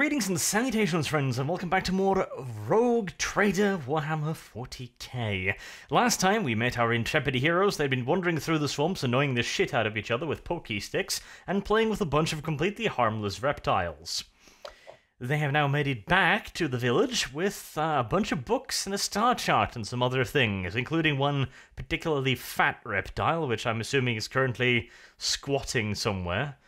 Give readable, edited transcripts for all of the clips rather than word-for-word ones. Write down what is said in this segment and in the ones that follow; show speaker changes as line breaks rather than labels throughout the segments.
Greetings and salutations, friends, and welcome back to more Rogue Trader Warhammer 40k. Last time we met our intrepid heroes, they'd been wandering through the swamps, annoying the shit out of each other with pokey sticks, and playing with a bunch of completely harmless reptiles. They have now made it back to the village with a bunch of books and a star chart and some other things, including one particularly fat reptile, which I'm assuming is currently squatting somewhere.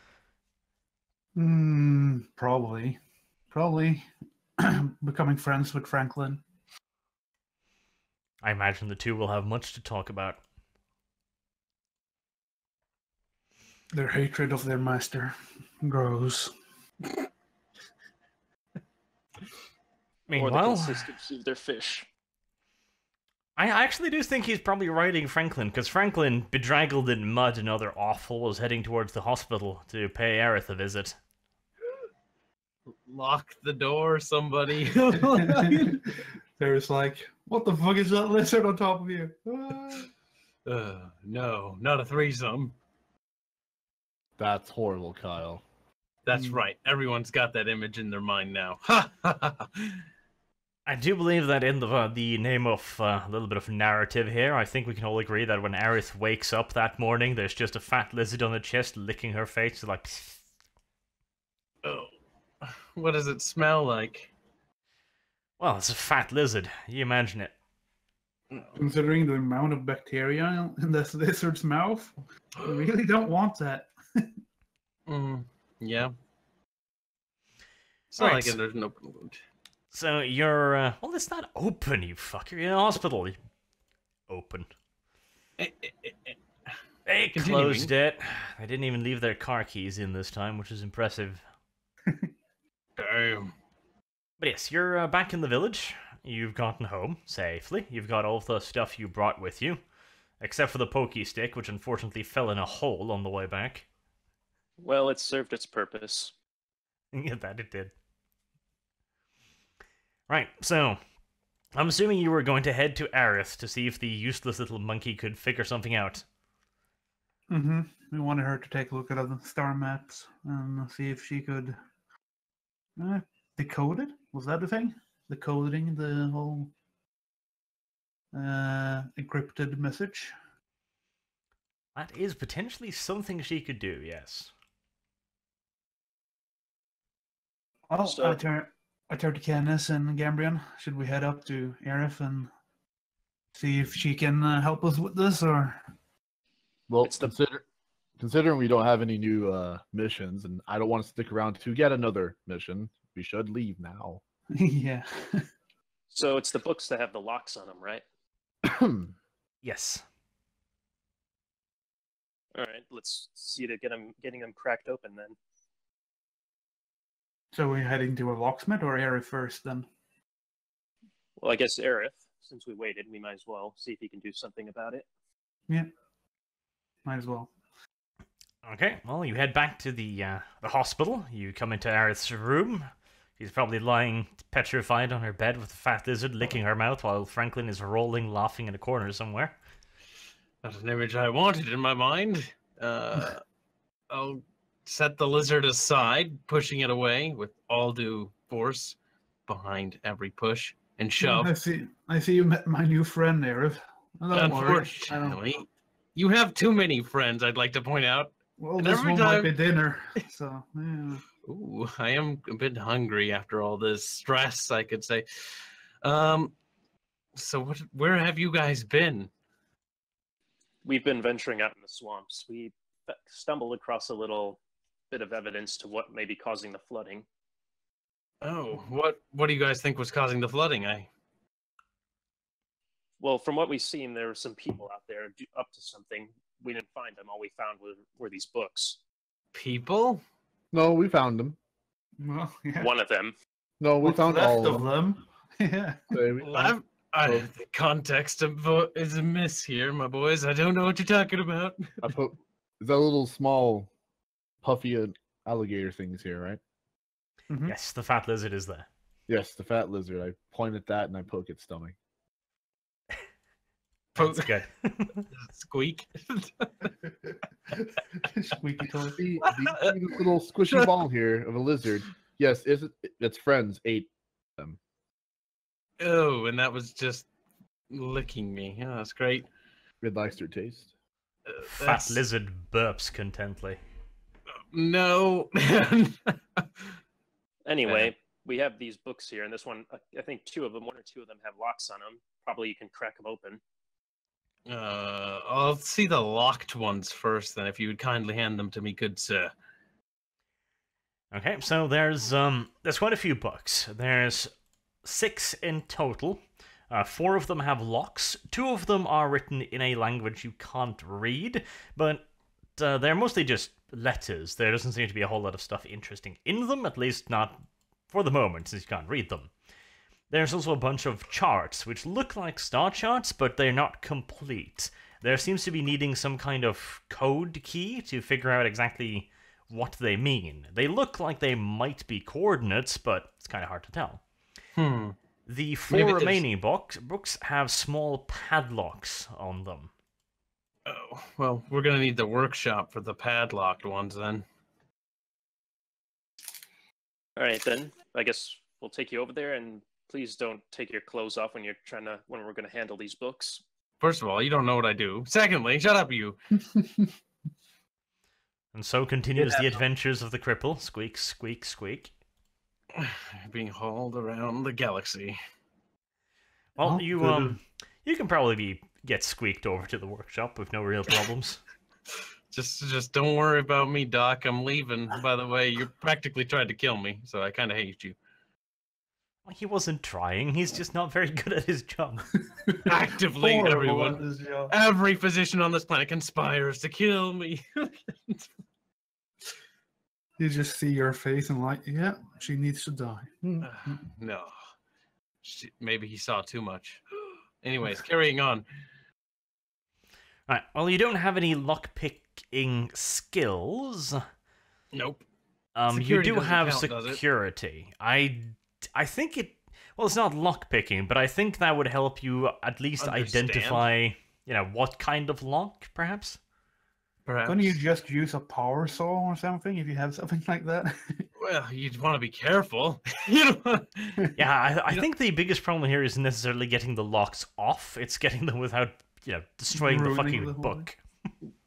Probably becoming friends with Franklin.
I imagine the two will have much to talk about.
Their hatred of their master grows.
Meanwhile,
or the consistency of their fish.
I actually do think he's probably riding Franklin, because Franklin, bedraggled in mud and other awful, was heading towards the hospital to pay Aerith a visit.
Lock the door, somebody.
There's like, what the fuck is that lizard on top of you?
No, not a threesome.
That's horrible, Kyle.
That's right. Everyone's got that image in their mind now. Ha ha ha.
I do believe that in the name of a little bit of narrative here, I think we can all agree that when Aerith wakes up that morning, there's just a fat lizard on the chest licking her face, like...
Oh. What does it smell like?
Well, it's a fat lizard. You imagine it.
Considering the amount of bacteria in this lizard's mouth, I really don't want that.
Yeah. It's not like there's an open wound.
So you're, well, it's not open, you fucker. You're in a hospital. Open. They closed it. They didn't even leave their car keys in this time, which is impressive.
Damn.
But yes, you're back in the village. You've gotten home safely. You've got all the stuff you brought with you. Except for the pokey stick, which unfortunately fell in a hole on the way back.
Well, it served its purpose.
Yeah, that it did. Right, so... I'm assuming you were going to head to Aerith to see if the useless little monkey could figure something out.
We wanted her to take a look at the star maps and see if she could decode it. Was that the thing? Decoding the whole encrypted message?
That is potentially something she could do, yes.
Oh,
So-
I turn to Candace and Gambrian. Should we head up to Aerith and see if she can help us with this, or?
Well,
It's the-
considering we don't have any new missions, and I don't want to stick around to get another mission, we should leave now.
Yeah.
So it's the books that have the locks on them, right?
Yes.
All right, let's see to getting them cracked open then.
So we're heading to a locksmith or Aerith first, then?
Well, I guess Aerith, since we waited, we might as well see if he can do something about it.
Yeah. Might as well.
Okay, well, you head back to the hospital. You come into Aerith's room. She's probably lying petrified on her bed with a fat lizard licking her mouth while Franklin is rolling, laughing in a corner somewhere.
That's an image I wanted in my mind. I'll set the lizard aside, pushing it away with all due force behind every push and shove.
I see you met my new friend, Aerith. Don't worry.
Unfortunately, you have too many friends, I'd like to point out.
Well,
And
this
every
one might
time-
be dinner, so, yeah.
Ooh, I am a bit hungry after all this stress, I could say. So where have you guys been?
We've been venturing out in the swamps. We stumbled across a little bit of evidence to what may be causing the flooding.
Oh, what do you guys think was causing the flooding?
Well, from what we've seen, there were some people out there up to something. We didn't find them. All we found were these books.
People?
No, we found them.
Well, yeah.
One of them.
No, we
What's
found
left
all
of them. Yeah.
them.
The context is a miss here, my boys. I don't know what you're talking about.
I put the little small puffy alligator things here, right?
Mhm.
Yes, the fat lizard is there.
Yes, the fat lizard. I point at that and I poke its stomach.
That's good.
Squeak.
Squeaky toy.
See, the little squishy ball here of a lizard Yes, its friends ate them.
Oh, and that was just licking me. Yeah, that's great.
It likes their taste.
Fat lizard burps contently.
No.
Anyway, we have these books here, and this one, I think one or two of them have locks on them. Probably you can crack them open.
I'll see the locked ones first, then, if you would kindly hand them to me, good sir.
Okay, so there's quite a few books. There's 6 in total. 4 of them have locks. 2 of them are written in a language you can't read, but they're mostly just letters. There doesn't seem to be a whole lot of stuff interesting in them, at least not for the moment, since you can't read them. There's also a bunch of charts, which look like star charts, but they're not complete. There seems to be needing some kind of code key to figure out exactly what they mean. They look like they might be coordinates, but it's kind of hard to tell. The 4 remaining books have small padlocks on them.
Oh, well, we're going to need the workshop for the padlocked ones, then.
All right, then. I guess we'll take you over there, and please don't take your clothes off when we're going to handle these books.
First of all, you don't know what I do. Secondly, shut up, you.
And so continues the adventures of the cripple. Squeak, squeak, squeak.
Being hauled around the galaxy.
Well, you can probably get squeaked over to the workshop with no real problems.
Just don't worry about me, Doc. I'm leaving. By the way, you practically tried to kill me, so I kind of hate you.
He wasn't trying. He's just not very good at his job.
Actively, everyone. Every physician on this planet conspires to kill me.
You just see your face and like, yeah, she needs to die.
No. Maybe he saw too much. Anyways, carrying on.
Right. Well, you don't have any lockpicking skills.
Nope.
You do have
count,
security. I think it. Well, it's not lockpicking, but I think that would help you at least identify, what kind of lock, perhaps.
Couldn't you just use a power saw or something if you have something like that?
Well, you'd want to be careful.
Yeah, I think the biggest problem here isn't necessarily getting the locks off. It's getting them without, destroying the fucking book.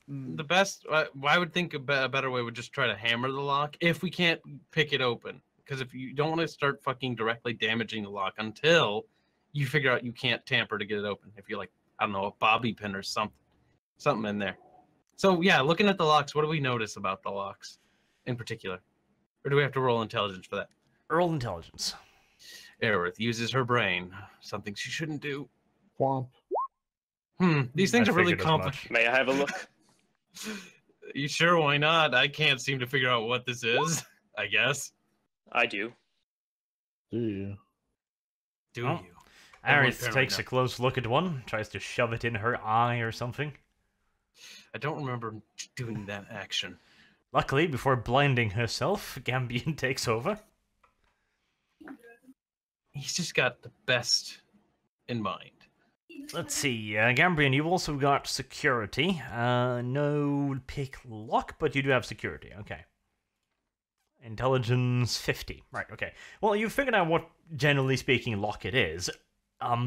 The best, I would think a better way would just try to hammer the lock if we can't pick it open. Because if you don't want to start fucking directly damaging the lock until you figure out you can't tamper to get it open. If you're like, I don't know, a bobby pin or something in there. So yeah, looking at the locks, what do we notice about the locks in particular? Or do we have to roll intelligence for that?
Roll intelligence.
Aerith uses her brain. Something she shouldn't do.
Womp.
These things are really complicated.
May I have a look?
You sure? Why not? I can't seem to figure out what this is, I guess.
I do.
Do you?
Do
Oh.
you?
Aerith takes a close look at one, tries to shove it in her eye or something.
I don't remember doing that action.
Luckily, before blinding herself, Gambian takes over.
He's just got the best in mind.
Let's see, Gambian, you've also got security. No pick lock, but you do have security. Okay. Intelligence 50. Right, okay. Well, you've figured out what, generally speaking, lock it is.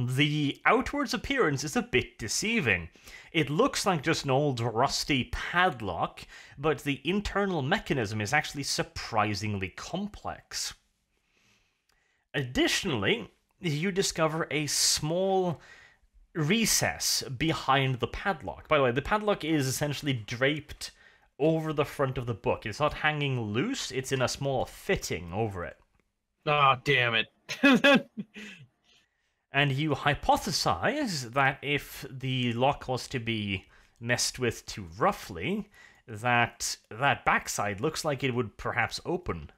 The outwards appearance is a bit deceiving. It looks like just an old rusty padlock, but the internal mechanism is actually surprisingly complex. Additionally, you discover a small recess behind the padlock. By the way, the padlock is essentially draped over the front of the book. It's not hanging loose, it's in a small fitting over it.
Oh, damn it.
And you hypothesize that if the lock was to be messed with too roughly, that backside looks like it would perhaps open.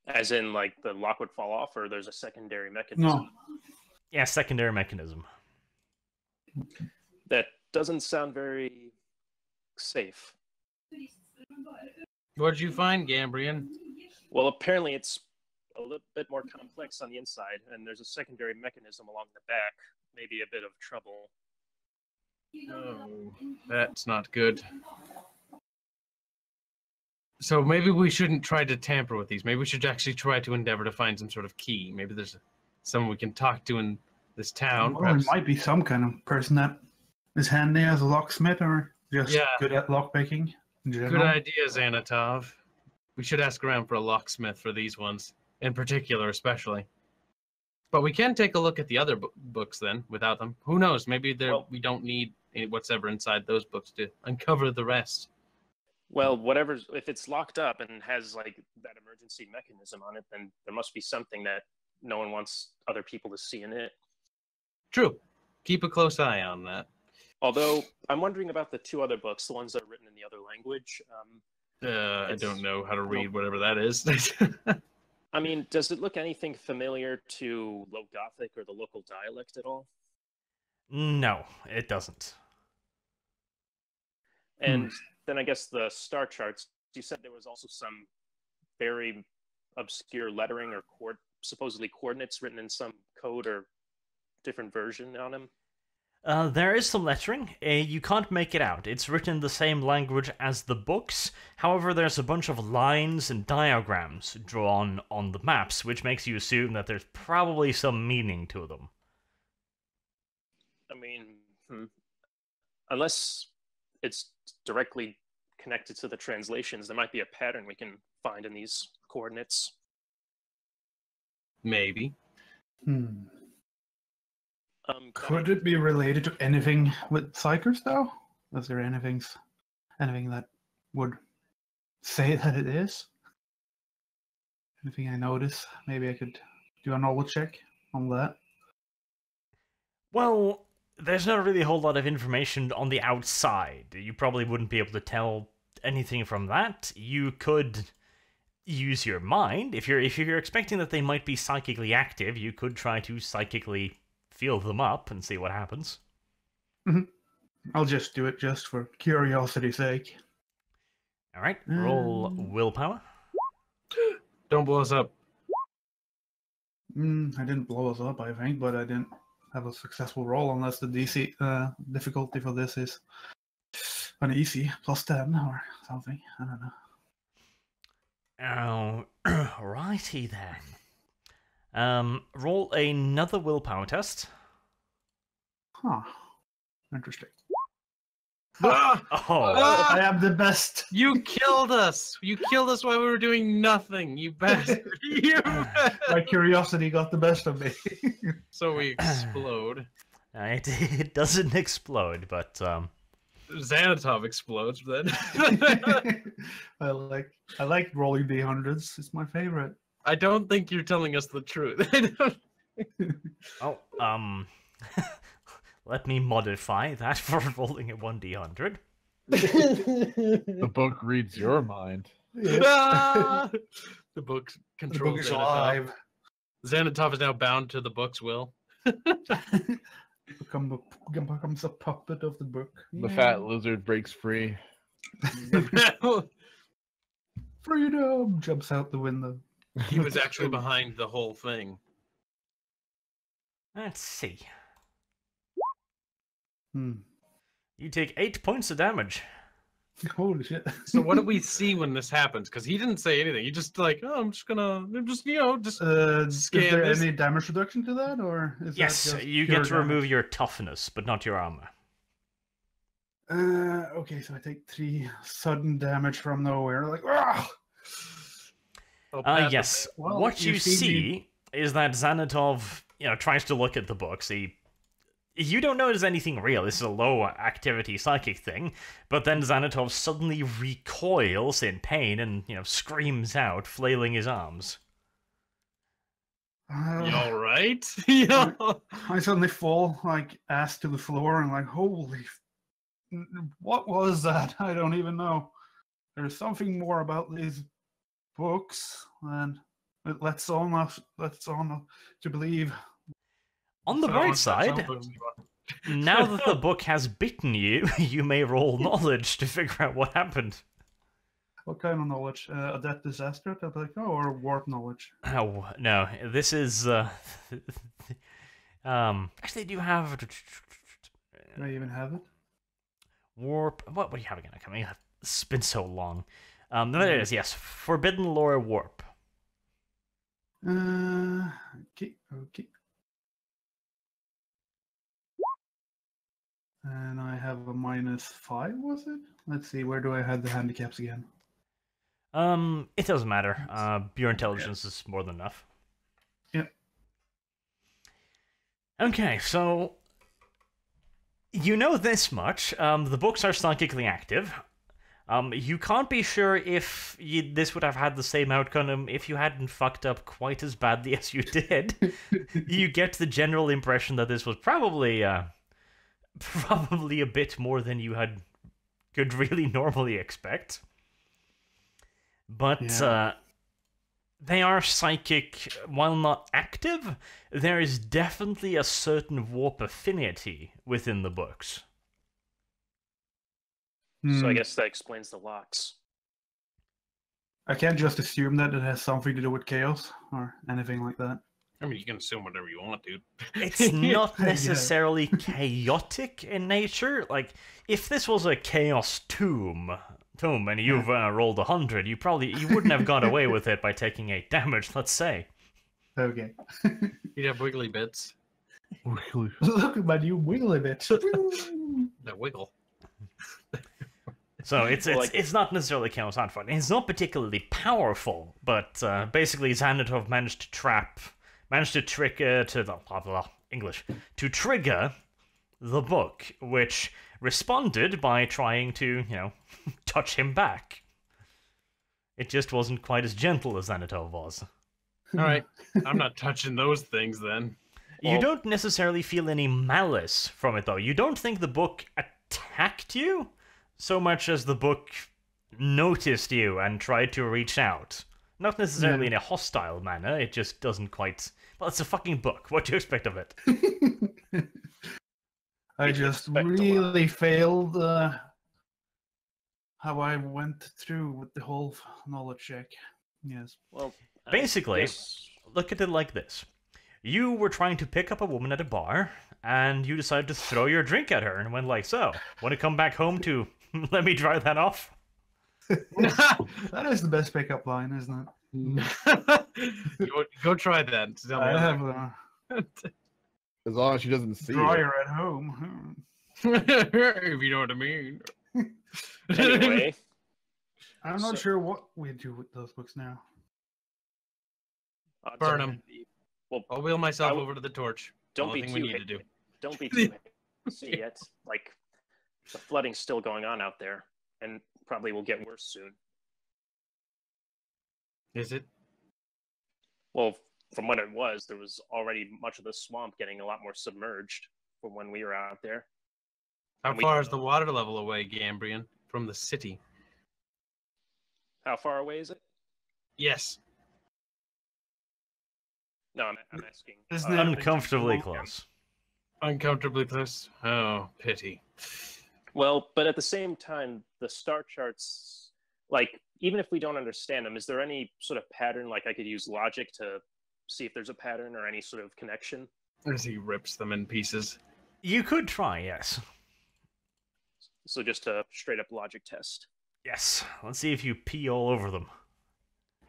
As in, like, the lock would fall off, or there's a secondary mechanism?
No.
Yeah, secondary mechanism.
That doesn't sound very safe.
What'd you find, Gambrian?
Well, apparently it's a little bit more complex on the inside, and there's a secondary mechanism along the back. Maybe a bit of trouble.
Oh, that's not good. So maybe we shouldn't try to tamper with these. Maybe we should actually try to endeavor to find some sort of key. Maybe there's someone we can talk to in this town.
Well, it might be some kind of person that is handy as a locksmith or just good at lockpicking in general.
Good idea, Xanatov. We should ask around for a locksmith for these ones, in particular, especially. But we can take a look at the other books then, without them. Who knows? Maybe we don't need whatever inside those books to uncover the rest.
Well, if it's locked up and has like that emergency mechanism on it, then there must be something that no one wants other people to see in it.
True. Keep a close eye on that.
Although, I'm wondering about the 2 other books, the ones that are written in the other language.
I don't know how to read whatever that is.
I mean, does it look anything familiar to Low Gothic or the local dialect at all?
No, it doesn't.
And then I guess the star charts, you said there was also some very obscure lettering or supposedly coordinates written in some code or different version on them.
There is some lettering. You can't make it out. It's written in the same language as the books. However, there's a bunch of lines and diagrams drawn on the maps, which makes you assume that there's probably some meaning to them.
I mean, unless it's directly connected to the translations, there might be a pattern we can find in these coordinates.
Maybe.
Could it be related to anything with psychers, though? Is there anything that would say that it is? Anything I notice? Maybe I could do a knowledge check on that.
Well, there's not really a whole lot of information on the outside. You probably wouldn't be able to tell anything from that. You could use your mind. If you're expecting that they might be psychically active, you could try to psychically feel them up and see what happens.
I'll just do it just for curiosity's sake.
All right, roll willpower.
Don't blow us up.
I didn't blow us up, I think, but I didn't have a successful roll unless the DC difficulty for this is an easy +10 or something. I don't know.
Oh, righty then. Roll another willpower test.
Huh. Interesting.
Oh,
I am the best.
You killed us! You killed us while we were doing nothing, you bastard!
My curiosity got the best of me.
So we explode.
It doesn't explode, but
Xanatov explodes then.
I like rolling D100s. It's my favorite.
I don't think you're telling us the truth.
Let me modify that for rolling a 1d100.
The book reads your mind.
The book
The
controls
book is
Xanatov.
alive.
Xanatov is now bound to the book's will.
Becomes a puppet of the book.
The fat lizard breaks free.
Freedom jumps out the window.
He was actually behind the whole thing.
Let's see.
Hmm.
You take 8 points of damage.
Holy shit.
So what do we see when this happens? Because he didn't say anything. He just like, oh, I'm just
Is
scan
there
this.
any damage reduction to that, or is
Yes,
that just
you
pure
get to remove
damage?
your toughness, but not your armor.
Okay, so I take 3 sudden damage from nowhere. Like, ah!
Yes.
Well,
what
you
you
see
see is that Xanatov, tries to look at the books. You don't notice anything real. This is a low activity psychic thing, but then Xanatov suddenly recoils in pain and, screams out, flailing his arms.
You all right? Yeah.
I suddenly fall, like, ass to the floor, and like, holy... What was that? I don't even know. There's something more about these books, and it lets on to believe.
On the bright side, now that the book has bitten you, you may roll knowledge to figure out what happened.
What kind of knowledge? Adept disaster? Or warp knowledge?
Oh, no. This is, actually, do you have...
Do I even have it?
Warp... What do you have again? It's been so long. There it is, yes. Forbidden Lore Warp.
Okay, okay. And I have a -5, was it? Let's see, where do I have the handicaps again?
It doesn't matter. Your intelligence is more than enough.
Yeah.
Okay, so you know this much. The books are psychically active. You can't be sure if this would have had the same outcome if you hadn't fucked up quite as badly as you did. You get the general impression that this was probably a bit more than you could really normally expect. But
Yeah.
they are psychic, while not active. There is definitely a certain warp affinity within the books.
So I
Hmm.
guess that explains the locks.
I can't just assume that it has something to do with chaos or anything like that.
I mean, you can assume whatever you want, dude.
It's not
Yeah.
necessarily chaotic in nature. Like, if this was a chaos tomb, and you've rolled 100, you wouldn't have got away with it by taking 8 damage, let's say.
Okay.
You'd have wiggly bits.
Look at my new wiggly bit.
That wiggle.
So it's
Well, like-
it's not necessarily chaos fun. It's not particularly powerful, but basically Xanatov managed to trigger to trigger the book, which responded by trying to, touch him back. It just wasn't quite as gentle as Xanatov was.
All right, I'm not touching those things then.
You
Well-
don't necessarily feel any malice from it, though. You don't think the book attacked you so much as the book noticed you and tried to reach out. Not necessarily in a hostile manner, it just doesn't quite... Well, it's a fucking book. What do you expect of it?
I
You
just
expect a lot.
really failed how I went through with the whole knowledge check. Yes.
Well, I
Basically,
guess-
look at it like this. You were trying to pick up a woman at a bar, and you decided to throw your drink at her, and went like, so, want to come back home to let me dry that off?
That is the best pickup line, isn't it?
Go try that. Tell me
I
how
have a
As long as she doesn't see it.
dryer at home.
if you know what I mean.
anyway,
I'm not
So-
sure what we do with those books now.
Burn
don't
'em.
be- Well,
I'll wheel myself
I w-
over to the torch.
don't
Only
be
thing
too
we need to do.
Don't be too hasty yet. Like, the flooding's still going on out there, and probably will get worse soon.
Is it?
Well, from what it was, there was already much of the swamp getting a lot more submerged from when we were out there.
How
And we-
far is the water level away, Gambrian, from the city?
How far away is it?
Yes.
No, I'm asking.
Isn't it-
Uncomfortably close.
Uncomfortably close. Oh, pity.
Well, but at the same time, the star charts, like, even if we don't understand them, is there any sort of pattern? Like, I could use logic to see if there's a pattern or any sort of connection.
As he rips them in pieces.
You could try, yes.
So just a straight up logic test.
Yes. Let's see if you pee all over them.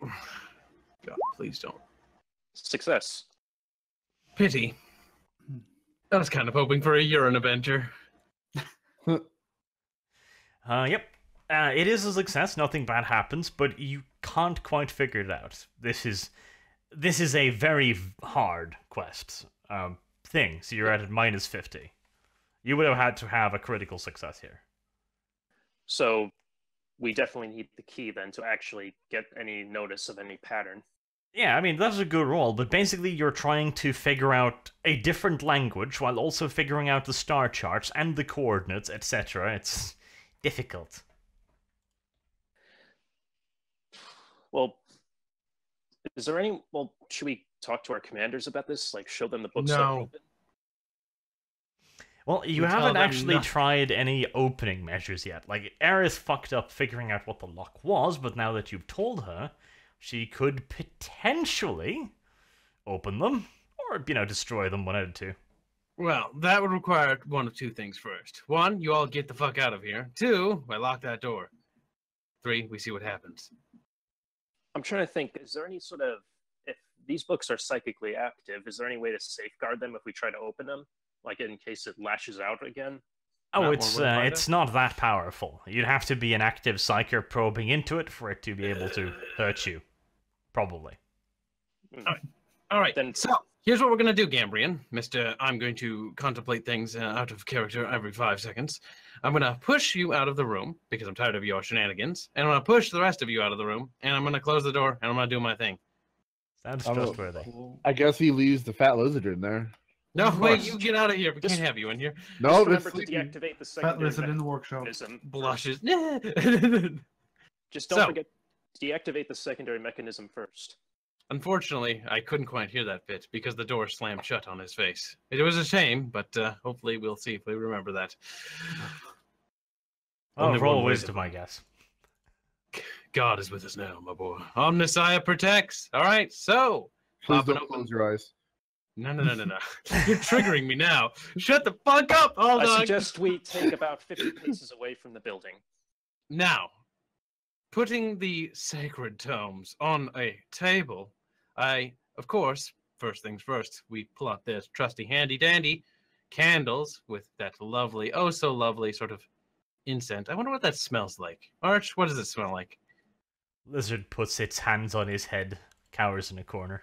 God, please don't.
Success.
Pity. I was kind of hoping for a urine adventure.
Yep. It is a success. Nothing bad happens, but you can't quite figure it out. This is a very hard quest thing. So you're at -50. You would have had to have a critical success here.
So we definitely need the key then to actually get any notice of any pattern.
Yeah, I mean, that's a good roll, but basically you're trying to figure out a different language while also figuring out the star charts and the coordinates, etc. It's difficult.
Well, is there any? Well, should we talk to our commanders about this? Like, show them the books?
No.
Well, you
You tell
haven't
them
actually
nothing.
tried any opening measures yet. Like, Aerith fucked up figuring out what the lock was, but now that you've told her, she could potentially open them, or, destroy them when needed to.
Well, that would require one of two things first. One, you all get the fuck out of here. Two, I lock that door. 3, we see what happens.
I'm trying to think, is there any sort of, if these books are psychically active, is there any way to safeguard them if we try to open them? Like in case it lashes out again?
Oh,
Not
it's
one way to find
it's not that powerful. You'd have to be an active psyker probing into it for it to be able to hurt you. Probably.
All right,
Then-
so here's what we're going to do, Gambrian. Mr. I'm going to contemplate things out of character every 5 seconds. I'm going to push you out of the room because I'm tired of your shenanigans. And I'm going to push the rest of you out of the room. And I'm going to close the door and I'm going to do my thing.
Sounds
I don't-
trustworthy.
I guess he leaves the fat lizard in there.
No,
Of
wait,
course.
you get out of here. We
Just-
can't have you in here.
No,
Just
it's
remember to
sleeping.
deactivate the
Fat
secondary
lizard in the workshop.
mechanism.
Blushes.
Just don't
So-
forget to deactivate the secondary mechanism first.
Unfortunately, I couldn't quite hear that bit because the door slammed shut on his face. It was a shame, but hopefully we'll see if we remember that.
Oh,
Only
roll
one way
wisdom, I guess.
God is with us now, my boy. Omnissiah protects. All right, so.
Please
Popping
don't
open-
close your eyes.
No. You're triggering me now. Shut the fuck up. Hold
I
on.
suggest we take about 50 paces away from the building.
Now, putting the sacred tomes on a table, of course, first things first, we pull out this trusty handy dandy candles with that lovely, oh so lovely sort of incense. I wonder what that smells like. Arch, what does it smell like?
Lizard puts its hands on his head, cowers in a corner.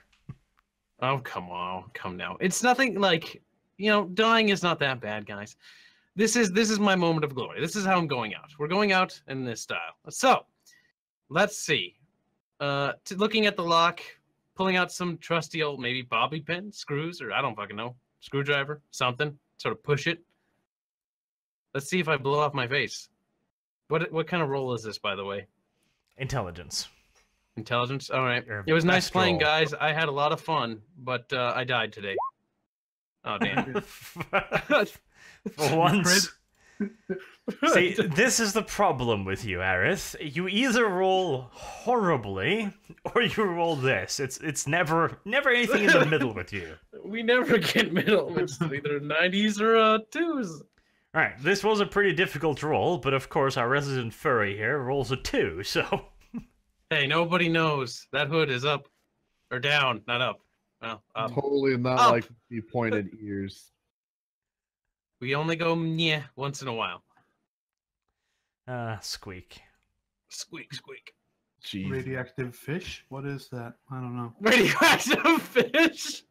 Oh, come on, come now. It's nothing like, dying is not that bad, guys. This is my moment of glory. This is how I'm going out. We're going out in this style. So, let's see. Looking at the lock, pulling out some trusty old maybe bobby pin, screws, or I don't fucking know, screwdriver, something. Sort of push it. Let's see if I blow off my face. What kind of roll is this, by the way?
Intelligence.
Intelligence. All right.
Your
It was nice
best
playing,
roll.
guys. I had a lot of fun, but I died today. Oh damn.
For once. See, this is the problem with you, Aerith. You either roll horribly or you roll this. It's never anything in the middle with you.
We never get middle. It's either 90s or 2s.
Alright, this was a pretty difficult roll, but of course our resident furry here rolls a 2, so...
Hey, nobody knows. That hood is up. Or down, not up. Well, up.
Totally not
Up.
like the pointed ears.
We only go yeah once in a while.
Squeak.
Squeak, squeak.
Jeez.
Radioactive fish? What is that? I don't know.
Radioactive fish!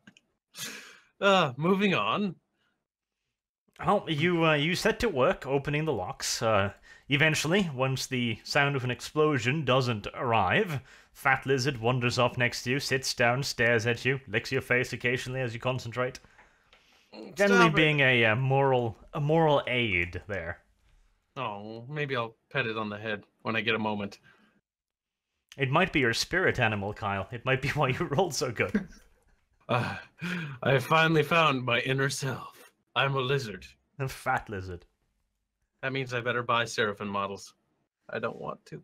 Moving on.
Oh, you set to work opening the locks. Eventually, once the sound of an explosion doesn't arrive, Fat Lizard wanders off next to you, sits down, stares at you, licks your face occasionally as you concentrate. Generally
Stop it.
being a moral aid there.
Oh, maybe I'll pet it on the head when I get a moment.
It might be your spirit animal, Kyle. It might be why you rolled so good.
I finally found my inner self. I'm a lizard.
A Fat Lizard.
That means I better buy Seraphim models. I don't want to.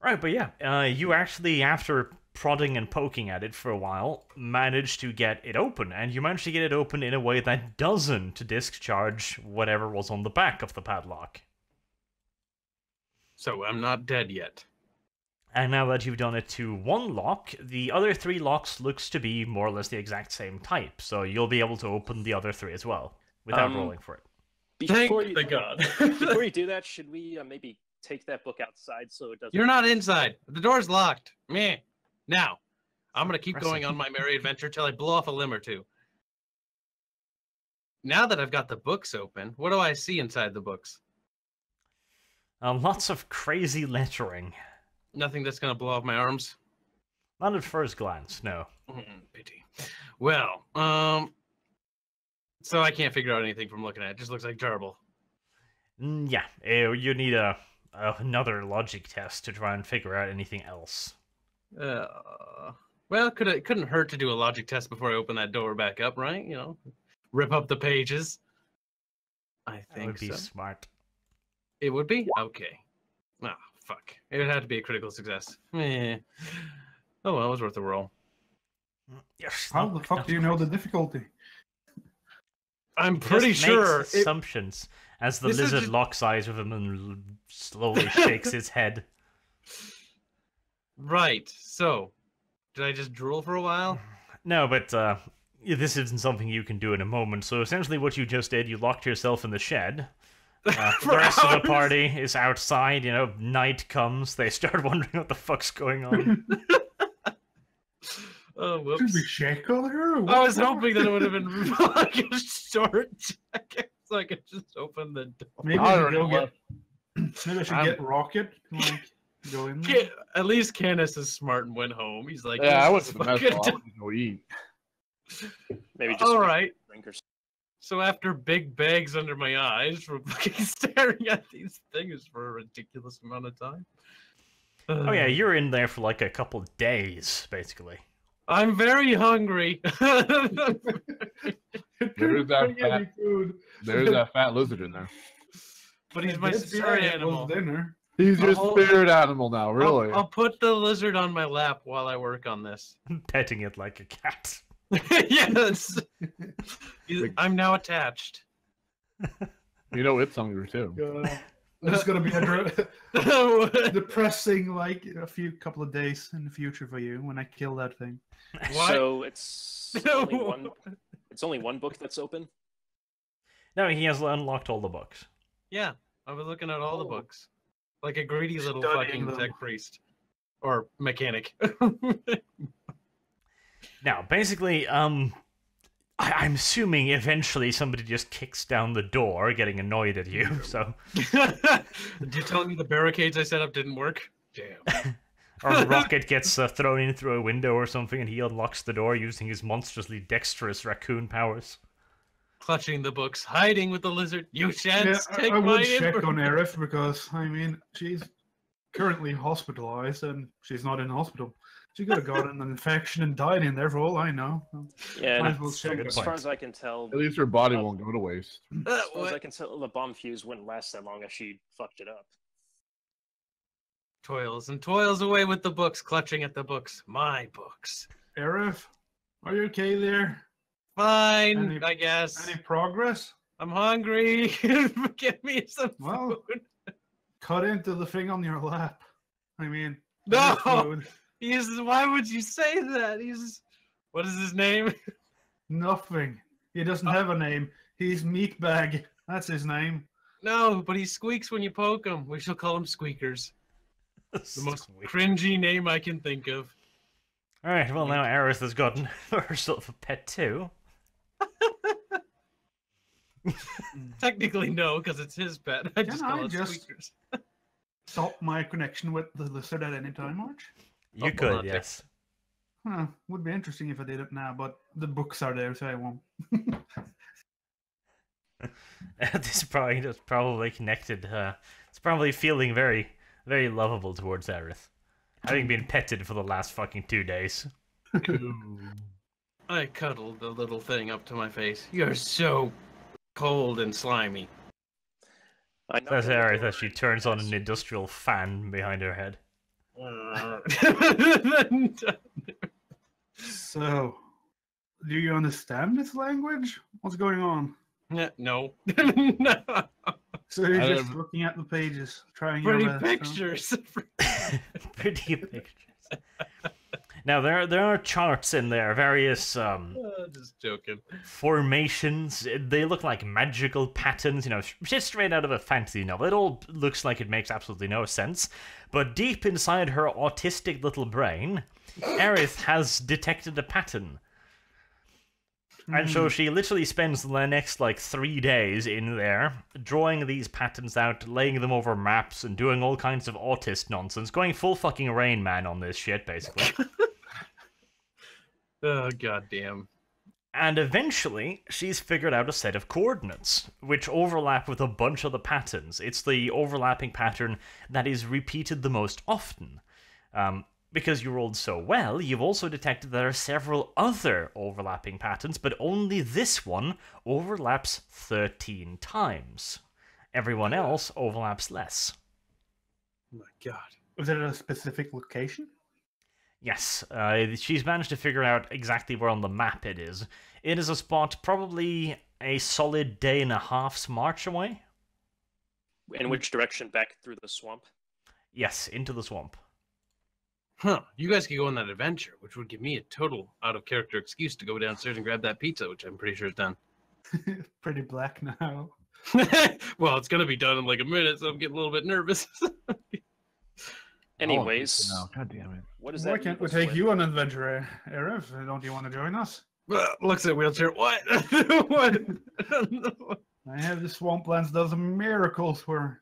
Right, but yeah, you actually, after prodding and poking at it for a while, managed to get it open, and you managed to get it open in a way that doesn't discharge whatever was on the back of the padlock.
So I'm not dead yet.
And now that you've done it to one lock, the other 3 locks looks to be more or less the exact same type, so you'll be able to open the other 3 as well, without rolling for it.
Before
Thank
you,
the God.
before you do that, should we maybe take that book outside so it doesn't...
You're not inside. The door's locked. Meh. Now, I'm going to keep
Impressive.
going on my merry adventure till I blow off a limb or 2. Now that I've got the books open, what do I see inside the books?
Lots of crazy lettering.
Nothing that's going to blow off my arms?
Not at first glance, no.
Pity. Well, so I can't figure out anything from looking at it. It just looks like gerbil.
Yeah, you need another logic test to try and figure out anything else.
Well, it couldn't hurt to do a logic test before I open that door back up, right? Rip up the pages. I
That
think
would be
so.
smart.
It would be? Okay. Ah, fuck. It would have to be a critical success. Eh. Oh well, it was worth a roll.
Yes.
How the fuck do you know the difficulty?
I'm
Just
pretty
makes
sure.
assumptions as the
This is
lizard
just-
locks eyes with him and slowly shakes his head.
Right. So, did I just drool for a while?
No, but this isn't something you can do in a moment. So essentially, what you just did, you locked yourself in the shed. The
For
rest of
hours?
the party is outside. Night comes. They start wondering what the fuck's going on.
Oh,
Should we
whoops.
shake all here? or
I
what?
was hoping that it would have been like a short check, so I could just open the door.
Maybe
I
I should
already
go get.
left.
Maybe I should
I'm-
get Rocket. Like, go in there.
At least Canis is smart and went home. He's like,
Yeah, I went
"This
to
is
the mess
fucking
hall. I was gonna go eat.
Maybe just
all
make
right."
a drink or something.
So after big bags under my eyes from fucking staring at these things for a ridiculous amount of time.
Oh yeah, you're in there for like a couple days, basically.
I'm very hungry.
There's
Couldn't
that
bring any
fat-
food.
There's that fat lizard in there.
But he's
I
my
did say
spirit
it was
animal.
dinner.
He's your
Oh.
spirit animal now, really.
I'll put the lizard on my lap while I work on this.
Petting it like a cat.
Yes. I'm now attached.
You know it's hungry too.
It's gonna be a depressing, like couple of days in the future for you when I kill that thing.
What?
So it's only one. It's only one book that's open.
No, he has unlocked all the books.
Yeah, I was looking at all the
Oh.
books. Like a greedy little
Studying
fucking
them.
tech priest. Or mechanic.
Now, basically, I'm assuming eventually somebody just kicks down the door, getting annoyed at you. So,
Did you tell me the barricades I set up didn't work? Damn.
or a rocket gets thrown in through a window or something, and he unlocks the door using his monstrously dexterous raccoon powers.
Clutching the books, hiding with the lizard. You shan't
Yeah,
take
I
my
would check
info.
on Aerith because I mean she's currently hospitalized and she's not in hospital. She could have gotten an infection and died in there for all I know.
Yeah,
Might
and
as well
that's a
check
good
it.
as
point.
far as I can tell,
At least her body won't go to waste.
as far as I
What?
can tell, the bomb fuse wouldn't last that long if she fucked it up.
Toils and toils away with the books, clutching at the books. My books.
Aerith, are you okay there?
Fine,
Any-
I guess.
Any progress?
I'm hungry. Give me some
Well,
food.
Cut into the thing on your lap. I mean,
No!
food.
Why would you say that? What is his name?
Nothing. He doesn't have a name. He's Meatbag. That's his name.
No, but he squeaks when you poke him. We shall call him Squeakers. The most cringy name I can think of.
Alright, well now Aerith has gotten herself a pet too.
Technically, no, because it's his pet. I just
Can
call
I
it
just-
Squeakers.
Stop my connection with the lizard at any time, March?
You
well,
could,
not
yes.
Huh, would be interesting if I did it now, but the books are there, so I won't.
This is probably connected. It's probably feeling very, very lovable towards Aerith. Having been petted for the last fucking 2 days.
I cuddled the little thing up to my face. You're so cold and slimy.
I know
That's
that
Aerith
there
as she
were-
turns on an industrial fan behind her head.
So, do you understand this language? What's going on?
No.
So you're
I
just
don't-
looking at the pages, trying your
Pretty
best, huh?
pictures.
Pretty pictures. Now there are charts in there, various
Just joking.
formations. They look like magical patterns, shit straight out of a fantasy novel. It all looks like it makes absolutely no sense. But deep inside her autistic little brain, Aerith has detected a pattern. And so she literally spends the next 3 days in there, drawing these patterns out, laying them over maps, and doing all kinds of autist nonsense, going full fucking Rain Man on this shit, basically.
Oh, goddamn.
And eventually, she's figured out a set of coordinates, which overlap with a bunch of the patterns. It's the overlapping pattern that is repeated the most often. Because you rolled so well, you've also detected there are several other overlapping patterns, but only this one overlaps 13 times. Everyone else overlaps less.
Oh my god.
Was it a specific location?
Yes, she's managed to figure out exactly where on the map it is. It is a spot probably a solid day and a half's march away.
In which direction? Back through the swamp?
Yes, into the swamp.
Huh. You guys could go on that adventure, which would give me a total out-of-character excuse to go downstairs and grab that pizza, which I'm pretty sure is done.
Pretty black now.
Well, it's going to be done in like a minute, so I'm getting a little bit nervous.
Anyways,
No, God damn it.
what does
Why
that
can't we
leave us
take
with?
you on an adventure, Arif? Don't you want to join us?
Looks at wheelchair. What? What?
I have the Swamplands does miracles for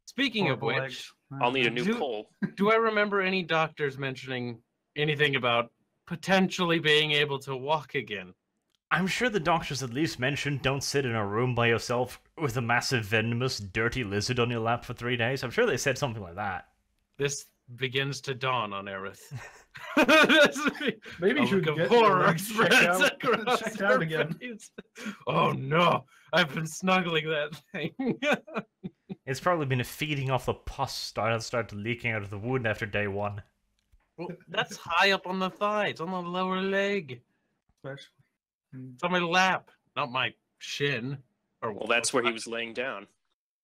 Speaking of
horrible
which,
eggs.
I'll need a new
Do-
pole.
do I remember any doctors mentioning anything about potentially being able to walk again?
I'm sure the doctors at least mentioned don't sit in a room by yourself with a massive, venomous, dirty lizard on your lap for 3 days. I'm sure they said something like that.
This begins to dawn on Aerith.
Maybe
A
you should
look of
get
horror
your legs
spreads
checked
across
checked
her
out again.
face. Oh no! I've been snuggling that thing.
It's probably been feeding off the pus started leaking out of the wound after day 1.
Well, that's high up on the thigh. It's on the lower leg. It's on my lap, not my shin. Or
Well, that's where he was laying down.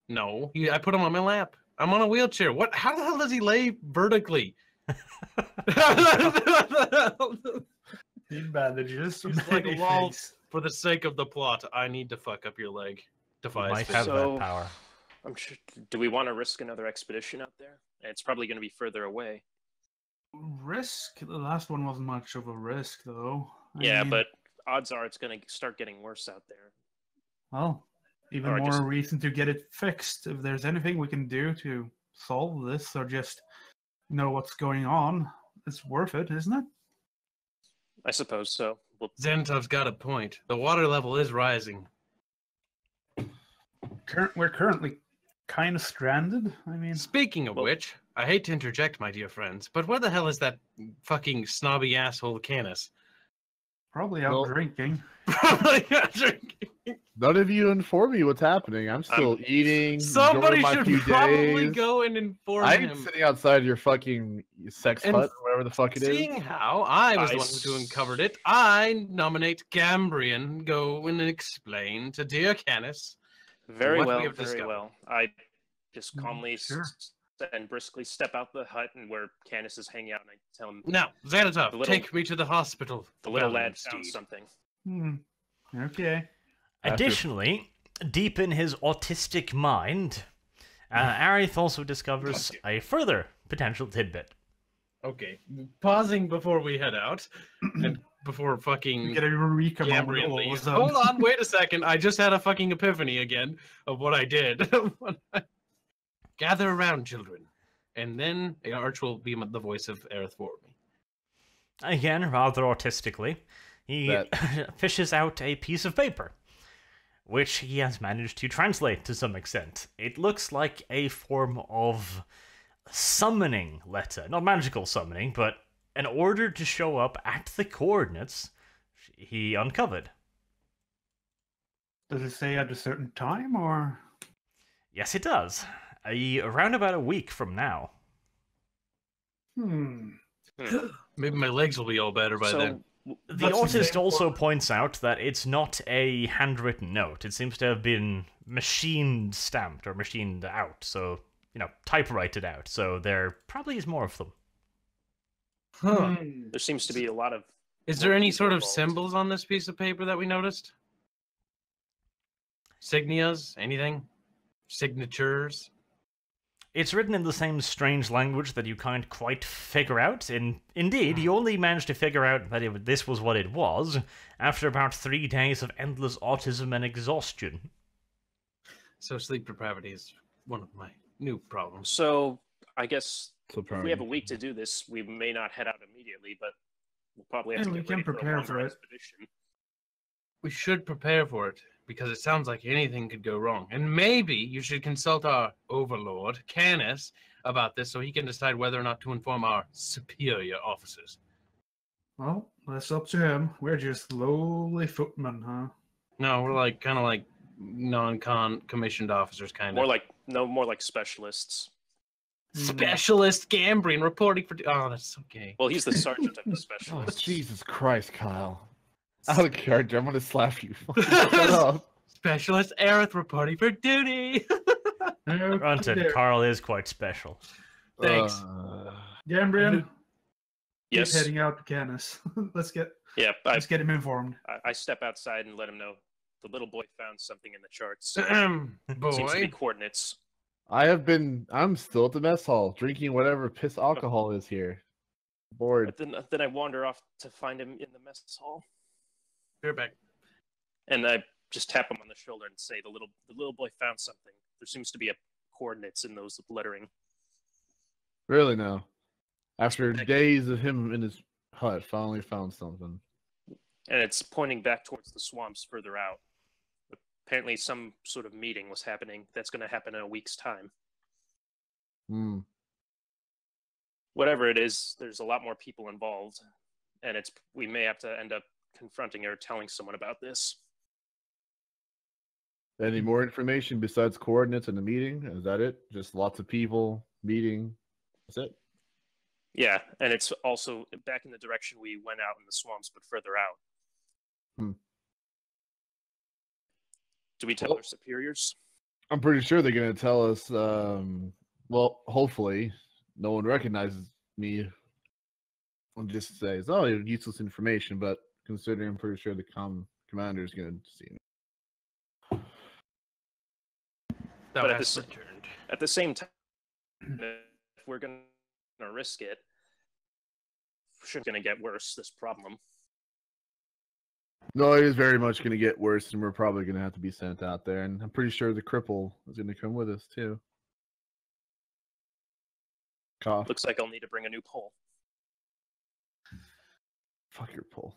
No, I put him on my lap. I'm on a wheelchair. What? How the hell does he lay vertically?
Need bandages.
He's like,
Maybe
lol.
face.
For the sake of the plot, I need to fuck up your leg.
You
Defy
might
space.
have
So-
that power.
I'm sure. Do we want to risk another expedition out there? It's probably going to be further away.
Risk? The last one wasn't much of a risk, though. I
Yeah,
mean,
but odds are it's going to start getting worse out there.
well, even
Or
more
just-
reason to get it fixed. If there's anything we can do to solve this, or just know what's going on, it's worth it, isn't it?
I suppose so. Well,
Zentov's got a point. The water level is rising.
We're currently kind of stranded. I mean,
Speaking of
Well-
which, I hate to interject, my dear friends, but where the hell is that fucking snobby asshole Canis?
probably out
Well-
drinking.
Probably not drinking.
None of you inform me what's happening. I'm still eating.
Somebody
enjoying my
should
few
probably
days.
go and inform
I'm
him.
sitting outside your fucking sex
And
hut, or whatever the fuck it is.
Seeing how I was the
I
one who uncovered it, I nominate Gambrian go and explain to dear Canis.
very
What we
well,
have
very
discovered.
well. I just calmly
Sure.
and briskly step out the hut and where Canis is hanging out, and I tell him
Now, Xanatov,
The little-
take me to the hospital.
the little
Well,
lad found
indeed.
something.
Okay.
Additionally, deep in his autistic mind, Aerith also discovers a further potential tidbit.
Okay, pausing before we head out, and before
We
fucking
get a eureka moment
Gambrian
all of a
leaves.
sudden.
Hold on, wait a second. I just had a fucking epiphany again of what I did. Gather around, children. And then Arch will be the voice of Aerith for me.
Again, rather autistically, he fishes out a piece of paper, which he has managed to translate to some extent. It looks like a form of summoning letter. Not magical summoning, but an order to show up at the coordinates he uncovered.
Does it say at a certain time, or?
Yes, it does. Around about a week from now.
Maybe my legs will be all better by then.
The autist also points out that it's not a handwritten note. It seems to have been machine stamped or machined out, so, typewritten out. So there probably is more of them.
Huh.
There seems to be a lot of.
Is there any
people
sort of
involved.
symbols on this piece of paper that we noticed? Signias? Anything? Signatures?
It's written in the same strange language that you can't quite figure out. Indeed, you only managed to figure out that this was what it was after about 3 days of endless autism and exhaustion.
So sleep depravity is one of my new problems.
So I guess
So
if we have a week to do this, we may not head out immediately, but we'll probably have
Yeah,
to
we
get
can
ready for a
prepare
longer
for it.
expedition.
We should prepare for it, because it sounds like anything could go wrong. And maybe you should consult our overlord, Canis, about this so he can decide whether or not to inform our superior officers.
Well, that's up to him. We're just lowly footmen, huh?
No, we're kind of like non-commissioned officers, kind of.
More like specialists.
Specialist Gambrian reporting for... Oh, that's so gay.
Well, he's the sergeant of the
Oh,
specialists.
Jesus Christ, Kyle. Out of character, I'm gonna slap you. Shut up.
Specialist Aerith reporting for duty.
Granted, Carl is quite special.
Thanks.
Gambrian, keep
Yes.
heading out to Canis. let's get
Yeah,
him informed.
I step outside and let him know the little boy found something in the charts. Seems to be
Boy.
coordinates.
I'm still at the mess hall, drinking whatever piss alcohol is here. Bored.
But then I wander off to find him in the mess hall,
Be right back.
and I just tap him on the shoulder and say, "The little boy found something. There seems to be a coordinates in those lettering."
Really now. After days of him in his hut, finally found something.
And it's pointing back towards the swamps further out. Apparently, some sort of meeting was happening. That's going to happen in a week's time.
Hmm.
Whatever it is, there's a lot more people involved, and we may have to end up confronting or telling someone about this.
Any more information besides coordinates and the meeting? Is that it? Just lots of people meeting. That's it.
Yeah, and it's also back in the direction we went out in the swamps, but further out.
Hmm.
Do we tell our superiors?
I'm pretty sure they're going to tell us, well, hopefully, no one recognizes me and just says, oh, useless information, but considering I'm pretty sure the commander is going to see me.
But at the same time, if we're going to risk it, we're going to get worse, this problem.
No, it is very much going to get worse, and we're probably going to have to be sent out there, and I'm pretty sure the cripple is going to come with us, too. Cough.
Looks like I'll need to bring a new pole.
Fuck your pole.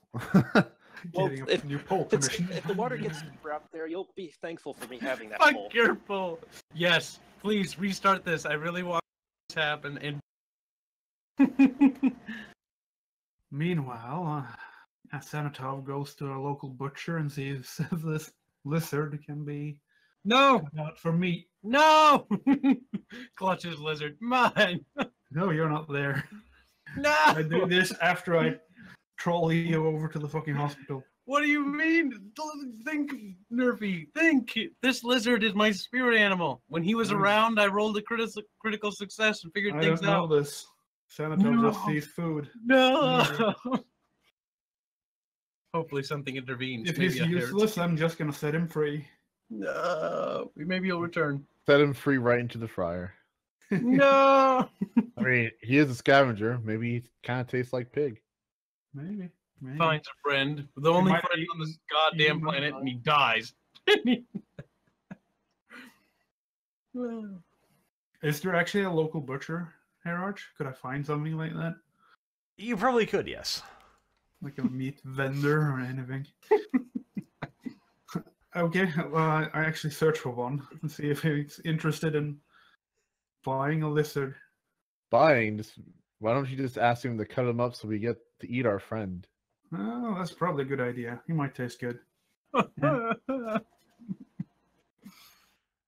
Well,
Getting
if-
a new pole
If
commission.
the water gets deeper out there, you'll be thankful for me having that
Fuck
pole.
your pole. Yes, please restart this. I really want this to happen. And
Meanwhile, Sanatov goes to a local butcher and sees if this lizard can be
no,
cut out for meat.
no, clutches lizard. Mine.
No, you're not there.
No.
I do this after I troll you over to the fucking hospital.
What do you mean? Think, Nerfy. Think. This lizard is my spirit animal. When he was around, I rolled a critical success and figured
I
things
don't know
out.
this. Sanatov just
No.
sees food.
No. Hopefully something intervenes.
If he's
Maybe a
useless, I'm just gonna set him free.
No. Maybe he'll return.
Set him free right into the fryer.
No.
I mean, he is a scavenger. Maybe he kind of tastes like pig.
Maybe.
Finds a friend. The only
might
friend
be
on this
eaten-
goddamn
eaten
planet,
by-
and he dies.
Is there actually a local butcher, Herarch? Could I find something like that?
You probably could, yes.
Like a meat vendor or anything? Okay, well, I actually search for one and see if he's interested in buying a lizard.
Buying, why don't you just ask him to cut him up so we get to eat our friend?
Oh, that's probably a good idea. He might taste good.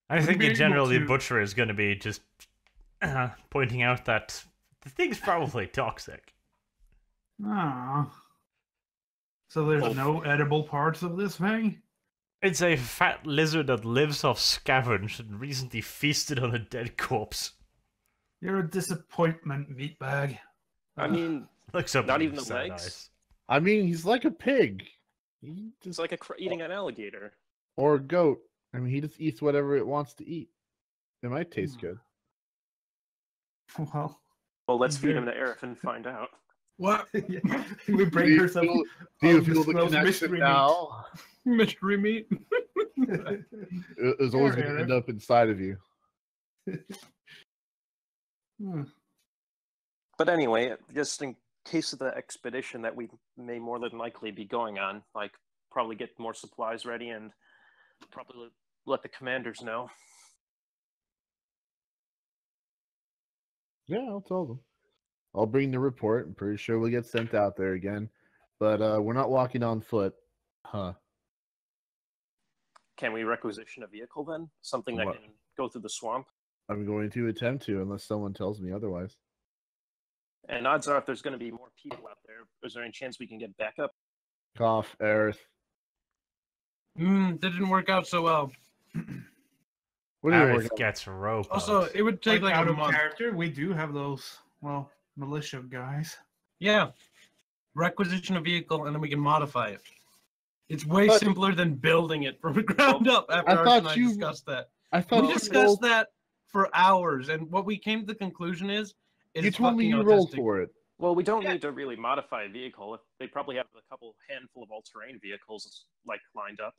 I think
be
in
able
general the
to-
butcher is going to be just pointing out that the thing's probably toxic.
Ah. So there's
Oh.
no edible parts of this thing?
It's a fat lizard that lives off scavenge and recently feasted on a dead corpse.
You're a disappointment, meatbag.
I mean,
Looks up
Not
at
even
you,
the
sad
legs?
eyes.
I mean, he's like a pig. He
it's
just,
like eating an alligator.
or a goat. I mean, he just eats whatever it wants to eat. It might taste good.
Well,
Well, let's feed
Okay.
him to Aerith and find out.
What?
we bring her some.
Do you
of
feel the
most
connection
mystery meat.
now?
Mystery meat?
It's always
Sure,
going to end
Eric.
up inside of you.
Hmm.
But anyway, just in case of the expedition that we may more than likely be going on, like probably get more supplies ready and probably let the commanders know.
Yeah, I'll tell them. I'll bring the report. I'm pretty sure we'll get sent out there again. But we're not walking on foot. Huh.
Can we requisition a vehicle then? Something that
What?
can go through the swamp?
I'm going to attempt to unless someone tells me otherwise.
And odds are, if there's going to be more people out there, is there any chance we can get backup?
Cough, Aerith.
That didn't work out so well.
What are you
Arif
working on?
gets rope.
Also, it would take like
out
a
of
month.
character, we do have those, well, militia guys.
Yeah. Requisition a vehicle and then we can modify it. It's way
But-
simpler than building it from the ground up after
I
Arch
thought
and I
you-
discussed that.
I thought
We
you
discussed
rolled,
that for hours, and what we came to the conclusion is
you told me
fucking
you rolled
autistic.
for it.
Well, we don't need to really modify a vehicle. They probably have a couple handful of all-terrain vehicles like lined up.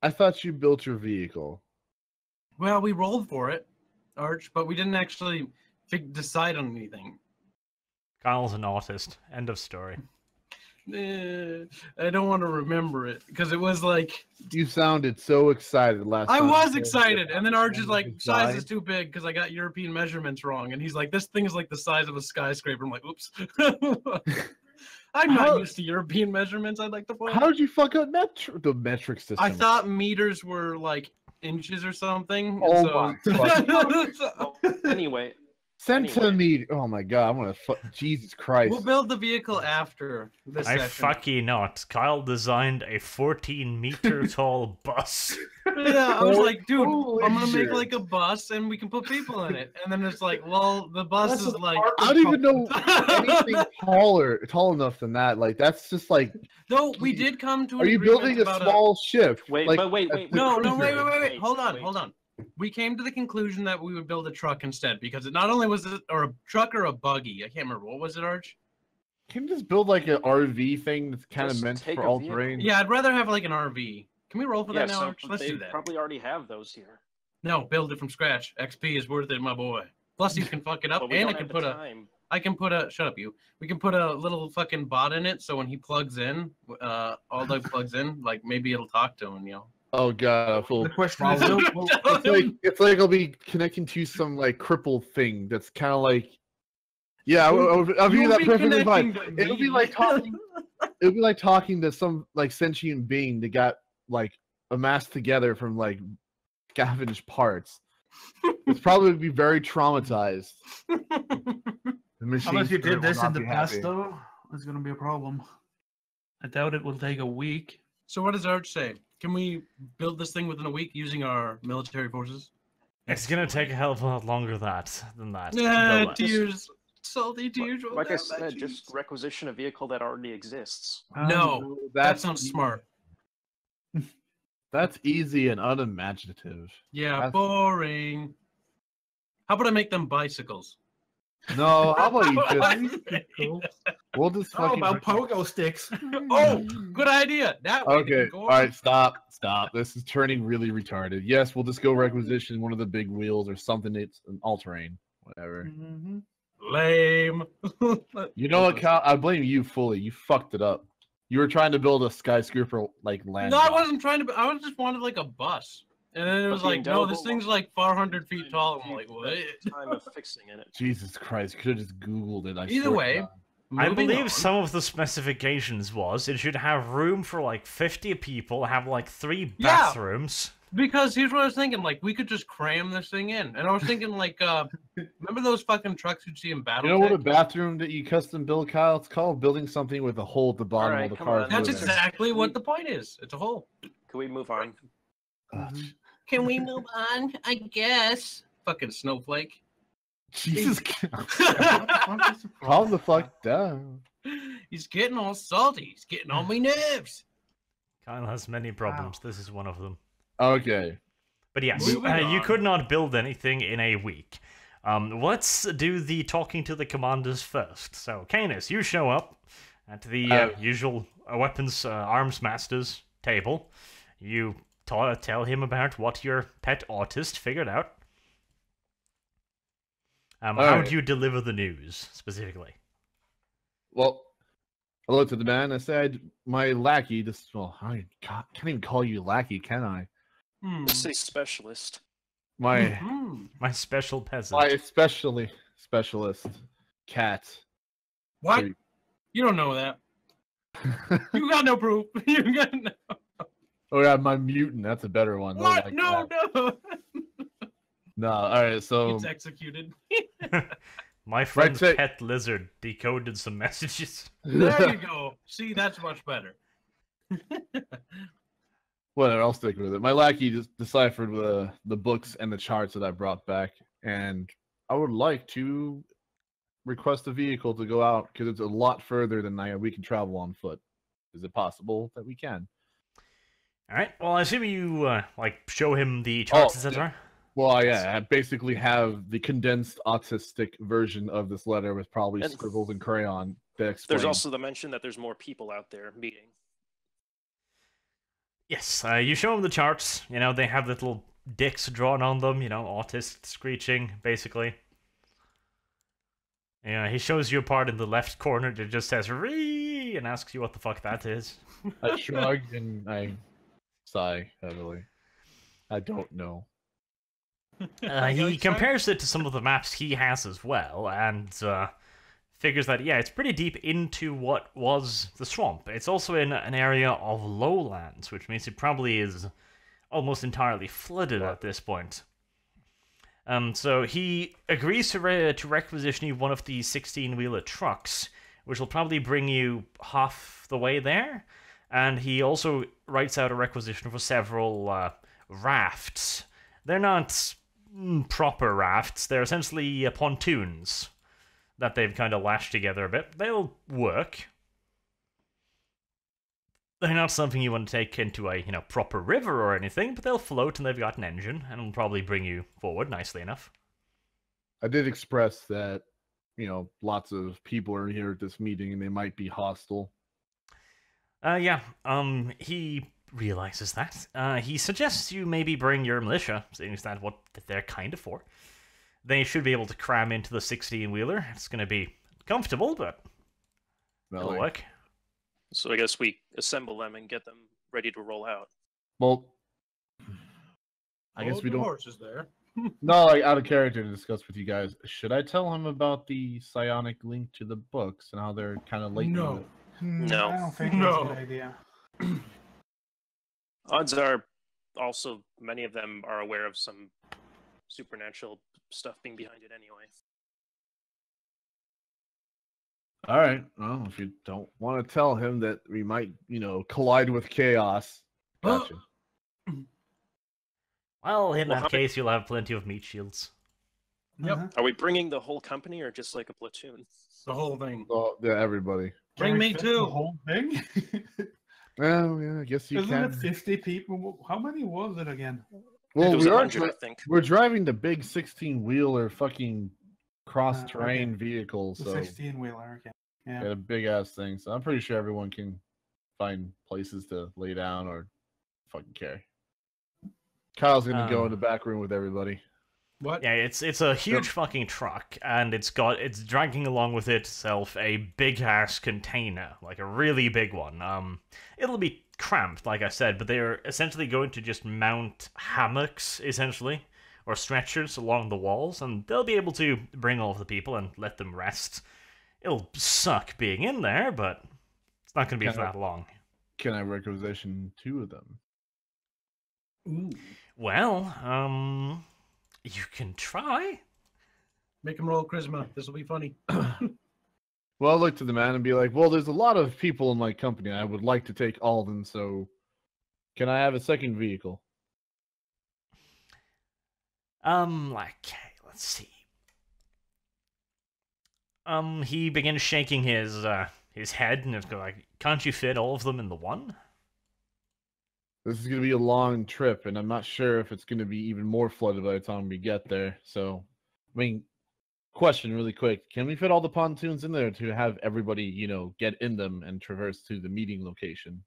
I thought you built your vehicle.
Well, we rolled for it, Arch, but we didn't actually decide on anything.
Kyle's an autist. End of story.
I don't want to remember it because it was like
You sounded so excited last
I
time.
was excited, and then Arch is like, size
Design.
is too big because I got European measurements wrong, and he's like, this thing is like the size of a skyscraper. I'm like, oops. I'm
How-
not used to European measurements. I'd like to point
How
out.
did you fuck up the metric system?
I thought meters were like inches or something.
Oh
so...
Well, anyway,
centimeter. Oh my god! I'm gonna. Jesus Christ!
We'll build the vehicle after this
I
session.
fuck you not. Kyle designed a 14-meter tall bus.
Yeah, I was like, dude,
Holy
I'm gonna make
shit.
like a bus and we can put people in it. And then it's like, well, the bus
That's
is
a
like.
part-
I don't even know anything tall enough than that. Like that's just like.
Though we did come to an
Are you
agreement
building a
about
small ship?
wait,
like,
but wait.
No, no, wait,
cruiser.
wait, wait, wait. Hold on,
wait.
hold on. We came to the conclusion that we would build a truck instead because it not only was it or a truck or a buggy. I can't remember. What was it, Arch?
Can you just build like an RV thing that's kind of
Just
meant
take
for
a
all
vehicle.
terrain?
Yeah, I'd rather have like an RV. Can we roll for
Yeah,
that now,
so
Arch? Let's
they
do that.
probably already have those here.
No, build it from scratch. XP is worth it, my boy. Plus, you can fuck it up,
But we
and
don't
I can
have
put
the
a.
time.
I can put a. Shut up, you. We can put a little fucking bot in it, so when he plugs in, all day plugs in, like maybe it'll talk to him, you know.
Oh god! I feel
The question is,
problem. It's like I'll be connecting to some like crippled thing that's kind of like. Yeah, I'll be
You'll
that
be
perfectly fine.
connecting to
It'll be
me.
like talking. It'll be like talking to some like sentient being that got like amassed together from like scavenged parts. It's probably be very traumatized. The
unless
machine
you did
will
this
not
in the
be
past,
happy.
though, it's gonna be a problem. I doubt it will take a week.
So what does Arch say? Can we build this thing within a week using our military forces?
It's gonna take a hell of a lot longer than that.
Yeah,
Build it.
tears, salty tears. roll
Like I
down my
said, just
cheeks.
requisition a vehicle that already exists.
No, that sounds smart.
That's easy and unimaginative.
Yeah,
That's-
boring. How about I make them bicycles?
No, how about you just
Cool.
we'll just
How
fucking
about pogo sticks?
Oh, good idea. That way they
Okay,
can go
all right, stop. This is turning really retarded. Yes, we'll just go requisition one of the big wheels or something. It's an all-terrain, whatever.
Mm-hmm.
Lame.
You know what, Kyle? I blame you fully. You fucked it up. You were trying to build a skyscraper like land.
No, I wasn't trying to. I was just wanted like a bus, and then it was
the
like, no, this
indelible
thing's like 400 feet tall. I'm like, what?
Time of fixing it.
Jesus Christ! Could have just Googled it. I
Either
swear to
way,
God.
I
moving
believe
on.
some of the specifications was it should have room for like 50 people, have like 3
Yeah.
bathrooms.
Because here's what I was thinking, like we could just cram this thing in, and I was thinking like, remember those fucking trucks you'd see in battle?
You know what a bathroom that you custom build, Kyle? It's called building something with a hole at the bottom
Alright,
while the
come
car
on.
is
That's
moving.
exactly what the point is. It's a hole.
Can we move on?
Can we move on? I guess. Fucking snowflake.
Jesus, calm the fuck down.
He's getting all salty. He's getting on my nerves.
Kyle has many problems. This is one of them.
Okay.
But yes,
Moving
you
on.
could not build anything in a week. Let's do the talking to the commanders first. So, Canis, you show up at the usual arms master's table. You tell him about what your pet autist figured out. How
Alright.
do you deliver the news, specifically?
Well, I looked at the man. I said, "My lackey." I can't even call you lackey, can I?
Hmm.
Just say specialist.
My
Hmm.
My special peasant.
my specialist cat.
What?
So-
You don't know that. You got no proof. You got no.
Oh yeah, my mutant. That's a better one. I
What?
like
No,
that.
no.
No. All right. So
It's executed.
My friend's
so-
pet lizard decoded some messages.
There you go. See, that's much better.
Whatever, I'll stick with it. My lackey just deciphered the books and the charts that I brought back, and I would like to request a vehicle to go out because it's a lot further than we can travel on foot. Is it possible that we can?
All right. Well, I assume you like show him the charts, etc.
Well, yeah, I basically have the condensed autistic version of this letter with probably scribbles and crayon that explains.
There's also the mention that there's more people out there meeting.
Yes, you show him the charts. You know, they have little dicks drawn on them. You know, autist screeching, basically. Yeah, he shows you a part in the left corner that just says "Ree" and asks you what the fuck that is.
I shrug and I sigh heavily. I don't know.
He compares it to some of the maps he has as well, and figures that, yeah, it's pretty deep into what was the swamp. It's also in an area of lowlands, which means it probably is almost entirely flooded at this point. So he agrees to requisition you one of the 16-wheeler trucks, which will probably bring you half the way there. And he also writes out a requisition for several rafts. They're not proper rafts. They're essentially pontoons that they've kind of lashed together a bit. They'll work. They're not something you want to take into a, proper river or anything, but they'll float and they've got an engine and will probably bring you forward nicely enough.
I did express that, lots of people are here at this meeting and they might be hostile.
He realizes that. He suggests you maybe bring your militia, seeing as that's what they're kind of for. They should be able to cram into the 16-wheeler. It's going to be comfortable, but it'll work.
So I guess we assemble them and get them ready to roll out.
Well, I guess we don't.
Horses there.
No, like out of character to discuss with you guys. Should I tell him about the psionic link to the books and how they're kind of late?
No.
No.
I don't think that's a good idea.
Odds are, also, many of them are aware of some supernatural stuff being behind it anyway.
All right. Well, if you don't want to tell him that we might, collide with chaos. Gotcha.
Well, in that case, you'll have plenty of meat shields.
Yep.
Are we bringing the whole company or just like a platoon?
The whole thing.
Well, yeah, everybody.
Bring me
The
too.
whole thing?
Well, yeah, I guess you
Isn't
can.
it 50 people? How many was it again?
Well,
It was
we are
100, I think.
we're driving the big 16-wheeler fucking cross-terrain
okay.
vehicle,
The
so
16-wheeler, okay. Yeah.
got a big-ass thing. So I'm pretty sure everyone can find places to lay down or fucking care. Kyle's gonna go in the back room with everybody.
What?
Yeah, it's a huge fucking truck, and it's dragging along with itself a big ass container, like a really big one. It'll be cramped, like I said, but they're essentially going to just mount hammocks, essentially, or stretchers along the walls, and they'll be able to bring all of the people and let them rest. It'll suck being in there, but it's not going to be for that long.
Can I requisition 2 of them?
Ooh.
Well, you can try.
Make him roll charisma. This will be funny.
Well, I'll look to the man and be like, well, there's a lot of people in my company. I would like to take all of them, so can I have a second vehicle?
Okay, let's see. He begins shaking his head and is like, can't you fit all of them in the one?
This is going to be a long trip, and I'm not sure if it's going to be even more flooded by the time we get there. So, I mean, question really quick. Can we fit all the pontoons in there to have everybody, get in them and traverse to the meeting location?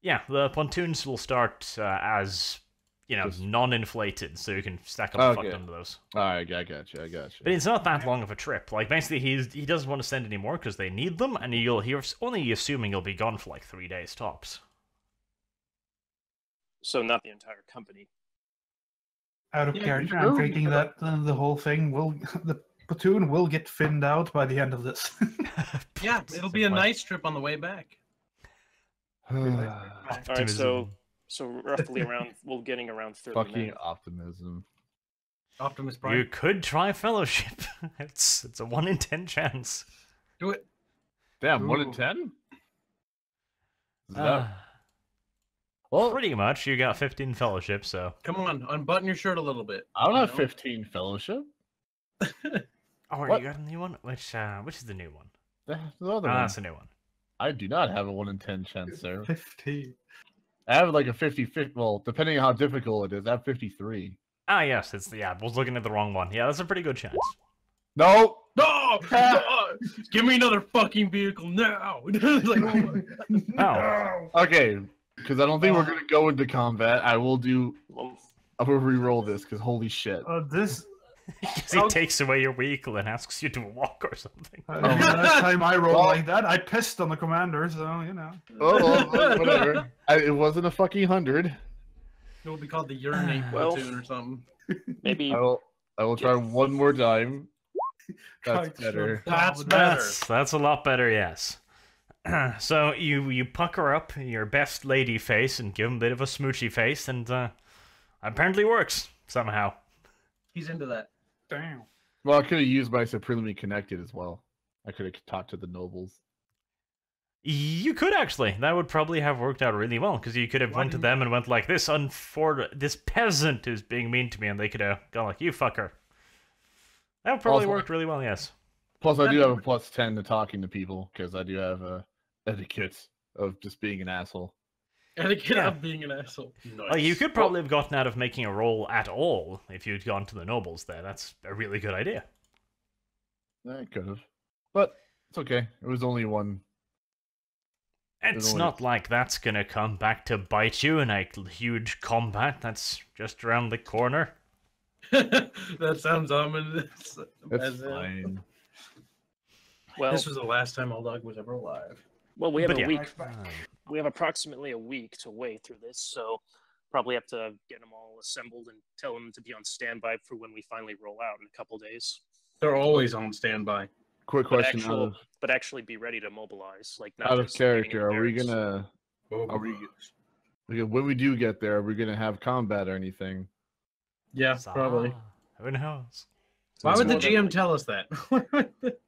Yeah, the pontoons will start as, non-inflated, so you can stack up the fuck under those.
All right, I got you.
But it's not that long of a trip. Like, basically, he doesn't want to send any more because they need them, and he's only assuming you'll be gone for like 3 days tops.
So not the entire company.
Out of character, I'm thinking that the whole thing the platoon will get thinned out by the end of this.
Yeah, it'll be a nice trip on the way back.
All right, so roughly we're getting around 30
Fucking
men.
optimism.
Optimus Prime.
You could try fellowship. It's a 1 in 10 chance.
Do it.
Damn, 1 in
Ooh.
10? Well,
Pretty much. You got 15 fellowships, so.
Come on, unbutton your shirt a little bit.
I don't have
know?
15 fellowship.
Oh,
What?
you got a new one? Which is the new one?
That's the other
Ah,
one.
that's a new one.
I do not have a 1 in 10 chance, sir.
15.
I have like a 50. Well, depending on how difficult it is, I have 53.
Ah, yes, I was looking at the wrong one. Yeah, that's a pretty good chance.
No.
No! No! Give me another fucking vehicle now! Like, oh my God.
Oh,
Okay, because I don't think we're gonna go into combat. I will re-roll this because holy shit.
This
because he takes away your vehicle and asks you to walk or something.
last time I rolled
Well-
like that, I pissed on the commander, so you know.
Oh, well, whatever. It wasn't a fucking 100.
It will be called the urinate
Well-
platoon or something.
Maybe
I will try one more time. That's
Tried
better.
shut
That's
down.
better.
That's a lot better, yes. So you pucker up your best lady face and give him a bit of a smoochy face, and apparently works somehow.
He's into that.
Damn.
Well, I could have used my Supremely Connected as well. I could have talked to the nobles.
You could actually. That would probably have worked out really well, because you could have
Why
went to
didn't-
them and went like, this peasant is being mean to me, and they could have gone like, you fucker. That would probably
Also-
worked really well, yes.
Plus, I do have a plus 10 to talking to people because I do have a etiquette of just being an asshole.
Etiquette
Yeah.
of being an asshole. Nice.
Like, you could probably have gotten out of making a roll at all if you'd gone to the nobles there. That's a really good idea.
I could have, but it's okay. It was only one.
It's
only-
not like that's gonna come back to bite you in a huge combat that's just around the corner.
That sounds ominous.
It's
As if-
fine.
well,
This was the last time Old Dog was ever alive.
we have
But
a
yeah.
week. We have approximately a week to wait through this, so probably have to get them all assembled and tell them to be on standby for when we finally roll out in a couple days.
They're always on standby.
Quick
But
question:
actually be ready to mobilize. Like not
out of
just waiting in
character, are we
barracks.
gonna?
Oh,
Are we when we do get there? Are we gonna have combat or anything?
Yeah, probably.
Who knows?
Why
It's
would the
more than
GM
like-
tell us that?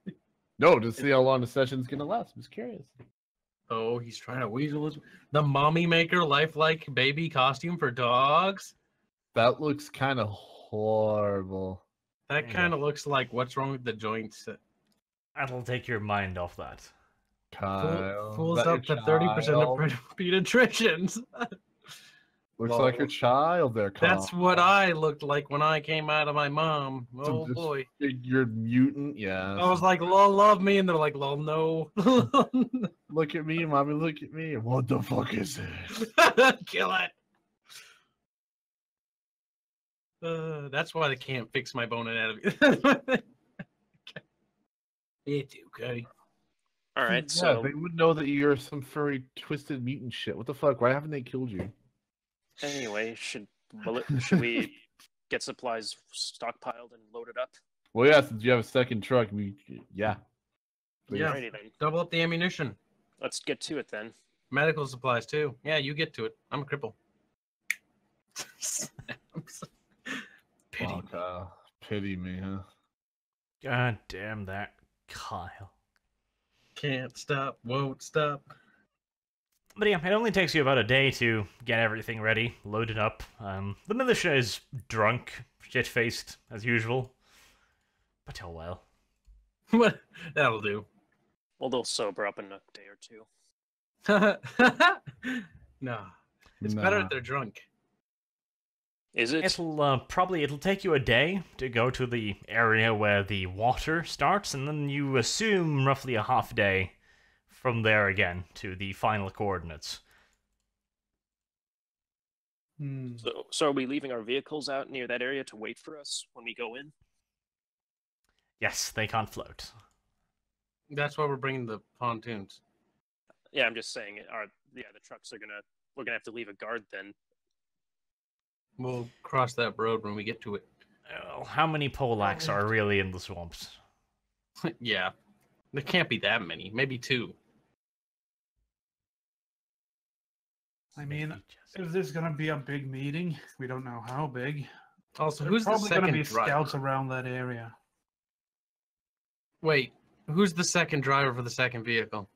No, to see how long the session's gonna last. I'm just curious.
Oh, he's trying to weasel his... The mommy maker lifelike baby costume for dogs?
That looks kind of horrible.
That
Yeah.
kind of looks like what's wrong with the joints.
That'll take your mind off that.
Kyle,
Fools
is that
up to
your
30% of
child?
pediatricians.
Looks like your child there, Kyle.
That's what I looked like when I came out of my mom.
So
Oh
this-
boy.
You're mutant, yeah.
I was like, lol, love me. And they're like, lol, no.
Look at me, mommy, look at me. What the fuck is this?
Kill it. That's why they can't fix my bone anatomy. It's okay.
All right,
Yeah,
so
they would know that you're some furry, twisted mutant shit. What the fuck? Why haven't they killed you?
anyway, should we get supplies stockpiled and loaded up?
Well, yeah, since you have a second truck, yeah. Please.
Yeah.
Alrighty then.
Double up the ammunition.
Let's get to it then.
Medical supplies too. Yeah, you get to it. I'm a cripple. Pity.
Oh, Kyle. Pity me, huh?
God damn that Kyle.
Can't stop, won't stop.
But yeah, it only takes you about a day to get everything ready, loaded up. The militia is drunk, shit-faced, as usual. But oh well.
What? That'll do.
Well, they'll sober up in a day or two.
No. It's better
Nah.
if they're drunk.
Is it?
It'll take you a day to go to the area where the water starts, and then you assume roughly a half day from there again to the final coordinates.
So are we leaving our vehicles out near that area to wait for us when we go in?
Yes, they can't float.
That's why we're bringing the pontoons.
Yeah, I'm just saying. The trucks are we're gonna have to leave a guard then.
We'll cross that road when we get to it.
Well, how many Polacks are really in the swamps?
Yeah. There can't be that many. Maybe 2.
I mean,
Maybe just-
if there's gonna be a big meeting, we don't know how big.
Also,
There's
who's the
probably gonna
second
be
driver?
scouts around that area.
Wait, who's the second driver for the second vehicle?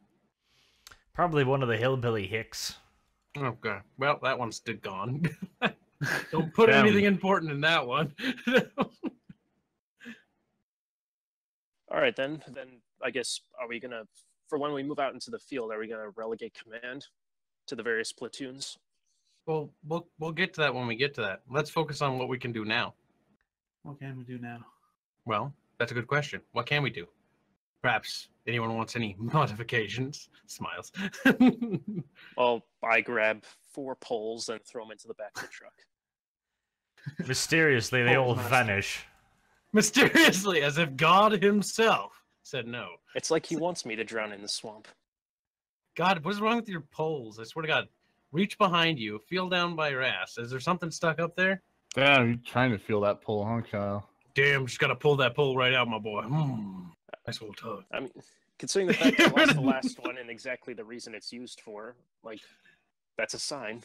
Probably one of the hillbilly hicks.
Okay. Well, that one's gone. Don't put
Damn.
anything important in that one.
All right, then I guess, are we gonna, for when we move out into the field, are we gonna relegate command to the various platoons?
Well, we'll get to that when we get to that. Let's focus on what we can do now.
What can we do now?
Well, that's a good question. What can we do? Perhaps anyone wants any modifications? Smiles.
Well, I grab 4 poles and throw them into the back of the truck.
Mysteriously, they all
Master.
vanish.
Mysteriously, as if God himself said no.
It's like he wants me to drown in the swamp.
God, what is wrong with your poles? I swear to God. Reach behind you, feel down by your ass. Is there something stuck up there?
Damn, you're trying to feel that pull, huh, Kyle?
Damn, just gotta pull that pole right out, my boy. Nice little tug.
I mean, considering the fact I lost the last one and exactly the reason it's used for, like, that's a sign.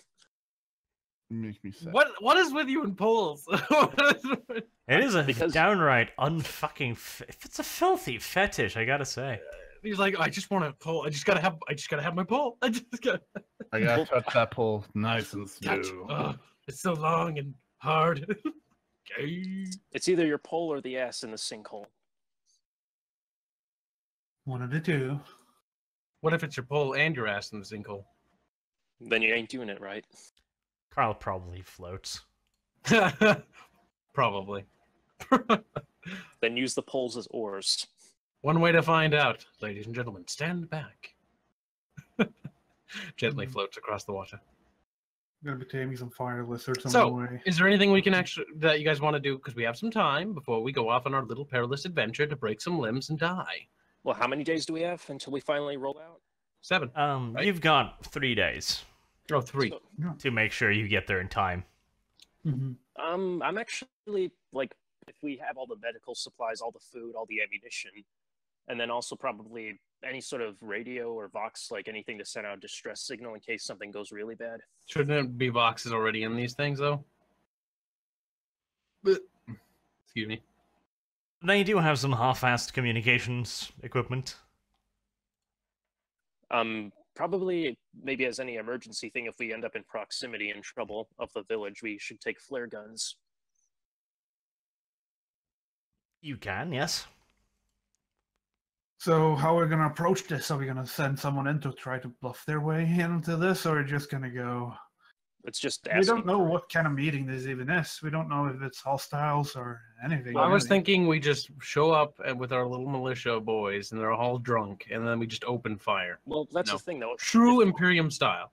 You make me sad.
What is with you and poles?
It is a
Because-
downright unfucking. It's a filthy fetish, I gotta say.
He's like, I just want a pole. I just gotta have my pole. I gotta
touch that pull nice and
touch.
smooth.
It's so long and hard. Okay.
It's either your pole or the ass in the sinkhole.
One of the two.
What if it's your pole and your ass in the sinkhole?
Then you ain't doing it right.
Carl probably floats.
Probably.
Then use the poles as oars.
One way to find out, ladies and gentlemen. Stand back. Gently floats across the water.
I'm gonna be taming some fire lizards on
So,
the way.
is there anything we can actually that you guys want to do? Because we have some time before we go off on our little perilous adventure to break some limbs and die.
Well, how many days do we have until we finally roll out?
7. Right.
You've got 3 days
Oh, 3.
So,
to make sure you get there in time.
Mm-hmm.
I'm actually, like, if we have all the medical supplies, all the food, all the ammunition, and then also probably any sort of radio or Vox, like anything to send out a distress signal in case something goes really bad.
Shouldn't it be boxes already in these things, though? Excuse me.
They do have some half-assed communications equipment.
Probably, maybe as any emergency thing, if we end up in proximity in trouble of the village, we should take flare guns.
You can, yes.
So how are we gonna approach this? Are we gonna send someone in to try to bluff their way into this, or are we just gonna go?
It's just
We
asking
don't know
for it.
what kind of meeting this even is. We don't know if it's hostiles or anything.
I was
really.
thinking we just show up with our little militia boys, and they're all drunk, and then we just open fire.
Well, that's
No.
the thing, though.
True
If-
Imperium style.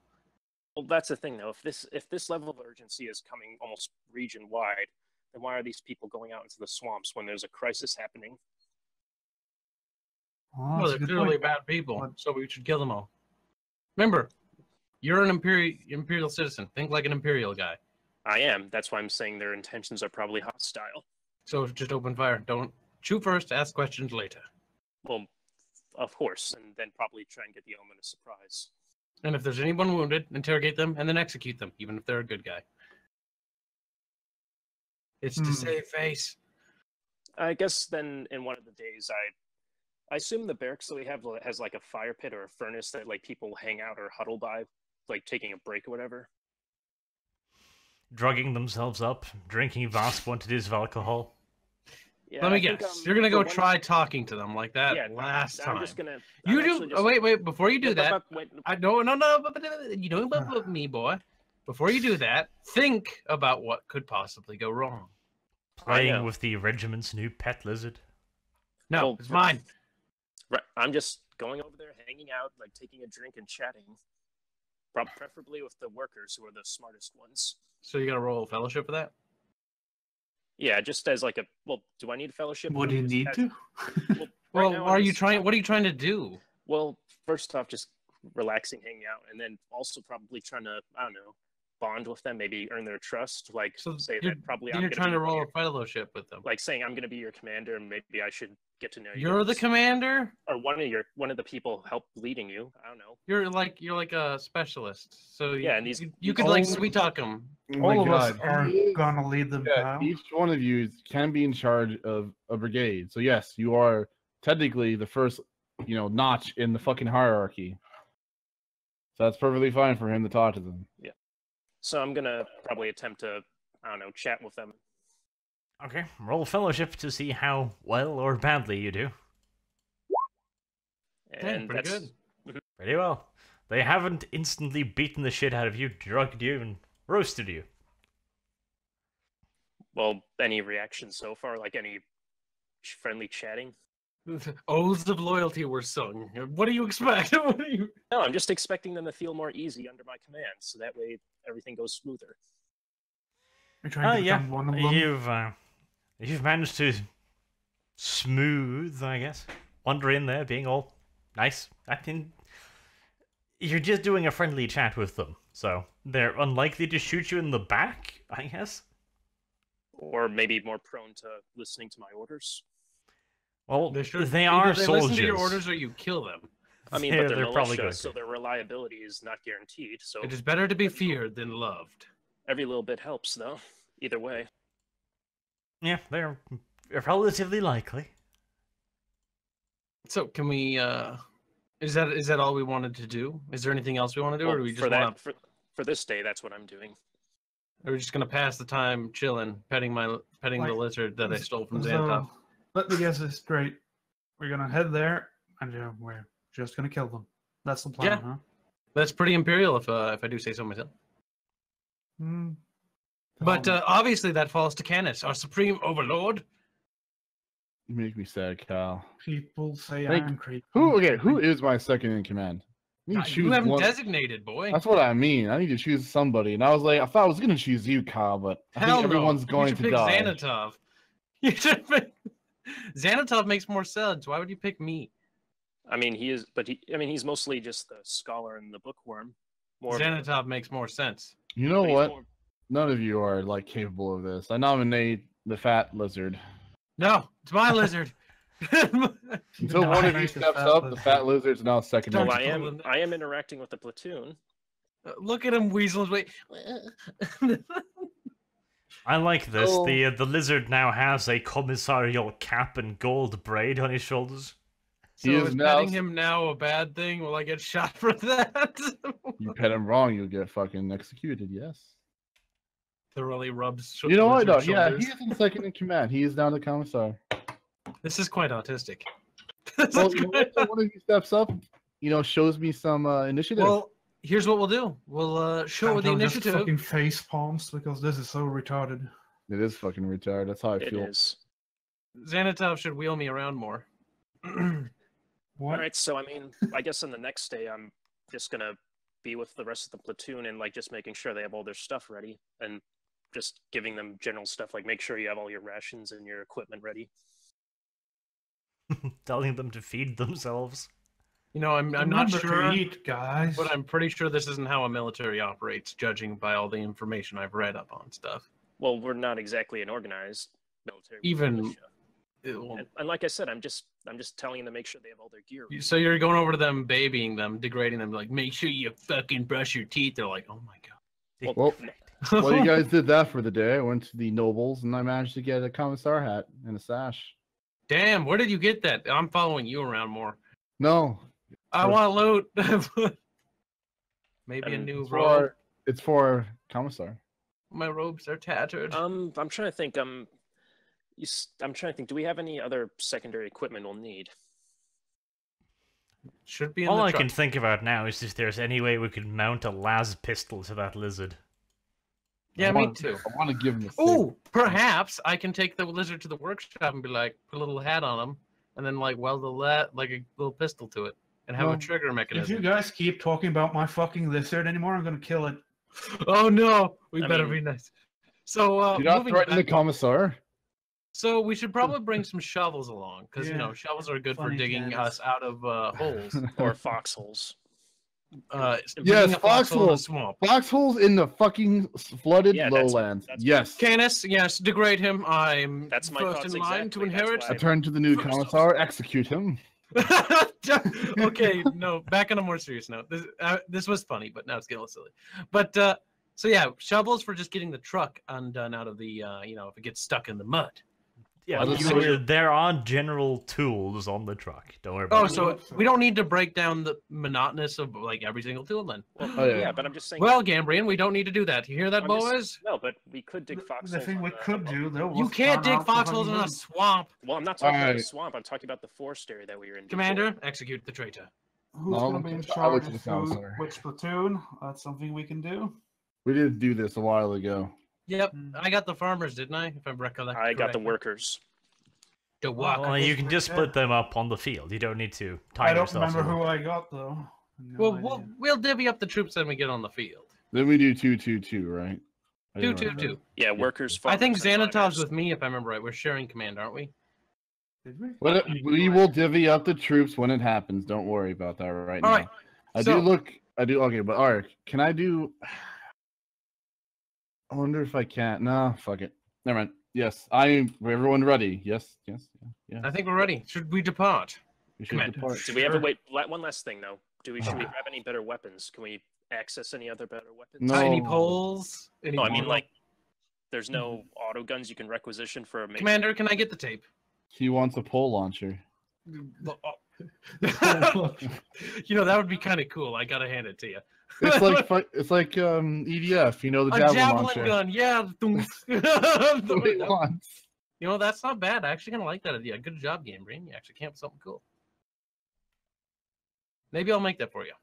Well, that's the thing, though. If this level of urgency is coming almost region wide, then why are these people going out into the swamps when there's a crisis happening?
Oh,
Well,
that's a
they're
good
clearly
point.
bad people,
What?
so we should kill them all. Remember, you're an imperial citizen. Think like an imperial guy.
I am. That's why I'm saying their intentions are probably hostile.
So just open fire. Don't shoot first. Ask questions later.
Well, of course, and then probably try and get the element of surprise.
And if there's anyone wounded, interrogate them and then execute them, even if they're a good guy. It's to save face.
I guess then in one of the days, I assume the barracks that we have has like a fire pit or a furnace that like people hang out or huddle by, like taking a break or whatever.
Drugging themselves up, drinking vast quantities of alcohol.
Yeah,
Let me
I think,
guess. You're gonna
for
go
one-
try talking to them like that
Yeah,
last time.
I'm just gonna.
You
I'm
do.
actually
Oh, wait. Before you do that,
Wait,
I no. You know about me, boy. Before you do that, think about what could possibly go wrong.
Playing
know.
with the regiment's new pet lizard.
No,
Well,
it's mine.
Right, I'm just going over there, hanging out, like taking a drink and chatting. Preferably with the workers who are the smartest ones.
So you got to roll a fellowship for that.
Yeah, just as like a. Well, do I need a fellowship?
What do you
Just
need
as-
to?
Well,
now
are
I'm
you
just-
trying? What are you trying to do?
Well, first off, just relaxing, hanging out, and then also probably trying to, I don't know, bond with them, maybe earn their trust. Like,
So
say
you're,
that probably
you're
I'm going
trying to
be
roll
your,
a fellowship with them.
like saying I'm going to be your commander, and maybe I should get to know you.
You're the
guys.
commander.
Or one of the people help leading you. I don't know.
You're like a specialist. So
Yeah, and these-
you could
all-
like sweet talk them.
Oh my
All of us
God.
are gonna lead them,
Yeah,
Kyle.
each one of you can be in charge of a brigade. So yes, you are technically the first, notch in the fucking hierarchy. So that's perfectly fine for him to talk to them.
So I'm gonna probably attempt to, I don't know, chat with them.
Okay, roll fellowship to see how well or badly you do.
And
pretty
that's
good.
Pretty well. They haven't instantly beaten the shit out of you, drugged you, and roasted you.
well, any reactions so far? Like any friendly chatting?
Oaths of loyalty were sung. What do you expect? What do you...
No, I'm just expecting them to feel more easy under my command, so that way everything goes smoother.
You're trying to
Yeah,
become one of them.
you've managed to smooth, I guess. Wander in there, being all nice. I think you're just doing a friendly chat with them, so they're unlikely to shoot you in the back, I guess.
Or maybe more prone to listening to my orders.
Well,
They should.
they
Either
are
they
soldiers.
listen to your orders or you kill them.
I mean,
They're-
but they're,
they're probably
militia,
going
so
to.
their reliability is not guaranteed. So
It is better to be feared than loved.
every little bit helps, though. Either way.
Yeah, they're relatively likely.
So can we? Is that all we wanted to do? Is there anything else we want to do, or
Well,
do we just
for that,
want to?
for this day, that's what I'm doing.
Are we just gonna pass the time chilling, petting the
Like,
lizard that I stole from
So,
Xantov?
let me guess this straight. We're gonna head there, and we're just gonna kill them. That's the plan,
Yeah.
huh?
That's pretty imperial, if I do say so myself.
Hmm.
But obviously that falls to Canis, our supreme overlord.
You make me sad, Cal.
People say
Like,
I'm crazy.
Who is my second in command? I need to
You
choose
haven't
one.
designated, boy.
That's what I mean. I need to choose somebody. And I was like, I thought I was gonna choose you, Kyle, but I
Hell
think everyone's
no.
going
you should
to
pick
die.
Xanatov. You should pick... Xanatov makes more sense. Why would you pick me?
I mean, he's mostly just the scholar and the bookworm. More
Xanatov makes more sense.
You know
but he's
what?
more-
None of you are like capable of this. I nominate the fat lizard.
No, it's my lizard.
Until
No,
one
I
of you
like the
steps
fat
up, the
lizard.
fat lizard's now second.
Well,
Don't
I
you
am
call them that?
I am interacting with the platoon.
Look at him weasel his way.
I like this.
Oh.
The lizard now has a commissarial cap and gold braid on his shoulders.
So
He is
is
now-
petting him now a bad thing? Will I get shot for that?
You pet him wrong, you'll get fucking executed. Yes.
Thoroughly rubs.
You know what? No,
lizard
yeah,
shoulders.
he is in second in command. He is now the commissar.
This is quite autistic.
Well, you know what? So one of you steps up, shows me some initiative.
Well, here's what we'll do. We'll show the
Xantov just
initiative.
fucking face palms because this is so retarded.
It is fucking retarded. That's how I
It
feel.
is.
Xanatov should wheel me around more.
What?
All right, so I mean, I guess on the next day, I'm just gonna be with the rest of the platoon and like just making sure they have all their stuff ready and just giving them general stuff like make sure you have all your rations and your equipment ready.
Telling them to feed themselves.
I'm not
Remember
sure,
to eat, guys.
but I'm pretty sure this isn't how a military operates, judging by all the information I've read up on stuff.
Well, we're not exactly an organized military.
Even-
militia.
It will-
And like I said, I'm just telling them to make sure they have all their gear. ready.
So you're going over to them, babying them, degrading them, like, make sure you fucking brush your teeth. They're like, oh my
Well,
god.
well, you guys did that for the day. I went to the nobles and I managed to get a commissar hat and a sash.
Damn, where did you get that? I'm following you around more.
No,
I
Sure.
want loot. Maybe a
And
new
it's
robe.
for commissar.
My robes are tattered.
I'm trying to think. I'm trying to think. Do we have any other secondary equipment we'll need?
Should be in
All
the
I
truck.
can think about now is if there's any way we could mount a las pistol to that lizard.
Yeah,
I
me
want-
too.
I want to give him a
Oh, perhaps I can take the lizard to the workshop and be like, put a little hat on him, and then like weld like a little pistol to it, and have a
Well,
trigger
If you
mechanism.
guys keep talking about my fucking lizard anymore, I'm gonna kill it.
Oh no, we
I
better
mean-
be nice. So
Do not
moving
threaten the
back,
commissar.
so we should probably bring some shovels along because
Yeah.
shovels are good for
Funny
digging
cats.
us out of holes.
Or foxholes?
Digging
Yes,
a foxhole in a
foxholes.
swamp.
Foxholes in the fucking flooded
Yeah, that's-
lowlands.
that's-
Yes.
Canis, yes, degrade him. I'm
That's my
first
thoughts
in line to
exactly, that's
inherit.
why
I turn to the new
First
commissar, execute him.
Okay, no, back on a more serious note. This was funny, but now it's getting a little silly. But so yeah, shovels for just getting the truck undone out of the if it gets stuck in the mud.
Yeah,
I'll just say-
there are general tools on the truck. Don't worry about
Oh,
it.
so we don't need to break down the monotonous of like every single tool then.
Well,
Oh, yeah.
yeah, but I'm just saying.
Well, Gambrian, we don't need to do that. You hear that,
I'm just-
boys?
No, but we could dig
The
foxholes.
thing we
on
could do, though,
You
was
can't
turn
dig
out the
foxholes in
fucking
a swamp.
Well, I'm not talking about the
Alright.
swamp. I'm talking about the forest area that we were in. before.
Commander, execute the traitor.
Who's
No,
going to be in
I went
charge
to the
of
counselor.
which platoon? That's something we can do.
We did do this a while ago.
Yep,
Hmm.
I got the farmers, didn't I? If I'm recollecting.
I got the
correctly.
workers.
The
Well,
workers.
Well, you can
we're
just
dead.
split them up on the field. You don't need to tie
I don't
yourself to
remember
them.
who I got, though. No
Well,
idea.
we'll divvy up the troops when we get on the field.
Then we do 2-2-2, right? I
Two,
didn't
two,
remember.
two.
Yeah, workers.
I think
farmers, and
Xanatov's
miners.
with me, if I remember right. We're sharing command, aren't we?
Did we?
We will divvy up the troops when it happens. Don't worry about that right
All
now.
right.
I
so-
do okay, but all right. Can I do? I wonder if I can. No, fuck it. Never mind. Yes, everyone ready? Yes.
I think we're ready. Should we depart?
We should
Commander.
depart.
Do we have
Sure.
to wait? One last thing though. Should we grab any better weapons? Can we access any other better weapons?
No.
Tiny poles? Any
No, I mean
more?
like, there's no auto guns you can requisition for a.
Commander, can I get the tape?
He wants a pole launcher.
You know, that would be kind of cool. I gotta hand it to you.
It's like EDF. You know the
A
javelin,
javelin
launcher.
gun, yeah.
That's what he wants.
You know, that's not bad. I actually kind of like that idea. Good job, Game Brain. You actually came up with something cool. Maybe I'll make that for you.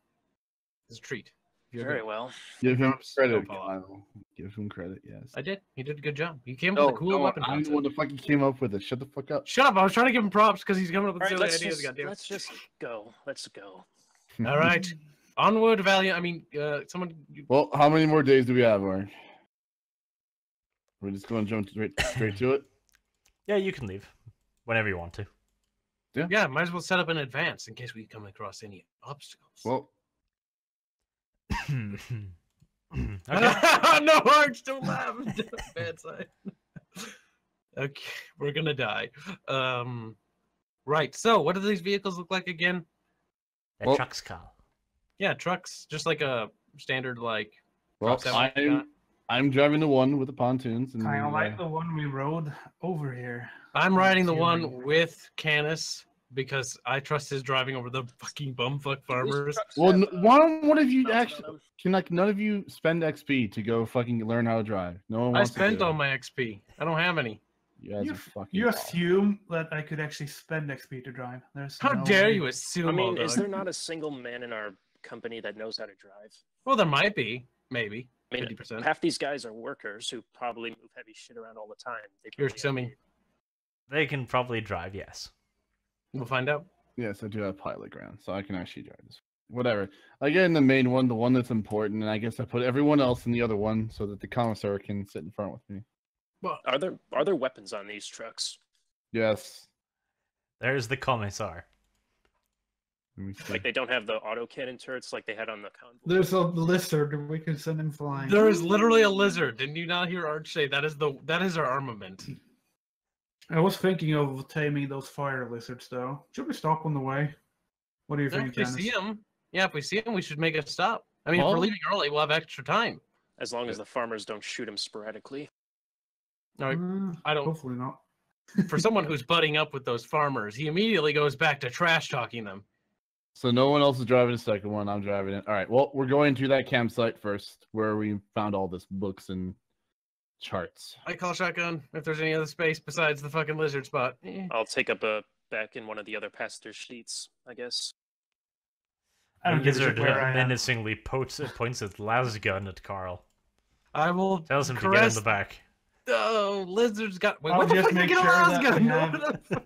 It's a treat. If you're
Very
good.
well.
Give him
Oops,
credit,
don't fall off.
Kyle. Give him credit. Yes.
I did. He did a good job. He came up with a cool weapon
I'm the
concept.
one that fucking came up with it. Shut the fuck up.
Shut up! I was trying to give him props because he's coming up with
All right,
silly
let's
ideas.
just,
Goddamn.
let's just go. Let's go.
All right, onward, Valiant. I mean, someone.
Well, how many more days do we have, Mark? We're just going to jump straight to it.
Yeah, you can leave whenever you want to.
Yeah, might as well set up in advance in case we come across any obstacles.
Well,
Okay.
No, Arch, don't laugh. Bad side. Okay, we're gonna die. Right. So, what do these vehicles look like again?
That
Well-
truck's Carl.
Yeah, trucks, just like a standard like.
well,
Prop seven, yeah.
I'm driving the one with the pontoons, and
Kind of like the one we rode over here.
I'm riding the
It's
one
human.
with Canis because I trust his driving over the fucking bumfuck farmers.
well, why don't one of you actually can like none of you spend XP to go fucking learn how to drive? No one
I
wants to
spent
do it.
all my XP. I don't have any.
You guys
You,
are fucking.
you
dumb.
assume that I could actually spend XP to drive. There's
How
no
dare
way.
you assume?
I mean,
all
is
that?
there not a single man in our company that knows how to drive?
Well, there might be, maybe
I mean,
50%.
half these guys are workers who probably move heavy shit around all the time. They
You're
probably-
assuming.
They can probably drive, yes.
We'll find out.
Yes, I do have pilot ground, so I can actually drive this. Whatever. I get in the main one, the one that's important, and I guess I put everyone else in the other one so that the commissar can sit in front with me.
Well,
Are there weapons on these trucks?
Yes.
There's the commissar.
Let me see.
Like they don't have the autocannon turrets like they had on the convoy.
There's a lizard we can send him flying.
there is literally a lizard. Didn't you not hear Arch say that is our armament?
I was thinking of taming those fire lizards, though. Should we stop on the way? What do you think,
If we
Dennis?
see him, yeah, if we see him, we should make a stop. I mean, if
Well-
we're leaving early, we'll have extra time.
As long as the farmers don't shoot them sporadically.
All right. I don't.
Hopefully not.
For someone who's butting up with those farmers, he immediately goes back to trash talking them.
So no one else is driving the second one. I'm driving it. All right. Well, we're going to that campsite first, where we found all this books and charts.
I call shotgun if there's any other space besides the fucking lizard spot.
I'll take up a back in one of the other passengers' seats, I guess.
I
The
don't give a
lizard
shit where I am.
menacingly points its las gun at Carl.
I will
Tells him to get in
caress.
the back.
Oh, lizard's got. Wait,
I'll
what the
just
fuck?
make
Get a
sure that we
lasgun.
have-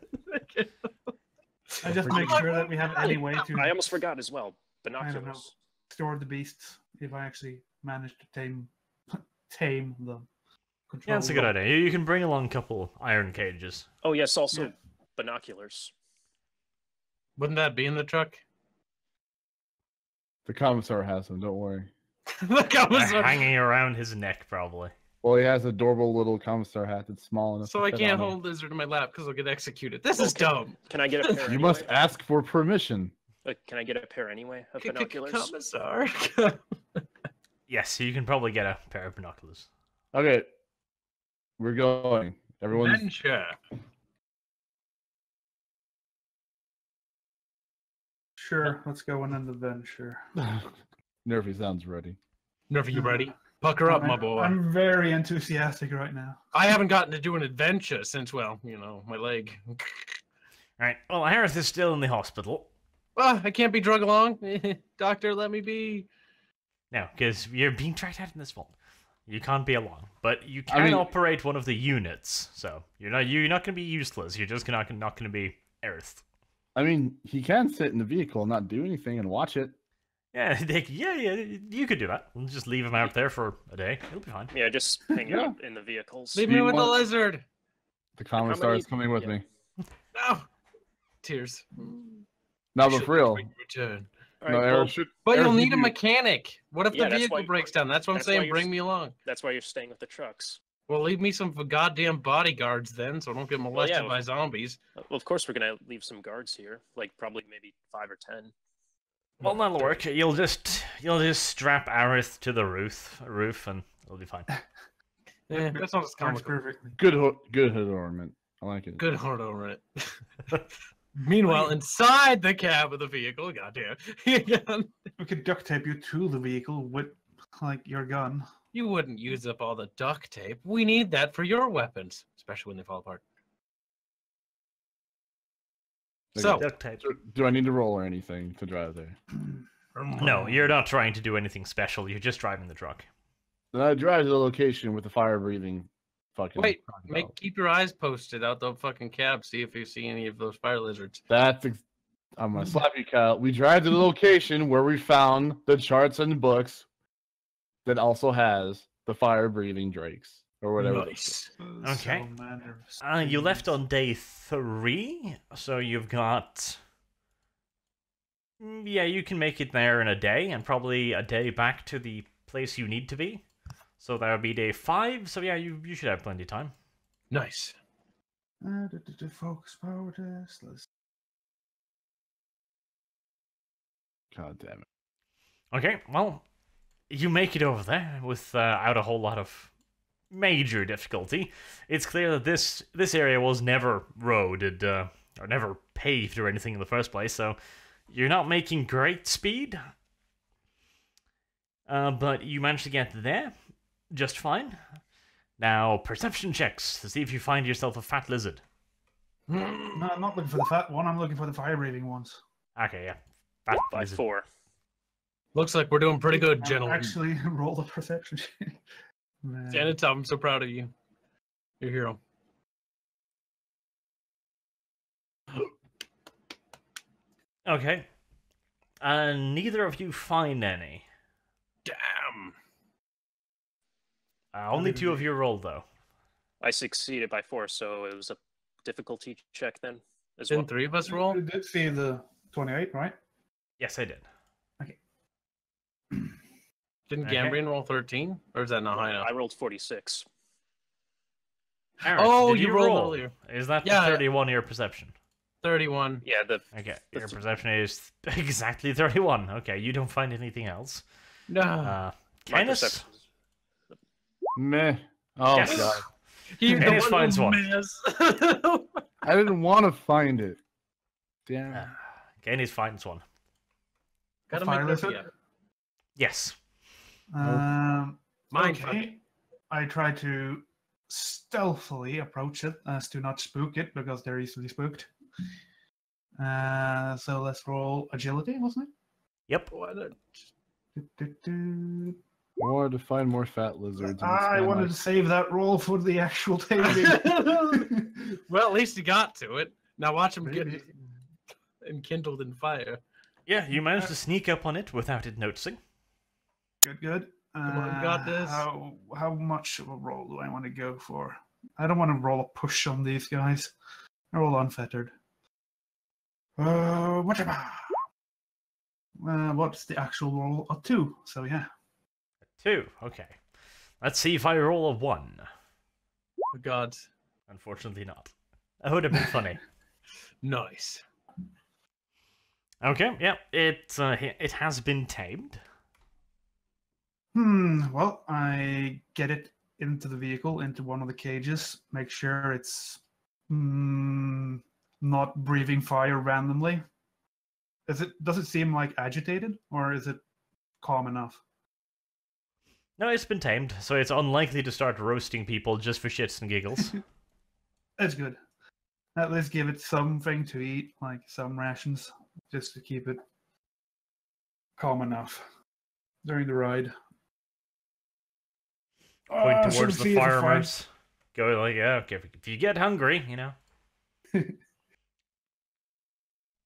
I just make sure that we have any way to
I almost forgot as well.
I don't know.
Binoculars.
store the beasts if I actually manage to tame them.
Yeah, that's a good idea. You can bring along a couple iron cages.
Oh yes, also
Yeah.
binoculars.
Wouldn't that be in the truck?
The commissar has them. Don't worry.
The
They're
commissar.
hanging around his neck, probably.
Well, he has a adorable little commissar hat that's small enough.
So
to
I
fit
can't
on him.
hold lizard in my lap because I'll get executed. This is
Okay.
dumb.
Can I get a pair?
You must
anyway?
ask for permission.
Can I get a pair anyway of binoculars?
Commissar.
Yes, you can probably get a pair of binoculars.
Okay. We're going. Everyone's
Adventure.
Sure, let's go on an adventure.
Nerfy sounds ready.
Nerfy, you ready? Pucker up, my boy.
I'm very enthusiastic right now.
I haven't gotten to do an adventure since, well, you know, my leg.
Right. Well, Harris is still in the hospital.
Well, I can't be drug along. Doctor, let me be.
No, because you're being tracked out in this vault. You can't be along, but you can operate one of the units. So you're not going to be useless. You're just not going to be earthed.
I mean, he can sit in the vehicle and not do anything and watch it.
Yeah, you could do that. We'll just leave him out there for a day. He'll be fine.
Yeah, just hang out in the vehicles.
Leave me with the lizard.
The commissar is coming with me.
No. Tears.
No, but for real.
Return.
All
No,
right,
Aaron
well,
should.
But
Aaron,
you'll need a
you-
mechanic. What if
Yeah,
the
that's
vehicle
why-
breaks down? That's what I'm
that's why
saying.
you're
Bring me along.
that's why you're staying with the trucks.
Well, leave me some goddamn bodyguards then, so I don't get molested
yeah.
by zombies.
Well, of course, we're gonna leave some guards here, like probably maybe 5 or 10.
Well, that'll work. You'll just strap Aerith to the roof, and it'll be fine.
Yeah, that's not as
Works
comical.
perfectly.
Good hood ornament. I like it.
Good hard over it. Meanwhile, inside the cab of the vehicle, goddamn,
We could duct tape you to the vehicle with, like, your gun.
you wouldn't use up all the duct tape. We need that for your weapons, especially when they fall apart. So,
Duct tape.
Do I need to roll or anything to drive there?
No, you're not trying to do anything special. You're just driving the truck.
Then I drive to the location with the fire-breathing fucking.
wait,
crocodile.
keep your eyes posted out the fucking cab. See if you see any of those fire lizards.
I'm gonna slap you, Kyle. We drive to the location where we found the charts and books that also has the fire-breathing drakes or whatever.
Nice.
Okay.
So manner of
You left
speeds.
on day 3, so you've got. Yeah, you can make it there in a day, and probably a day back to the place you need to be. So that would be day 5. So yeah, you should have plenty of time.
Nice.
Focus power test.
God damn it.
Okay, well, you make it over there without a whole lot of major difficulty. It's clear that this area was never roaded or never paved or anything in the first place, so you're not making great speed. But you managed to get there just fine. Now, perception checks to see if you find yourself a fat lizard.
No, I'm not looking for the fat one. I'm looking for the fire-breathing ones.
Okay, yeah. Fat
By
lizard.
4.
Looks like we're doing pretty good,
I'll
gentlemen.
actually roll the perception check. Man.
Janet, I'm so proud of you. You're a hero.
Okay. Neither of you find any.
Damn.
Only 2 of you rolled, though.
I succeeded by 4, so it was a difficulty check then as
Didn't
well.
3 of us roll?
You did see the 28, right?
Yes, I did.
Didn't
Okay.
Gambrian roll 13? Or is that not high enough?
I rolled 46.
Aaron,
Oh,
did
you
you
rolled
roll?
earlier.
Is that
Yeah.
the 31 your perception?
31.
Yeah,
Okay, your perception is exactly 31. Okay, you don't find anything else.
No.
my
Canis?
perception.
Meh. Oh
Yes.
god.
He
Canis finds one.
mess.
I didn't want to find it. Damn.
Canis finds one.
Gotta
Fire
make this
lizard?
yeah.
Yes.
Mind
Okay. I try to stealthily approach it as to not spook it because they're easily spooked. So let's roll agility, wasn't
Yep.
Why not?
it?
I wanted to find more fat lizards. and
I
expand
wanted
my-
to save that roll for the actual taping.
Well, at least he got to it. Now watch him get
Maybe.
enkindled in fire.
Yeah, you managed to sneak up on it without it noticing.
Good.
on, got this.
How much of a roll do I want to go for? I don't want to roll a push on these guys. I roll unfettered. Whatever. What's the actual roll? A 2. So yeah.
2. Okay. Let's see if I roll a 1.
Oh, God.
Unfortunately not. That would have been funny.
Nice.
Okay, yeah, it has been tamed.
Well, I get it into the vehicle, into one of the cages, make sure it's not breathing fire randomly. Does it seem like agitated, or is it calm enough?
No, it's been tamed, so it's unlikely to start roasting people just for shits and giggles.
That's good. At least give it something to eat, like some rations, just to keep it calm enough during the ride.
Point
Should
towards
we
the
see if we find-
farmers. Go like, yeah, okay, if you get hungry, you know.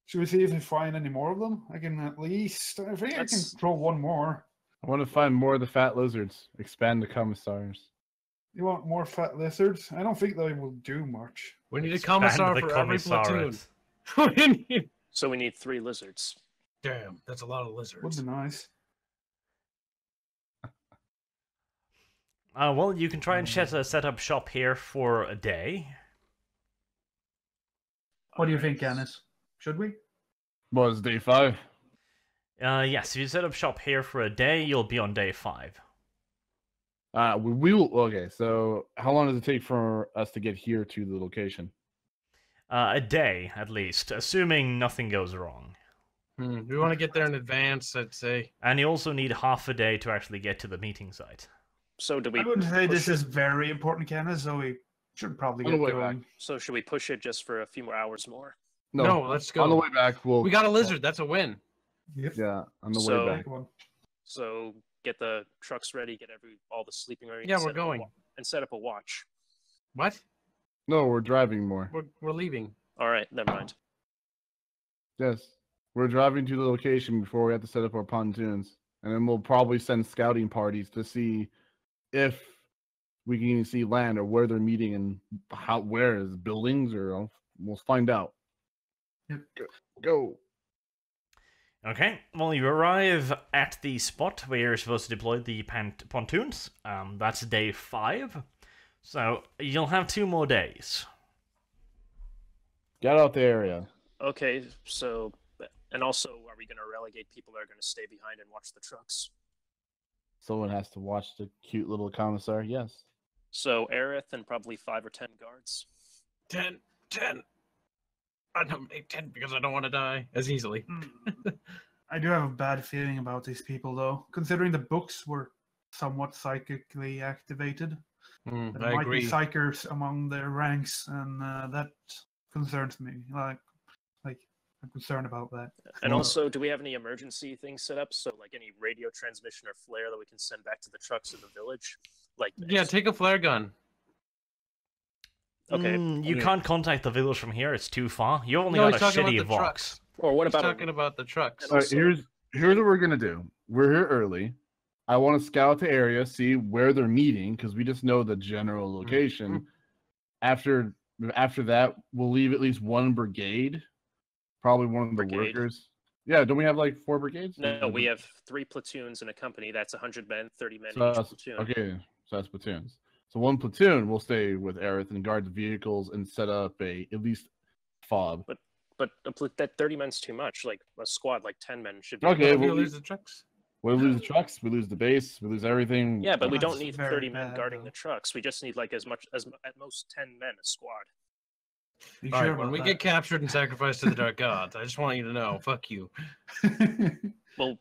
Should we see if we find any more of them? I can at least. I think I can throw one more.
I want to find more of the fat lizards. Expand the commissars.
You want more fat lizards? I don't think they will do much.
We need a
Expand
commissar
the
for every platoon.
commissariat.
We need-
So we need 3 lizards.
Damn, that's a lot of
Would
lizards.
be nice.
Well, you can try and set up shop here for a day.
What do you think, Gannis? Should we?
What is day 5?
Yes, if you set up shop here for a day, you'll be on day 5.
We will. Okay, so how long does it take for us to get here to the location?
A day, at least, assuming nothing goes wrong.
We want to get there in advance, I'd say.
And you also need half a day to actually get to the meeting site.
So do we?
I would say
push
this
it-
is very important, Gannis, so we should probably
On
get
the way
going.
So should we push it just for a few more hours more?
No, let's go.
On the way back, we'll.
We got a lizard. That's a win.
Yep.
Yeah, on the
So-
way back.
One.
So get the trucks ready, get all the sleeping ready.
Yeah,
and
we're
set up a
going.
and set up a watch.
What?
No, we're driving more.
We're leaving.
All right, never mind.
Yes, we're driving to the location before we have to set up our pontoons, and then we'll probably send scouting parties to see if we can even see land or where they're meeting and where is buildings, or we'll find out.
Yep.
Go.
Okay, well, you arrive at the spot where you're supposed to deploy the pontoons. That's day 5. So you'll have 2 more days.
Get out the area.
Okay, so and also, are we going to relegate people that are going to stay behind and watch the trucks?
Someone has to watch the cute little commissar. Yes.
So Aerith and probably 5 or 10 guards.
10. I don't make 10 because I don't want to die as easily.
I do have a bad feeling about these people, though, considering the books were somewhat psychically activated. There
I
might
agree.
be psychers among their ranks, and that concerns me. Like I'm concerned about that.
And
Well-
also, do we have any emergency things set up? So, like any radio transmission or flare that we can send back to the trucks in the village? Like,
Yeah, take a flare gun.
Okay.
You can't contact the village from here, it's too far. You only
No,
got a
he's talking about
shitty
the
Vox.
trucks.
Or what
He's
about
talking about the trucks.
And
All right,
also-
here's what we're gonna do. We're here early. I want to scout the area, see where they're meeting, because we just know the general location. After that, we'll leave at least one brigade, probably one of the
Brigade?
workers. Yeah, don't we have like 4 brigades?
No, we have 3 platoons in a company. That's 100 men, 30 men
So
each
that's-
platoon.
okay, so that's platoons. So one platoon will stay with Aerith and guard the vehicles and set up at least fob.
But that 30 men's too much. Like a squad, like 10 men should be.
Okay,
enough.
well,
lose the trucks.
We lose the trucks, we lose the base, we lose everything.
Yeah, but we don't
That's
need
very
30 men
bad,
guarding
though.
the trucks. We just need like as at most 10 men a squad.
You
All
sure
right, when
about
we get captured and sacrificed to the dark gods, I just want you to know, fuck you.
that?
Well,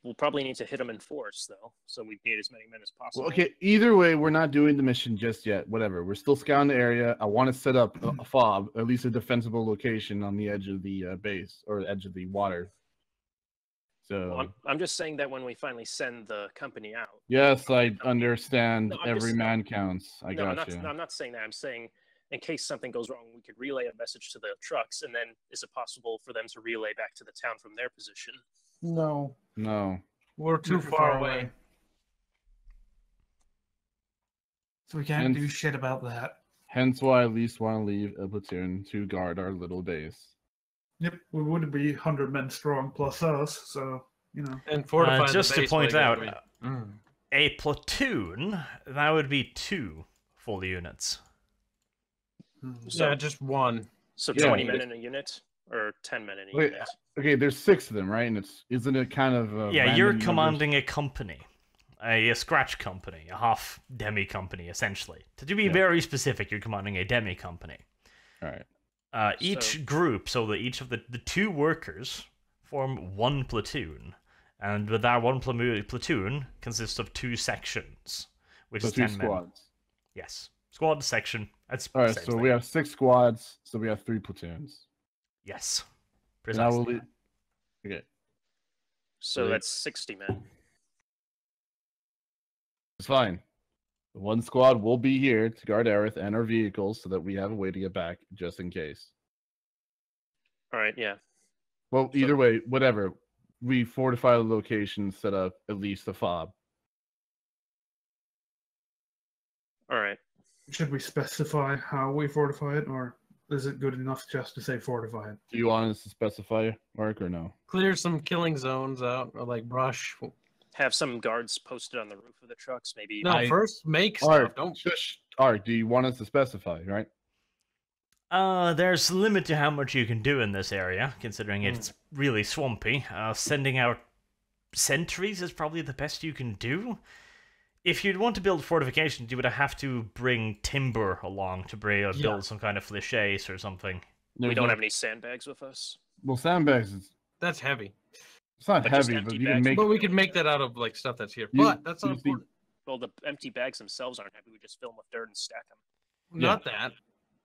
we'll probably need to hit them in force though, so we need as many men as possible.
Well, okay, either way, we're not doing the mission just yet. Whatever. We're still scouting the area. I want to set up a fob, at least a defensible location on the edge of the base or edge of the water. So,
Well, I'm just saying that when we finally send the company out.
yes, I understand.
No, I'm
Every
just-
man counts. I
No,
got you.
I'm not saying that. I'm saying in case something goes wrong, we could relay a message to the trucks, and then is it possible for them to relay back to the town from their position?
No,
No.
We're too far away.
so we can't do
Hence-
shit about that.
Hence why I at least want to leave a platoon to guard our little base.
Yep, we would be 100 men strong plus us, so
And fortify the
Just to
base
point
while
out,
you got me.
a platoon, that would be 2 full units.
So,
Yeah, just one.
so
Yeah.
20 men in a unit, or 10 men in a
Wait,
unit.
Okay, there's 6 of them, right? And isn't it kind of
Yeah, you're
random numbers?
commanding a company. A scratch company, a half demi company, essentially. To be
Yeah.
very specific, you're commanding a demi company.
All right.
Each
So-
group, so that each of the 2 workers form one platoon. And with that one platoon consists of 2 sections, which
So
is
2
10 men.
squads.
Yes. Squad, section. That's
All right,
same
so
thing.
we have 6 squads, so we have 3 platoons.
Yes.
And I will
Precisely.
Okay.
So
Right.
that's 60 men.
It's fine. One squad will be here to guard Aerith and our vehicles so that we have a way to get back just in case.
All right, yeah.
Well, either way, whatever. We fortify the location, set up at least a fob.
All right.
Should we specify how we fortify it, or is it good enough just to say fortify it?
Do you want us to specify, Mark, or no?
Clear some killing zones out, or like brush.
Have some guards posted on the roof of the trucks, maybe.
No, first make stuff.
Art,
Don't.
shush. Art, do you want us to specify, right?
There's a limit to how much you can do in this area, considering it's really swampy. Sending out sentries is probably the best you can do. If you'd want to build fortifications, you would have to bring timber along to build some kind of flechace or something.
We don't have any sandbags with us.
Well, sandbags is...
That's heavy.
It's not
But just
heavy, but
empty
you can
bags.
make...
But we could make that out of like stuff that's here.
You-
But that's not
you see-
important.
Well, the empty bags themselves aren't heavy. We just fill them with dirt and stack them.
Not that.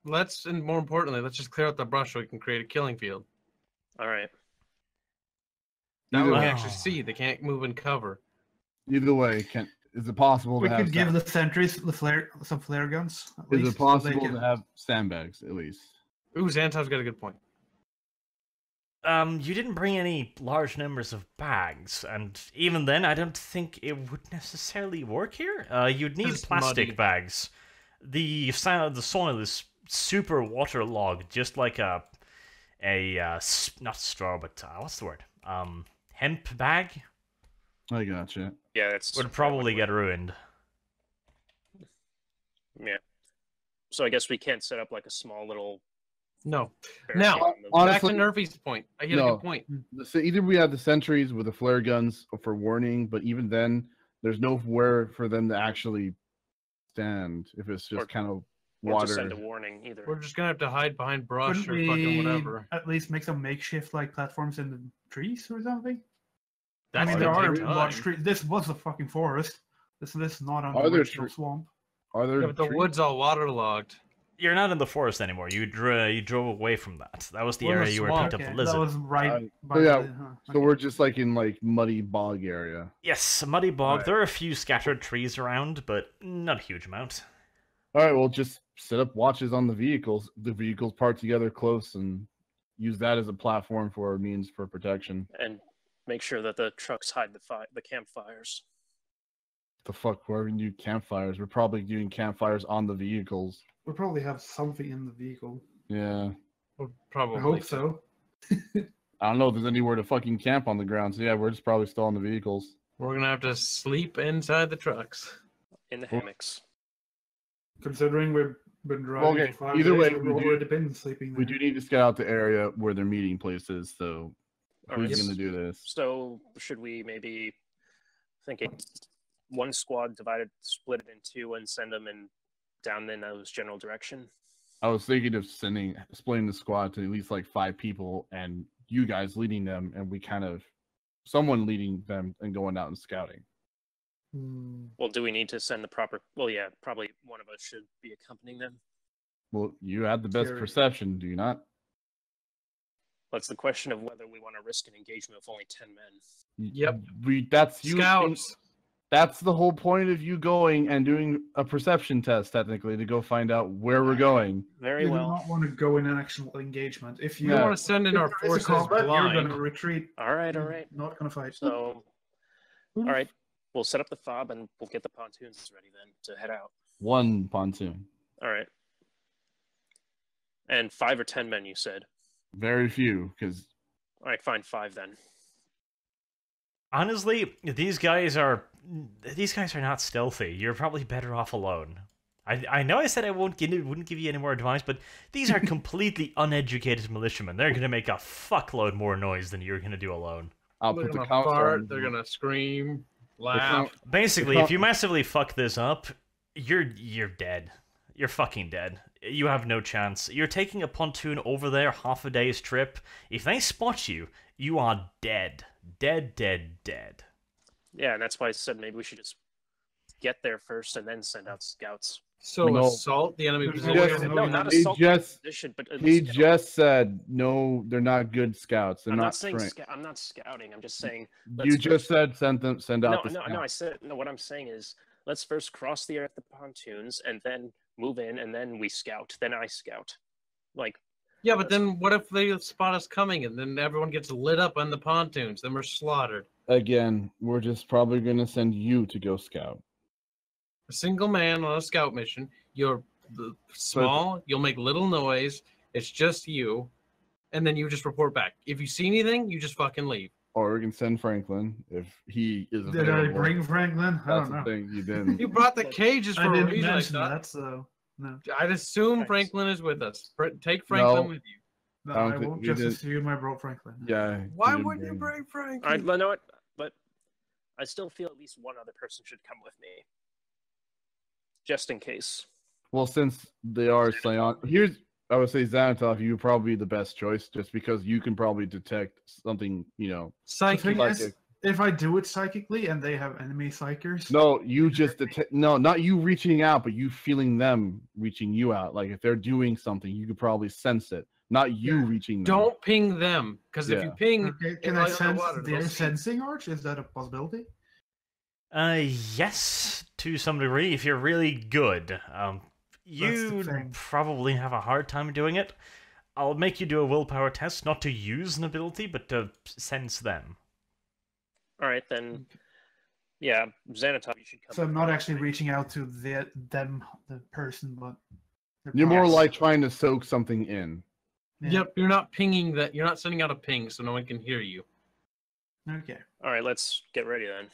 Let's, and more importantly, let's just clear out the brush so we can create a killing field.
All right.
That way we
way-
actually see. They can't move and cover.
Either way, is it possible
We
to have...
could give the sentries some flare guns. At
Is
least,
it
so they
possible
can-
to have sandbags, at least?
Ooh, Xantov's got a good point.
You didn't bring any large numbers of bags, and even then, I don't think it would necessarily work here. You'd need
It's
plastic
muddy.
bags. The soil is super waterlogged, just like not straw, but what's the word? Hemp bag
I gotcha.
Yeah, that's
would probably get ruined.
Yeah. So I guess we can't set up like a small little.
No.
barricade
Now,
on the-
honestly-
Back to Nerfy's point. I get a
No.
good point.
So either we have the sentries with the flare guns for warning, but even then, there's nowhere for them to actually stand if it's just
Or-
kind of
or
water.
to send a warning either.
We're just gonna have to hide behind brush
Couldn't
or fucking
we
whatever.
at least make some makeshift like platforms in the trees or something?
That's
I mean,
gonna
there are
take
large
time.
trees. This was a fucking forest. This is not an
Are there
original swamp.
Are there
Yeah, but the
trees?
wood's all waterlogged.
You're not in the forest anymore. You drove away from that. That was the
We're in
area
the
you were
swamp.
picked up
Okay,
the lizard.
that was right by
so yeah,
the...
So
okay.
we're just like in like muddy bog area.
Yes, a muddy bog.
Right.
There are a few scattered trees around, but not a huge amount.
All right, well, just set up watches on the vehicles. The vehicles parked together close, and use that as a platform for our means for protection.
And make sure that the trucks hide the campfires.
The fuck, we're gonna do campfires. We're probably doing campfires on the vehicles.
We'll probably have something in the vehicle.
Yeah,
Well, probably.
I hope so.
I don't know if there's anywhere to fucking camp on the ground. So yeah, we're just probably still on the vehicles.
We're gonna have to sleep inside the trucks.
In the
Well-
hammocks.
Considering we've been driving
Okay,
for 5
either
days,
way,
we've
we do-
already been sleeping there.
We do need to scout out the area where their meeting place is. So
All
who's
right.
gonna do this?
So should we maybe thinking one squad split it in two, and send them down in those general direction?
I was thinking of splitting the squad to at least like 5 people, and you guys leading them, and we kind of someone leading them and going out and scouting.
Hmm.
Well, do we need to send the proper? Well, yeah, probably one of us should be accompanying them.
Well, you had the best
Scary.
perception, do you not?
That's the question of whether we want to risk an engagement with only 10 men.
Yep.
That's you.
Scouts.
That's the whole point of you going and doing a perception test, technically, to go find out where we're going.
Very
You do
well.
not want to go in an actual engagement. If you
We
Yeah.
want to send in our
if there is
forces
a combat, you're going
blind.
to retreat.
All right, all right.
Not going to fight.
So, all right, we'll set up the fob and we'll get the pontoons ready then to head out.
1 pontoon.
All right. And 5 or 10 men, you said.
Very few, because
All right, fine, 5 then.
Honestly, these guys are not stealthy. You're probably better off alone. I know I said I wouldn't give you any more advice, but these are completely uneducated militiamen. They're gonna make a fuckload more noise than you're gonna do alone.
I'll
They're
put the
gonna
counter
fart.
on.
They're gonna scream,
count-
laugh.
Basically,
It's
if you
not-
massively fuck this up, you're dead. You're fucking dead. You have no chance. You're taking a pontoon over there, half a day's trip. If they spot you, you are dead. Dead, dead, dead.
Yeah, and that's why I said maybe we should just get there first and then send out scouts.
So
No.
assault the enemy
There's
position.
no way
Yes,
of
No,
knowing
not
that.
He
assault the
just-
position, but at
He
least get
just said no, they're not good scouts. They're
I'm
not
not saying
trained.
I'm not scouting. I'm just saying.
You
let's
just
first-
said send out the
No. I
scouts.
said no. What I'm saying is, let's first cross the air at the pontoons, and then move in, and then we scout. Then I scout. Like,
Yeah, but then what if they spot us coming and then everyone gets lit up on the pontoons? Then we're slaughtered.
Again, we're just probably gonna send you to go scout.
A single man on a scout mission. You're small. You'll make little noise. It's just you, and then you just report back. If you see anything, you just fucking leave.
Or we can send Franklin if he is
Did I
available.
bring Franklin? I
That's
don't know.
the thing, you didn't.
You brought the cages
I
for a
didn't
reason. I
mention
thought.
that, so no.
I'd assume
Thanks.
Franklin is with us. Take Franklin
No.
with you.
No,
I don't
I
think
won't
we
just
did-
assume I brought Franklin.
Yeah.
Why
didn't
wouldn't you bring
I
Franklin?
know it, but I still feel at least one other person should come with me, just in case.
Well, since they are Scion, I would say Xanatov, you would probably be the best choice, just because you can probably detect something.
The
Psychic.
thing
Like
is, if I do it psychically and they have enemy psychers,
No, you just detect. No, not you reaching out, but you feeling them reaching you out. Like if they're doing something, you could probably sense it. Not you
Yeah.
reaching them.
Don't ping them, because if you
Yeah.
ping,
okay, can
in
I
light
sense
underwater,
their
they'll see.
sensing arch? Is that a possibility?
Yes, to some degree, if you're really good. You
thing.
probably have a hard time doing it. I'll make you do a willpower test, not to use an ability, but to sense them.
All right, then. Yeah, Xanatov, you should come.
So I'm
with
not
me.
actually reaching out to the person, but their
You're more
parts.
like trying to soak something in.
Yeah.
Yep, you're not pinging that. You're not sending out a ping, so no one can hear you.
Okay.
All right, let's get ready then.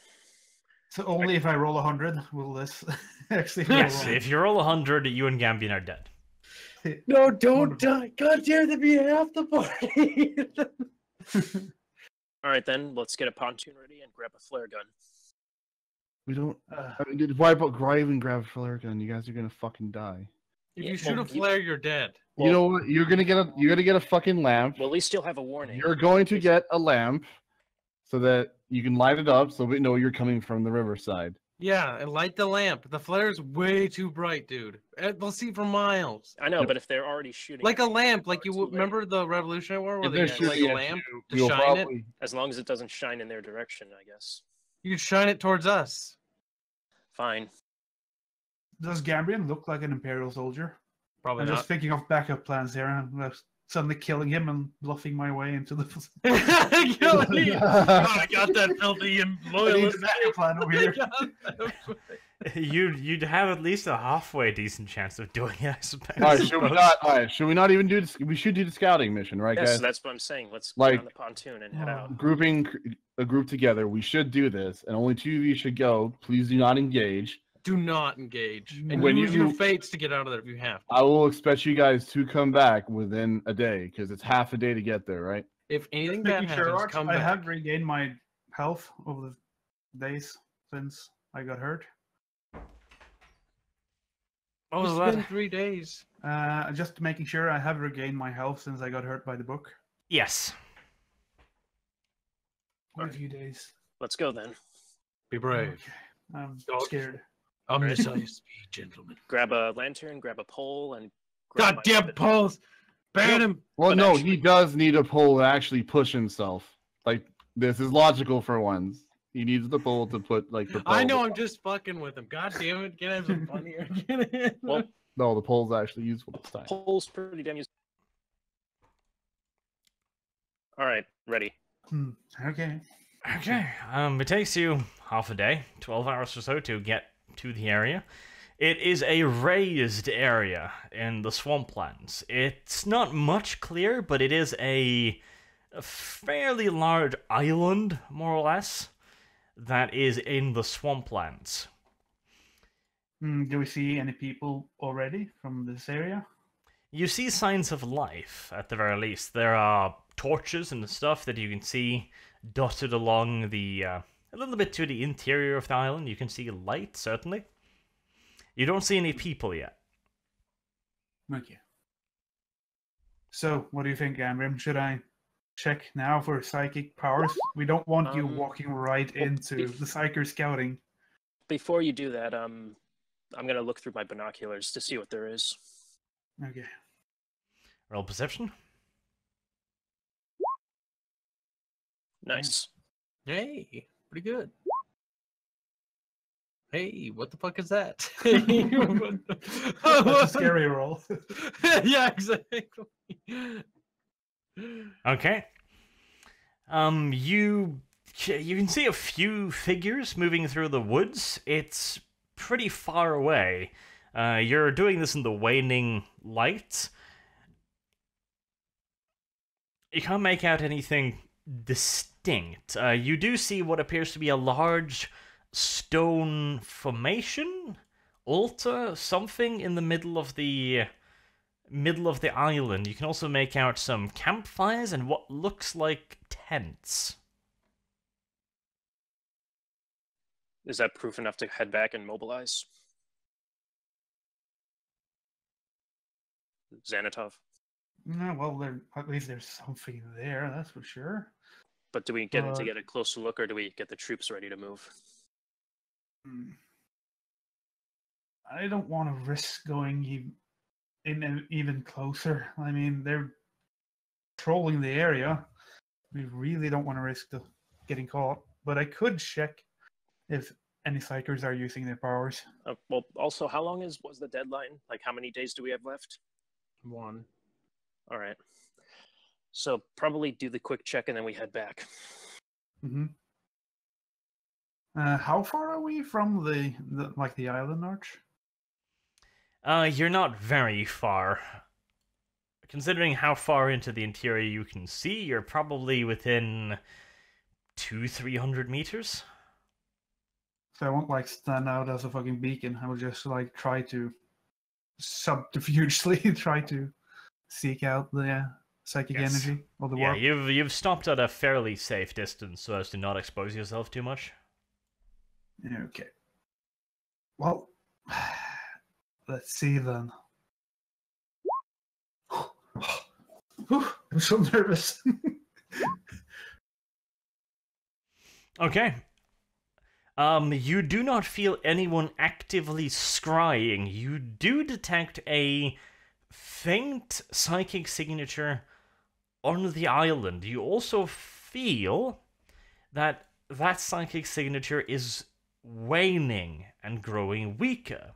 So only if I roll 100 will this actually
Yes,
roll.
if you roll 100, you and Gambian are dead.
No, don't
Wonderful.
die. God damn, to be half the party.
All right, then let's get a pontoon ready and grab a flare gun.
We don't.
Uh,
I mean, why even grab a flare gun? You guys are gonna fucking die.
If
Yeah,
you shoot
well,
a flare, you're dead.
You know what? You're gonna get a fucking lamp.
Well, at least you'll have a warning.
You're going to get a lamp so that you can light it up, so we know you're coming from the riverside.
Yeah, and light the lamp. The flare's way too bright, dude. They'll see for miles.
I know,
Yep.
but if they're already shooting,
Like
at
a
me,
lamp, like
it's
you
too late.
remember the Revolutionary War where
If
they
they're
had like
shooting
a
at
lamp
you,
to
you'll
shine it.
probably.
as long as it doesn't shine in their direction, I guess.
You shine it towards us.
Fine.
Does Gambian look like an Imperial soldier?
Probably
I'm
not.
just thinking of backup plans here. I'm suddenly killing him and bluffing my way into the.
God, I got that filthy and
I need
loyalist.
a backup plan over here.
You'd have at least a halfway decent chance of doing it, I suppose.
All right, should we not? All right, should we not even do this? We should do the scouting mission, right,
Yes,
guys?
that's what I'm saying. Let's
Like-
get on the pontoon and head out.
Grouping a group together, we should do this, and only 2 of you should go. Please do not engage.
Do not engage. And
When
use
you-
your fates to get out of there if you have to.
I will expect you guys to come back within a day, because it's half a day to get there, right?
If anything
Making
bad
sure,
happens,
Arch,
come
I
back.
have regained my health over the days since I got hurt.
What was
It's
that?
been 3 days.
Just making sure I have regained my health since I got hurt by the book.
Yes.
Quite a few days.
Let's go then.
Be brave.
Okay. I'm
Dog.
scared.
Omniscient speed, gentlemen.
Grab a lantern, grab a pole, and grab my
Goddamn
weapon.
poles! Ban him!
Well,
But
no,
actually-
he does need a pole to actually push himself. Like, this is logical for once. He needs the pole to put, like, the
I know
pole-
I'm just fucking with him. God damn it. Get him some fun here. Get him.
Well,
No, the pole's actually useful this time.
pole's pretty damn useful. All right, ready.
Okay.
Okay, it takes you half a day, 12 hours or so to get to the area. It is a raised area in the swamplands. It's not much clear, but it is a fairly large island, more or less, that is in the swamplands.
Do we see any people already from this area?
You see signs of life, at the very least. There are torches and stuff that you can see dotted along the, a little bit to the interior of the island. You can see light, certainly. You don't see any people yet.
Okay. So, what do you think, Amrim? Should I check now for psychic powers? We don't want you walking right into the psyker scouting.
Before you do that, I'm gonna look through my binoculars to see what there is.
Okay.
Roll perception.
Nice.
Hey, pretty good. Hey, what the fuck is that?
That's a scary roll.
Yeah, exactly.
Okay. You can see a few figures moving through the woods. It's pretty far away. You're doing this in the waning light. You can't make out anything distinct. You do see what appears to be a large stone formation, altar, something in the middle of the island. You can also make out some campfires and what looks like tents.
Is that proof enough to head back and mobilize? Xanatov.
No, well, at least there's something there, that's for sure.
But do we get in to get a closer look, or do we get the troops ready to move?
I don't want to risk going even closer. I mean, they're trolling the area. We really don't want to risk getting caught. But I could check if any psychers are using their powers.
Well, also, how long was the deadline? Like, how many days do we have left?
1.
All right. So probably do the quick check and then we head back.
Mm-hmm. How far are we from the island arch?
You're not very far. Considering how far into the interior you can see, you're probably within 200-300 meters.
So I won't stand out as a fucking beacon. I will just try to subterfugely try to seek out the psychic energy or the warp.
Yeah, you've stopped at a fairly safe distance so as to not expose yourself too much.
Okay. Well, let's see then. I'm so nervous.
Okay. You do not feel anyone actively scrying. You do detect a faint psychic signature on the island. You also feel that psychic signature is waning and growing weaker.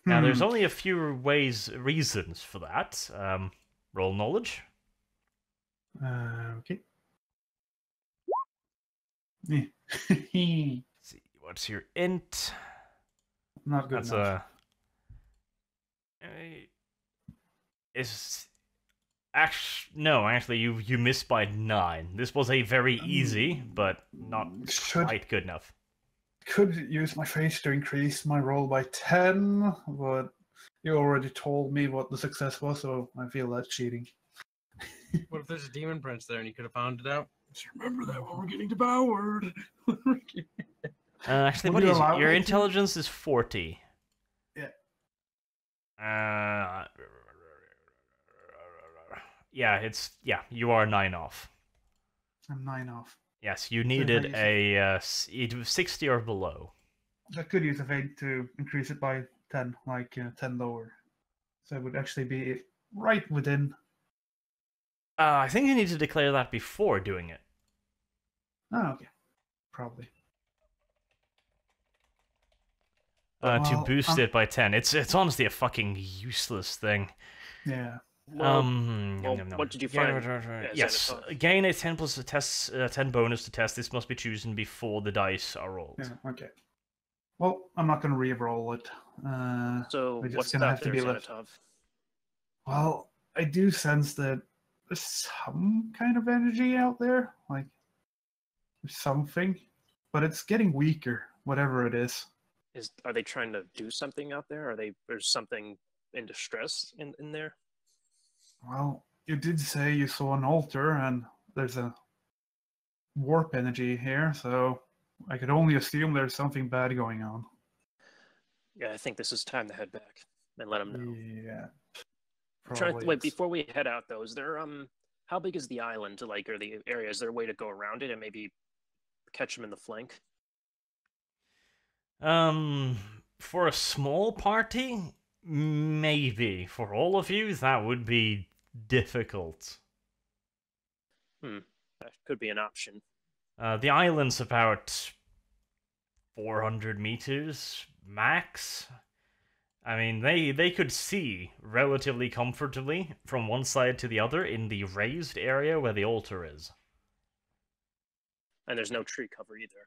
Now, there's only a few reasons for that. Roll knowledge.
Okay.
Let's see, what's your int?
Not good
That's
enough.
Actually, you missed by 9. This was a very easy, but not quite good enough.
Could use my face to increase my roll by 10, but you already told me what the success was, so I feel that's cheating.
What if there's a demon prince there and you could have found it out? Just remember that when we're getting devoured.
Actually,
Would
what
you
is
allow
it? Your
me to?
intelligence is 40.
Yeah.
Yeah, you are 9 off.
I'm 9 off.
Yes, you needed a 60 or below.
I could use a fate to increase it by 10, 10 lower. So it would actually be right within.
I think you need to declare that before doing it.
Oh, okay. Probably.
To boost it by 10. It's honestly a fucking useless thing.
Yeah.
Well, what did you find?
Yes, gain a 10 plus a test, 10 bonus to test. This must be chosen before the dice are rolled.
Yeah, okay. Well, I'm not going to re-roll it.
So
we're just
what's
gonna
that
have to
there,
be left.
Xanatov?
Well, I do sense that there's some kind of energy out there. Like, there's something. But it's getting weaker, whatever it is.
Are they trying to do something out there? There's something in distress in there?
Well, you did say you saw an altar, and there's a warp energy here, so I could only assume there's something bad going on.
Yeah, I think this is time to head back and let them know.
Yeah. Probably.
Wait, before we head out though, is there how big is the island? Like, or the area? Is there a way to go around it and maybe catch them in the flank?
For a small party, maybe. For all of you, that would be difficult.
That could be an option.
The island's about 400 meters max. I mean, they could see relatively comfortably from one side to the other in the raised area where the altar is.
And there's no tree cover either.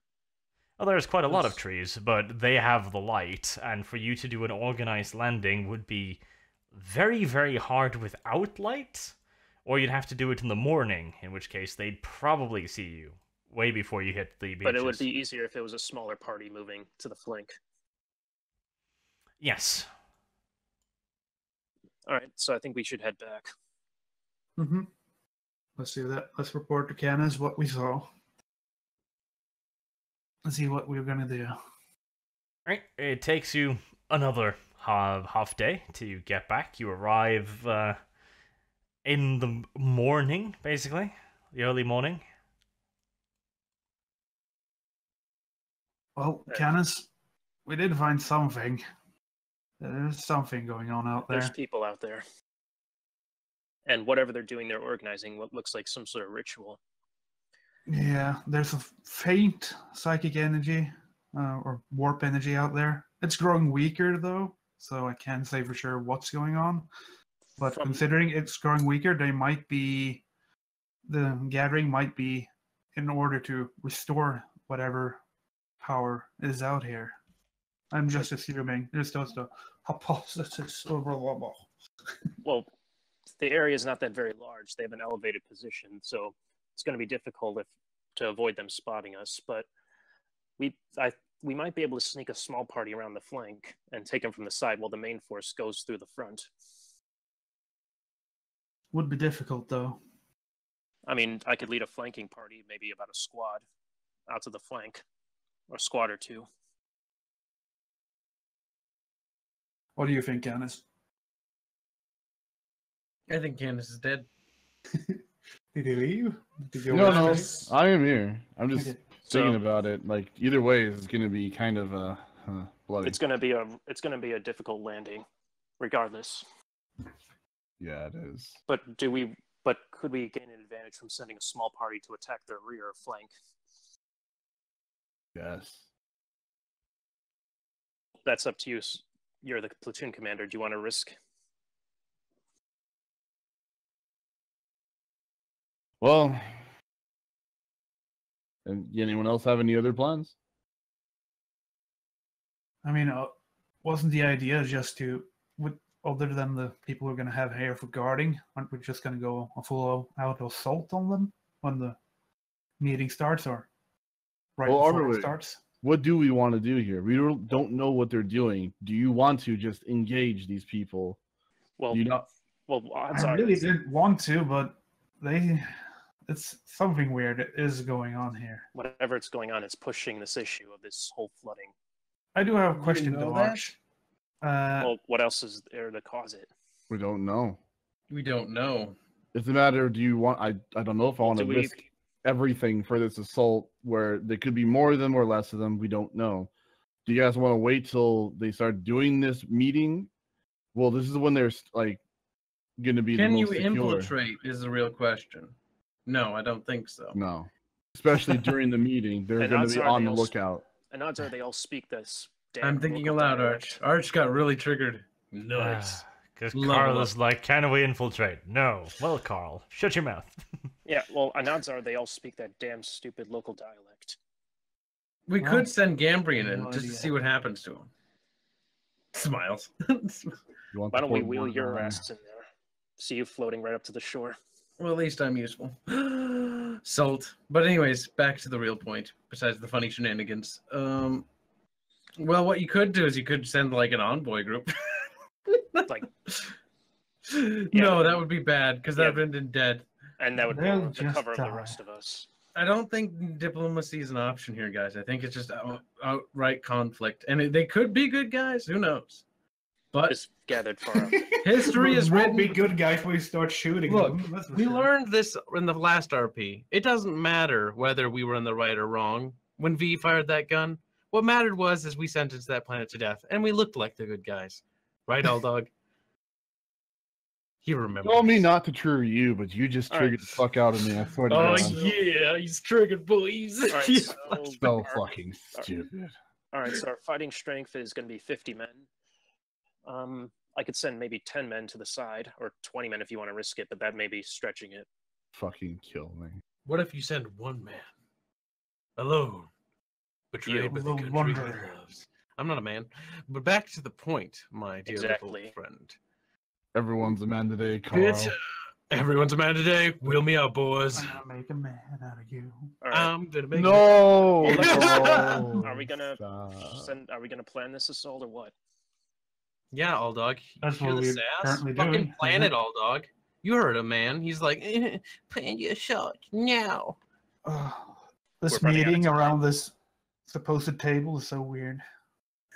Well, there's quite a lot of trees, but they have the light, and for you to do an organized landing would be very, very hard without light, or you'd have to do it in the morning, in which case they'd probably see you way before you hit the beaches.
But it would be easier if it was a smaller party moving to the flank.
Yes.
All right, so I think we should head back.
Mm-hmm. Let's do that. Let's report to Canis what we saw. Let's see what we're gonna do.
Right, it takes you another half day to get back. You arrive in the morning, basically, the early morning.
Well, Canis, we did find something. There's something going on out there.
There's people out there. And whatever they're doing, they're organizing what looks like some sort of ritual.
Yeah, there's a faint psychic energy or warp energy out there. It's growing weaker though, so I can't say for sure what's going on. But considering it's growing weaker, the gathering might be in order to restore whatever power is out here. I'm just assuming. There's just a hypothesis overall.
Well, the area is not that very large. They have an elevated position, so it's going to be difficult to avoid them spotting us. But we might be able to sneak a small party around the flank and take them from the side while the main force goes through the front.
Would be difficult, though.
I mean, I could lead a flanking party, maybe about a squad, out to the flank, or a squad or two.
What do you think, Canis?
I think Candace is dead.
Did he leave? Did he
No,
go?
I am here. I'm just
Okay.
thinking
So-
about it. Like either way, it's going to be kind of bloody.
It's going to be a difficult landing, regardless.
Yeah, it is.
But could we gain an advantage from sending a small party to attack their rear or flank?
Yes.
That's up to you. You're the platoon commander. Do you want to risk?
Well, and anyone else have any other plans?
I mean, wasn't the idea just to, other than the people who are going to have hair for guarding, aren't we just going to go a full-out assault on them when the meeting starts, or right
Well,
before
are
it
we?
starts?
What do we want to do here? We don't know what they're doing. Do you want to just engage these people?
Well,
Do you not?
well, odds
I
are
really didn't want to, but it's something weird is going on here.
whatever it's going on, it's pushing this issue of this whole flooding.
I do have a question,
know
though,
that?
Arch.
Well, what else is there to cause it?
We don't know.
We don't know.
It's a matter of, do you want? I don't know if I want to
Do we-
risk everything for this assault where there could be more of them or less of them. We don't know. Do you guys want to wait till they start doing this meeting? Well, this is when they're like going to be
Can
the
you
most secure.
infiltrate is the real question. No, I don't think so.
No. Especially during the meeting. They're
And
going
odds
to be
are
on
they
the
all
lookout.
And odds are they all speak this damn
I'm thinking
local
aloud,
dialect.
Arch. Arch got really triggered. Nice.
Because
Level
Carl
up.
is like, can we infiltrate? No. Well, Carl, shut your mouth.
Yeah, well, and odds are they all speak that damn stupid local dialect.
We
Well,
could send Gambrian in
no
just to
idea.
see what happens to him. Smiles.
You want
Why
the
don't we
port
wheel
board
your
on?
ass in there? See you floating right up to the shore.
Well, at least I'm useful. Salt. But anyways, back to the real point, besides the funny shenanigans. Well, what you could do is you could send like an envoy group.
Like,
No, that would be bad, because that
Yeah.
would have been dead.
and that would be
They'll
the
just
cover of the
die.
rest of us.
I don't think diplomacy is an option here, guys. I think it's just outright conflict. And they could be good guys. Who knows? But
Just gathered far up.
history is
Won't
written.
be good guys when we start shooting
Look,
them. That's for
we
sure.
learned this in the last RP. It doesn't matter whether we were in the right or wrong when V fired that gun. What mattered was is we sentenced that planet to death, and we looked like the good guys, right, old dog? He remembers.
Told me not to trigger you, but you just
All
triggered
right.
the fuck out of me. I swear to
Oh
God.
yeah, he's triggered, boys.
All right, so,
So fucking stupid.
all right, so our fighting strength is going to be 50 men. I could send maybe 10 men to the side, or 20 men if you want to risk it, but that may be stretching it.
Fucking kill me.
What if you send one man alone, betrayed by the
Alone
country
wanderer.
he loves? I'm not a man, but back to the point, my dear
Exactly.
little friend.
Everyone's a man today, Carl.
Bitch, everyone's a man today. Wheel me out, boys.
I'm gonna make a man out of you.
All right.
I'm gonna make
No!
No!
Are we gonna
Stop.
Are we gonna plan this assault or what?
Yeah, all dog.
That's
Hear
what
the
we're
sass?
currently
Fucking
doing,
plan
isn't
it,
it?
all dog. You heard him, man. He's like, plan your shot now.
This
We're running out of
meeting
time.
around this supposed table is so weird.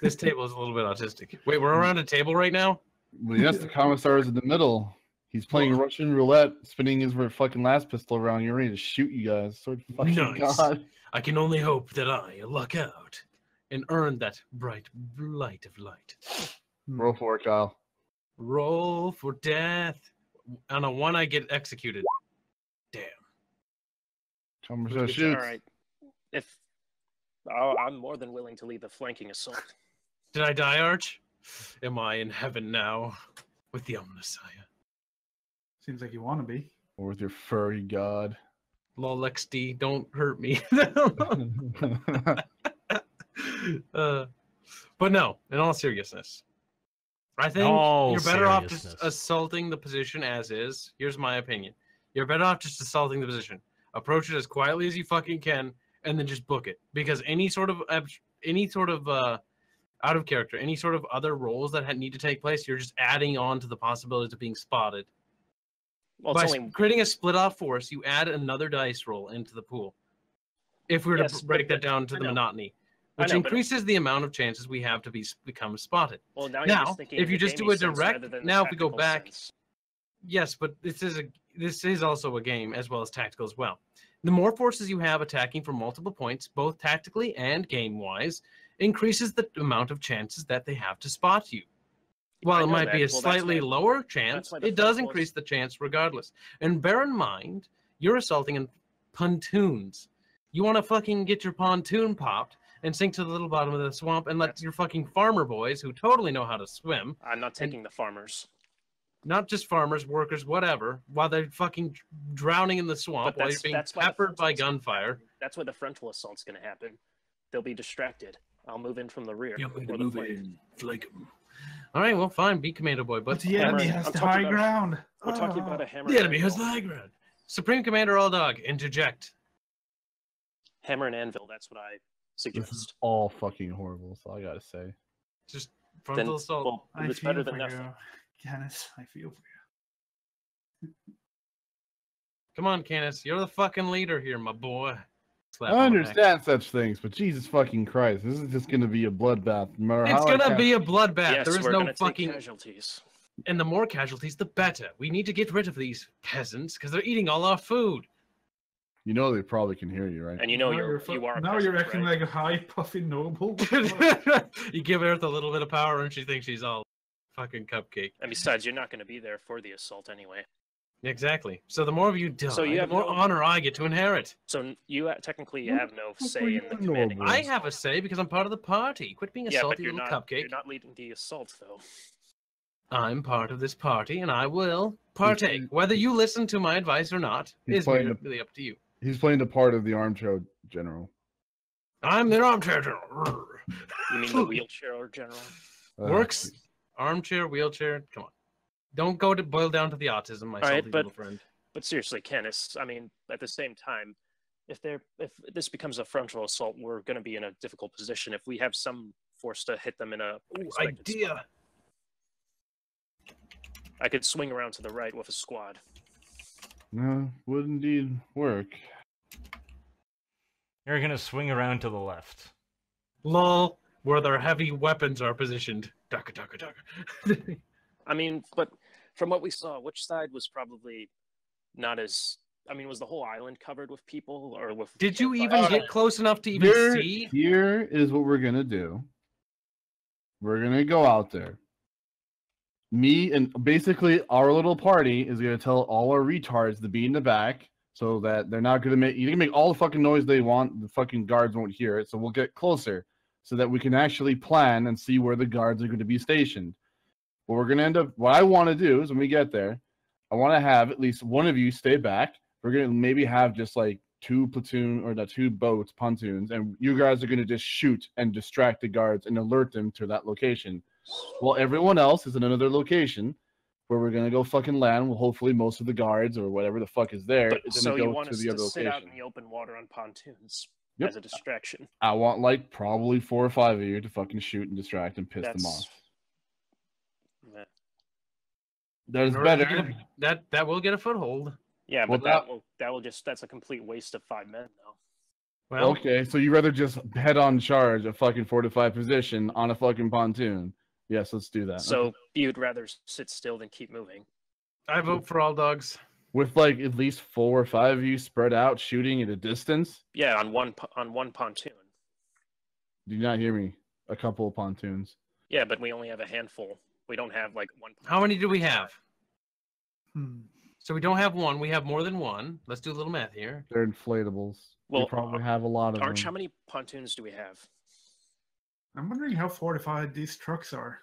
This table is a little bit autistic. Wait, we're around a table right now?
Well, yes, the commissar is in the middle. He's playing Russian roulette, spinning his fucking last pistol around. You're ready to shoot you guys. Sort of fucking
Nice.
God.
I can only hope that I luck out and earn that bright light of light.
Roll for it, Kyle.
Roll for death. On a 1, I get executed. Damn.
Commissar
All
shoots.
right. I'm more than willing to lead the flanking assault.
Did I die, Arch? Am I in heaven now with the Messiah?
Seems like you want to be.
Or with your furry god.
Lol XD, don't hurt me. But no, in all seriousness, I think
All
you're better off just
seriousness.
assaulting the position as is. Here's my opinion. You're better off just assaulting the position. Approach it as quietly as you fucking can, and then just book it. Because any sort of out of character, any sort of other roles that need to take place, you're just adding on to the possibility of being spotted.
Well,
By
it's only
creating a split off force, you add another dice roll into the pool. If we were
Yes,
to break
but-
that down to
I
the
know.
monotony,
I
which
know, but-
increases the amount of chances we have to become spotted.
well now you're
Now,
just thinking
if
in
you
the
just do
gamey
a
sense
direct-
rather than the
now if we go
tactical
back-
sense.
Yes, but this is also a game as well as tactical as well. The more forces you have attacking from multiple points, both tactically and game-wise, increases the amount of chances that they have to spot you. While
I
it
know
might
that.
be a
Well, that's
slightly
why-
lower chance,
why the
it does
front
increase
was-
the chance regardless. And bear in mind, you're assaulting in pontoons. You want to fucking get your pontoon popped and sink to the little bottom of the swamp and let your fucking farmer boys, who totally know how to swim,
I'm not taking the farmers.
not just farmers, workers, whatever, while they're fucking drowning in the swamp
But
while you're being
that's why the
peppered by
frontal assault's gonna
gunfire.
happen. That's why the frontal assault's going to happen. They'll be distracted. I'll move in from the rear.
Yeah, I'm going
or
to
the
move
flank.
in, flank 'em. All right, well, fine, be commando boy,
But
but
the enemy
Hammer-
has
I'm
the
talking
high
about-
ground.
We're talking about a
Ah.
hammer.
the
and
enemy has the
anvil.
high ground. Supreme Commander All Dog, interject.
Hammer and anvil. That's what I
This
suggest.
is all fucking horrible, that's all I gotta say.
Just frontal assault.
Well,
I
it's
feel
better
for
than nothing.
you, Dennis. I feel for you.
Come on, Canis, you're the fucking leader here, my boy. Slap
I
on the neck.
understand such things, but Jesus fucking Christ, this is just gonna be a bloodbath. No matter
It's
how I
gonna
cast-
be a bloodbath.
Yes,
there is
we're
no
gonna
fucking.
take casualties.
And the more casualties, the better. We need to get rid of these peasants because they're eating all our food.
You know they probably can hear you, right?
And you know
Now
you are. A
now you're
peasant,
acting
right?
like a high puffy noble.
You give Earth a little bit of power and she thinks she's all fucking cupcake.
And besides, you're not going to be there for the assault anyway.
Exactly. So the more of you die,
So you
the
have
more
no-
honor I get to inherit.
So technically
What
have no
fuck
say
were
in
you
the
doing,
commanding.
Noble?
I have a say because I'm part of the party. Quit being a
Yeah, but
salty
you're
little
not.
cupcake.
You're not leading the assault, though.
I'm part of this party and I will partake. Whether you listen to my advice or not
He's
is
playing the-
really up to you.
He's playing the part of the armchair general.
I'm the armchair general.
You mean the wheelchair general?
Works. Armchair, wheelchair. Come on. Don't go to boil down to the autism, my
All right,
salty
but-
little friend.
But seriously, Canis, I mean, at the same time, if this becomes a frontal assault, we're going to be in a difficult position. If we have some force to hit them in a
Ooh,
unexpected
idea.
spot. I could swing around to the right with a squad.
No, would indeed work.
You're gonna swing around to the left.
Lol, where their heavy weapons are positioned. Ducka, ducka, ducka.
I mean, but from what we saw, which side was probably not as? I mean, was the whole island covered with people, or with?
Did you even get close enough to even see?
Here is what we're gonna do. We're gonna go out there. Me and basically our little party is gonna tell all our retards to be in the back, so that they're not gonna make. You can make all the fucking noise they want. The fucking guards won't hear it. So we'll get closer, so that we can actually plan and see where the guards are going to be stationed. What we're gonna end up. What I want to do is when we get there, I want to have at least one of you stay back. We're gonna maybe have just like two boats, pontoons, and you guys are gonna just shoot and distract the guards and alert them to that location. While everyone else is in another location where we're gonna go fucking land. Well, hopefully most of the guards or whatever the fuck is there
But,
is
so
gonna
you
go
want
to
us
the
to
other
sit out
location.
in the open water on pontoons
Yep.
as a distraction?
I want like probably 4 or 5 of you to fucking shoot and distract and piss them off.
Yeah.
That is
In order to
better.
get that will get a foothold.
Yeah,
Well,
but that will just that's a complete waste of 5 men though.
Well,
Okay, so you rather just head on charge a fucking fortified position on a fucking pontoon? Yes, let's do that.
So
Okay.
you'd rather sit still than keep moving.
I vote for all dogs.
With like at least 4 or 5 of you spread out shooting at a distance.
Yeah, on one pontoon.
Do you not hear me? A couple of pontoons.
Yeah, but we only have a handful. We don't have like one.
How many do we have?
Hmm.
So we don't have one. We have more than one. Let's do a little math here.
They're inflatables.
Well,
we probably have a lot of
Arch,
them.
how many pontoons do we have?
I'm wondering how fortified these trucks are.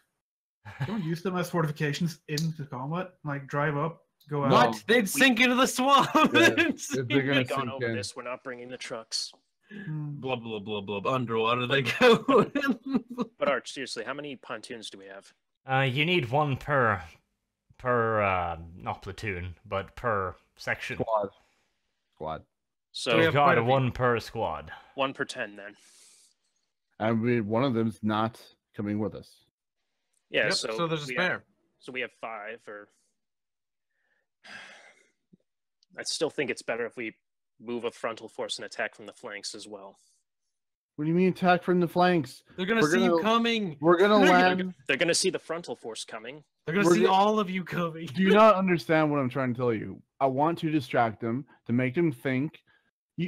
Don't use them as fortifications into combat. Like drive up, go out.
What? They'd sink into the swamp.
Yeah,
They're
they're gonna
We've gone
sink
over
in.
this. We're not bringing the trucks.
Hmm.
Blah blah blah blah. Underwater they go.
But Arch, seriously, how many pontoons do we have?
You need one per not platoon, but per section.
Squad.
So
we
We've
have
got
quite a few.
one per squad.
1 per 10 then.
And one of them's not coming with us.
Yeah.
Yep,
so
so there's a
we
spare.
have- so we have 5. Or I still think it's better if we move a frontal force and attack from the flanks as well.
What do you mean attack from the flanks?
They're gonna
We're
see you
gonna-
coming.
We're gonna
They're
land.
They're going to see the frontal force coming.
They're gonna
We're
see
gonna-
all of you coming.
Do you not understand what I'm trying to tell you? I want to distract them to make them think.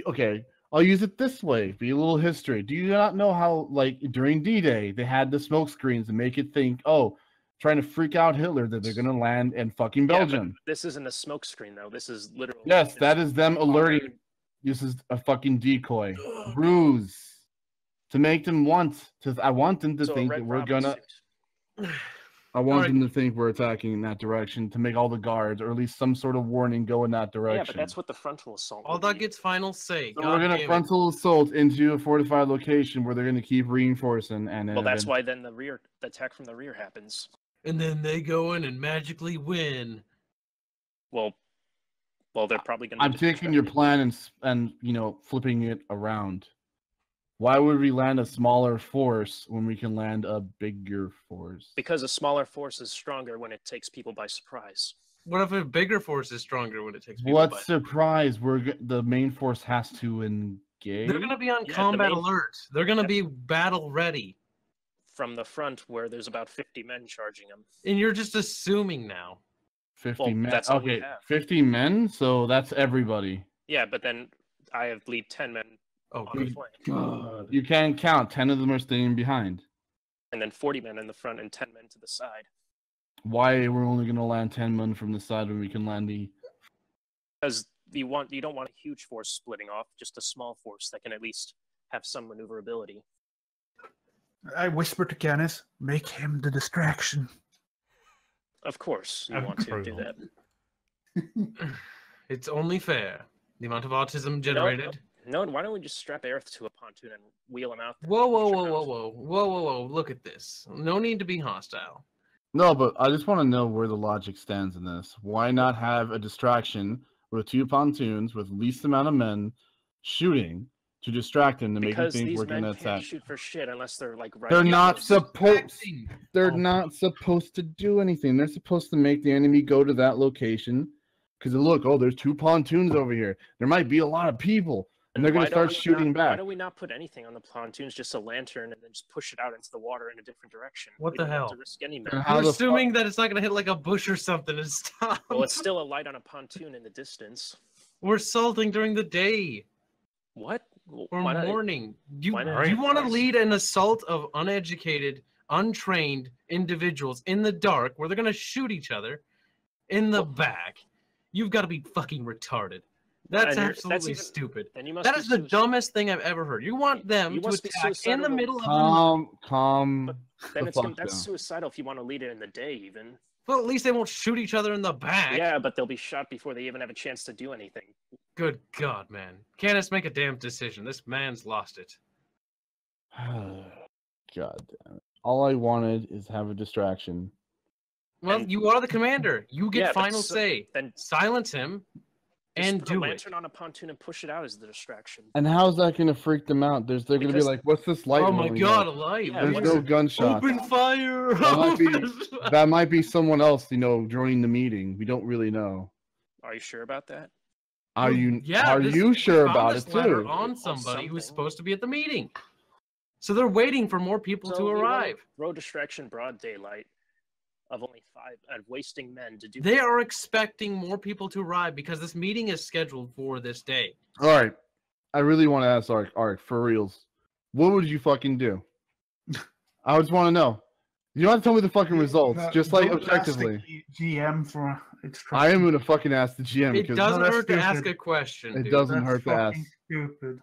Okay, I'll use it this way. Be a little history. Do you not know how, like during D-Day, they had the smoke screens to make it think, oh, trying to freak out Hitler that they're gonna land in fucking
Yeah, but
Belgium.
this isn't a smoke screen though. This is literally.
Yes, that is them alerting. This is a fucking decoy, ruse, to make them want to. I want them to
So a
think
Red
that we're
Robin
gonna.
suit.
I want
Alright.
them to think we're attacking in that direction to make all the guards, or at least some sort of warning, go in that direction.
Yeah, but that's what the frontal assault.
All
would
that
be.
gets final say.
So
God
we're gonna
damn it.
frontal assault into a fortified location where they're gonna keep reinforcing, and then
Well, that's why then the attack from the rear happens.
And then they go in and magically win.
Well, they're probably going.
I'm taking your plan and flipping it around. Why would we land a smaller force when we can land a bigger force?
Because a smaller force is stronger when it takes people by surprise.
What if a bigger force is stronger when it takes people
What
by?
surprise! The main force has to engage.
They're gonna be on
Yeah, the
combat
main-
alert. They're gonna
Yeah.
be battle ready.
From the front, where there's about 50 men charging them.
And you're just assuming now.
50
Well,
men.
that's all we
Okay,
have.
50 men. So that's everybody.
Yeah, but then I have lead 10 men
Oh,
on the
good
flank,
God.
You can't count. 10 of them are staying behind.
and then 40 men in the front and 10 men to the side.
Why we're only gonna land 10 men from the side when we can land the?
Because you don't want a huge force splitting off, just a small force that can at least have some maneuverability.
I whisper to Kenneth, make him the distraction.
Of course, you
I'm
want to do
cruel.
that.
It's only fair. The amount of autism generated.
No, why don't we just strap Aerith to a pontoon and wheel him out? there?
Whoa, whoa,
Push
whoa,
him
whoa,
out.
whoa, whoa, whoa, whoa! Look at this. No need to be hostile.
No, but I just want to know where the logic stands in this. Why not have a distraction with 2 pontoons with least amount of men shooting to distract them to make them
Because
think
these
we're
men
gonna
can't
attack?
shoot for shit unless they're like right.
They're
up
not
close.
supposed. They're
Oh.
not supposed to do anything. They're supposed to make the enemy go to that location. Because look, oh, there's 2 pontoons over here. There might be a lot of people. And they're going
why
to start
don't we
shooting
not- Why
back.
don't we not put anything on the pontoons, just a lantern, and then just push it out into the water in a different direction?
What
We
the
don't have
hell?
to risk any
And
men.
how
You're
the
assuming that it's not going to hit like a bush or something and stop.
Well, it's still a light on a pontoon in the distance.
We're assaulting during the day
What?
or
Why not-
morning. Do
why not
you want to
guys?
lead an assault of uneducated, untrained individuals in the dark where they're going to shoot each other in the back? You've got to be fucking retarded. That's
And
absolutely
even-
stupid.
Then you must
That
be
is the
suicidal.
dumbest thing I've ever heard. You want them
You
to
must be
attack in the
suicidal.
middle of the night.
Calm.
Then
the fuck
that's
down.
suicidal if you want to lead it in the day, even.
Well, at least they won't shoot each other in the back.
Yeah, but they'll be shot before they even have a chance to do anything.
Good God, man. Candace, make a damn decision. This man's lost it.
God damn it. All I wanted is have a distraction.
Well,
And-
you are the commander. You get
Yeah, but
final say.
Then
Silence him
just
and
put a
do it.
lantern on a pontoon and push it out as the distraction.
And how's that going to freak them out? They're going to be
Because-
like, what's this light?
Oh my
rolling
God,
up?
alive.
Yeah,
There's
but-
no gunshots.
Open fire.
That might be-
Open fire.
That might be someone else, joining the meeting. We don't really know.
Are you sure about that?
Are you?
Yeah,
Are
this-
you
we
sure
found
about
this
it
letter
too?
on somebody who's
something.
supposed to be at the meeting. So they're waiting for more people
So
to
you wanna
arrive.
Throw distraction broad daylight of only 5 and wasting men to do.
They are expecting more people to arrive because this meeting is scheduled for this day.
All right. I really want to ask Ark, for reals. What would you fucking do? I just want to know. You don't have to tell me the fucking results, just like
Don't ask the
objectively.
GM for
I am going to fucking ask the GM
It
because
doesn't
that's
hurt to ask
stupid.
a question.
it
dude.
doesn't
That's
hurt to ask.
fucking stupid.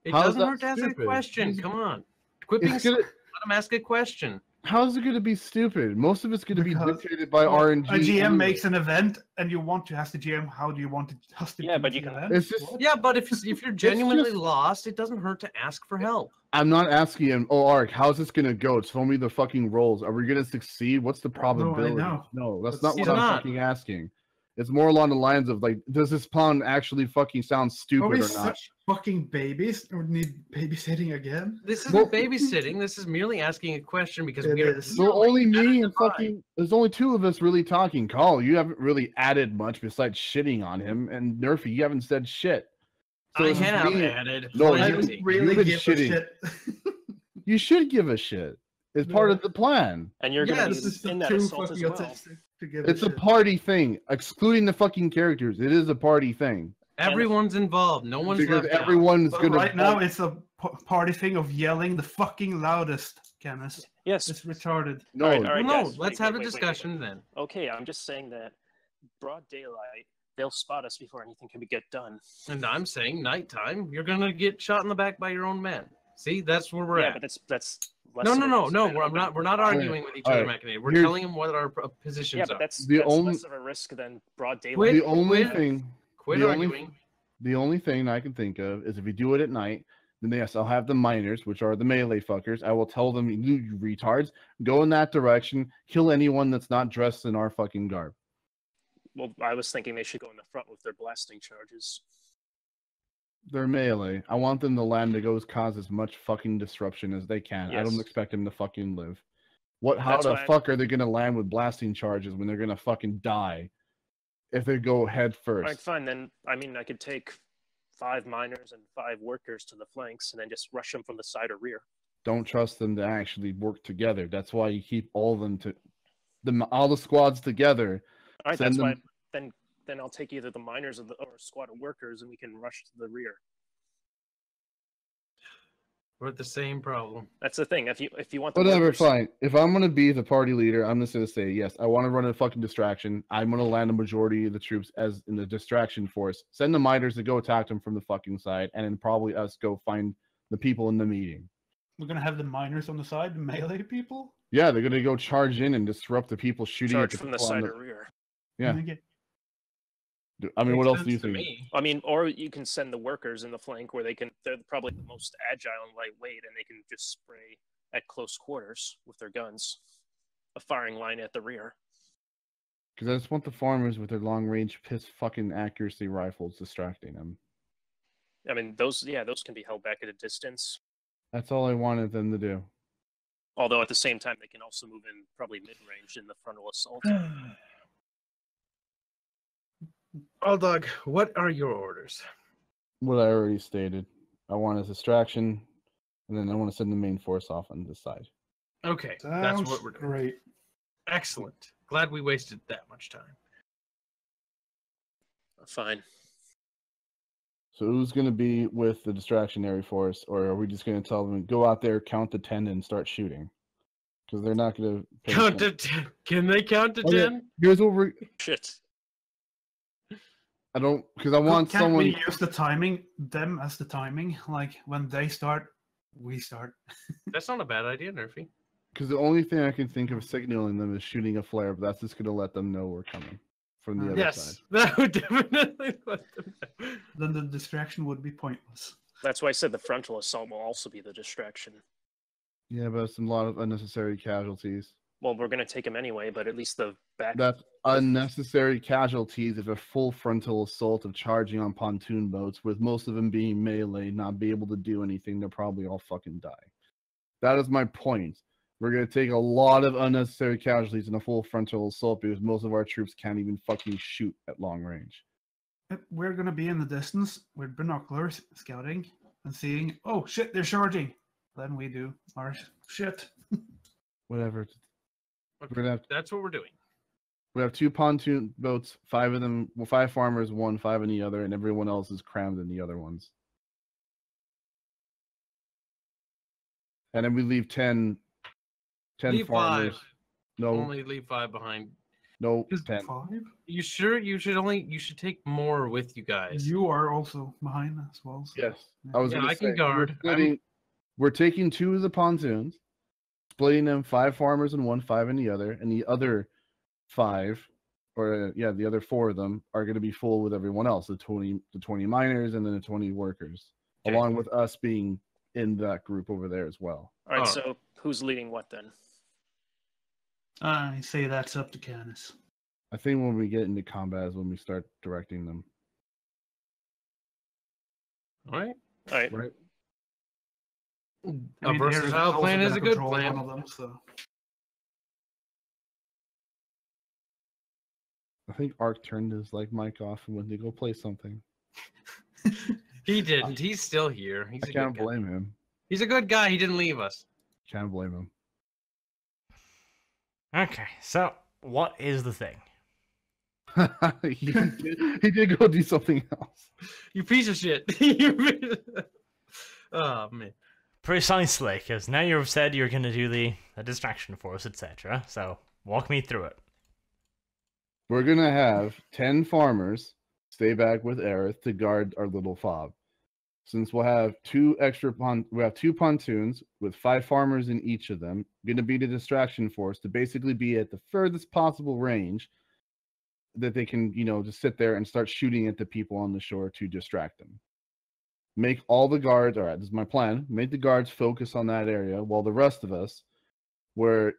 It
How is
doesn't
that
hurt to ask a
stupid?
question. Come on. Quit being
It's gonna,
stupid. Let him ask a question.
how is it going to be stupid? Most of it's going to be
Because-
dictated by
Well,
RNG.
A GM
anyway.
makes an event, and you want to ask the GM, how do you want to justify
Yeah, but you
the
can-
event?
It's just-
What?
Yeah, but if you're genuinely
just-
lost, it doesn't hurt to ask for help.
I'm not asking him, oh, Ark, how's this going to go? Tell me the fucking rolls. Are we going to succeed? What's the probability?
know.
No, that's
But
not
he's
what I'm
not.
fucking asking. It's more along the lines of, like, does this plan actually fucking sound
Are
stupid
we
or not?
such fucking babies? Or need babysitting again?
This
Well-
isn't babysitting. This is merely asking a question because
It
we are.
is.
So only me
at
and
the time.
fucking there's only two of us really talking. Call, you haven't really added much besides shitting on him, and Nerfy, you haven't said shit. So
I
it's
have
me-
added.
No,
I
you-
plenty.
don't really
you've been
give a
shitting.
shit.
You should give a shit. It's part of the plan.
And you're going
Yes,
to
This is
be in
too
that assault
fucking
as well.
autistic to give
It's a
shit.
party thing, excluding the fucking characters. It is a party thing
Everyone's involved. No one's
because
left out.
everyone's
But
gonna.
right now, it's a party thing of yelling the fucking loudest, Kenneth.
Yes.
It's retarded.
no.
All right,
Well, no,
guys,
let's
wait,
have
wait,
a
wait, wait,
discussion then.
Okay, I'm just saying that broad daylight, they'll spot us before anything can get done.
And I'm saying nighttime, you're gonna get shot in the back by your own men. See, that's where we're
Yeah,
at.
but that's less
No,
of
no,
a
no,
risk
no.
than
We're
opening
not. We're
the
not
fire.
arguing with each
All
other,
right,
Macadam. We're
here's-
telling them what our positions
Yeah,
are.
but that's
The only-
less of a risk than broad daylight.
Quit-
The only
quit-
thing.
Quit
the only-
arguing.
The only thing I can think of is if we do it at night, then yes, I'll have the miners, which are the melee fuckers. I will tell them, you retards, go in that direction, kill anyone that's not dressed in our fucking garb.
Well, I was thinking they should go in the front with their blasting charges.
They're melee. I want them to land to go cause as much fucking disruption as they can. I don't
Yes.
expect them to fucking live. How
That's
the
why
fuck are they gonna land with blasting charges when they're gonna fucking die if they go head
All
first?
right, fine. Then, I mean, I could take 5 miners and 5 workers to the flanks and then just rush them from the side or rear.
Don't trust them to actually work together. That's why you keep all of them all the squads together.
All right,
Send
that's why.
them-
Then I'll take either the miners or a squad of workers, and we can rush to the rear.
We're at the same problem.
That's the thing. If you want the
Whatever,
workers,
fine. If I'm gonna be the party leader, I'm just gonna say yes. I want to run a fucking distraction. I'm gonna land a majority of the troops as in the distraction force. Send the miners to go attack them from the fucking side, and then probably us go find the people in the meeting.
We're gonna have the miners on the side, the melee people.
Yeah, they're gonna go charge in and disrupt the people shooting
charge
at
from the
people on
side or rear.
Yeah.
Okay.
I mean, what
Makes
else do you
sense to
think?
me.
I mean, or you can send the workers in the flank where they're probably the most agile and lightweight, and they can just spray at close quarters with their guns, a firing line at the rear.
Because I just want the farmers with their long range piss fucking accuracy rifles distracting them.
I mean, those can be held back at a distance.
That's all I wanted them to do.
Although at the same time, they can also move in probably mid-range in the frontal assault.
All dog, what are your orders?
What I already stated. I want a distraction, and then I want to send the main force off on this side.
Okay,
Sounds
that's what we're doing.
great.
Excellent. Glad we wasted that much time.
Fine.
So who's going to be with the distractionary force, or are we just going to tell them, go out there, count to 10, and start shooting? Because they're not going to
Count to 10. Can they count to 10?
Here's what we're...
Shit.
I don't... Because I want
Can't
someone...
we use the timing, them as the timing? Like, when they start, we start.
That's not a bad idea, Nerfy.
Because the only thing I can think of signaling them is shooting a flare, but that's just going to let them know we're coming from the other side.
Yes, that would definitely let them know.
Then the distraction would be pointless.
That's why I said the frontal assault will also be the distraction.
Yeah, but it's a lot of unnecessary casualties.
Well, we're going to take him anyway, but at least the back...
That's unnecessary casualties if a full frontal assault of charging on pontoon boats, with most of them being melee, not be able to do anything, they'll probably all fucking die. That is my point. We're going to take a lot of unnecessary casualties in a full frontal assault because most of our troops can't even fucking shoot at long range.
We're going to be in the distance with binoculars, scouting, and seeing, oh shit, they're charging. Then we do our shit.
Whatever.
Okay,
We're gonna have,
that's what we're doing.
we have 2 pontoon boats, 5 of them, well, 5 farmers, 1, 5 in the other, and everyone else is crammed in the other ones. And then we leave 10
Leave
farmers.
5.
No,
Only leave 5 behind.
no,
Is
10.
5?
You sure? You should take more with you guys.
You are also behind as well. So.
Yes. I was
Yeah,
gonna
I can
say,
guard.
we're taking 2 of the pontoons, splitting them 5 farmers in one, 5 in the other, and the other 5, or the other 4 of them are going to be full with everyone else, the 20 miners and then the 20 workers,
Okay.
along with us being in that group over there as well.
All right,
Oh.
so who's leading what then?
I say that's up to Canis.
I think when we get into combat is when we start directing them.
All right.
All right.
Right?
A versatile plan is a good plan.
One of them, so.
I think Ark turned his mic off and went to go play something.
He didn't. He's still here. He's
I
a
can't
good guy.
blame him.
He's a good guy. He didn't leave us.
Can't blame him.
Okay, so what is the thing?
he did go do something else.
You piece of shit. Oh man.
Precisely, because now you've said you're going to do the distraction force, etc. So walk me through it.
We're gonna have 10 farmers stay back with Aerith to guard our little fob. Since we'll have 2 pontoons with 5 farmers in each of them, gonna be the distraction force to basically be at the furthest possible range that they can, just sit there and start shooting at the people on the shore to distract them. Make all the guards, all right, this is my plan, make the guards focus on that area while the rest of us, where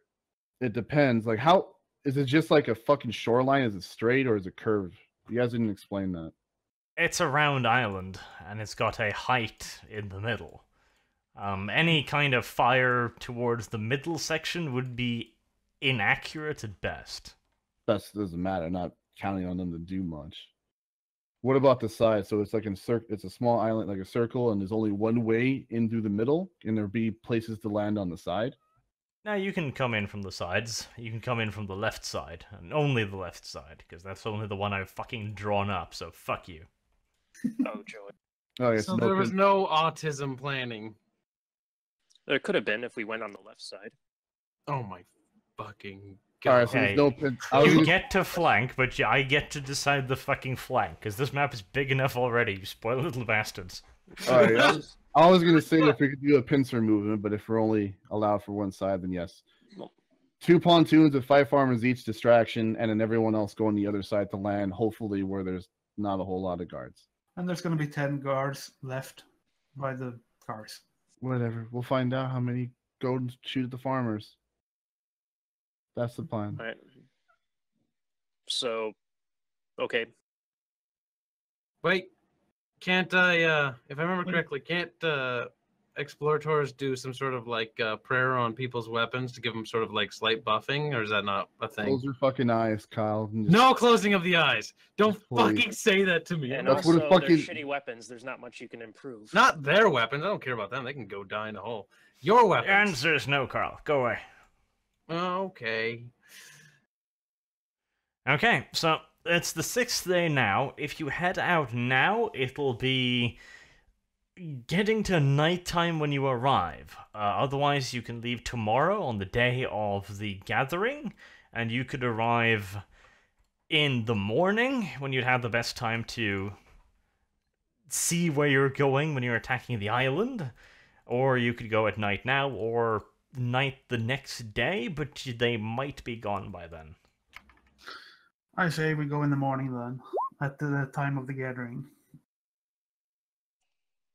it depends, how, is it just like a fucking shoreline? Is it straight or is it curved? You guys didn't explain that.
It's a round island, and it's got a height in the middle. Any kind of fire towards the middle section would be inaccurate at best.
That doesn't matter, not counting on them to do much. What about the side? So it's like it's a small island, like a circle, and there's only one way in through the middle. Can there be places to land on the side?
Now, you can come in from the sides. You can come in from the left side, and only the left side, because that's only the one I've fucking drawn up, so fuck you.
Oh, Joey.
Oh, yes.
So there was no autism planning.
There could have been if we went on the left side.
Oh my fucking
All
god.
right, so there's no pin.
You get to flank, but I get to decide the fucking flank, because this map is big enough already, you spoiled little bastards.
All right, I was gonna say if we could do a pincer movement, but if we're only allowed for one side, then yes. 2 pontoons with 5 farmers each, distraction, and then everyone else go on the other side to land, hopefully where there's not a whole lot of guards.
And there's going to be 10 guards left by the cars.
Whatever. We'll find out how many go and shoot at the farmers. That's the plan.
All right. So, okay.
Wait. Can't I if I remember correctly, can't explorators do some sort of like prayer on people's weapons to give them sort of like slight buffing, or is that not a thing?
Close your fucking eyes, Kyle. and just-
No closing of the eyes. Don't
Please.
fucking say that to me.
And
That's what
also,
it
they're
fucking-
shitty weapons. There's not much you can improve.
Not their weapons. I don't care about them. They can go die in a hole. Your
The
weapons.
answer is no, Carl. Go away.
Okay.
Okay, so it's the 6th day now. If you head out now, it'll be getting to nighttime when you arrive. Otherwise, you can leave tomorrow on the day of the gathering, and you could arrive in the morning when you'd have the best time to see where you're going when you're attacking the island. Or you could go at night now, or night the next day, but they might be gone by then.
I say we go in the morning then, at the time of the gathering.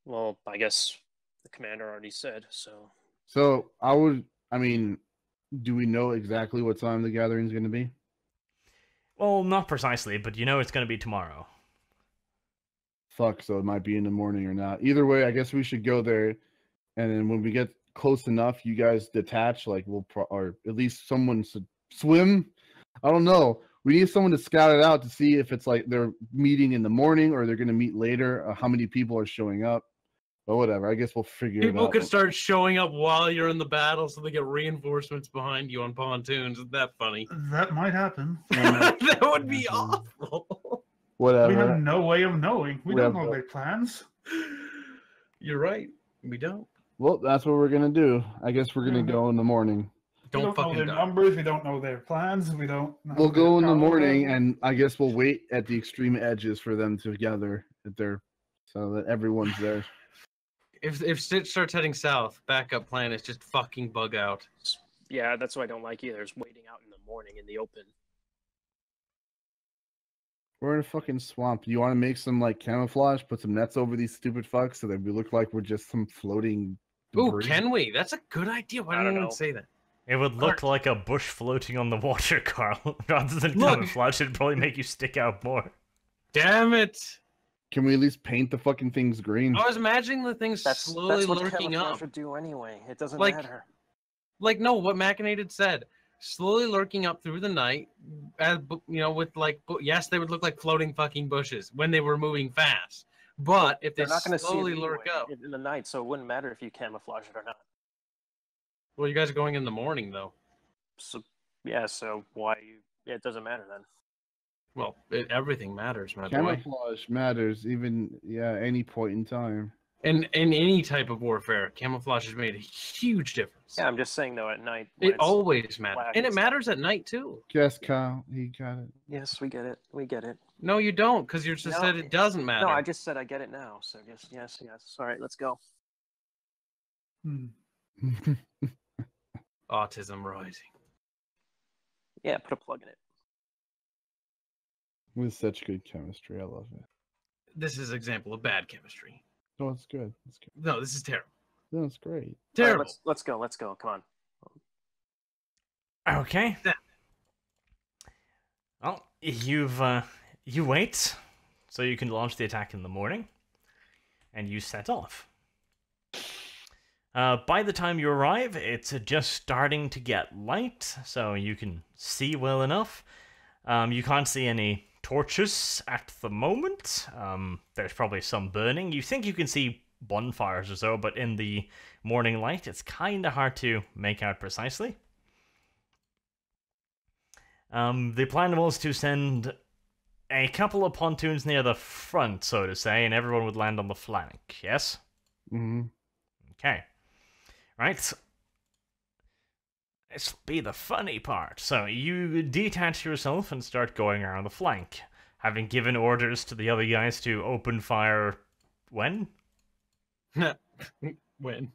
Well, I guess the commander already said, so...
So I mean, do we know exactly what time the gathering is going to be?
Well, not precisely, but you know it's going to be tomorrow.
Fuck, so it might be in the morning or not. Either way, I guess we should go there, and then when we get close enough, you guys detach, like or at least someone should swim. I don't know. We need someone to scout it out to see if it's like they're meeting in the morning or they're going to meet later, or how many people are showing up. But whatever, I guess we'll figure it out.
People could start showing up while you're in the battle, so they get reinforcements behind you on pontoons. Isn't that funny?
That might happen.
That would be awful.
Whatever.
We have no way of knowing. We don't know
Whatever.
their plans.
You're right. We don't.
Well, that's what we're gonna do. I guess we're gonna
Mhm.
go in the morning.
We don't know
fucking
their
die.
numbers. We don't know their plans. We don't know
We'll
their
go in the
power
morning,
level.
and I guess we'll wait at the extreme edges for them to gather at their, so that everyone's there.
If Stitch starts heading south, backup plan is just fucking bug out.
Yeah, that's what I don't like either, is waiting out in the morning in the open.
We're in a fucking swamp. You want to make some like camouflage? Put some nets over these stupid fucks so that we look like we're just some floating.
Ooh,
debris?
can we? That's a good idea. Why
I
didn't
don't
anyone
know.
say that?
It would look like a bush floating on the water, Carl. Rather than
Look.
camouflage, it'd probably make you stick out more.
Damn it!
Can we at least paint the fucking things green?
I was imagining the things slowly lurking up.
would do anyway. It doesn't
Like-
matter.
Like, no, what Machinated said. Slowly lurking up through the night, as, with like, yes, they would look like floating fucking bushes when they were moving fast. But if they
They're not going to see it
slowly
anyway
lurk up,
in the night, so it wouldn't matter if you camouflage it or not.
well, you guys are going in the morning though.
So yeah, so why you? Yeah, it doesn't matter then.
Well, everything matters, my boy.
Camouflage matters, even any point in time.
In any type of warfare, camouflage has made a huge difference.
Yeah, I'm just saying though, at night. when
It
it's
always matters,
black
and it
and stuff.
matters at night too.
Yes, Kyle, he got it.
Yes, we get it. We get it.
No, you don't, because you just
No,
said it doesn't matter.
No, I just said I get it now. So just yes. All right, let's go.
Hmm.
Autism rising.
Yeah, put a plug in it.
With such good chemistry, I love it.
This is an example of bad chemistry.
No, it's good. It's good.
No, this is terrible.
No, it's great.
All right,
Terrible.
let's go. Let's go. Come on.
Okay.
Yeah.
Well, you wait, so you can launch the attack in the morning, and you set off. By the time you arrive, it's just starting to get light, so you can see well enough. You can't see any torches at the moment. There's probably some burning. You think you can see bonfires or so, but in the morning light, it's kind of hard to make out precisely. The plan was to send a couple of pontoons near the front, so to say, and everyone would land on the flank, yes?
Mm-hmm.
Okay. Right. This'll be the funny part. So you detach yourself and start going around the flank, having given orders to the other guys to open fire when?
When?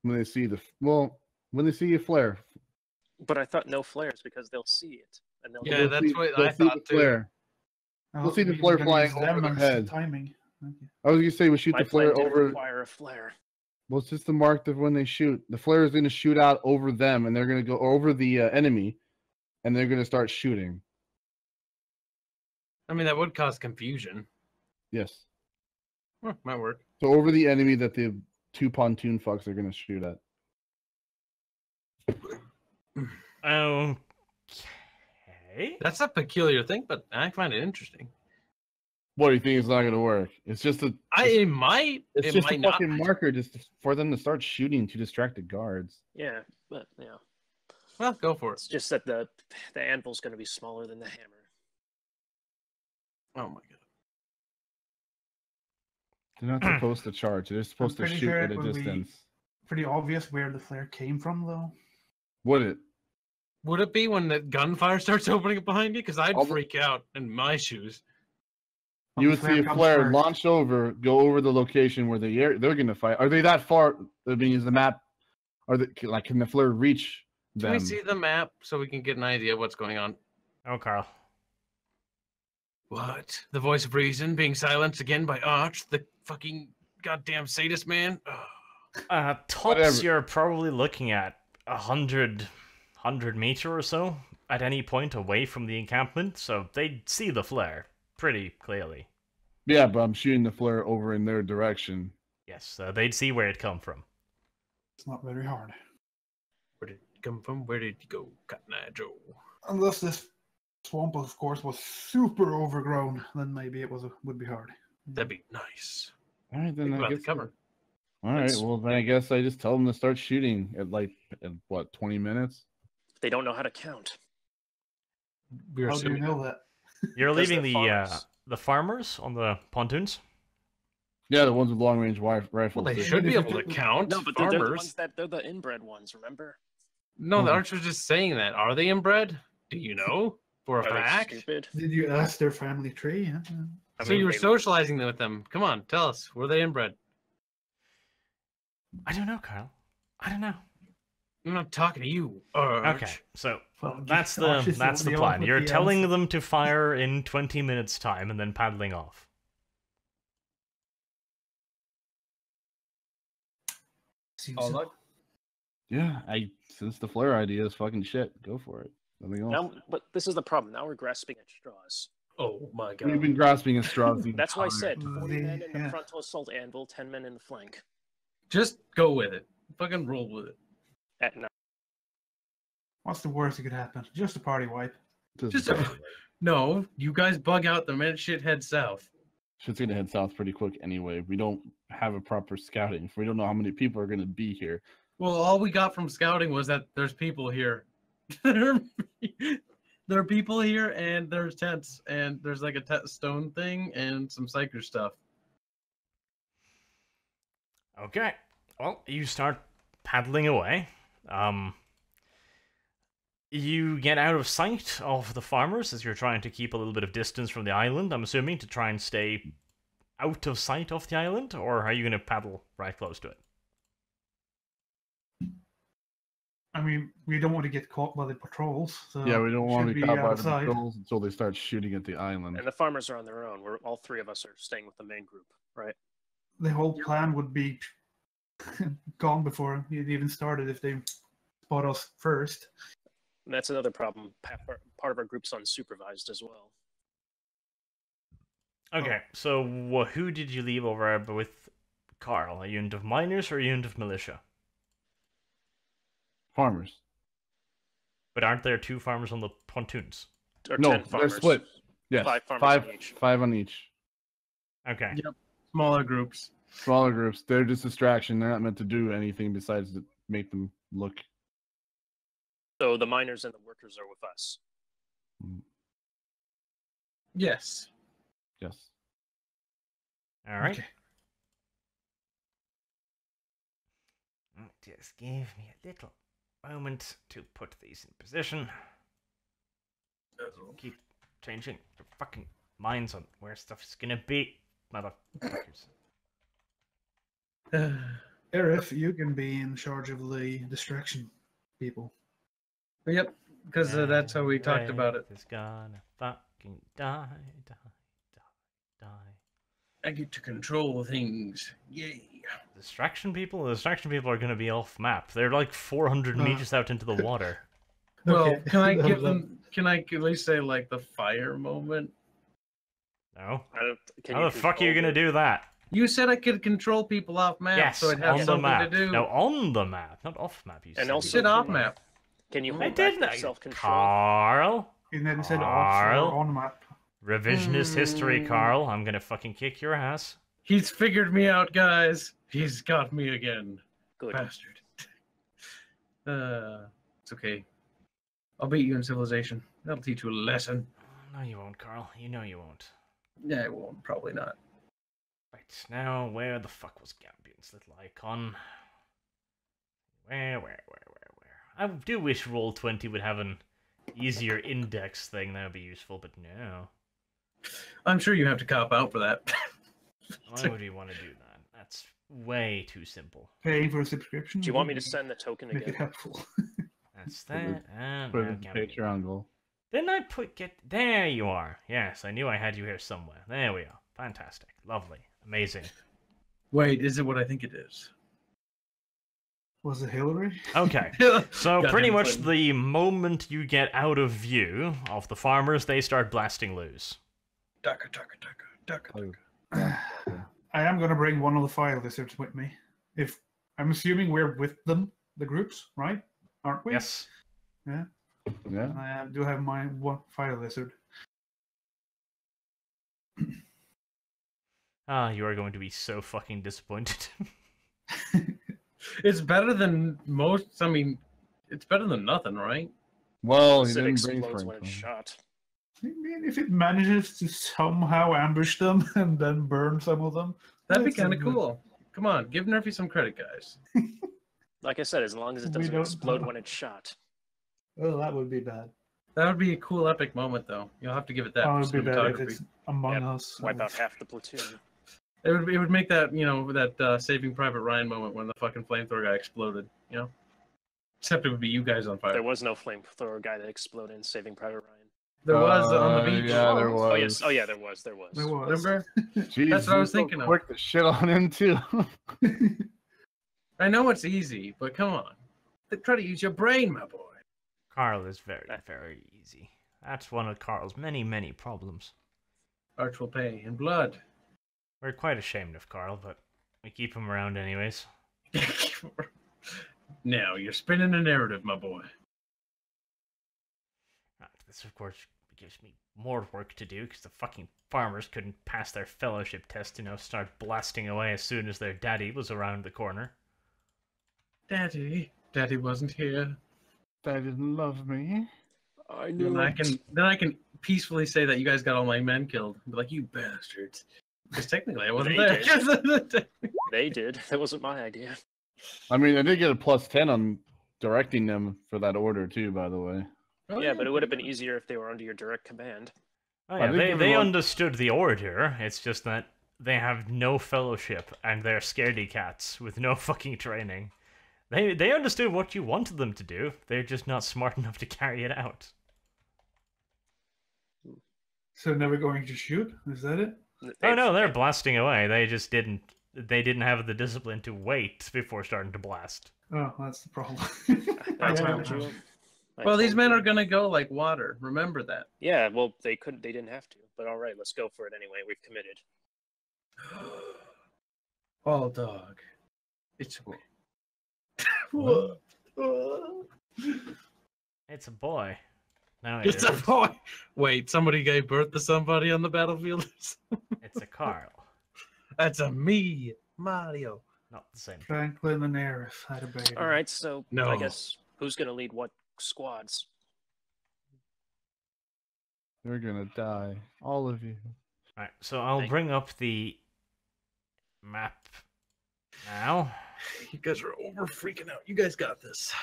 When they see when they see a flare.
But I thought no flares because they'll see it and they'll.
Yeah,
They'll
that's
see-
what
they'll
I
see
thought
the
too.
flare.
Oh,
see the
we
flare
can
flying
use them
over their
and
head.
Timing. Okay.
I was gonna say we shoot
My
the flare
plan didn't
over.
require a flare.
Well, it's just the mark of when they shoot. The flare is gonna shoot out over them, and they're gonna go over the enemy, and they're gonna start shooting.
I mean, that would cause confusion.
Yes.
Might work.
So over the enemy that the 2 pontoon fucks are gonna shoot at.
Okay.
That's a peculiar thing, but I find it interesting.
What do you think is not gonna work? It's just a.
It might.
It's
It
just
might
a
not.
fucking marker, just for them to start shooting to distract the guards.
Yeah, but yeah,
Well, go for it.
it's just that the anvil's going to be smaller than the hammer.
Oh my god.
They're not supposed to charge. They're supposed to
pretty
shoot
sure
at
it
a
would be-
distance.
Pretty obvious where the flare came from, though.
Would it?
Would it be when the gunfire starts opening up behind you? Because I'd
I'll-
freak out in my shoes.
Well,
You
the
would see a
comes
flare
first.
launch over, go over the location where they're gonna fight. Are they that far? I mean, is the map? Are they like? Can the flare reach
Can
them?
we see the map so we can get an idea of what's going on?
Oh, Carl.
What? The voice of reason being silenced again by Arch, the fucking goddamn sadist man? Ugh.
Tops,
Whatever.
you're probably looking at 100 meter or so at any point away from the encampment, so they'd see the flare pretty clearly.
Yeah, but I'm shooting the flare over in their direction.
Yes, they'd see where it come from.
It's not very hard.
Where did it come from? Where did it go? Cotton Eye Joe.
Unless this swamp, of course, was super overgrown, then maybe it would be hard.
That'd be nice.
All right, then
Think
I
about the
guess.
cover.
All right,
It's-
well then I guess I just tell them to start shooting at what 20 minutes.
They don't know how to count.
We're
How do you
assuming.
know that?
You're
Because
leaving
they're
the farmers on the pontoons?
Yeah, the ones with long range rifles.
Well, they
they-
should be
if
able to
it-
count.
No, but they're the
farmers.
ones they're the inbred ones. Remember?
No, the
Mhm.
Arch was just saying that. Are they inbred? Do you know for a
Are they
fact?
stupid?
Did you ask their family tree? Yeah.
I
So
mean,
you were
they-
socializing with them. Come on, tell us. Were they inbred?
I don't know, Carl. I don't know.
I'm not talking to you, Arch.
Okay, so
Well,
that's
Josh
the
is
that's the
only
plan.
one with
You're
the
telling
answer.
them to fire in 20 minutes time and then paddling off.
Seems
All
so.
luck.
Yeah, since the flare idea is fucking shit, go for it. Nothing else.
Now, but this is the problem. Now we're grasping at straws.
Oh my god.
We've been grasping at straws. the
That's why I
entire
said
time.
40 men in the
Yeah.
frontal assault anvil, 10 men in the flank.
Just go with it. Fucking roll with it.
At night.
What's the worst that could happen? Just a party wipe.
Just no, you guys bug out the minute shit heads south.
Shit's gonna head south pretty quick anyway. We don't have a proper scouting. We don't know how many people are gonna be here.
Well, all we got from scouting was that there's people here. there are people here, and there's tents, and there's like a stone thing, and some psyker stuff.
Okay. Well, you start paddling away. You get out of sight of the farmers as you're trying to keep a little bit of distance from the island, I'm assuming, to try and stay out of sight of the island, or are you going to paddle right close to it?
I mean, we don't want to get caught by the patrols. So
Yeah, we don't want to
should
be caught by the
outside.
patrols until they start shooting at the island.
And the farmers are on their own. We're all three of us are staying with the main group, right?
The whole plan would be gone before it even started if they spot us first.
And that's another problem. Part of our group's unsupervised as well.
Okay, so who did you leave over with Carl? A unit of miners or a unit of militia?
Farmers.
But aren't there 2 farmers on the pontoons?
Or
No,
10
they're
farmers.
split. Yes,
5 farmers
five,
on each.
5 on each.
Okay.
Yep. Smaller groups.
Smaller groups. They're just distraction. They're not meant to do anything besides to make them look.
So the miners and the workers are with us.
Yes.
Yes.
All right.
Okay.
Just give me a little moment to put these in position. Keep changing your fucking minds on where stuff is gonna be, motherfuckers.
Arif, you can be in charge of the distraction people.
Yep. Because that's how we talked about it.
Is gonna fucking die.
I get to control things. Yay.
Distraction people? The distraction people are gonna be off map. They're like 400 meters out into the water.
Well,
Okay.
can I give them? Can I at least say like the fire moment?
No?
Can
How the fuck are you gonna do that?
You said I could control people off map,
Yes,
so I'd have
on the
something
map.
to do.
No, on the map, not off map. You
And
said.
also,
You said off map.
Can you
I
hold back
did
your
not.
self-control?
Carl.
You never said off or
Carl.
on map.
Revisionist history, Carl. I'm gonna fucking kick your ass.
He's figured me out, guys. He's got me again.
Good.
Bastard. It's okay. I'll beat you in Civilization. That'll teach you a lesson.
No, you won't, Carl. You know you won't.
Yeah, I won't. Probably not.
Right, now, where the fuck was Gambion's little icon? Where? I do wish Roll20 would have an easier index thing. That would be useful, but no.
I'm sure you have to cop out for that.
Why would you want to do that? That's way too simple.
Pay for a subscription.
Do you want me to send the token
Make it
again?
helpful.
That's that. And
Put
now
it
Gambion.
Patreon goal.
Didn't I there you are. Yes, I knew I had you here somewhere. There we are. Fantastic. Lovely. Amazing.
Wait, is it what I think it is?
Was it Hillary?
Okay. So
Goddamn
pretty much
Clinton.
the moment you get out of view of the farmers, they start blasting loose.
Daka, daka, daka, daka,
Oh,
daka.
I am going to bring one of the file lizards with me. If I'm assuming we're with them, the groups, right? Aren't we?
Yes.
Yeah.
yeah.
And I do have my one file lizard.
Ah, you are going to be so fucking disappointed.
It's better than most. I mean, it's better than nothing, right?
Well, he
It
didn't bring
explodes when it's
Franklin.
shot.
I mean, if it manages to somehow ambush them and then burn some of them,
That'd be
that's
kind of
good.
cool. Come on, give Nerfy some credit, guys.
Like I said, as long as it
We
doesn't
don't
explode
know.
when it's shot.
Well, that would be bad.
That would be a cool, epic moment, though. You'll have to give it that
That
for
would be bad if
cinematography.
it's Among
Yeah,
Us.
Wipe out half the platoon.
It would make that, you know, that Saving Private Ryan moment when the fucking flamethrower guy exploded, you know? Except it would be you guys on fire.
There was no flamethrower guy that exploded in Saving Private Ryan.
There was on the beach.
Yeah, there was.
Oh yes. Oh yeah, there was.
There was.
Remember?
Jeez,
That's what I
you
was
so
thinking of.
quick to shit on him too.
I know it's easy, but come on. Try to use your brain, my boy.
Carl is very, very easy. That's one of Carl's many, many problems.
Arch will pay in blood.
We're quite ashamed of Carl, but we keep him around anyways.
Now, you're spinning a narrative, my boy.
This, of course, gives me more work to do, because the fucking farmers couldn't pass their fellowship test, start blasting away as soon as their daddy was around the corner.
Daddy wasn't here.
They didn't love me.
I
Then I can peacefully say that you guys got all my men killed. Be like, you bastards. Because technically I wasn't
They
there.
They did. That wasn't my idea.
I mean, I did get a +10 on directing them for that order too, by the way.
Oh,
Yeah, but it would have been easier if they were under your direct command.
Oh
I
yeah,
think
they
everyone-
understood the order, it's just that they have no fellowship, and they're scaredy cats with no fucking training. They understood what you wanted them to do, they're just not smart enough to carry it out.
So never going to shoot? Is that it?
Oh no, they're blasting away, they didn't have the discipline to wait before starting to blast.
Oh, that's the problem.
I
Yeah.
told you.
Well, these
told
men
you.
are gonna go like water. Remember that.
Yeah, well, they couldn't. They didn't have to. But all right, let's go for it anyway. We've committed.
All dog. It's okay.
What?
It's a boy. No,
It's a boy. Wait, somebody gave birth to somebody on the battlefield?
It's a Carl.
That's a me, Mario.
Not the same.
Franklin and Aerith had a baby.
All right, so
No.
I guess who's gonna lead what squads?
You're gonna die, all of you.
Alright, so I'll
Thank-
bring up the map now.
You guys are over freaking out. You guys got this.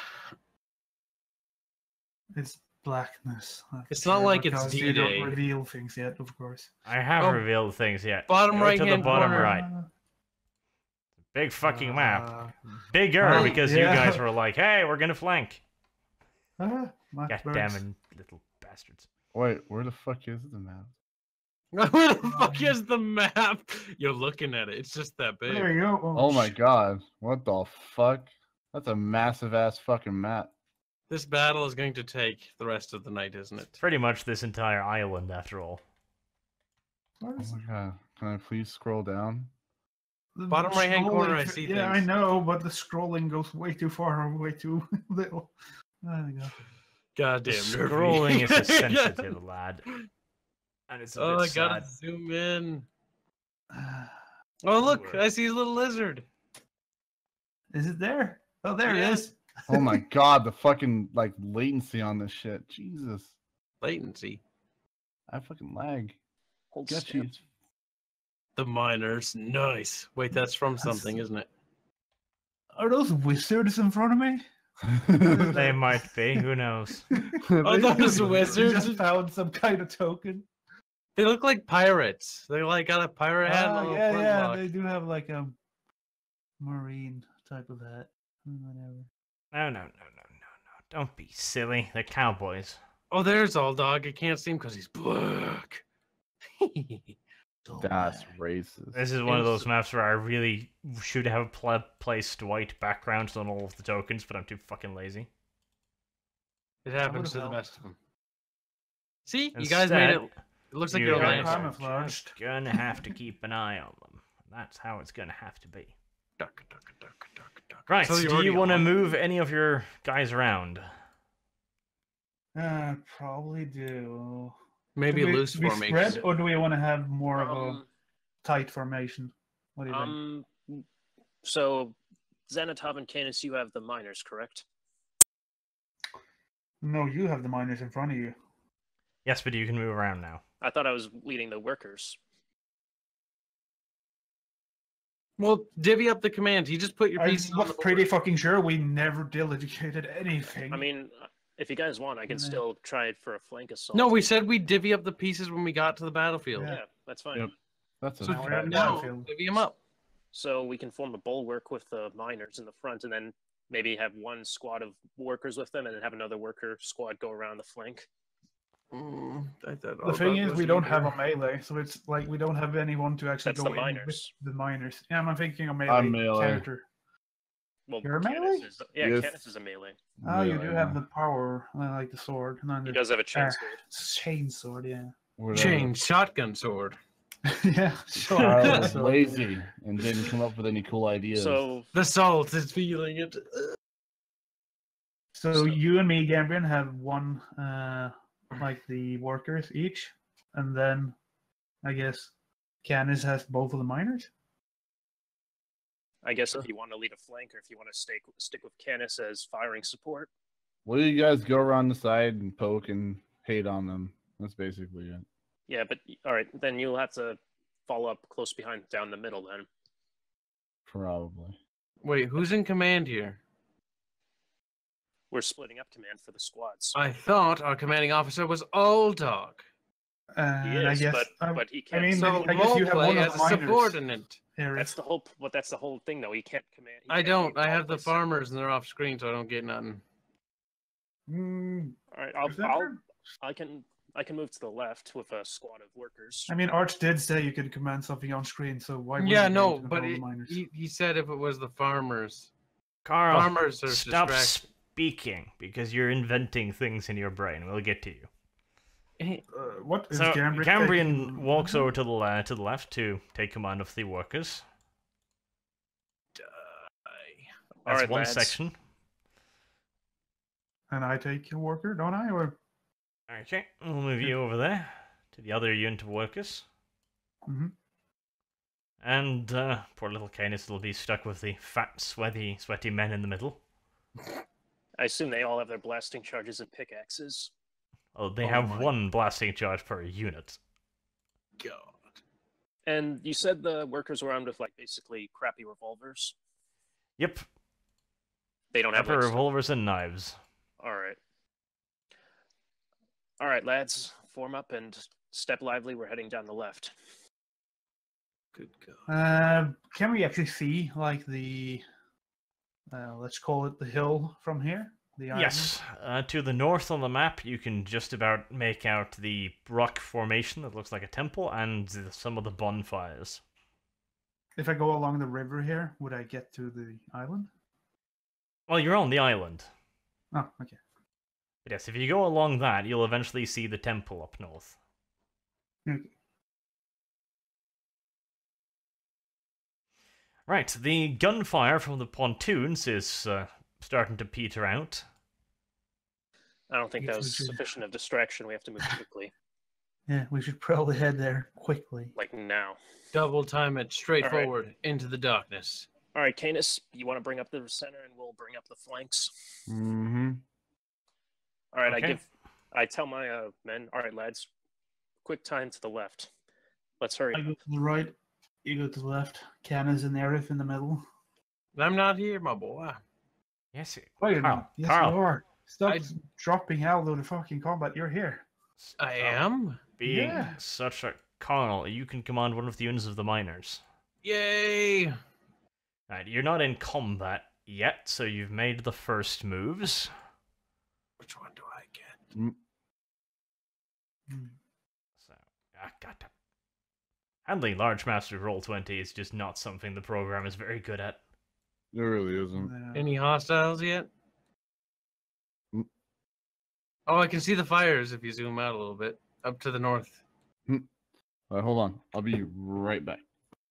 It's blackness. that's
It's
for
not
sure,
like it's
because you don't
D-Day.
reveal things yet, of course.
I have
Oh,
revealed things yet.
bottom
Go to the
right-hand
bottom
corner.
right. Big fucking map.
Uh,
Bigger
right,
because
yeah.
you guys were like, hey, we're gonna flank.
map
God
burns.
damn little bastards.
Wait, where the fuck is the map?
Where the fuck is the map? You're looking at it. It's just that big.
There you go.
Oh my
shit.
god, what the fuck? That's a massive ass fucking map.
This battle is going to take the rest of the night, isn't it?
Pretty much this entire island, after all.
What
Oh
is
my god, can I please scroll down?
The
Bottom right-hand corner, I
scrolling-
see
Yeah, I
things.
know, but the scrolling goes way too far or way too little. There we go.
Goddamn nerfy.
Scrolling is a sensitive, lad. And it's a
Oh,
bit
I gotta
sad.
zoom in. Oh, look,
Word.
I see a little lizard.
Is it there? Oh, there
Yeah.
it is.
Oh my god, the fucking like latency on this shit. Jesus.
Latency.
I fucking lag.
Hold
Got
step.
you.
The miners. Nice. Wait, that's from
That's-
something, isn't it?
Are those wizards in front of me?
They might be, who knows?
Oh, those
They
wizards.
just found some kind of token.
They look like pirates. They like got a pirate hat and a
Oh,
little
yeah, yeah.
flintlock.
They do have like a marine type of hat. Whatever.
No. Don't be silly. They're cowboys.
Oh, there's all dog. I can't see him because he's black.
That's racist.
This is one of those maps where I really should have placed white backgrounds on all of the tokens, but I'm too fucking lazy.
It happens to
would've
the
helped.
best of them. See, you guys made it.
Instead,
It looks like
you
you're a
guys
guys
lancer.
are
camouflaged.
just gonna have to keep an eye on them. That's how it's gonna have to be.
Duck, duck, duck, duck, duck.
Right,
So you're
do you
already
want to
on.
move any of your guys around?
Probably do.
Maybe
Do we-
loose
do we
formation.
spread, or do we want to have more of a
Um,
tight formation? What do you think?
So Xanatov and Canis, you have the miners, correct?
No, you have the miners in front of you.
Yes, but you can move around now.
I thought I was leading the workers.
Well, divvy up the commands. You just put your
I
pieces on
was
the
pretty
board.
fucking sure we never delegated anything.
I mean, if you guys want, I can
Yeah.
still try it for a flank assault.
No, we said we'd divvy up the pieces when we got to the battlefield.
Yeah.
Yeah, that's fine.
Yep. That's a
So
Now we're at
now,
battlefield.
divvy them up.
So we can form a bulwark with the miners in the front, and then maybe have one squad of workers with them, and then have another worker squad go around the flank.
I thought
The thing is, we don't have a melee, so it's like we don't have anyone to actually
That's
go
the
in
miners.
with the miners. Yeah, I'm thinking a melee,
I'm melee.
character.
Well,
You're a
Canis
melee?
is, yeah,
Yes.
Canis is a melee.
Oh, you
Yeah,
do
I
have
know.
the power, like the sword, and then
He
the
does have a chainsword.
chainsword. Yeah,
Whatever.
chain shotgun sword.
yeah. Sure.
I was
So-
lazy and didn't come up with any cool ideas.
So
The salt is feeling it.
So you and me, Gambian, have one, like the workers each, and then I guess Canis has both of the miners.
I guess if you want to lead a flank, or if you want to stick with Canis as firing support.
What do you guys go around the side and poke and hate on them? That's basically it.
Yeah, but all right, then you'll have to follow up close behind, down the middle. Then
Probably.
Wait, who's in command here?
we're splitting up command for the squads.
I thought our commanding officer was all dog.
He
And I
is,
guess,
but he
I
can't.
mean,
So
I guess you have
roleplay
one of
as
the
a
miners.
subordinate.
Eric.
that's the whole. But that's the whole thing, though. He can't command. he
I
can't
don't.
be
I have the
always-
farmers and they're off screen, so I don't get nothing.
Mm,
All right,
is that fair?
I can move to the left with a squad of workers.
I mean, Arch did say you could command something on screen, so why? wouldn't
Yeah,
you be
no,
able to
but
control the miners?
he said if it was the farmers.
Carl,
Farmers are
stop
distracted.
speaking, because you're inventing things in your brain. We'll get to you.
What is
So,
Gambian?
Cambrian
taking-
walks over to the left to take command of the workers.
All
That's
right,
one
lads.
section.
And I take a worker, don't I? Or
Okay, we'll move you over there to the other unit of workers.
Mhm.
And poor little Canis will be stuck with the fat, sweaty men in the middle.
I assume they all have their blasting charges and pickaxes.
Oh, they
Oh
have
my.
one blasting charge per unit.
God.
And you said the workers were armed with like basically crappy revolvers.
Yep,
They don't have
pepper
like,
revolvers and knives.
All right. All right, lads, form up and step lively. We're heading down the left.
Good God.
Can we actually see like the, let's call it the hill from here? The island?
Yes, to the north on the map, you can just about make out the rock formation that looks like a temple and some of the bonfires.
If I go along the river here, would I get to the island?
Well, you're on the island.
Oh, okay.
But yes, if you go along that, you'll eventually see the temple up north.
Okay.
Right, the gunfire from the pontoons is starting to peter out.
I don't think
Yes,
that was
we should.
sufficient of distraction. We have to move quickly,
Yeah, we should probably head there quickly.
like now.
Double time it straight
All right.
forward into the darkness.
All right, Canis, you want to bring up the center, and we'll bring up the flanks.
Mm-hmm.
All right,
Okay.
I tell my men. All right, lads, quick time to the left. Let's hurry.
I go to the right, you go to the left. Cam is in there, if in the middle.
I'm not here, my boy.
Yes,
Wait a
Carl,
minute. Yes,
Carl.
you are. Stop
I-
dropping out of the fucking combat. You're here.
I am?
being
Yeah.
such a Carl, you can command one of the units of the miners.
Yay!
Right, you're not in combat yet, so you've made the first moves.
Which one do I get?
So, goddamn. Handling large maps with Roll20 is just not something the program is very good at.
It really isn't.
Any hostiles yet?
Mm.
Oh, I can see the fires if you zoom out a little bit. Up to the north.
Hold on. I'll be right back.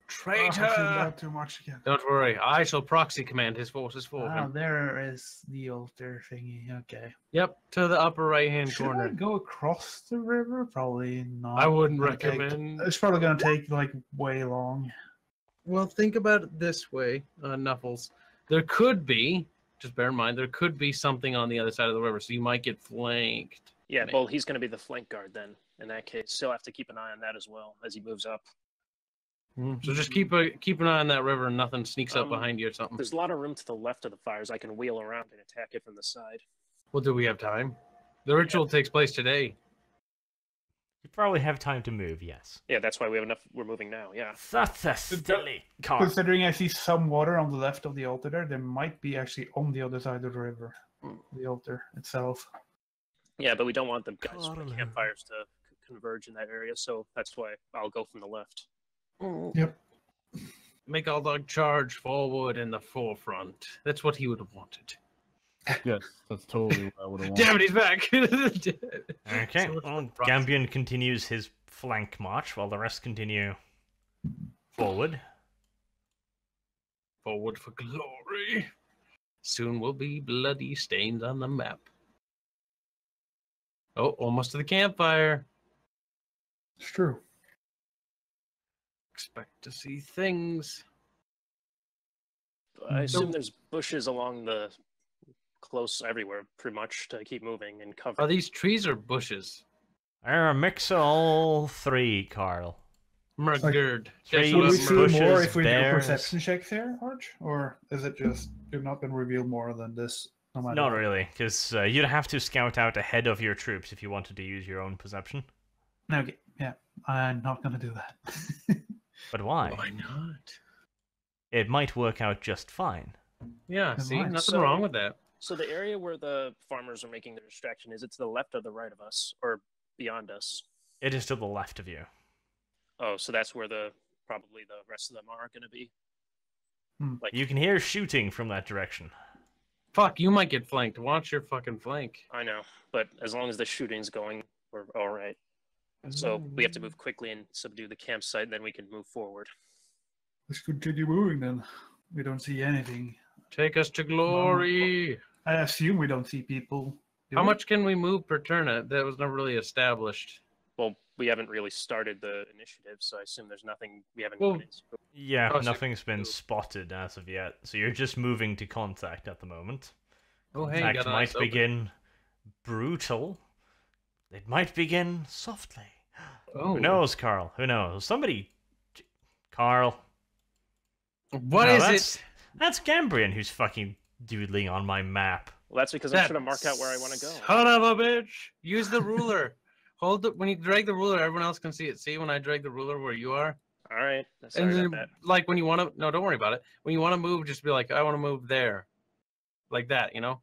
Traitor!
I feel bad too much again.
Don't worry, I shall proxy command his forces for
Ah,
him.
there is the altar thingy. Okay.
Yep, to the upper right-hand
Should I
corner.
go across the river? Probably not.
I wouldn't
Gonna take-
recommend.
It's probably going to take like way long.
Well, think about it this way, Knuffles. There could be, just bear in mind, there could be something on the other side of the river, so you might get flanked.
Yeah,
Maybe.
well, he's going to be the flank guard then. In that case, still have to keep an eye on that as well as he moves up.
So just keep an eye on that river and nothing sneaks up
Um,
behind you or something.
There's a lot of room to the left of the fires. I can wheel around and attack it from the side.
Well, do we have time? The ritual takes place today.
You probably have time to move, yes.
Yeah, that's why we have enough. We're moving now. Yeah.
That's a silly car.
Considering I see some water on the left of the altar there might be actually on the other side of the river. The altar itself.
Yeah, but we don't want the guys from the
Carlo.
campfires to converge in that area, so that's why I'll go from the left.
Yep.
Make all dog charge forward in the forefront. That's what he would have wanted.
Yes, that's totally what I would have
Damn
wanted.
it, he's back!
Okay,
So
well,
it's-
Gambian continues his flank march while the rest continue forward.
Forward for glory. Soon will be bloody stains on the map. Oh, almost to the campfire.
It's true.
Expect to see things.
I assume there's bushes along the close everywhere, pretty much, to keep moving and cover.
Are these trees or bushes?
A mix of all three, Carl.
Murdered.
trees,
Will we
Guess
see
what?
bushes,
more if we do
bears.
perception checks here, Arch? Or is it just you've not been revealed more than this? No matter
Not
what?
really, because you'd have to scout out ahead of your troops if you wanted to use your own perception.
Okay, yeah, I'm not going to do that.
But why?
Why not?
It might work out just fine.
Yeah,
Never
see,
mind.
nothing
So-
wrong with that.
So the area where the farmers are making their distraction, is it to the left or the right of us, or beyond us?
It is to the left of you.
Oh, so that's where probably the rest of them are going to be. Like,
You can hear shooting from that direction.
Fuck, you might get flanked. Watch your fucking flank.
I know, but as long as the shooting's going, we're all right. So we have to move quickly and subdue the campsite, and then we can move forward.
Let's continue moving then. We don't see anything.
Take us to glory.
I assume we don't see people. do
How
we?
much can we move per turn? That was never really established.
Well, we haven't really started the initiative, so I assume there's nothing we haven't
Well-
gone into.
Yeah,
Oh, so-
nothing's been spotted as of yet, so you're just moving to contact at the moment.
Oh, hey,
Contact
got an
might
eyes open.
begin brutal. It might begin softly.
Oh,
Who knows, Carl? Who knows? Somebody... Carl.
What
No,
is
that's,
it?
That's Gambrian who's fucking doodling on my map.
Well, that's because I'm trying to mark out where I want to go.
Son of a bitch! Use the ruler. Hold it when you drag the ruler. Everyone else can see it. See when I drag the ruler where you are.
All right. Sorry
And
about
then,
that.
like when you want to, no, don't worry about it. When you want to move, just be like, I want to move there, like that, you know.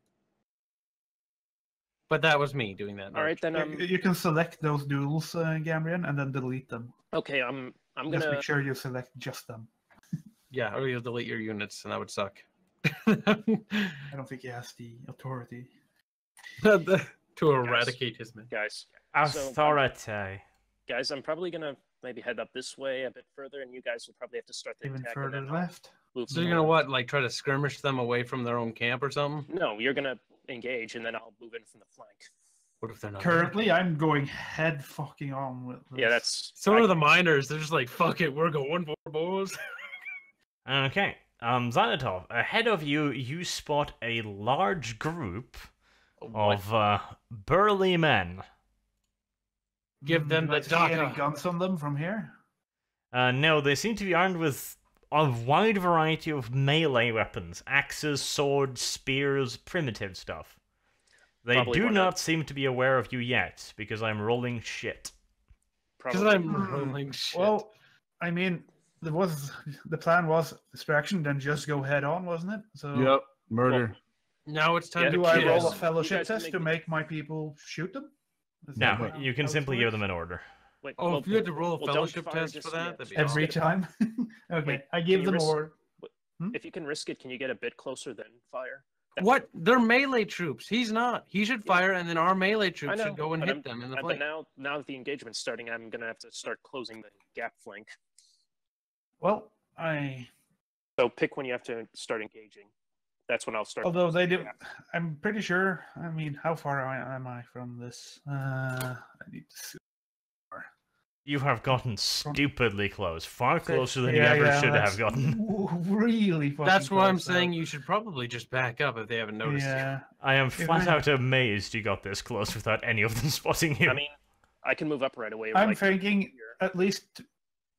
But that was me doing that.
All right, then.
You can select those doodles, Gambrian, and then delete them.
Okay, I'm
Just
gonna.
make sure you select just them.
Yeah, or you'll delete your units, and that would suck.
I don't think he has the authority.
To eradicate his men.
Guys,
Authority.
I'm probably gonna maybe head up this way a bit further, and you guys will probably have to start the
Even
attack.
further
and then
left.
move.
So you're gonna what? Like try to skirmish them away from their own camp or something?
No, you're gonna engage, and then I'll move in from the flank.
What if they're not?
Currently, I'm going head fucking on with this.
Yeah, that's.
So are the miners. They're just like, fuck it, we're going for boys.
Okay. Xanatov, ahead of you, you spot a large group of burly men.
Give them
Do
the
I see any
data.
guns on them from here?
No, they seem to be armed with a wide variety of melee weapons. Axes, swords, spears, primitive stuff. They
Probably
do
one
not seem to be aware of you yet, because I'm rolling shit.
Because
Probably.
I'm rolling shit.
Well, I mean, the plan was distraction, then just go head on, wasn't it? So
Yep. Murder.
now it's time
Yeah,
to
do I
kill.
roll a
Yes. You
fellowship
guys can
test
make
to
me-
make my people shoot them? Is
No,
that
you can
how it
simply give
works?
them an order.
Wait,
Oh,
well,
if you had to roll a
well, don't
fellowship
fire
test
just
for that,
yet.
that'd be
Every
awesome.
time? Okay,
Wait,
I give
you
them
risk-
or...
if you can risk it, can you get a bit closer then fire? That-
What? They're melee troops. He's not. He should fire, and then our melee
I
troops
know,
should go and
but
hit
I'm-
them in the
But
flank.
now that the engagement's starting, I'm gonna have to start closing the gap flank.
Well,
So pick when you have to start engaging. That's when I'll start.
although they
closing
do...
the gap.
I'm pretty sure... I mean, how far am I from this? I need to see.
You have gotten stupidly close. Far closer than you
Yeah,
ever
yeah,
should
that's
have gotten.
Really fucking
That's why I'm
close, though.
saying you should probably just back up if they haven't noticed.
Yeah.
I am
If
flat
I-
out amazed you got this close without any of them spotting you.
I mean, I can move up right away.
I'm
like,
thinking
here.
at least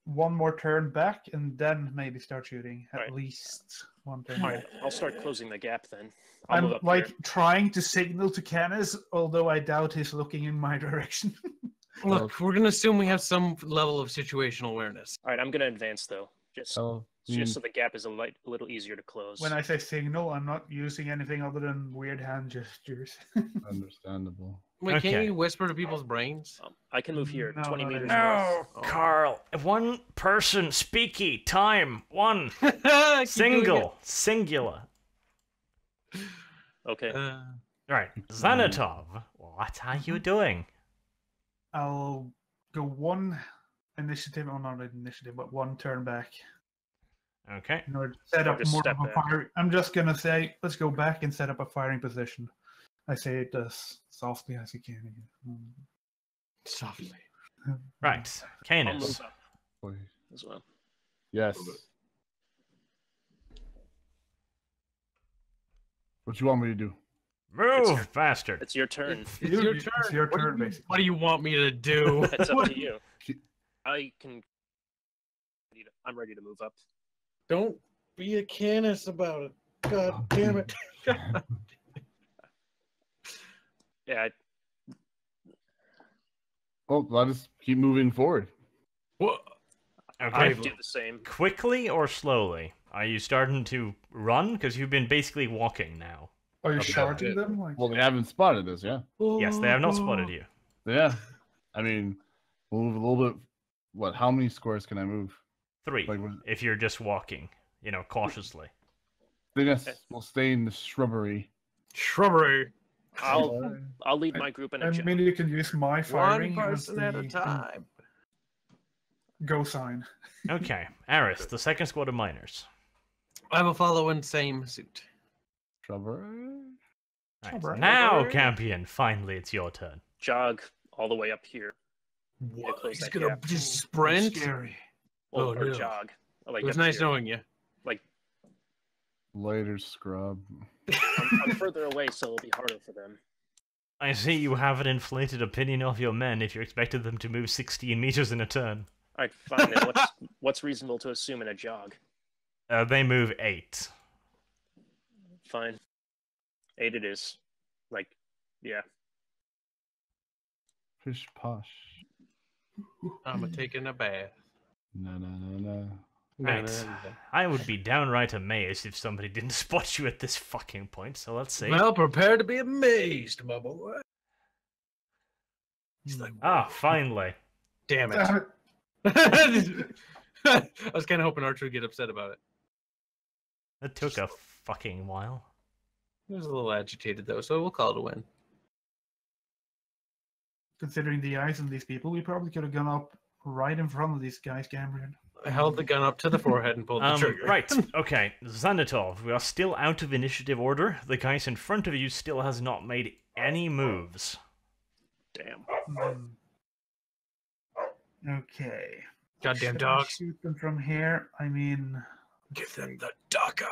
one more turn back and then maybe start shooting. At
Right.
least one turn
All
back.
right, I'll start closing the gap then. I'll move
I'm
up
like
here.
trying to signal to Canis, although I doubt he's looking in my direction.
Look, we're gonna assume we have some level of situational awareness.
All right, I'm gonna advance though, just
Oh,
just so the gap is a little easier to close.
When I say signal, I'm not using anything other than weird hand gestures.
understandable.
Wait,
Okay.
can't you whisper to people's brains?
I can move here,
No,
20
no,
meters
no.
north.
No, Carl. One person, speaky, time, one.
Keep doing
Single, singular.
Okay.
it.
Right, Xanatov, what are you doing?
I'll go one initiative, or not initiative, but one turn back.
Okay.
In order to set
Or
up
just
more
step
of a
back.
fire. I'm just gonna say, let's go back and set up a firing position. I say it as softly as you can.
Softly.
Right,
I'll
Canis.
move up
Boy.
as well.
Yes. What you want me to do?
Move, bastard.
It's your turn.
It's
You-
your
it's
turn.
your
What do
turn,
you-
basically.
What do you want me to do?
It's up
What?
to you. I can. I'm ready to move up.
Don't be a canis about it. God damn it.
Yeah,
Oh, I'll just keep moving forward.
What?
I
Okay,
do the same.
quickly or slowly? Are you starting to run? Because you've been basically walking now.
Are you
Okay.
charging them? Like,
Well, they haven't spotted us, yeah.
Yes, they have not spotted you.
Yeah. I mean, we'll move a little bit. What? How many squares can I move?
3,
Like,
if you're just walking, cautiously.
then yes, we'll stay in the shrubbery.
Shrubbery.
I'll lead my group in a
I
jump.
mean, you can use my firing
One
as
person at a
the
time.
go sign.
Okay, Aris, the second squad of miners.
I will follow in same suit.
Shrubbery?
Right,
Alright.
now, Campion, finally it's your turn.
Jog all the way up here.
What?
close
He's
that
gonna
gap.
just sprint?
Scary.
Well,
Oh,
or
no.
jog. Like
It was
up
nice
here.
knowing you.
Later, scrub.
I'm further away, so it'll be harder for them.
I see you have an inflated opinion of your men if you expected them to move 16 meters in a turn.
All right, fine. Then what's reasonable to assume in a jog?
They move 8.
Fine. 8 it is. Like, yeah.
Pish posh.
I'm taking a bath.
No, no, no, no.
Right. I would be downright amazed if somebody didn't spot you at this fucking point, so let's see.
Well, prepare to be amazed, my boy. He's like,
Ah, finally.
damn it.
Damn it.
I was kind of hoping Archer would get upset about it.
It took a fucking while.
He was a little agitated, though, so we'll call it a win.
Considering the eyes on these people, we probably could have gone up right in front of these guys, Cambrian.
held the gun up to the forehead and pulled the trigger.
Right, okay. Xanatov, we are still out of initiative order. The guy in front of you still has not made any moves.
Damn.
Okay.
Goddamn
Should I
dogs.
shoot them from here? I mean,
Give them the DACA.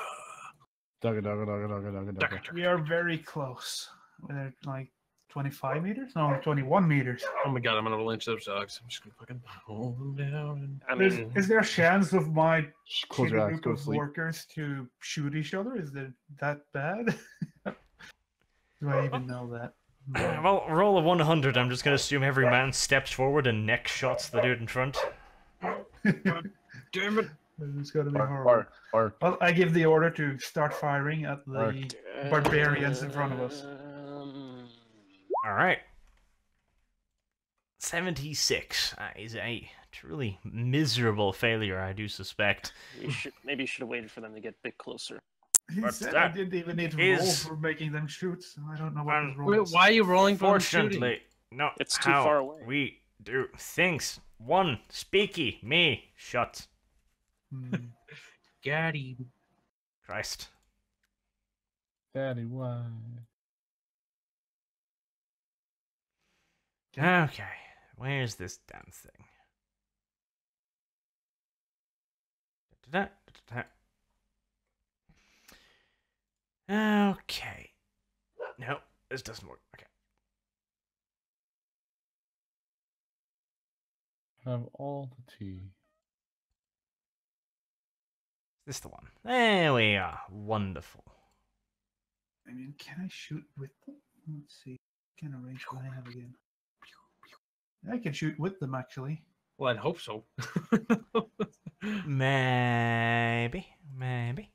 Dugga.
we are very close. We're like 25 meters? No, 21 meters.
Oh my god, I'm gonna lynch those dogs. I'm just gonna fucking hold them down.
I mean,
Is there a chance of my
Just close your eyes,
group
go to
of
sleep.
workers to shoot each other? Is it that bad? Do I even know that?
Well, roll a 100. I'm just going to assume every man steps forward and neck shots the dude in front.
Damn it.
It's going to be
Bark,
horrible.
bark, bark.
Well, I give the order to start firing at the barbarians in front of us.
Alright. 76. That is a truly miserable failure, I do suspect.
Maybe you should have waited for them to get a bit closer.
He
But
said I
that
didn't even need to
is-
roll for making them shoot. So I don't know what his roll
Wait,
is.
why are you rolling for them shooting?
Fortunately, not
It's too
how
far away.
we do things. One, speaky, me, shut.
Hmm.
Got him.
Christ.
Daddy, why?
Okay, where's this damn thing? Da-da-da, da-da. Okay. No, this doesn't work. Okay.
Have all the tea.
Is this the one? There we are. Wonderful.
I mean, can I shoot with them? Let's see. What kind of range do I have again? I can shoot with them, actually.
Well, I'd hope so.
Maybe.
I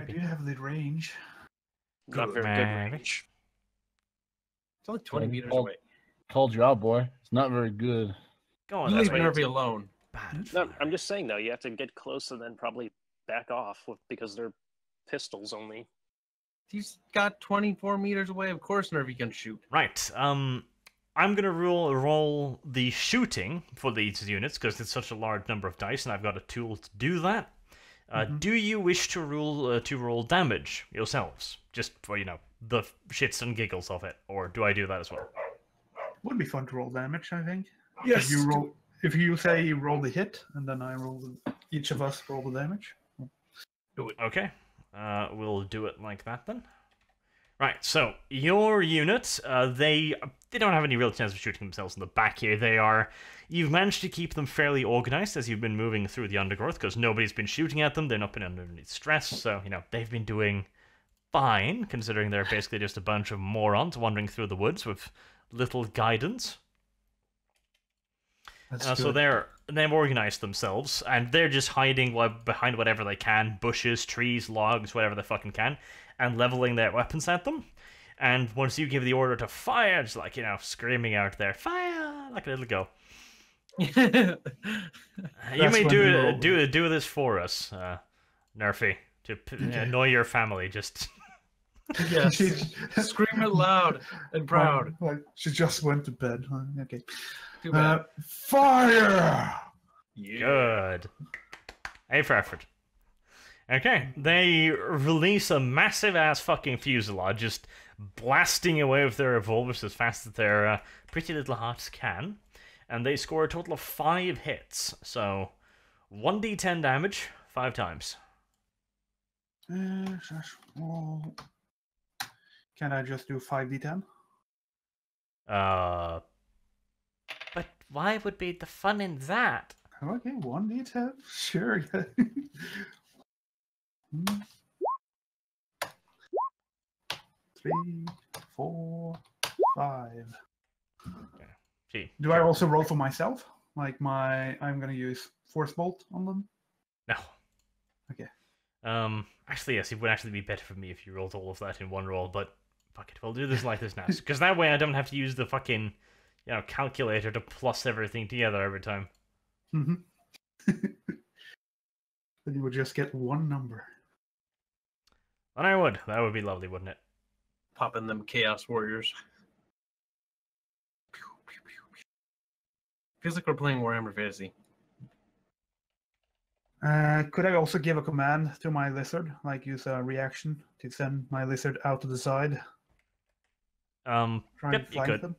do have the range.
Not very
Maybe.
good range.
It's only 20 meters
Oh.
away.
Called you out, boy. It's not very good.
Go on,
You
that's
leave
way
Nervy alone.
bad.
No, I'm just saying though, you have to get close and then probably back off because they're pistols only.
He's got 24 meters away. Of course, Nervy can shoot.
Right. I'm gonna roll the shooting for these units because it's such a large number of dice, and I've got a tool to do that. Do you wish to roll damage yourselves, just for the shits and giggles of it, or do I do that as well?
Would be fun to roll damage, I think.
Yes.
If you say you roll the hit, and then I roll each of us roll the damage.
Okay. We'll do it like that then. Right, so your unit, they don't have any real chance of shooting themselves in the back here. You've managed to keep them fairly organized as you've been moving through the undergrowth because nobody's been shooting at them. They're not been under any stress, so they've been doing fine considering they're basically just a bunch of morons wandering through the woods with little guidance. So they've organized themselves, and they're just hiding behind whatever they can, bushes, trees, logs, whatever they fucking can, and leveling their weapons at them. And once you give the order to fire, just screaming out there, fire, like a little go. You may do this for us, Nerfy, to annoy your family. Just
Yes. Scream it loud and proud.
She just went to bed. Okay.
Too bad.
Fire!
good. A for effort. Okay, they release a massive ass fucking fuselage, just blasting away with their revolvers as fast as their pretty little hearts can, and they score a total of 5 hits. So 1d10 damage 5 times.
Can I just do 5d10?
But why would be the fun in that?
Okay, 1d10. Sure. 3, 4, 5.
Gee,
Do I also roll for myself? I'm gonna use Force Bolt on them?
no.
Okay.
Actually, yes, it would actually be better for me if you rolled all of that in one roll, but fuck it, we'll do this like this now. Because that way I don't have to use the fucking, calculator to plus everything together every time.
Mm-hmm. Then you would just get one number.
And I would. That would be lovely, wouldn't it?
Popping them Chaos Warriors. Feels like we're playing Warhammer Fantasy.
Could I also give a command to my lizard, like use a reaction to send my lizard out to the side, try and
Yep, you
flank
could.
them?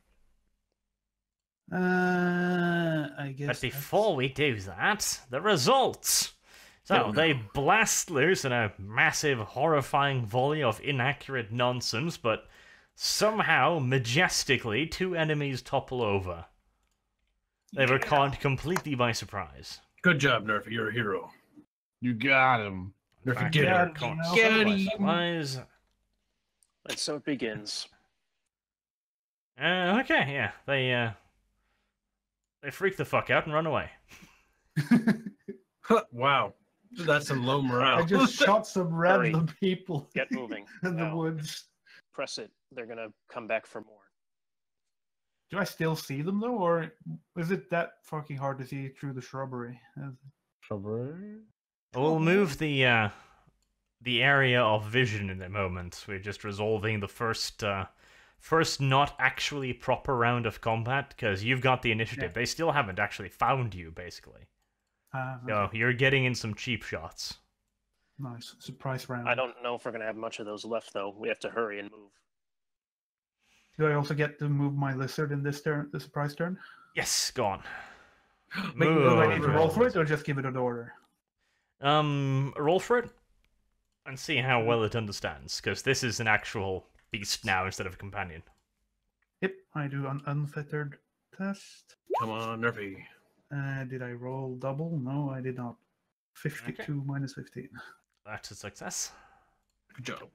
I guess.
But before we do that, the results. So
Oh,
they
no.
blast loose in a massive, horrifying volley of inaccurate nonsense, but somehow, majestically, 2 enemies topple over. They were caught completely by surprise.
Good job, Nerfy. You're a hero.
You got him.
In
Nerfy
fact,
did
they
it.
were
Yeah,
caught
you know.
so by
Get him.
surprise.
And so it begins.
Okay, yeah, they freak the fuck out and run away.
Wow. That's some low morale.
I just shot some random people
Get moving.
in the
Now.
woods.
Press it. They're gonna come back for more.
Do I still see them though, or is it that fucking hard to see through the shrubbery?
Cover.
We'll move the area of vision in a moment. We're just resolving the first not actually proper round of combat, because you've got the initiative.
Yeah.
They still haven't actually found you, basically. So you're getting in some cheap shots.
Nice surprise round.
I don't know if we're gonna have much of those left, though. We have to hurry and move.
Do I also get to move my lizard in this turn, the surprise turn?
Yes, go on.
Do I need to
Move.
roll for it or just give it an order?
Roll for it and see how well it understands, because this is an actual beast now instead of a companion.
Yep, I do an unfettered test.
Come on, Nerfy.
Did I roll double? No, I did not. 52 minus 15.
That's a success.
Good job.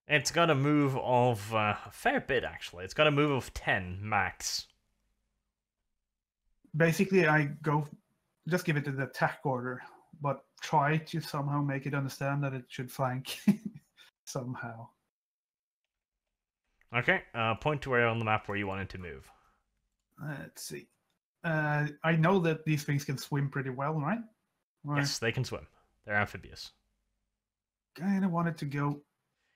It's got a move of a fair bit, actually. It's got a move of 10 max.
Basically, I go just give it an attack order, but try to somehow make it understand that it should flank somehow.
Okay, point to where on the map where you want it to move.
Let's see. I know that these things can swim pretty well, right? Or
Yes, they can swim. They're amphibious.
kind of wanted to go.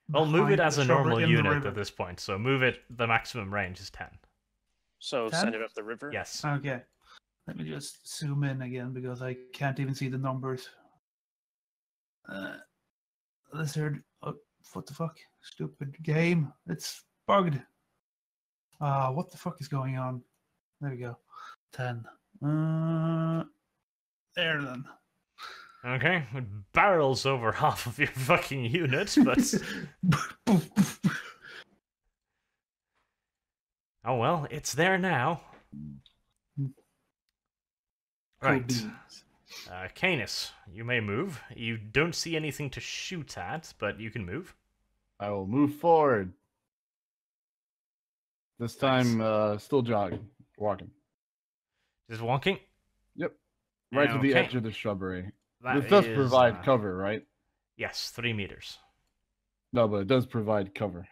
Well, move it
behind
as
the
a
shrubbery
normal
in the
unit
river.
at this point, so move it, the maximum range is 10.
So
10?
send it up the river.
Yes.
Okay. Let me just zoom in again because I can't even see the numbers. Lizard. Oh, what the fuck? Stupid game. It's bugged. What the fuck is going on? There we go. 10. There then.
Okay, it barrels over half of your fucking unit, but... Oh well, it's there now. Right. Canis, you may move. You don't see anything to shoot at, but you can move.
I will move forward. This time, still jogging, walking.
Just walking?
Yep. Right to the
Okay.
edge of the shrubbery.
That
This does
is,
provide cover, right?
Yes, 3 meters.
No, but it does provide cover.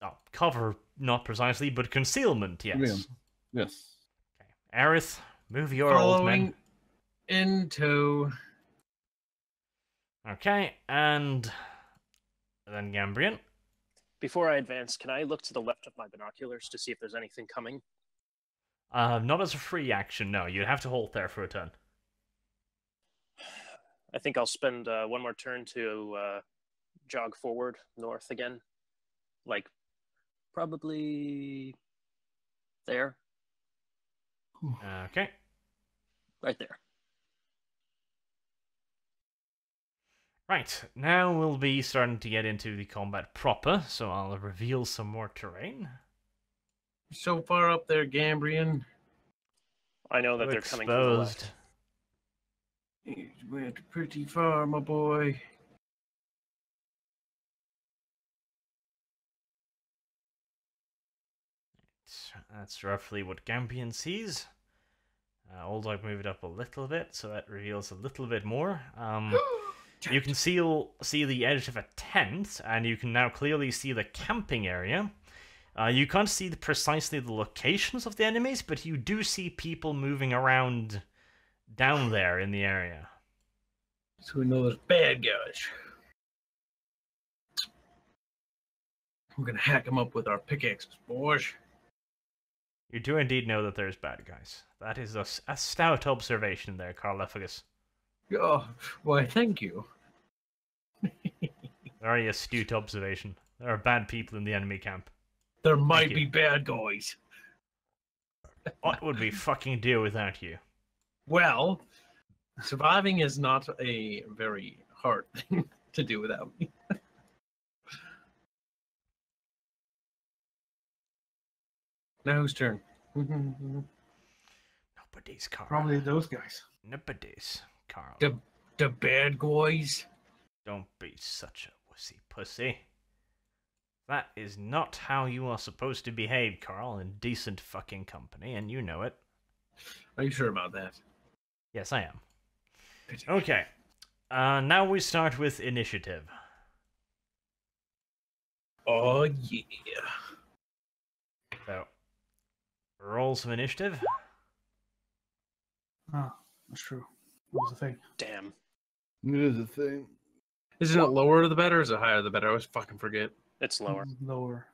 Oh, cover, not precisely, but concealment, yes.
Concealment. Yes.
Okay. Aerith, move your old men.
Following into.
Okay, and then Gambrian.
Before I advance, can I look to the left of my binoculars to see if there's anything coming?
Not as a free action, no. You'd have to hold there for a turn.
I think I'll spend one more turn to jog forward north again. Like, probably there.
Okay.
Right there.
Right, now we'll be starting to get into the combat proper, so I'll reveal some more terrain.
So far up there, Gambrian.
I know that they're coming from the
Exposed.
left.
You went pretty far, my boy.
That's roughly what Gambian sees. Old Dog moved up a little bit, so that reveals a little bit more. You can see the edge of a tent, and you can now clearly see the camping area. You can't see precisely the locations of the enemies, but you do see people moving around down there in the area.
So we know there's bad guys. We're gonna hack them up with our pickaxes, boys.
You do indeed know that there's bad guys. That is a stout observation there, Carlephagus.
Oh, why, thank you.
Very astute observation. There are bad people in the enemy camp.
There might
you.
be bad guys.
What would we fucking do without you?
Well, surviving is not a very hard thing to do without me. Now whose turn?
Nobody's, Carl.
Probably those guys.
Nobody's, Carl.
The bad guys.
Don't be such a wussy pussy. That is not how you are supposed to behave, Carl, in decent fucking company, and you know it.
Are you sure about that?
Yes, I am. Okay. Now we start with initiative.
Oh, yeah.
So, roll some initiative.
Oh, that's true. What was the thing?
Damn.
It is a thing.
Isn't it lower the better or is it higher the better? I always fucking forget.
It's lower.
Lower.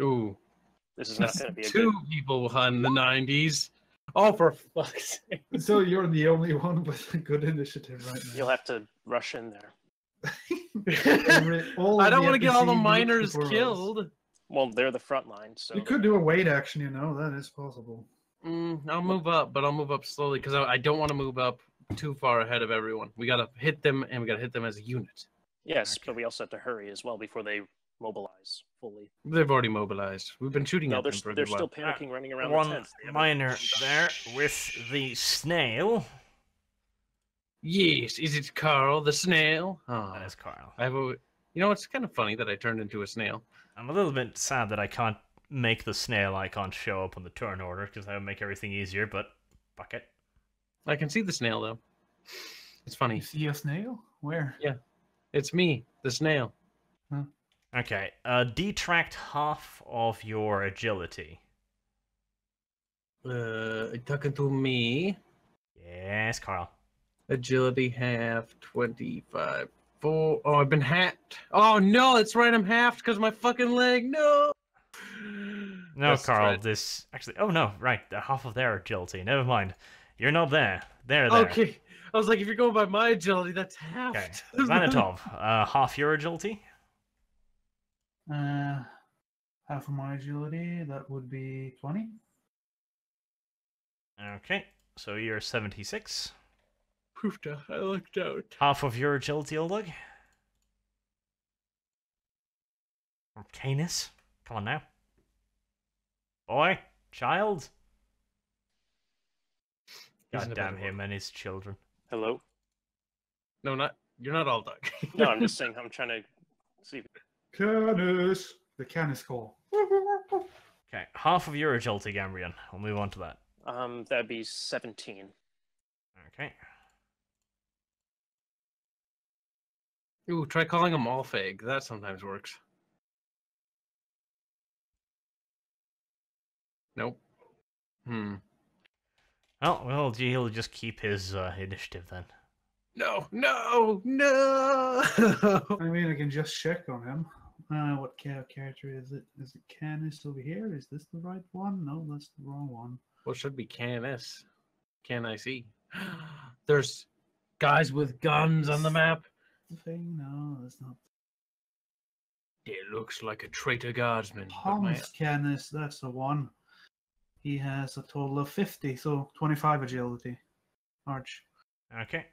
Ooh.
This is not going to be a
Two
good...
people in the 90s. Oh, for fuck's sake.
So you're the only one with a good initiative right now.
You'll have to rush in there.
I don't want to get all the
NPC
miners
before us.
killed.
Well, they're the front line, so...
You could do a wait action, you know, that is possible.
I'll move up, but I'll move up slowly because I don't want to move up too far ahead of everyone. We got to hit them, and we got to hit them as a unit.
Yes, but we also have to hurry as well before they mobilize fully.
They've already mobilized. We've been shooting
No,
at them for a
they're
good while.
still panicking, running around the
One
tents. They haven't-
miner there with the snail.
Yes, is it Carl the snail? Oh,
That is Carl.
I have a. You know, it's kind of funny that I turned into a snail.
I'm a little bit sad that I can't make the snail icon show up on the turn order, because that would make everything easier, but fuck it.
I can see the snail though. It's funny.
You see a snail? Where?
It's me, the snail.
Okay, detract half of your agility.
Talking to me.
Yes, Carl.
Agility half 25. 4. Oh, I've been hacked. Oh no, that's right. I'm halved because my fucking leg. No.
No,
That's
Carl,
right.
this... Actually, oh no, right, half of their agility. Never mind. You're not there. They're there.
Okay. I was like, if you're going by my agility, that's half.
Okay, Xanatov, half your agility?
Half of my agility, that would be 20.
Okay, so you're 76.
Poofta, I looked out.
Half of your agility, Oldug? Canis? Come on now. Boy? Child?
He's in
God
a
damn
better
him and his children.
Hello?
No, you're not all dog.
No, I'm just saying, I'm trying to see.
Canis! The Canis call.
Okay, half of your agility, Gambrian. We'll move on to that.
That'd be 17.
Okay.
Ooh, try calling him Alfag. That sometimes works. Nope.
Well, he'll just keep his initiative then.
No.
I mean, I can just check on him. What character is it? Is it Canis over here? Is this the right one? No, that's the wrong one.
Well, it should be CanS. Can I see? There's guys with guns on the map.
The thing? No, that's not.
It looks like a traitor guardsman. but my-
Hans Canis, that's the one. He has a total of 50, so 25 agility. Arch.
Okay.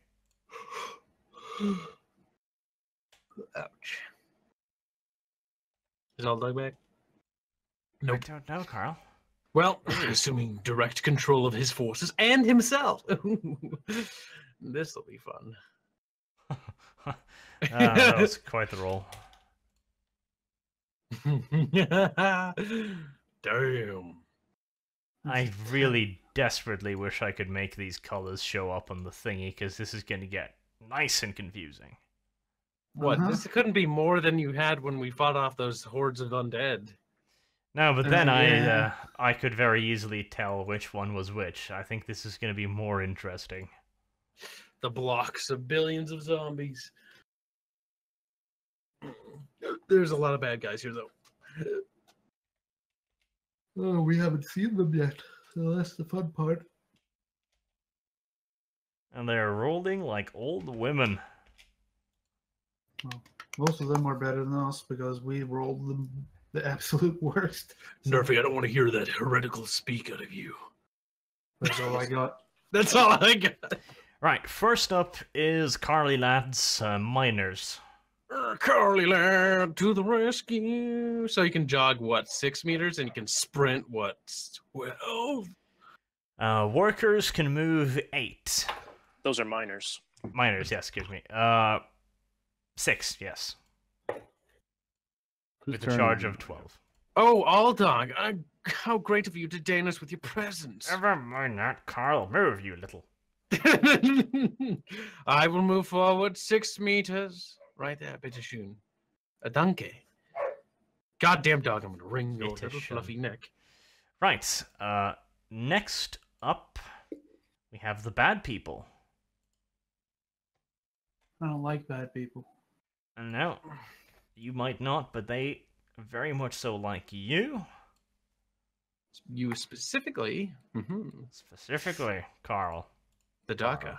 Ouch. Is all dog back? Nope.
I don't know, Carl.
Well, assuming direct control of his forces and himself. This'll be fun.
That was quite the roll.
Damn.
I really desperately wish I could make these colors show up on the thingy, because this is going to get nice and confusing.
What?
Uh-huh.
This couldn't be more than you had when we fought off those hordes of undead.
No, but then
yeah.
I could very easily tell which one was which. I think this is going to be more interesting.
The blocks of billions of zombies. There's a lot of bad guys here, though.
Oh, we haven't seen them yet, so that's the fun part.
And they're rolling like old women.
Well, most of them are better than us because we rolled the absolute worst.
Nerfy, I don't want to hear that heretical speak out of you.
That's all I got.
That's all I got.
Right, first up is Carly Lad's miners.
Carly lad to the rescue. So you can jog, what, 6 meters? And you can sprint, what, 12?
Workers can move 8.
Those are miners.
Miners, yes, excuse me. 6, yes.
Whose
With a
turn
charge
is
of
it?
12.
Oh, Aldog, how great of you to deign us with your presence.
Never mind that, Carl. Move, you little.
I will move forward 6 meters. Right there, bitteschön. A donkey. Goddamn dog, I'm gonna wring your little
Bitteschön.
fluffy neck.
Right, next up, we have the bad people.
I don't like bad people.
And now, you might not, but they very much so like you.
You specifically,
Specifically, Carl.
the DACA.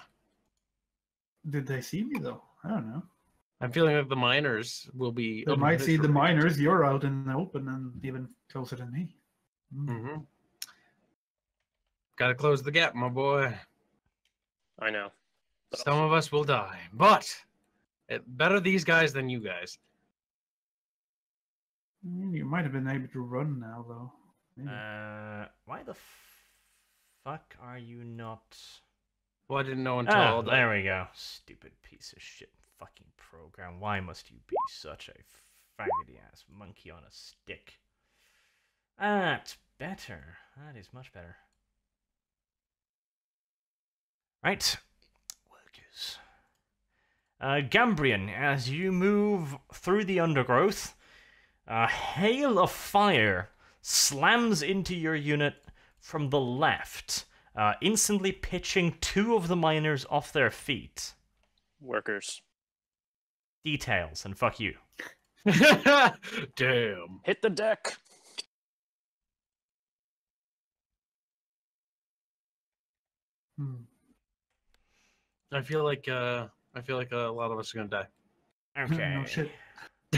Did they see me though? I don't know.
I'm feeling like the miners will be.
They might see the miners. You're out in the open and even closer than me.
Mm-hmm. Gotta close the gap, my boy.
I know. But
Some of us will die, but better these guys than you guys.
You might have been able to run now though. Maybe.
Why the fuck are you not...
Well, I didn't know until
Ah,
all that.
there we go. Stupid piece of shit fucking program. Why must you be such a faggoty ass monkey on a stick? That's better. That is much better. Right. Workers. Gambrian, as you move through the undergrowth, a hail of fire slams into your unit from the left, instantly pitching 2 of the miners off their feet.
workers.
Details, and fuck you.
Damn.
Hit the deck.
I feel like a lot of us are gonna die.
Okay.
No shit.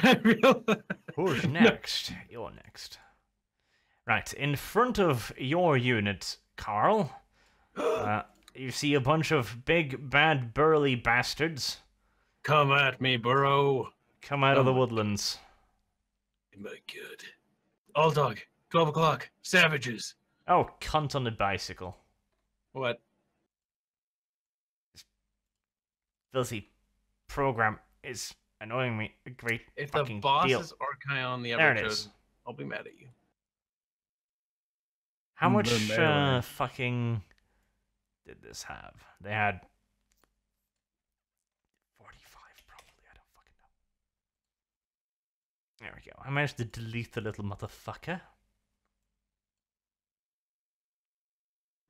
I feel-
Who's next? You're next. Right, in front of your unit, Carl, you see a bunch of big, bad, burly bastards
Come at me, bro.
come out of the woodlands.
My god. All dog. 12 o'clock. Savages.
Oh, cunt on a bicycle.
What?
Filthy program is annoying me a great
If the
fucking
boss
deal.
is Archaon the
There it
Ever
is.
Chosen, I'll be mad at you.
How much
The melee.
fucking did this have? They had 45 probably, I don't fucking know. There we go. I managed to delete the little motherfucker.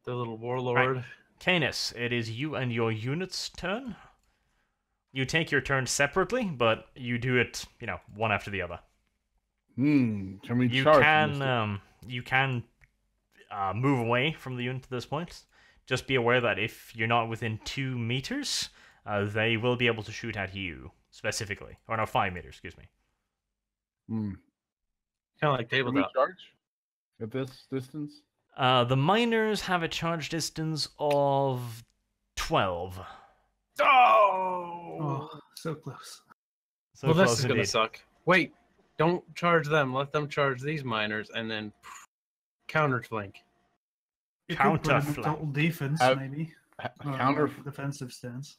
The little warlord.
Canis, it is you and your unit's turn. You take your turn separately, but you do it, one after the other.
Can we
You
charge
can, move away from the unit at this point. Just be aware that if you're not within 2 meters, they will be able to shoot at you specifically. Or no, 5 meters, excuse me.
Kind of like
Can we
tabletop.
charge at this distance?
The miners have a charge distance of 12.
Oh!
Oh, so close.
So
Well, this
close
is gonna
indeed.
suck. Wait, don't charge them. Let them charge these miners, and then counter flank.
You could put him in
Counter-flank.
total defense,
Have-
maybe. Or
Counter.
more defensive stance.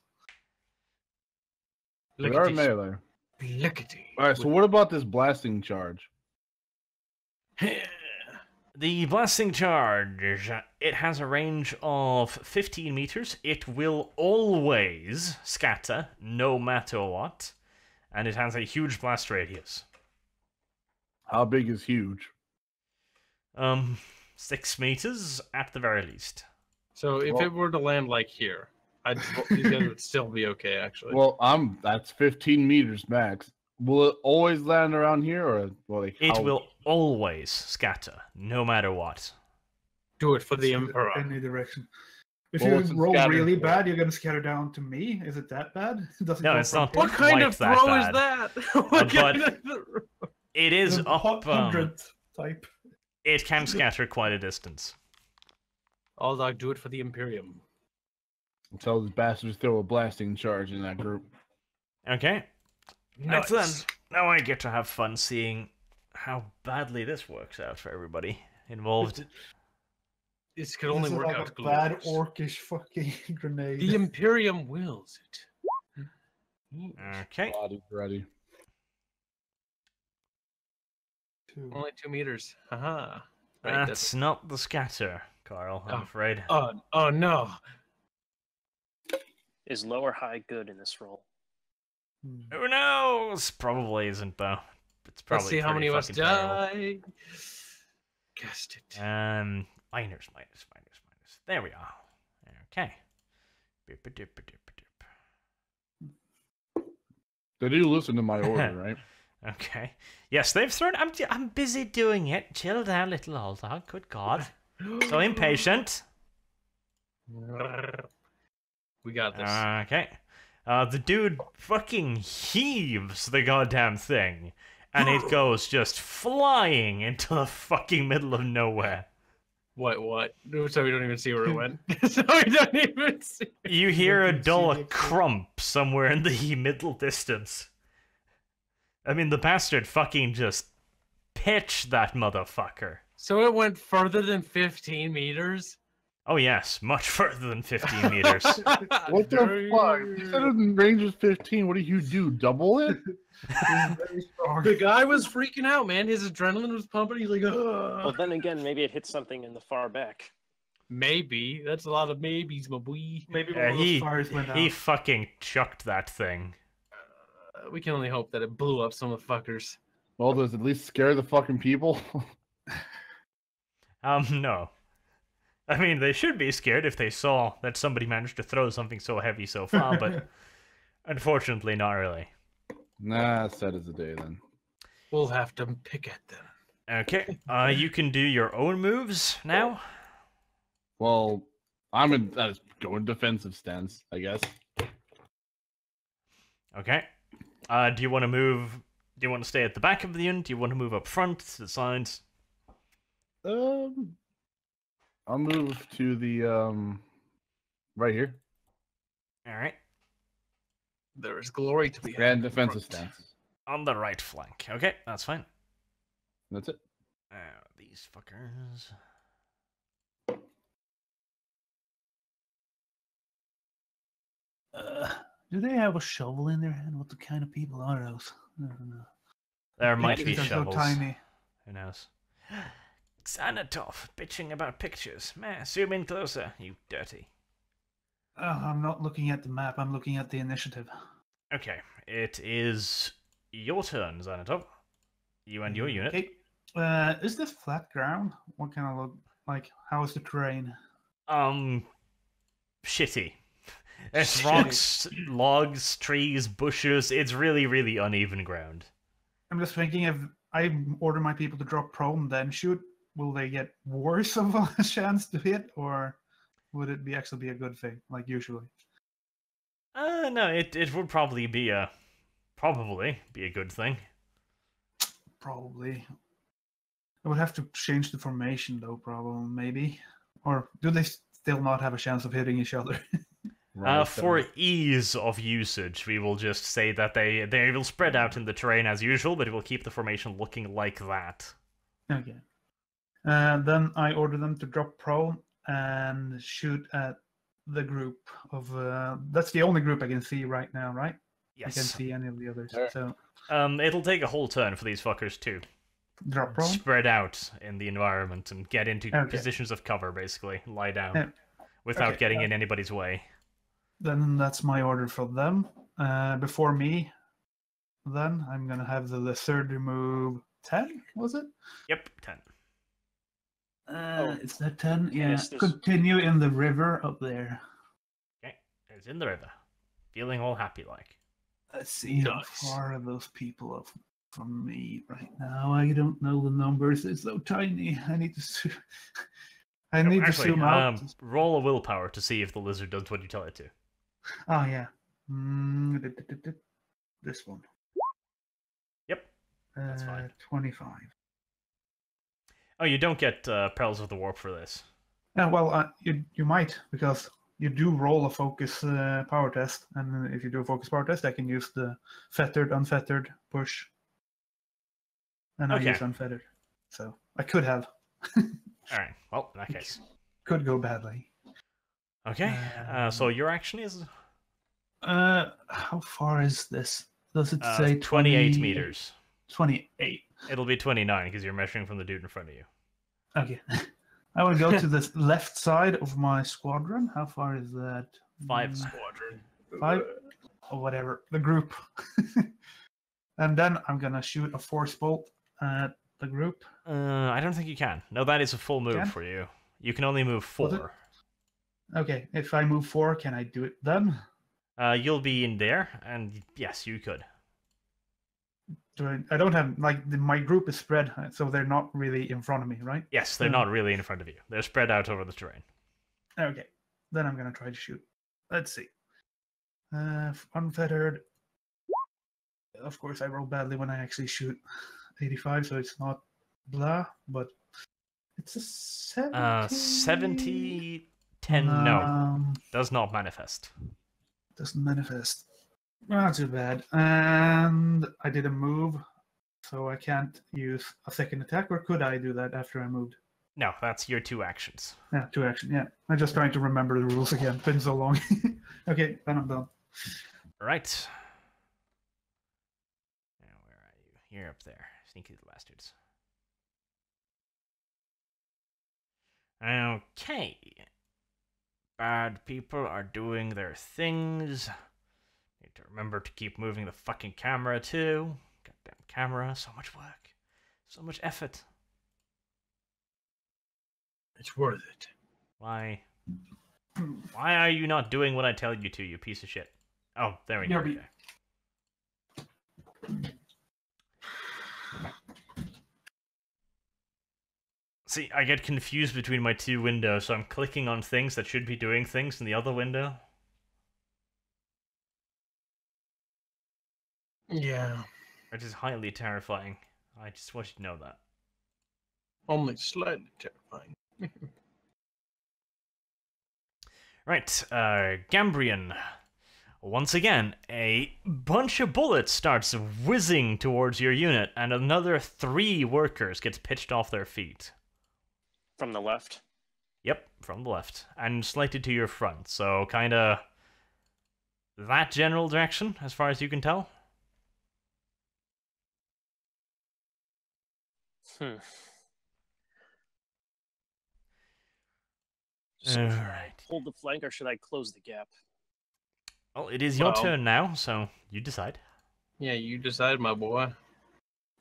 We are melee.
Lickety.
All right. So what about this blasting charge?
The blasting charge, it has a range of 15 meters. It will always scatter, no matter what. And it has a huge blast radius.
How big is huge?
6 meters at the very least.
So if
Well-
it were to land like here, these guys would still be okay, actually.
Well, that's 15 meters max. Will it always land around here, or
It
how-
will always scatter, no matter what.
Do it for the
It's
Emperor.
Any direction. If
Well,
you
what's it
roll
scattered
really
for?
bad, you're gonna scatter down to me. Is it that bad? Does it
No,
go
it's
from
not.
him?
What kind
Quite
of
that
throw
bad.
is that? What
but-
kind of throw?
It is
The
up.
100 type.
It can scatter quite a distance.
All dog, do it for the Imperium.
Tell these bastards throw a blasting charge in that group.
Okay.
Nice.
Excellent. Now I get to have fun seeing how badly this works out for everybody involved.
This could only
This is
work
like
out
a bad
glorious.
orcish fucking grenade.
The Imperium wills it.
Okay.
Body's ready.
Two.
Only 2 meters. Haha. Right,
That's not the scatter, Carl, I'm
Oh.
afraid.
Oh no.
Is low or high good in this roll?
Hmm.
Who knows? Probably isn't, though. It's probably
Let's see how
pretty
many of us
fucking terrible.
die. Guessed it.
Minus. There we are. Okay. Boop-a-doop-a-doop-a-doop.
They do listen to my order, right?
Okay. Yes, they've thrown. I'm busy doing it. Chill down, little old dog. Good God. So impatient.
We got this.
Okay. The dude fucking heaves the goddamn thing, and it goes just flying into the fucking middle of nowhere.
What? So we don't even see where it went. So we don't even see.
You hear a
can see
dull
the-
crump somewhere in the middle distance. I mean, the bastard fucking just pitched that motherfucker.
So it went further than 15 meters?
Oh yes, much further than 15 meters.
What the fuck? You said it range was 15. What did you do? Double it?
Very strong.
The guy was freaking out, man. His adrenaline was pumping. He's like,
Well,
ugh.
then again, maybe it hit something in the far back.
Maybe. That's a lot of maybes, my boy.
Maybe one of those fires went out.
he fucking chucked that thing.
We can only hope that it blew up some of the fuckers.
Well, does it at least scare the fucking people?
No. I mean, they should be scared if they saw that somebody managed to throw something so heavy so far, but unfortunately not really.
Nah, sad as a day then.
We'll have to pick at them.
Okay, you can do your own moves now.
Well, I'm in go in defensive stance, I guess.
Okay. Do you want to move? Do you want to stay at the back of the unit? Do you want to move up front, to the sides?
I'll move to the right here.
All right,
There is glory to be had.
And defensive
front.
stance.
on the right flank. Okay, that's fine.
That's it.
These fuckers.
Do they have a shovel in their hand? What the kind of people are those? I don't know.
There might be
Pictures are
shovels.
So tiny.
Who knows? Xanatov, bitching about pictures. Man, zoom in closer, you dirty.
Oh, I'm not looking at the map. I'm looking at the initiative.
Okay, it is your turn, Xanatov. You and your unit.
Okay. Is this flat ground? What kind of look like? How is the terrain?
Shitty. It's rocks, logs, trees, bushes. It's really, really uneven ground.
I'm just thinking if I order my people to drop prone, then shoot, will they get worse of a chance to hit, or would it be actually be a good thing, like usually?
No, it would probably be a good thing.
Probably. I would have to change the formation though, probably, maybe. Or do they still not have a chance of hitting each other?
For ease of usage, we will just say that they will spread out in the terrain as usual, but it will keep the formation looking like that.
Okay. Then I order them to drop prone and shoot at the group of. That's the only group I can see right now, right? I can't
Yes.
see any of the others.
Sure.
So
It'll take a whole turn for these fuckers to
drop prone.
spread out in the environment and get into
Okay.
positions of cover, basically. Lie down.
Yeah.
Without
Okay,
getting in anybody's way.
Then that's my order for them. Before me, then I'm gonna have the lizard remove 10. Was it?
Yep, 10.
It's that 10. Yeah.
Yes, there's-
Continue in the river up there.
Okay, it's in the river. Feeling all happy like.
Let's see how
Nice.
far are those people up from me right now. I don't know the numbers. It's so tiny. I need to. I need
Actually,
to zoom out.
roll a willpower to see if the lizard does what you tell it to.
Oh yeah. This one.
Yep. That's fine.
25.
Oh, you don't get Perils of the Warp for this.
Yeah, well, you might, because you do roll a focus power test, and if you do a focus power test, I can use the fettered, unfettered push, and I
Okay.
use unfettered. So I could have.
All right. Well, in that case.
Could go badly.
Okay. So your action is
How far is this? Does it say
28
20...
meters.
28.
It'll be 29 because you're measuring from the dude in front of you.
Okay. I will go to the left side of my squadron. How far is that?
5
Squadron.
5? Or whatever. The group. And then I'm going to shoot a force bolt at the group.
I don't think you can. No, that is a full move
Can?
for you. You can only move
Was it?
4.
Okay, if I move 4, can I do it then?
You'll be in there, and yes, you could.
I don't have, like, my group is spread, so they're not really in front of me, right?
Yes, they're not really in front of you. They're spread out over the terrain.
Okay, then I'm going to try to shoot. Let's see. Unfettered. Of course, I roll badly when I actually shoot 85, so it's not blah, but it's a 70.
70, 10, no. Does not manifest.
Doesn't manifest. Not too bad. And I did a move, so I can't use a second attack, or could I do that after I moved?
No, that's your 2 actions.
Yeah, 2 action, yeah. I'm just trying to remember the rules again. It's been so long. Okay, then I'm done.
Right. Now, where are you? You're up there. Sneaky little bastards. Okay. Bad people are doing their things. Need to remember to keep moving the fucking camera too. Goddamn camera, so much work. So much effort.
It's worth it.
Why? Why are you not doing what I tell you to, you piece of shit? Oh, there we go. Okay. See, I get confused between my 2 windows, so I'm clicking on things that should be doing things in the other window.
Yeah.
Which is highly terrifying. I just want you to know that.
Only slightly terrifying.
Right, Gambrian. Once again, a bunch of bullets starts whizzing towards your unit, and another 3 workers gets pitched off their feet.
From the left?
Yep, from the left. And slightly to your front, so kinda that general direction, as far as you can tell.
So should I
Alright.
hold the flank or should I close the gap?
Well, it is your turn now, so you decide.
Yeah, you decide, my boy.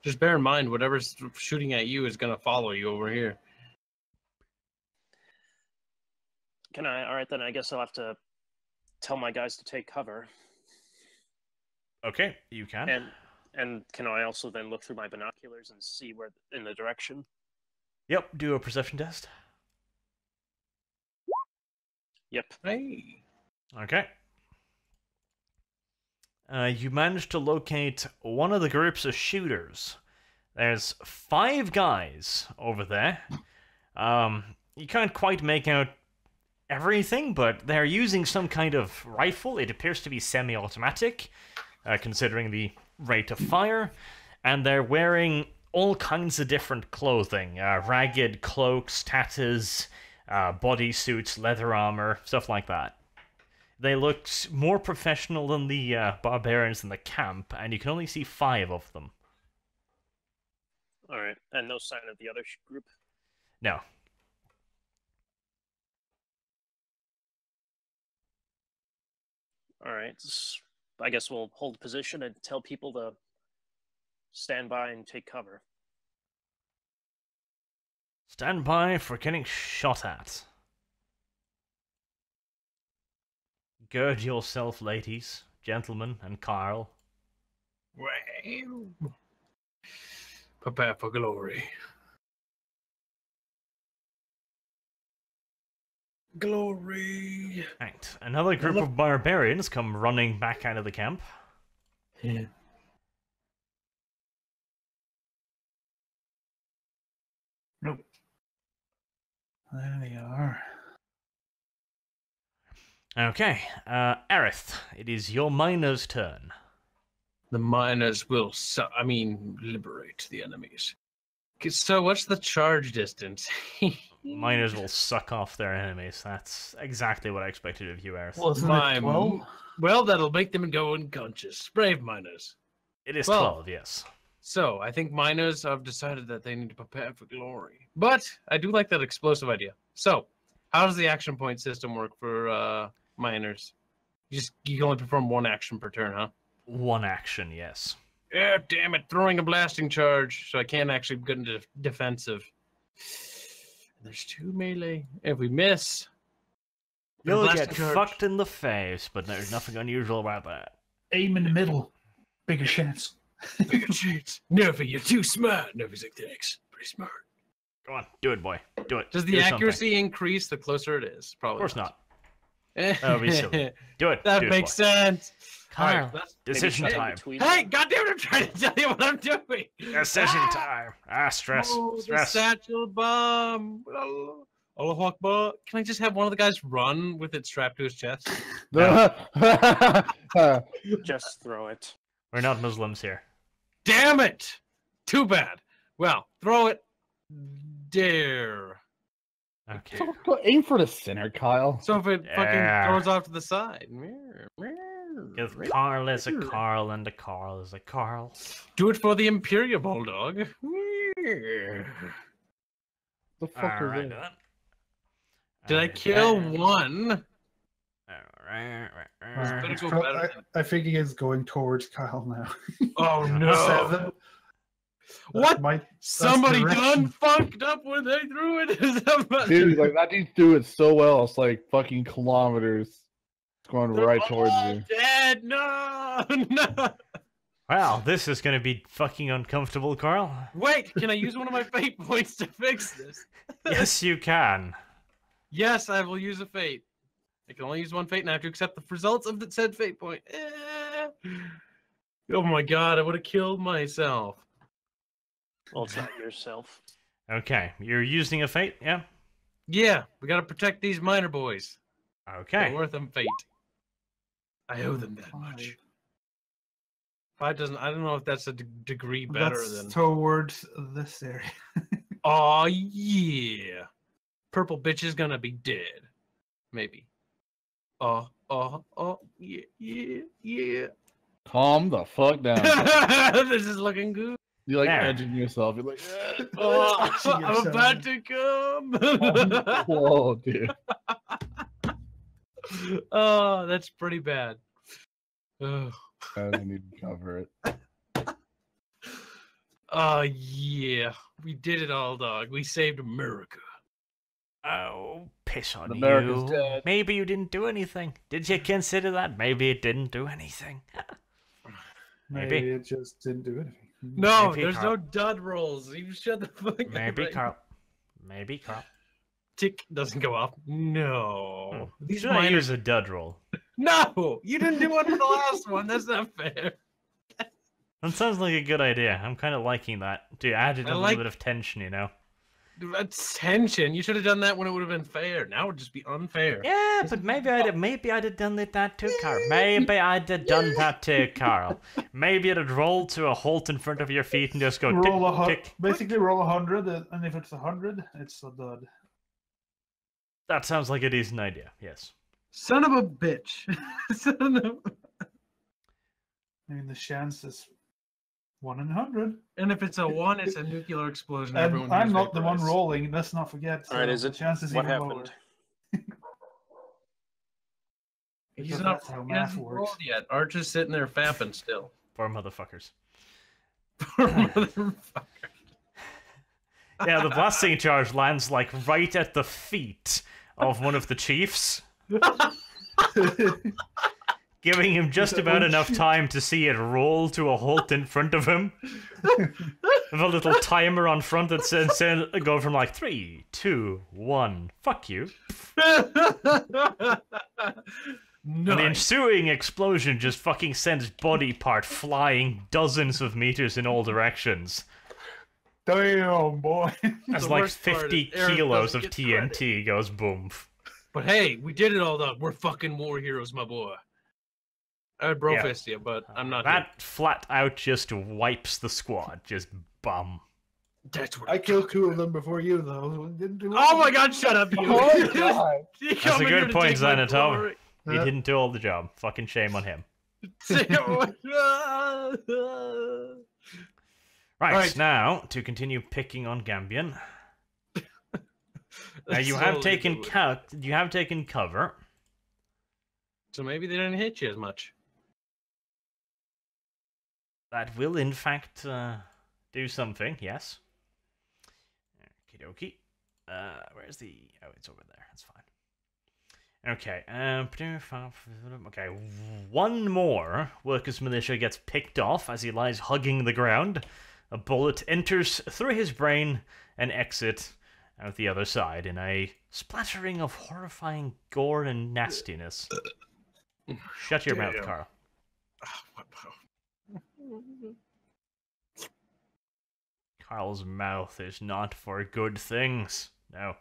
Just bear in mind, whatever's shooting at you is going to follow you over here.
Can I? All right, then I guess I'll have to tell my guys to take cover.
Okay, you can.
And can I also then look through my binoculars and see where in the direction?
Yep, do a perception test.
Yep.
Hey.
Okay. You managed to locate one of the groups of shooters. There's 5 guys over there. You can't quite make out everything, but they're using some kind of rifle. It appears to be semi-automatic, considering the rate of fire. And they're wearing all kinds of different clothing. Ragged cloaks, tatters, bodysuits, leather armor, stuff like that. They look more professional than the barbarians in the camp, and you can only see 5 of them.
All right, and no sign of the other group?
No.
All right, I guess we'll hold position and tell people to stand by and take cover.
Stand by for getting shot at. Gird yourself, ladies, gentlemen, and Carl.
Well, prepare for glory. glory.
Right, another group of barbarians come running back out of the camp.
Yeah.
Nope. There they are.
Okay, Aerith, it is your miner's turn.
The miners will, liberate the enemies. So what's the charge distance?
Miners will suck off their enemies. That's exactly what I expected of you, Aerith.
Well, isn't
My
it 12?
Well, that'll make them go unconscious. Brave miners.
It is
12.
12, yes.
So, I think miners have decided that they need to prepare for glory. But, I do like that explosive idea. So, how does the action point system work for miners? You can only perform one action per turn, huh?
One action, yes.
Yeah, damn it. Throwing a blasting charge, so I can't actually get into defensive. There's 2 melee. If we miss...
You'll
blasting
get
charge.
fucked in the face, but there's nothing unusual about that.
Aim in the middle. Bigger chance.
Bigger chance. Nervy, you're too smart. Nervy's like, thanks. Pretty smart.
Go on, do it, boy. Do it.
Does the
Do something.
accuracy increase the closer it is?
Of
Probably
course not.
That
That would be silly. Do it.
That
do
makes
it, boy.
sense.
Kyle,
Alright, that's-
decision
Maybe
time.
between
Hey,
them.
goddamn! I'm trying to tell you what I'm doing.
Decision time. Stress.
Oh, the
Stress.
satchel bomb. Allah Akbar. Can I just have one of the guys run with it strapped to his chest?
Just throw it.
We're not Muslims here.
Damn it! Too bad. Well, throw it there.
Okay.
Go aim for the center, Kyle.
So if it
Yeah.
fucking throws off to the side.
If Carl is a Carl and a Carl is a Carl.
Do it for the Imperial Bulldog.
The fuck
Alright,
is
then.
that?
Did I kill one? Better
It's
go
pro-
better
I think he is going towards Kyle now.
Oh no!
7.
What?
Might,
Somebody
direction.
done fucked up when they threw it.
Dude, like that dude threw it so well, it's like fucking kilometers. It's going
They're
right towards
all
you.
dead. No, no.
Well, this is going to be fucking uncomfortable, Carl.
Wait, can I use one of my fate points to fix this?
Yes, you can.
Yes, I will use a fate. I can only use one fate, and I have to accept the results of the said fate point. Oh my god, I would have killed myself.
Well, it's not yourself.
Okay, you're using a fate, yeah?
Yeah, we gotta protect these minor boys.
Okay.
They're worth them fate. I owe them that much. 5 doesn't. I don't know if that's a degree better
That's
than.
towards this area.
Oh yeah, purple bitch is gonna be dead. Maybe. Oh, yeah, yeah, yeah.
Calm the fuck down.
This is looking good.
You're like
There.
edging yourself. You're like,
Oh,
Touching
I'm
yourself.
about to come.
whoa, dude.
Oh, that's pretty bad. Ugh.
I don't need to cover it.
Oh yeah, we did it all, dog. We saved America.
Oh, piss on
America's
you.
dead.
Maybe you didn't do anything. Did you consider that? Maybe it didn't do anything. Maybe.
Maybe it just didn't do anything.
No,
Maybe
there's
Carl.
no dud rolls. You shut the fuck up.
Maybe
right
Carl. Maybe Carl.
Tick doesn't go off. No. These
Should I
minors.
use a dud roll?
No, you didn't do one for the last one. That's not fair.
That sounds like a good idea. I'm kind of liking that. To add a
I
little
like-
bit of tension, you know?
That's tension. You should have done that when it would have been fair. Now it would just be unfair.
Yeah, but maybe I'd have done that too, Carl. Maybe I'd have done that too, Carl. Maybe I'd have rolled to a halt in front of your feet and just go
Roll a
tick, tick.
basically roll 100, and if it's 100, it's a dud.
That sounds like a decent idea, yes.
Son of a bitch. Son of...
I mean, the chance is 1 in 100.
And if it's a 1, it's a nuclear explosion.
And
Everyone
I'm
gets
not the one
vaporized.
rolling. Let's not forget.
All right,
so
is
the
it?
chance is
What
even
happened?
lower.
He's
Because
not
that's how
he
math
hasn't
works.
rolled yet. Arch is sitting there fapping still.
Poor motherfuckers.
Motherfucker.
Yeah, the blasting charge lands like right at the feet of one of the chiefs, giving him just
He's like,
about
"Oh,
enough
shit."
time to see it roll to a halt in front of him. With a little timer on front that says go from like 3, 2, 1. Fuck you. And the ensuing explosion just fucking sends body part flying dozens of meters in all directions.
Damn, boy.
As
The
like
worst part
50
is Aaron
kilos
doesn't
of
get credit.
TNT goes boom.
But hey, we did it all, dog. We're fucking war heroes, my boy. I would
Yeah.
brofist you, but I'm not.
That flat out just wipes the squad. Just bum.
That's what
I killed 2 of them before you, though. Didn't do
Oh my god, shut up, you!
Oh, God.
You
That's
come
a
in here
good
to
point,
take my
Xanatov.
glory.
He didn't do all the job. Fucking shame on him. Right,
Right.
now, to continue picking on Gambian. Now, you have
Slowly
taken
do it.
you have taken cover.
So maybe they didn't hit you as much.
That will, in fact, do something, yes. Okie dokie. Where's the... Oh, it's over there. That's fine. Okay, okay, one more workers' militia gets picked off as he lies hugging the ground. A bullet enters through his brain and exits out the other side in a splattering of horrifying gore and nastiness. Shut your mouth,
Damn.
Carl. Carl's mouth is not for good things. No.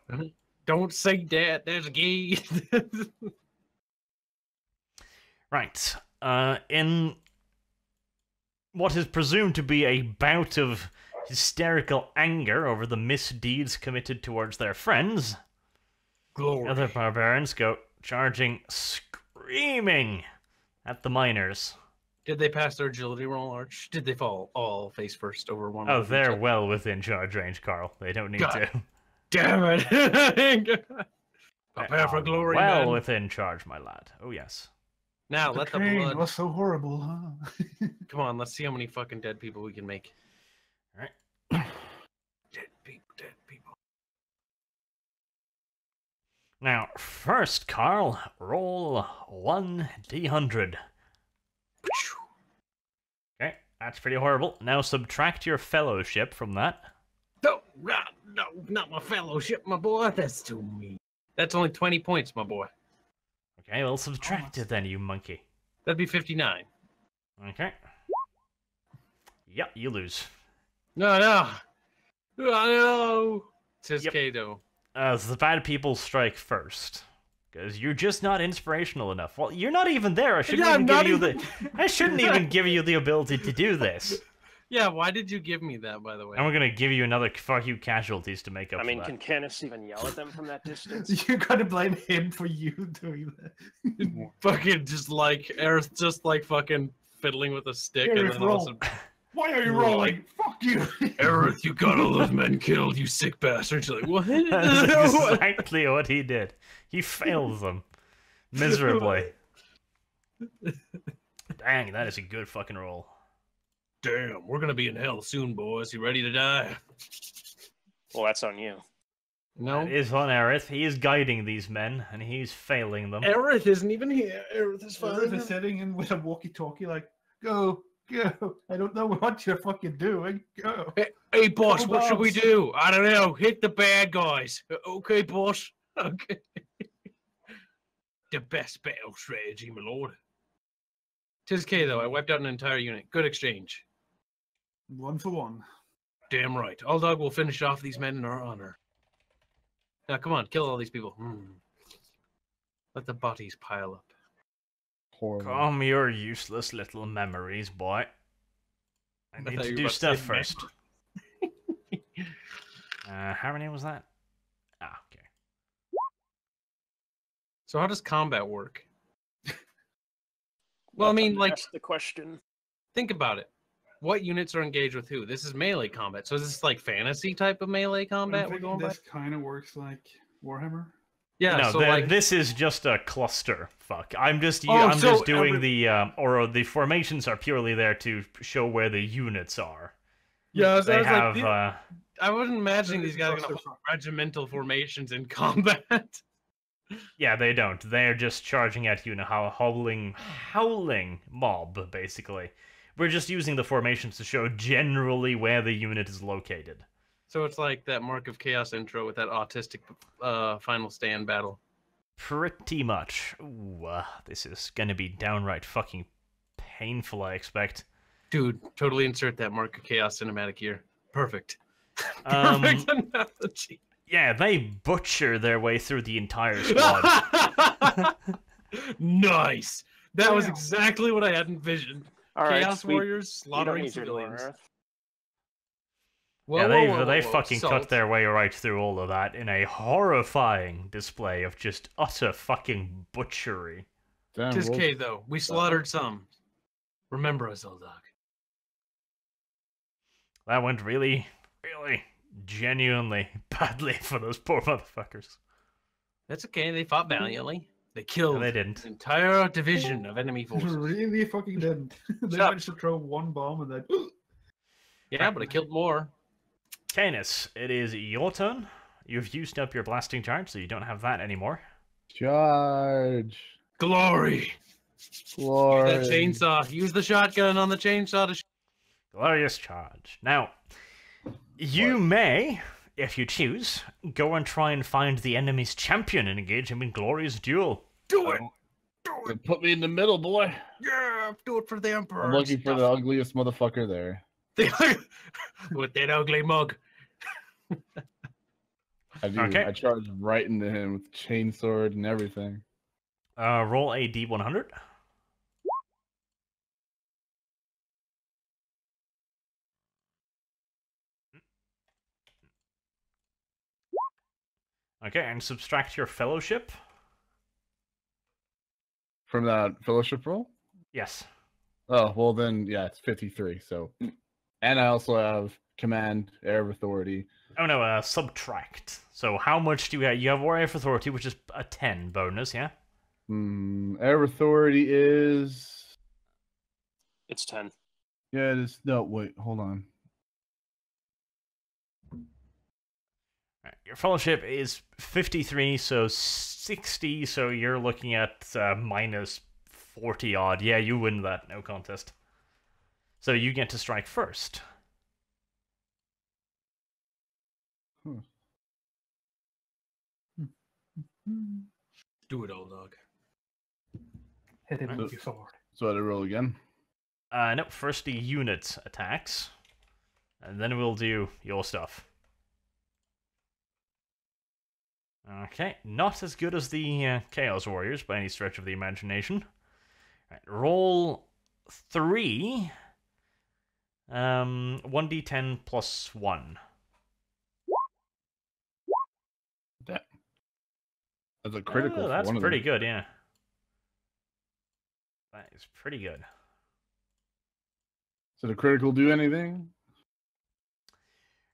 Don't say that. There's a key.
Right. In what is presumed to be a bout of hysterical anger over the misdeeds committed towards their friends,
Glory.
other barbarians go charging, screaming at the miners.
Did they pass their agility roll, Arch? Did they fall all face first over one?
Oh,
of each
they're
other?
well within charge range, Carl. They don't need
God.
to.
Damn it! Prepare for
Are
glory,
well
man.
within charge, my lad. Oh, yes.
Now
The
let the
train
blood.
was so horrible, huh?
Come on, let's see how many fucking dead people we can make.
Alright.
Dead people.
Now, first, Carl, roll 1d100. Okay, that's pretty horrible. Now subtract your fellowship from that.
No, not my fellowship, my boy. That's too mean. That's only 20 points, my boy.
Okay, well, subtract it then, you monkey.
That'd be 59.
Okay. Yep, you lose.
No. Says
Yep.
Kato.
The bad people strike first. Because you're just not inspirational enough. Well, you're not even there. I shouldn't
Yeah,
even
I'm
give
not
you
even-
the... I shouldn't even give you the ability to do this.
Yeah, why did you give me that, by the way?
And we're gonna give you another few casualties to make up
I mean,
for that.
can Canis even yell at them from that distance?
You gotta blame him for you doing that.
Fucking just like Aerith, just like fucking fiddling with a stick, and
Aerith,
then all of a sudden,
Why are you
Roll.
rolling? Fuck you!
Aerith, you got all those men killed, you sick bastard. She's like, what?
That's exactly what he did. He failed them. Miserably. Dang, that is a good fucking roll.
Damn, we're gonna be in hell soon, boys. You ready to die?
Well, that's on you.
No.
That is on Aerith. He is guiding these men, and he's failing them.
Aerith isn't even here. Aerith is
Father is sitting in with a walkie-talkie like, go. I don't know what you're fucking doing. Go.
Hey, boss,
Go,
what should we
boss.
do? I don't know. Hit the bad guys. Okay, boss. Okay. The best battle strategy, my lord. 'Tis though. I wiped out an entire unit. Good exchange.
1 for 1.
Damn right. All dog will finish off these men in our honor. Now, come on, kill all these people. Let the bodies pile up.
Horrible.
Calm your useless little memories, boy. I need
thought
to
you were
do
about to
stuff
say
first. How many was that? Ah, okay.
So how does combat work? Well, I mean, like,
Ask the question.
think about it. What units are engaged with who? This is melee combat. So is this like fantasy type of melee combat we're going by?
This kind of works like Warhammer.
Yeah,
No,
so like
this is just a cluster. Fuck. I'm just
Oh,
I'm
so
just doing the formations are purely there to show where the units are.
yeah, so I
They
was
have
like, I wasn't imagining these guys are gonna
Cluster
hold regimental formations in combat.
yeah, they don't. They're just charging at you in a howling mob, basically. We're just using the formations to show generally where the unit is located.
So it's like that Mark of Chaos intro with that autistic final stand battle.
Pretty much. Ooh, this is gonna be downright fucking painful, I expect.
Dude, totally insert that Mark of Chaos cinematic here. Perfect.
Um,
Perfect analogy.
Yeah, they butcher their way through the entire squad.
Nice. That was
Wow.
exactly what I had envisioned.
All right,
Chaos
sweet.
Warriors
You don't
slaughtering
need your
civilians.
Earth.
Whoa,
Yeah,
whoa, whoa,
they
whoa,
fucking cut
Salt.
their way right through all of that in a horrifying display of just utter fucking butchery.
Damn,
Tis
Wolf.
K though. We slaughtered some. Remember us, old dog.
That went really, really, genuinely badly for those poor motherfuckers.
That's okay. They fought valiantly. They
No,
killed
they didn't.
an entire division of enemy
They
forces.
really fucking didn't. They
Shut up.
managed to throw one bomb and then.
Yeah, but it killed more.
Canis, it is your turn. You've used up your blasting charge, so you don't have that anymore.
Charge.
Glory.
Glory.
That chainsaw. Use the shotgun on the chainsaw to.
Glorious charge. Now, you may, if you choose, go and try and find the enemy's champion and engage him in glorious duel.
Do it.
Put me in the middle, boy.
Yeah, do it for the emperor.
I'm looking for the ugliest motherfucker there.
With that ugly mug.
I do.
Okay.
I charge right into him with chainsword and everything.
Roll a d100. Okay, and subtract your fellowship.
From that fellowship roll?
Yes.
Oh, well then, yeah, it's 53, so. And I also have command, air of authority.
Oh no, subtract. So how much do you have? You have Warrior of Authority, which is a 10 bonus, yeah?
Air of authority is...
It's 10.
Yeah, it is... No, wait, hold on.
Right, your fellowship is 53, so 60, so you're looking at minus 40 odd. Yeah, you win that, no contest. So you get to strike first.
Do it, old dog.
Hit him with your sword.
So I had to roll again.
No, first the unit attacks, and then we'll do your stuff. Okay, not as good as the Chaos Warriors by any stretch of the imagination. Right, roll 3. 1d10 plus 1.
That's a critical.
Oh,
for
that's
one of
pretty
them.
good, yeah. That is pretty good.
So the critical do anything?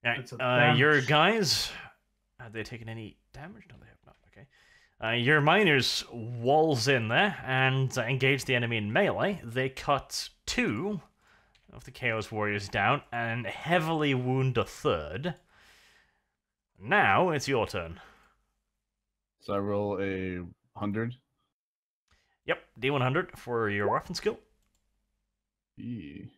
Right,
It's a
your
damage.
guys, have they taken any damage? No, they have not. Okay. Your miners walls in there and engage the enemy in melee. They cut 2 of the Chaos Warriors down and heavily wound a 3rd. Now it's your turn.
So I roll a 100.
Yep, D100 for your weapon skill.
Eee.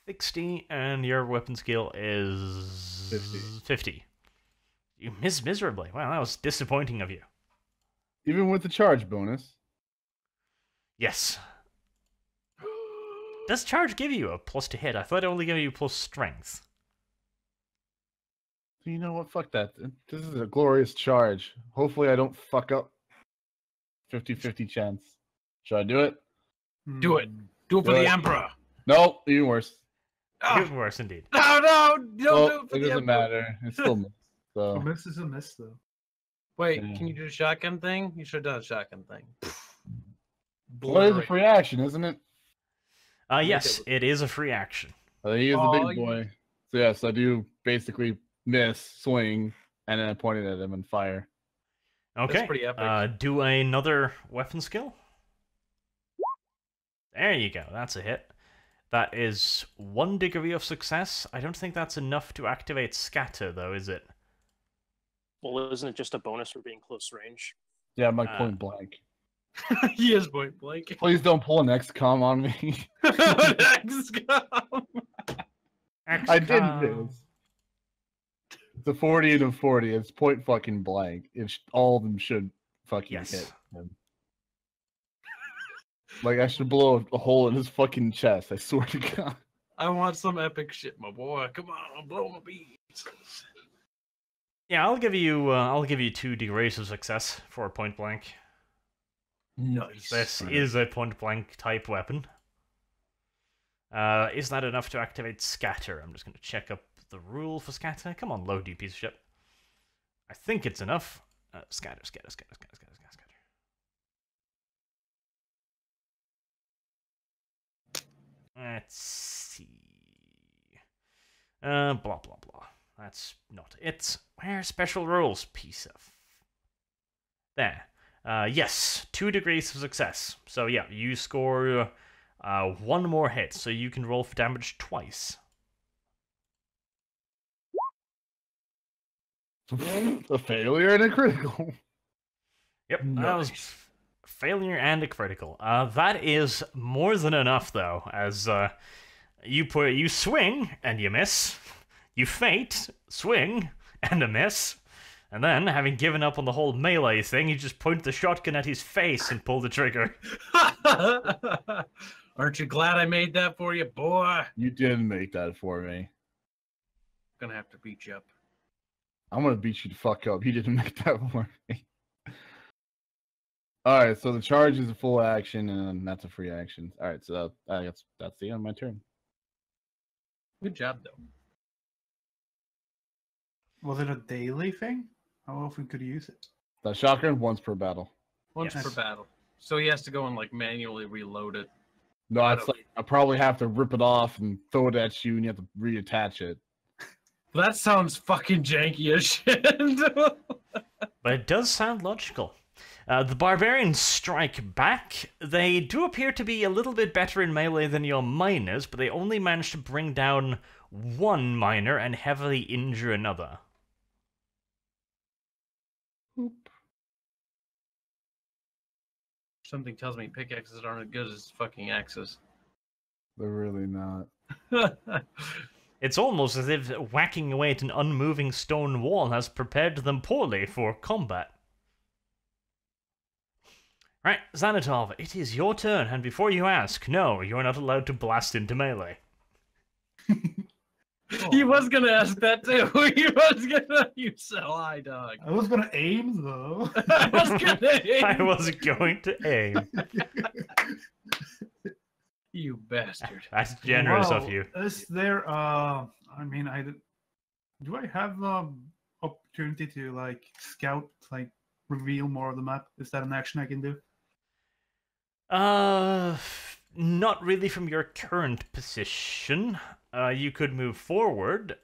60, and your weapon skill is 50. You miss miserably. Wow, that was disappointing of you.
Even with the charge bonus.
Yes. Does charge give you a plus to hit? I thought it only gave you plus strength.
You know what? Fuck that. This is a glorious charge. Hopefully I don't fuck up. 50-50 chance. Should I do it?
Do it. Do it for
Good.
the emperor.
No, even worse.
Oh,
Even worse, indeed.
no, don't
Well,
do it for
it
the
doesn't
emperor.
matter. It's still missed.
A
So
miss is a miss, though.
Wait,
Yeah.
can you do the shotgun thing? You should have done a shotgun thing.
well, it is a free action, isn't it?
Yes, it is a free action.
I think he is
Oh,
the big boy. So yes, I do basically miss, swing, and then I pointed at him and fire.
Okay.
pretty epic.
Do another weapon skill. There you go. That's a hit. That is 1 degree of success. I don't think that's enough to activate scatter, though, is it?
Well, isn't it just a bonus for being close range?
Yeah, I'm like
Uh,
point blank.
He is point blank.
Please don't pull an XCOM on me.
XCOM.
I didn't this. It's a 40 and a 40. It's point fucking blank. All of them should fucking hit him. Like, I should blow a hole in his fucking chest. I swear to God.
I want some epic shit, my boy. Come on, blow my beats.
Yeah, I'll give you 2 degrees of success for point blank.
Nice.
This is a point blank type weapon. Is that enough to activate scatter? I'm just going to check up the rule for scatter. Come on, load, you piece of shit. I think it's enough. Scatter. Let's see. Blah, blah, blah. That's not it. Where are special rules? Piece of... There. Yes, 2 degrees of success. So yeah, you score 1 more hit, so you can roll for damage twice.
A failure and a critical.
Yep,
Nice.
that was failure and a critical. That is more than enough, though, as you swing and you miss, you feint, swing and a miss, and then, having given up on the whole melee thing, you just point the shotgun at his face and pull the trigger.
Aren't you glad I made that for you, boy?
You didn't make that for me.
Gonna have to beat you up.
I'm gonna beat you the fuck up. You didn't make that for me. Alright, so the charge is a full action, and that's a free action. Alright, so that's the end of my turn.
Good job, though.
Was it a daily thing? How often could you use it?
The shotgun, once per battle.
Once
Yes.
per battle. So he has to go and like manually reload it.
No, it's like I probably have to rip it off and throw it at you, and you have to reattach it.
That sounds fucking janky as shit.
But it does sound logical. The barbarians strike back. They do appear to be a little bit better in melee than your miners, but they only manage to bring down 1 miner and heavily injure another.
Something tells me pickaxes aren't as good as fucking axes.
They're really not.
It's almost as if whacking away at an unmoving stone wall has prepared them poorly for combat. Right, Xanatov, it is your turn, and before you ask, no, you're not allowed to blast into melee.
He was gonna ask that too. He was gonna. You sell high dog.
I was gonna aim though.
I was gonna.
I was going to aim.
You bastard.
That's generous
Wow,
of you.
Is there I mean do I have opportunity to like scout, like reveal more of the map? Is that an action I can do?
Not really from your current position. You could move forward,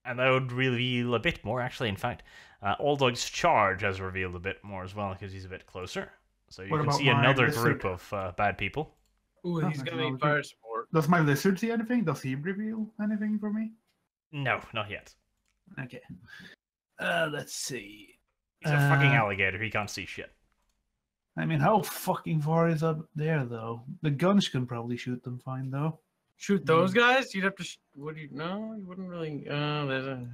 and that would reveal a bit more. Actually, in fact, Oldog's charge has revealed a bit more as well, because he's a bit closer. So you
What
can
about
see
my
another
lizard?
group of bad people.
Ooh, he's gonna need fire support.
Does my lizard see anything? Does he reveal anything for me?
No, not yet.
Okay. Let's see.
He's a fucking alligator. He can't see shit.
I mean, how fucking far is up there, though? The guns can probably shoot them fine, though.
Shoot those guys? You'd have to. Would you? No, you wouldn't really. There's a.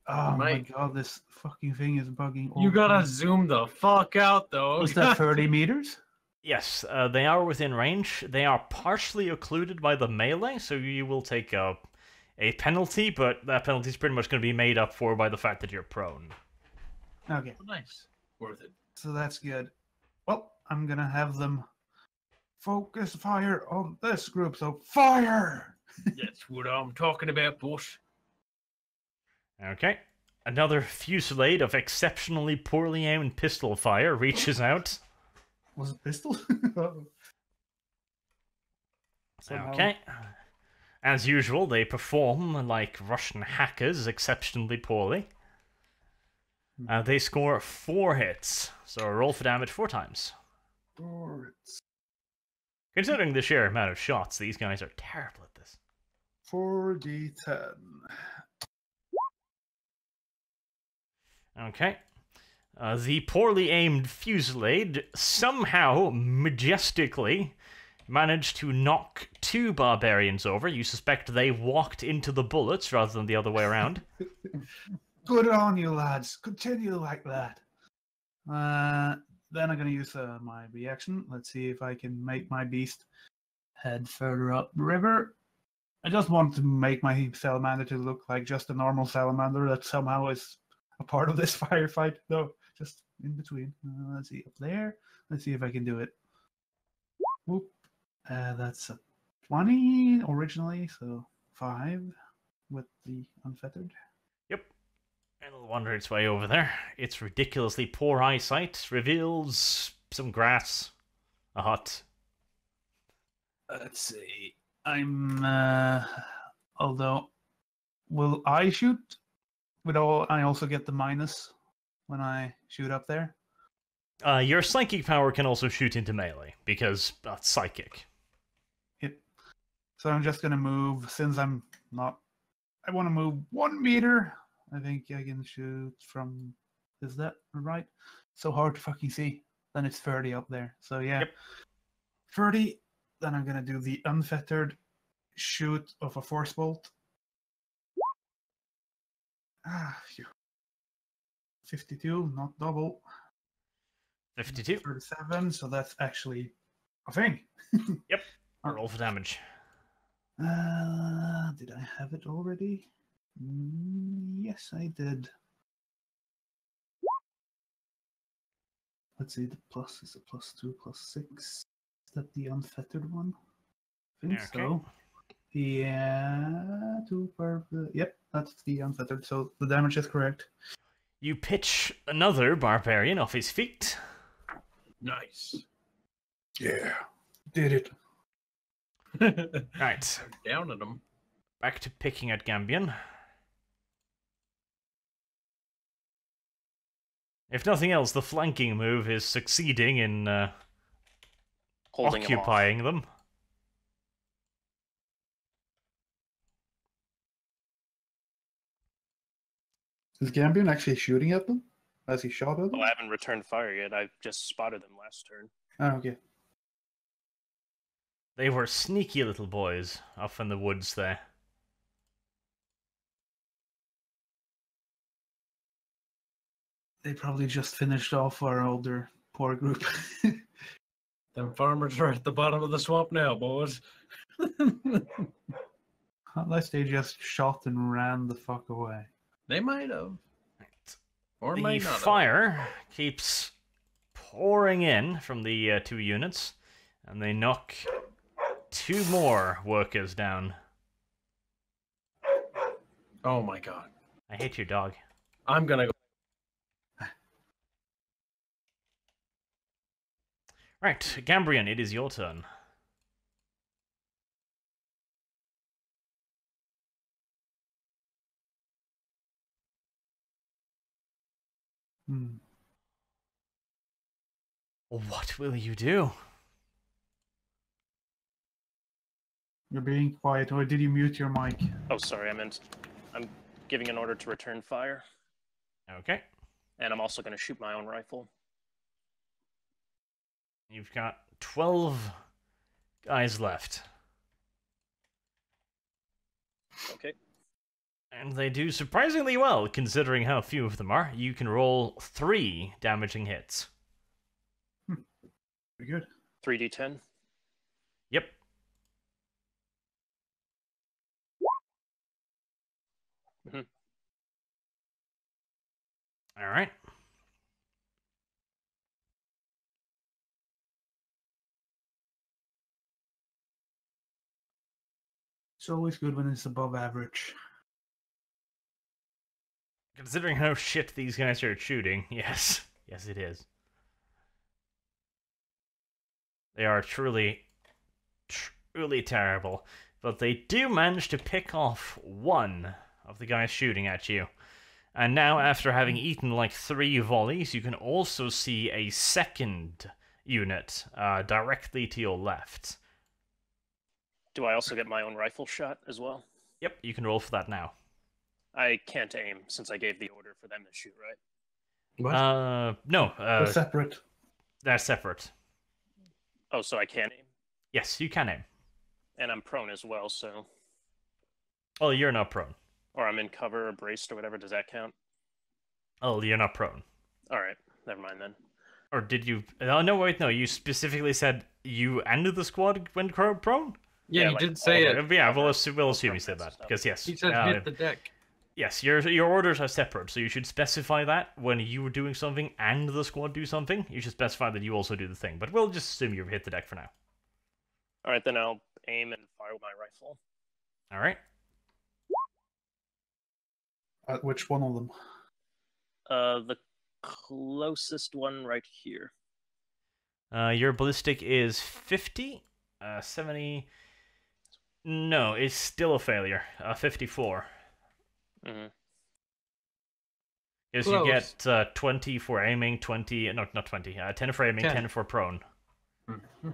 Oh my
Mike.
god, this fucking thing is bugging. all
You
the
gotta
time.
zoom the fuck out, though.
Was that 30 meters?
Yes, they are within range. They are partially occluded by the melee, so you will take a penalty, but that penalty is pretty much going to be made up for by the fact that you're prone.
Okay,
Nice. Worth it.
so that's good. Well, I'm gonna have them focus fire on this group, so fire!
That's what I'm talking about, boss.
Okay. Another fusillade of exceptionally poorly aimed pistol fire reaches out.
Was it pistol? Somehow.
Okay. As usual, they perform like Russian hackers exceptionally poorly. They score 4 hits, so roll for damage 4 times. Considering the sheer amount of shots, these guys are terrible at this.
4d10.
Okay. The poorly aimed fusillade somehow, majestically, managed to knock 2 barbarians over. You suspect they walked into the bullets rather than the other way around.
Good on you, lads. Continue like that. Then I'm going to use my reaction. Let's see if I can make my beast head further up the river. I just want to make my salamander to look like just a normal salamander that somehow is a part of this firefight, though. Just in between. Let's see, up there. Let's see if I can do it. Whoop. That's a 20 originally, so 5 with the unfettered.
Yep. It'll wander its way over there. Its ridiculously poor eyesight reveals some grass, a hut.
Let's see. I'm although will I shoot? I also get the minus when I shoot up there?
Your psychic power can also shoot into melee, because that's psychic.
Yep. So I'm just gonna move, since I'm not I wanna move 1 meter. I think I can shoot from, is that right? So hard to fucking see. Then it's 30 up there. So yeah.
Yep.
30. Then I'm gonna do the unfettered shoot of a force bolt. Phew. 52, not double.
52.
37, so that's actually a thing.
Yep. Roll for damage.
Did I have it already? Yes, I did. Let's see, the plus is a +2, +6. Is that the unfettered one? I think so. Yeah, 2 per. Yep, that's the unfettered. So the damage is correct.
You pitch another barbarian off his feet.
Nice.
Yeah, did it.
Right.
Down at him.
Back to picking at Gambian. If nothing else, the flanking move is succeeding in
Holding him off.
occupying them.
Is Gambian actually shooting at them? Has he shot at them?
Oh, I haven't returned fire yet. I just spotted them last turn.
Oh, okay.
They were sneaky little boys off in the woods there.
They probably just finished off our older poor group.
Them farmers are at the bottom of the swamp now, boys.
Unless they just shot and ran the fuck away.
They might have.
Right.
Or
The
might not have.
fire keeps pouring in from the 2 units, and they knock 2 more workers down.
Oh my god.
I hate your dog.
I'm gonna go.
Right, Gambrian, it is your turn. What will you do?
You're being quiet, or did you mute your mic?
Oh, sorry. I'm giving an order to return fire,
Okay.
and I'm also going to shoot my own rifle.
You've got 12 guys left.
Okay.
And they do surprisingly well, considering how few of them are. You can roll 3 damaging hits.
Very good.
3d10.
Yep.
Mhm.
All right.
It's always good when it's above average.
Considering how shit these guys are at shooting, yes. Yes, it is. They are truly, truly terrible. But they do manage to pick off 1 of the guys shooting at you. And now, after having eaten like 3 volleys, you can also see a second unit directly to your left.
Do I also get my own rifle shot as well?
Yep, you can roll for that now.
I can't aim since I gave the order for them to shoot, right?
What?
No,
They're separate.
they're separate.
Oh, so I can aim,
Yes, you can aim.
and I'm prone as well. So,
Oh, you're not prone.
or I'm in cover or braced or whatever. Does that count?
Oh, you're not prone.
All right, never mind then.
Or did you? Oh no, wait, no. You specifically said you and the squad went prone.
Yeah,
Yeah,
he
like
did say
all
it.
Yeah, we'll
cover,
assume,
no
he said
permanents
that
and stuff.
because yes,
He said hit the deck.
yes, your orders are separate, so you should specify that when you were doing something and the squad do something. You should specify that you also do the thing. But we'll just assume you've hit the deck for now.
All right, then I'll aim and fire my rifle.
All right.
At which one of them?
The closest one right here.
Your ballistic is 50. 70. No, it's still a failure. 54.
Mm-hmm.
Because you get 20 for aiming, 20. No, not 20. 10 for aiming, 10 for prone.
Mhm.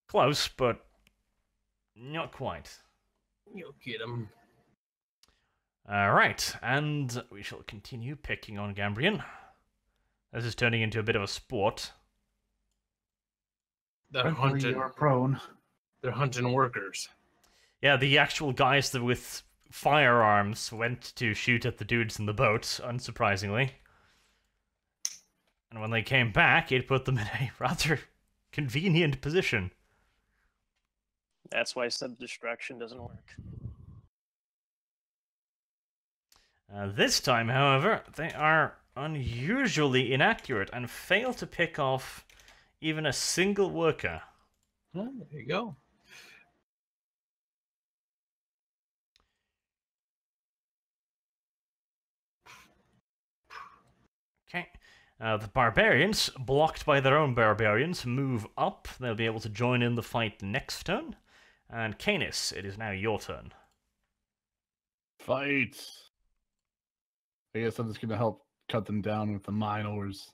Close, but not quite.
You'll get him.
Alright, and we shall continue picking on Gambrian. This is turning into a bit of a sport.
They're
Thankfully,
hunting.
you're prone.
They're hunting workers.
Yeah, the actual guys that with firearms went to shoot at the dudes in the boat, unsurprisingly. And when they came back, it put them in a rather convenient position.
That's why I said distraction doesn't work.
This time, however, they are unusually inaccurate and fail to pick off even a single worker.
Oh, there you go.
Okay. The barbarians, blocked by their own barbarians, move up. They'll be able to join in the fight next turn. And Canis, it is now your turn.
Fight. I guess I'm just gonna help cut them down with the minors.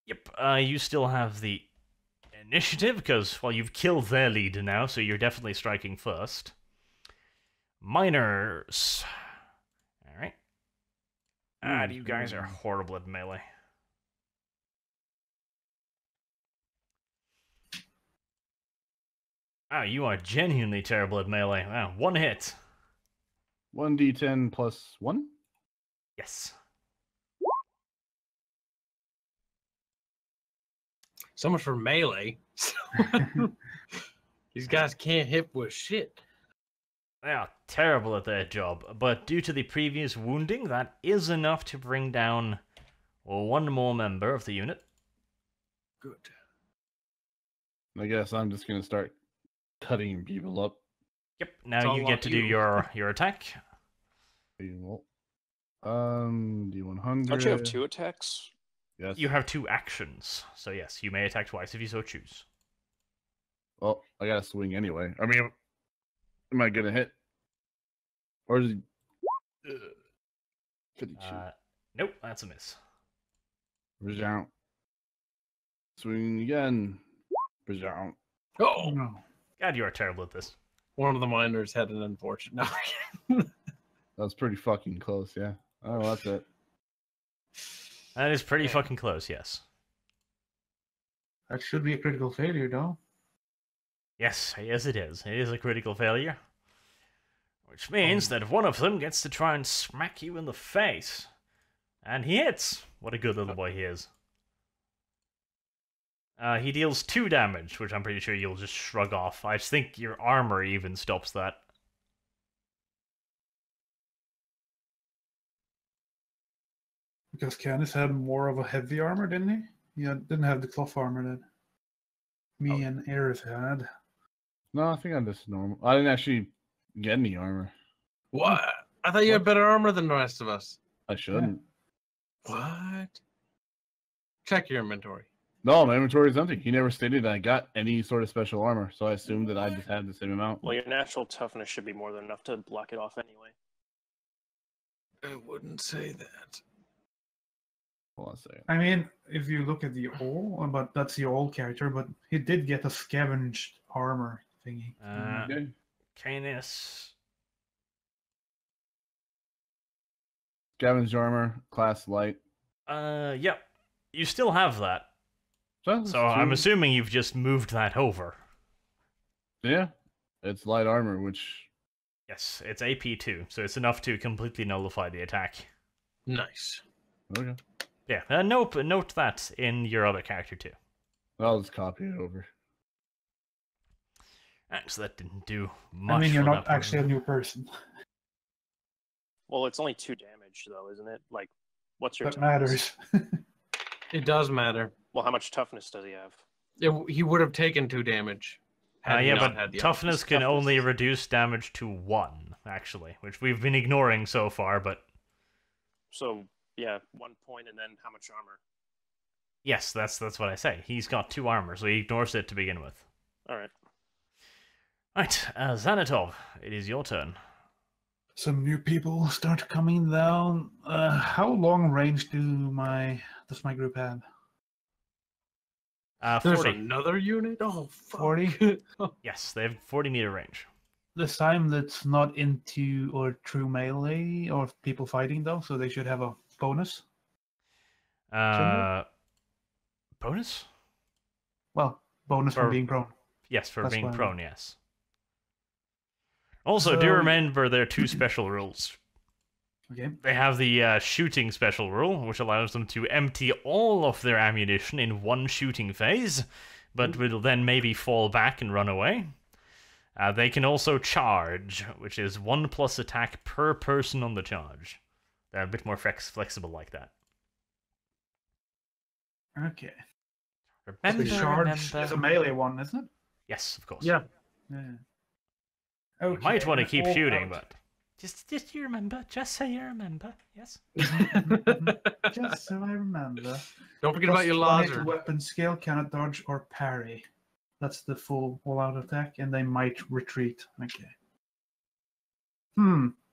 Yep, you still have the initiative, because, well, you've killed their leader now, so you're definitely striking first. Miners. Alright. You guys are horrible at melee. Wow, you are genuinely terrible at melee. Wow, one hit.
1d10 plus 1?
Yes.
So much for melee. These guys can't hit with shit.
They are terrible at their job, but due to the previous wounding, that is enough to bring down one more member of the unit.
Good.
I guess I'm just gonna start cutting people up.
Yep,
It's
now
all
you
on
get to do
you.
your attack.
D100.
Don't you have 2 attacks?
Yes.
You have 2 actions, so yes, you may attack twice if you so choose.
Well, I gotta swing anyway. I mean, am I gonna hit? Or is it... 52.
Nope, that's a miss.
Resound. Swing again. Resound.
Oh,
No.
God, you are terrible at this.
one of the miners had an unfortunate. No.
That's pretty fucking close, yeah. Oh, that's it.
That is pretty
Yeah.
fucking close, yes.
That should be a critical failure, though.
Yes, yes it is. It is a critical failure. Which means that one of them gets to try and smack you in the face. And he hits! What a good little boy he is. He deals 2 damage, which I'm pretty sure you'll just shrug off. I think your armor even stops that.
Because Canis had more of a heavy armor, didn't he? He didn't have the cloth armor that me and Aerith had.
No, I think I'm just normal. I didn't actually get any armor.
What? I thought you had better armor than the rest of us.
I shouldn't.
What? Check your inventory.
No, my inventory is empty. He never stated I got any sort of special armor, so I assumed that I just had the same amount.
Well, your natural toughness should be more than enough to block it off anyway.
I wouldn't say that.
Hold on a second.
I mean, if you look at the old, but that's the old character, but he did get a scavenged armor thingy.
Okay.
Canis.
Scavenge armor, class light.
Yep. You still have that.
So
I'm assuming you've just moved that over.
Yeah, it's light armor, which
Yes, it's AP2, so it's enough to completely nullify the attack.
Nice.
okay.
Yeah, note that in your other character too.
I'll just copy it over.
So that didn't do much.
I mean, you're
for
not
that
actually a
person.
new person.
Well, it's only 2 damage, though, isn't it? Like, what's your
That
toughness?
matters.
It does matter.
Well, how much toughness does he have?
He would have taken 2 damage. had he
Yeah,
not
but
had the
toughness
autism.
can only reduce damage to 1, actually, which we've been ignoring so far, but
So, yeah, 1 point, and then how much armor?
yes, that's what I say. He's got 2 armor, so he ignores it to begin with.
Alright.
Right, Xanatov, it is your turn.
Some new people start coming down. How long range does my group have?
There's
40.
another unit? Oh, fuck.
40?
Yes, they have 40-meter range.
This time that's not into or true melee or people fighting though, so they should have a bonus.
Bonus?
Well, bonus
For-
from being prone.
Yes, for
That's
being
what I
prone, yes. Also, do
So-
remember there are 2 special rules.
Okay.
They have the shooting special rule, which allows them to empty all of their ammunition in 1 shooting phase, but will then maybe fall back and run away. They can also charge, which is 1+ attack per person on the charge. They're a bit more flexible like that.
Okay.
Remember,
The charge
remember.
is a melee one, isn't it?
Yes, of course.
Yeah.
Yeah.
You
Okay.
might want to keep
all
shooting,
out.
but just you remember. Just say you remember. Yes.
Just so I remember.
Don't forget about your
+20 to
laser.
weapon skill, cannot dodge or parry. That's the full all-out attack, and they might retreat. Okay.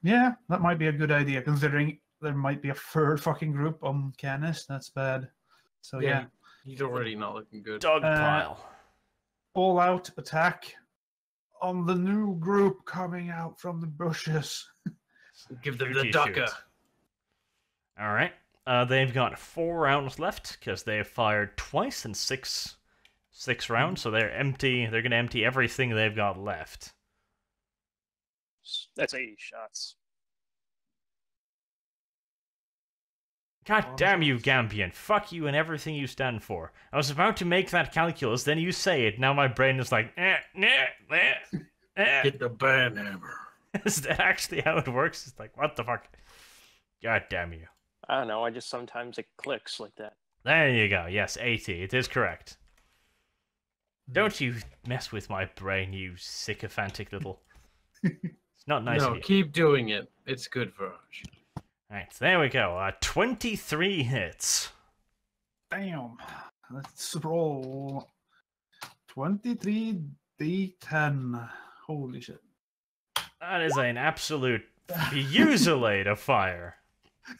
Yeah, that might be a good idea, considering there might be a 3rd fucking group on Canis. That's bad. So yeah,
He's already not looking good.
Dogpile.
all-out attack on the new group coming out from the bushes.
Give them
Shoot,
the
you
ducker.
shoot. All right. They've got 4 rounds left because they have fired twice in 6 rounds, so they're empty. They're gonna empty everything they've got left.
That's 80 shots.
God damn you, Gambian! Fuck you and everything you stand for. I was about to make that calculus, then you say it. Now my brain is like,
Get the banhammer.
Is that actually how it works? It's like, what the fuck? God damn you.
I don't know, sometimes it clicks like that.
There you go. Yes, 80. It is correct. Don't you mess with my brain, you sycophantic little... It's not nice of
No,
you.
keep doing it. It's good for us.
Alright, there we go. 23 hits.
Damn. Let's roll 23 D10. Holy shit.
That is an absolute fusillade of fire.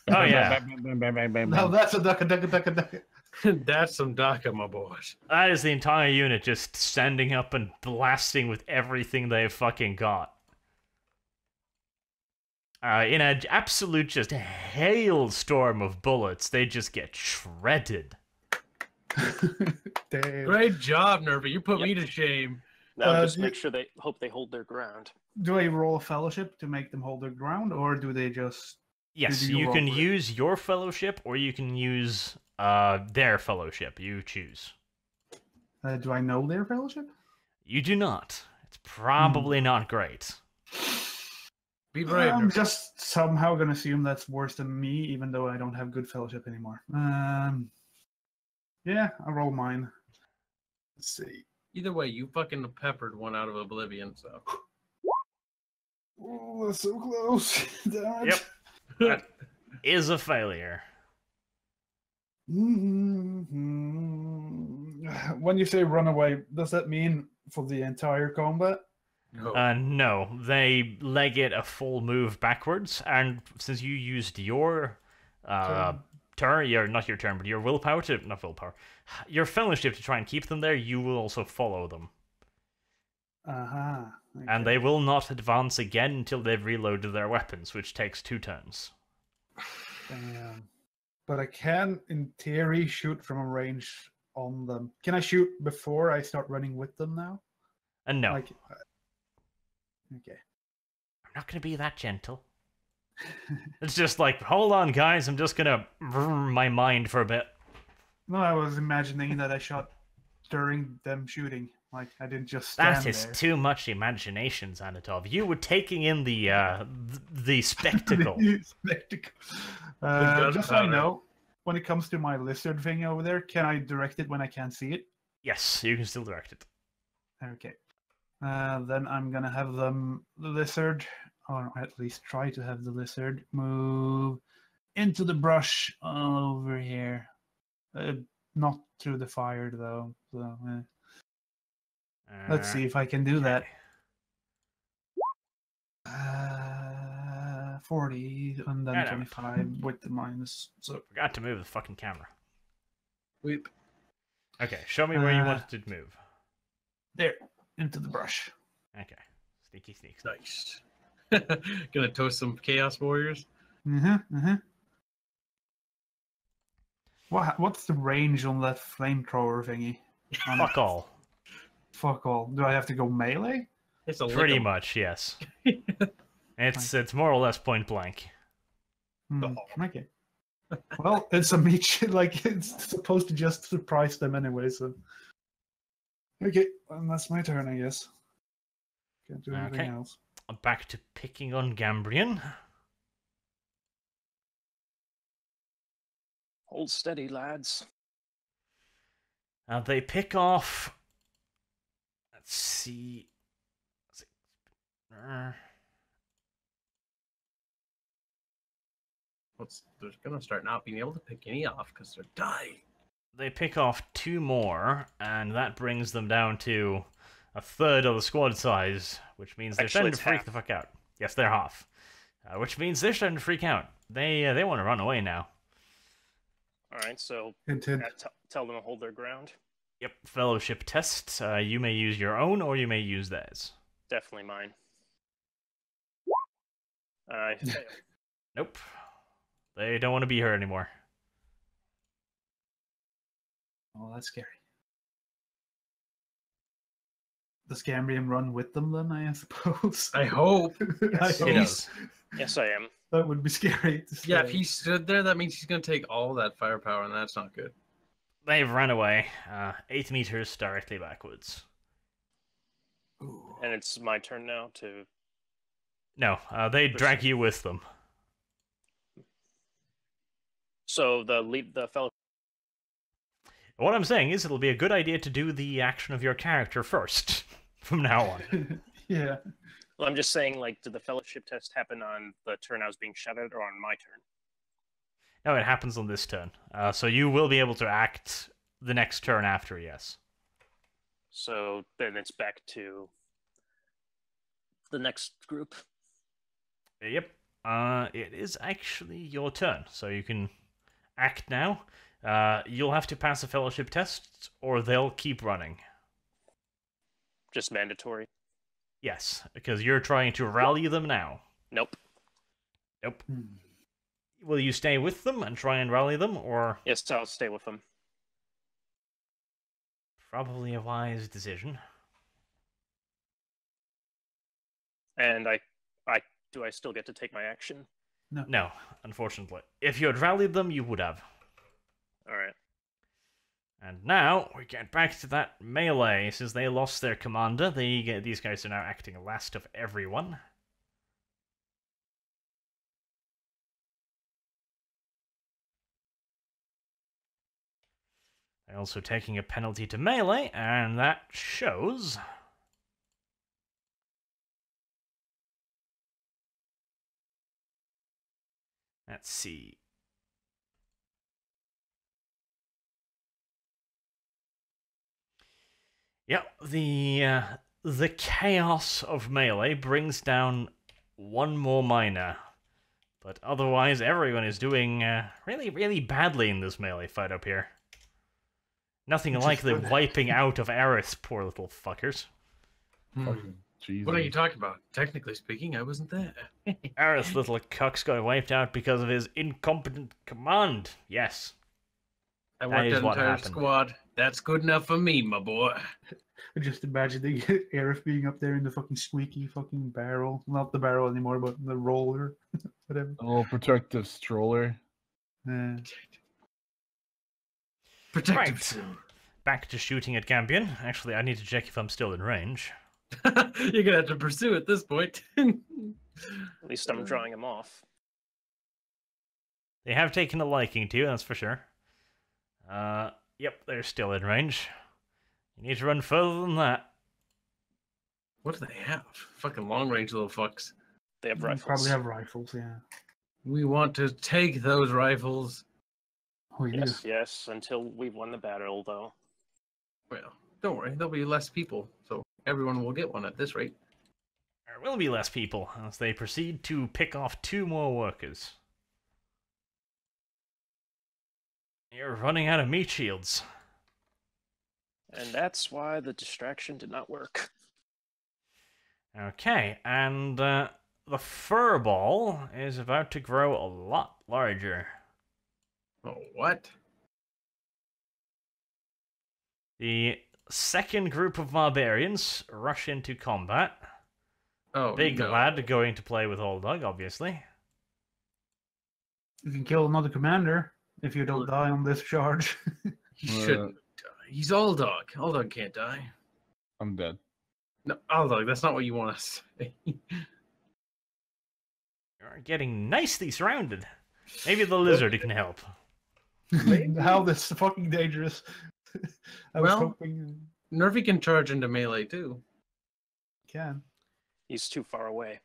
Oh, yeah.
Now that's a duck.
That's some DACA, my boys.
That is the entire unit just standing up and blasting with everything they've fucking got. In an absolute just hailstorm of bullets, they just get shredded.
Damn.
Great job, Nerva. You put
Yep.
me to shame.
Now just
do
make sure they hope they hold their ground.
Do I roll a fellowship to make them hold their ground, or do they just...
Yes,
Do you
you
roll
can
for it?
use your fellowship, or you can use their fellowship. You choose.
do I know their fellowship?
You do not. It's probably not great.
Be brave,
I'm
Nerva.
just somehow gonna assume that's worse than me, even though I don't have good fellowship anymore. Yeah, I roll mine. Let's see.
Either way, you fucking peppered one out of oblivion, so.
Oh, that's so close. Damn it.
Yep. That is a failure.
Mhm. When you say run away, does that mean for the entire combat?
No.
No, they leg it a full move backwards, and since you used your not your turn, but your willpower not willpower, your fellowship to try and keep them there, you will also follow them.
Uh-huh.
And they will not advance again until they've reloaded their weapons, which takes 2 turns.
But I can, in theory, shoot from a range on them. Can I shoot before I start running with them now?
And no,
Like, okay.
I'm not going to be that gentle. It's just like, hold on, guys, I'm just going to my mind for a bit.
No, I was imagining that I shot during them shooting. Like, I didn't just stand
That is
there.
too much imagination, Xanatov. You were taking in the spectacle.
The spectacle.
gunpowder.
Just so I know, when it comes to my lizard thing over there, can I direct it when I can't see it?
Yes, you can still direct it.
Okay. Then I'm gonna have the lizard, or at least try to have the lizard, move into the brush over here. Not through the fire, though. So, let's see if I can do that. 40 and then
God damn it.
25 with the minus. So
Forgot to move the fucking camera.
Weep.
Okay, show me where you wanted to move.
there, into the brush.
Okay, sneaky sneaks.
Nice. Gonna toast some Chaos Warriors.
What's the range on that flamethrower thingy?
Fuck all.
Fuck all. Do I have to go melee?
It's a
Pretty
lick 'em.
much, yes. It's more or less point blank.
Okay. Well, it's a meat. Like, it's supposed to just surprise them anyway. So, okay, and that's my turn, I guess. Can't do anything
Okay.
else.
Back to picking on Gambrian.
Hold steady, lads.
They pick off. Let's see.
They're gonna start not being able to pick any off because they're dying.
They pick off 2 more, and that brings them down to a third of the squad size, which means they're
Actually,
starting to
it's
freak
half.
the fuck out. Yes, they're half. Which means they're starting to freak out. They want to run away now.
All right, so
Hint, hint.
tell them to hold their ground.
Yep, fellowship test. You may use your own, or you may use theirs.
Definitely mine. I failed.
Nope. They don't want to be here anymore.
Oh, that's scary. Does Cambrian run with them then, I suppose?
I hope.
I
Yes,
he
hope.
does.
Yes, I am.
That would be scary to
Yeah, if
say.
he stood there, that means he's gonna take all that firepower, and that's not good.
They've run away. 8 meters directly backwards.
Ooh.
And it's my turn now to.
No, they drag you with them.
So the fellow.
What I'm saying is it'll be a good idea to do the action of your character first, from now on.
Yeah.
Well, I'm just saying, like, did the fellowship test happen on the turn I was being shot at, or on my turn?
No, it happens on this turn. So you will be able to act the next turn after, yes.
So then it's back to the next group.
Yep. It is actually your turn, so you can act now. You'll have to pass a fellowship test, or they'll keep running.
Just mandatory.
Yes, because you're trying to rally them now.
Nope.
Nope. Will you stay with them and try and rally them, or
Yes, I'll stay with them.
probably a wise decision?
And do I still get to take my action?
No, unfortunately. If you had rallied them, you would have.
All right.
And now we get back to that melee. Since they lost their commander, these guys are now acting last of everyone. They're also taking a penalty to melee, and that shows. Let's see. Yep, the chaos of melee brings down 1 more miner. But otherwise, everyone is doing really, really badly in this melee fight up here. Nothing
Which
like
is
the
good.
wiping out of Aerith, poor little fuckers.
Jesus.
What are you talking about? Technically speaking, I wasn't there.
Aerith's little cucks got wiped out because of his incompetent command. Yes.
I
That
worked
is
an
what
entire
happened.
squad. That's good enough for me, my boy.
Just imagining Aerith being up there in the fucking squeaky fucking barrel. Not the barrel anymore, but the roller. Whatever.
A little protective stroller.
Protective
Right.
suit.
Back to shooting at Campion. Actually, I need to check if I'm still in range.
You're gonna have to pursue at this point.
At least I'm drawing him off.
They have taken a liking to you, that's for sure. Yep, they're still in range. You need to run further than that.
What do they have? Fucking long range little fucks.
They have
They
rifles.
probably have rifles, yeah.
We want to take those rifles.
Oh, you
Yes, yes, until we've won the battle, though.
Well, don't worry, there'll be less people, so everyone will get one at this rate.
There will be less people as they proceed to pick off 2 more workers. You're running out of meat shields.
And that's why the distraction did not work.
Okay, and the fur ball is about to grow a lot larger.
Oh, what?
The second group of barbarians rush into combat.
Oh,
Big
no.
lad going to play with Old Dog, obviously.
You can kill another commander if you don't die on this charge.
He shouldn't die. He's all dog. All dog can't die.
I'm dead.
No, all dog. That's not what you want to say.
You're getting nicely surrounded. Maybe the lizard can help.
How this is fucking dangerous. I was
Well-
hoping
Nervy can charge into melee too.
can.
He's too far away.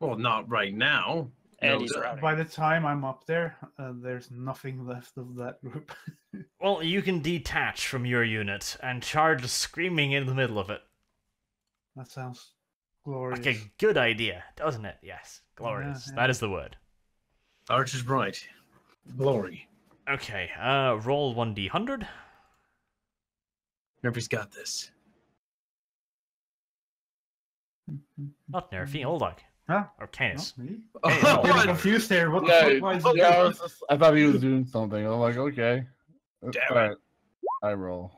Well, not right now.
And
No,
he's
duh.
routing.
By the time I'm up there, there's nothing left of that group.
Well, you can detach from your unit and charge screaming in the middle of it.
That sounds glorious.
Like a good idea, doesn't it? Yes. Glorious.
Yeah.
That is the word.
Arch is bright. Glory.
Okay, roll 1d100.
Nervy's got this.
Not Nerfy, Old Dog.
Huh?
Or Canis.
Not me?
Hey,
I'm
no.
getting confused there. What the
Yeah,
fuck was it?
yeah, I thought he was doing something. I'm like, okay.
Damn
All right. I roll.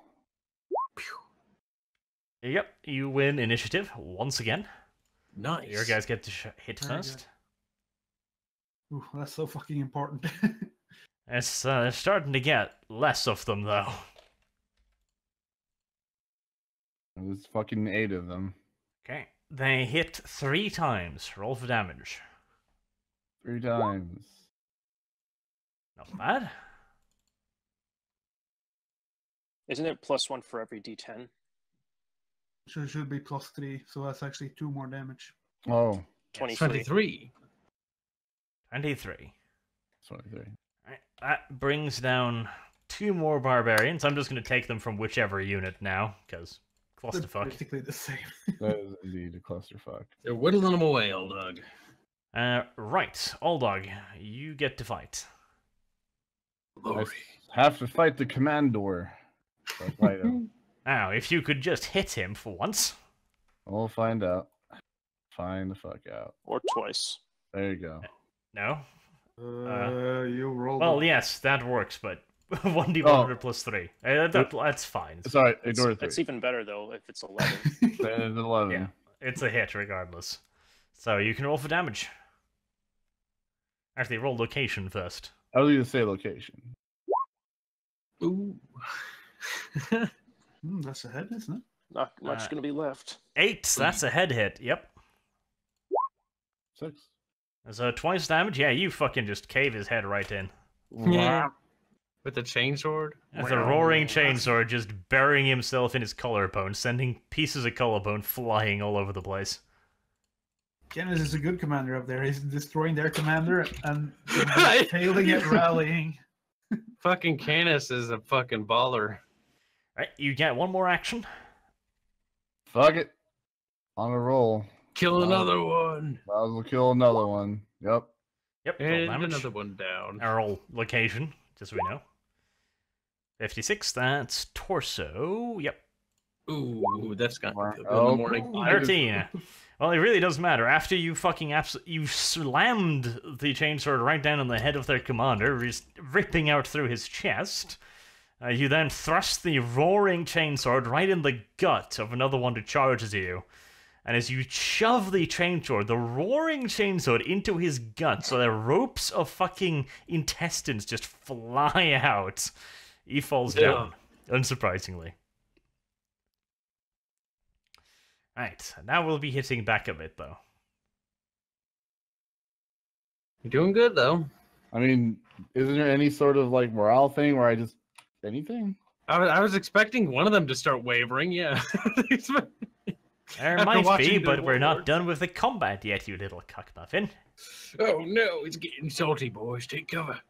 Yep, you win initiative once again.
Nice.
Your guys get to hit
Very
first.
Ooh, that's so fucking important.
It's starting to get less of them, though.
There's fucking 8 of them.
Okay. They hit 3 times. Roll for damage.
3 times.
Not bad.
Isn't it +1 for every D10?
Should be +3, so that's actually 2 more damage.
Oh,
23.
23.
23.
23.
Right. That brings down 2 more barbarians. I'm just going to take them from whichever unit now, because
They're
clusterfuck.
basically the same.
That is indeed a clusterfuck.
They're whittling them away, old dog.
Right, Old Dog, you get to fight.
Glory.
Have to fight the commandor. So fight him.
Now, if you could just hit him for once.
We'll find out. Find the fuck out.
Or twice.
There you go.
No?
You rolled.
Well,
a-
yes, that works, but 1d100 plus 3. That's fine.
Sorry, ignore the
It's
3.
even better, though, if it's 11.
Then it's 11.
Yeah, it's a hit regardless. So you can roll for damage. Actually, roll location first.
I was going to say location.
Ooh.
That's a hit, isn't it?
Not much
Uh,
going to be left.
8, that's a head hit, yep.
6.
So twice damage? Yeah, you fucking just cave his head right in.
Yeah. With the chainsword?
With a roaring chainsaw just burying himself in his collarbone, sending pieces of collarbone flying all over the place.
Kenneth is a good commander up there. He's destroying their commander and failing at rallying.
Fucking Canis is a fucking baller.
Right, you get one more action.
Fuck it. On a roll.
Kill another one.
I will kill another one. Yep.
Yep, roll
And
damage.
another one down.
Or roll location, just so we know. 56, that's torso. Yep.
Ooh, that's got
Wow.
good in the
Oh,
morning.
cool.
13. Well, it really doesn't matter. After you fucking you slammed the chainsword right down on the head of their commander, ripping out through his chest, you then thrust the roaring chainsword right in the gut of another one that charges you. And as you shove the chainsword, the roaring chainsword, into his gut, so the ropes of fucking intestines just fly out, he falls down, unsurprisingly. Right, now we'll be hitting back a bit, though.
You're doing good, though.
I mean, isn't there any sort of like morale thing where I just anything?
I was expecting one of them to start wavering, yeah.
There
After
might be,
watching the
but we're not
warlords.
done with the combat yet, you little cuckmuffin.
Oh no, it's getting salty, boys. Take cover.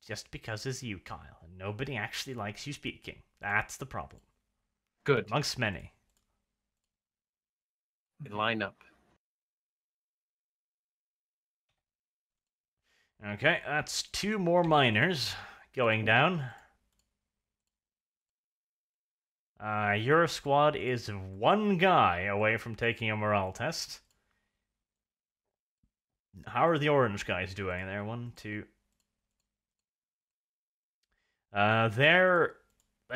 Just because it's you, Kyle, and nobody actually likes you speaking. That's the problem.
Good.
Amongst many.
Line up.
Okay, that's 2 more miners going down. Your squad is 1 guy away from taking a morale test. How are the orange guys doing there? 1, 2. They're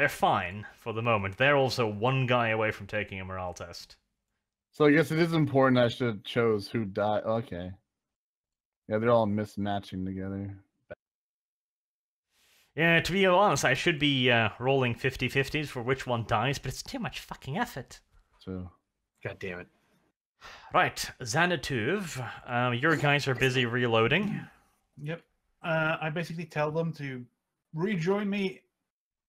fine for the moment. They're also 1 guy away from taking a morale test.
So I guess it is important I should have chose who died. Okay. Yeah, they're all mismatching together.
Yeah, to be honest, I should be rolling 50-50s for which one dies, but it's too much fucking effort.
So
God damn it.
Right, Xanatuv, your guys are busy reloading.
Yep. I basically tell them to rejoin me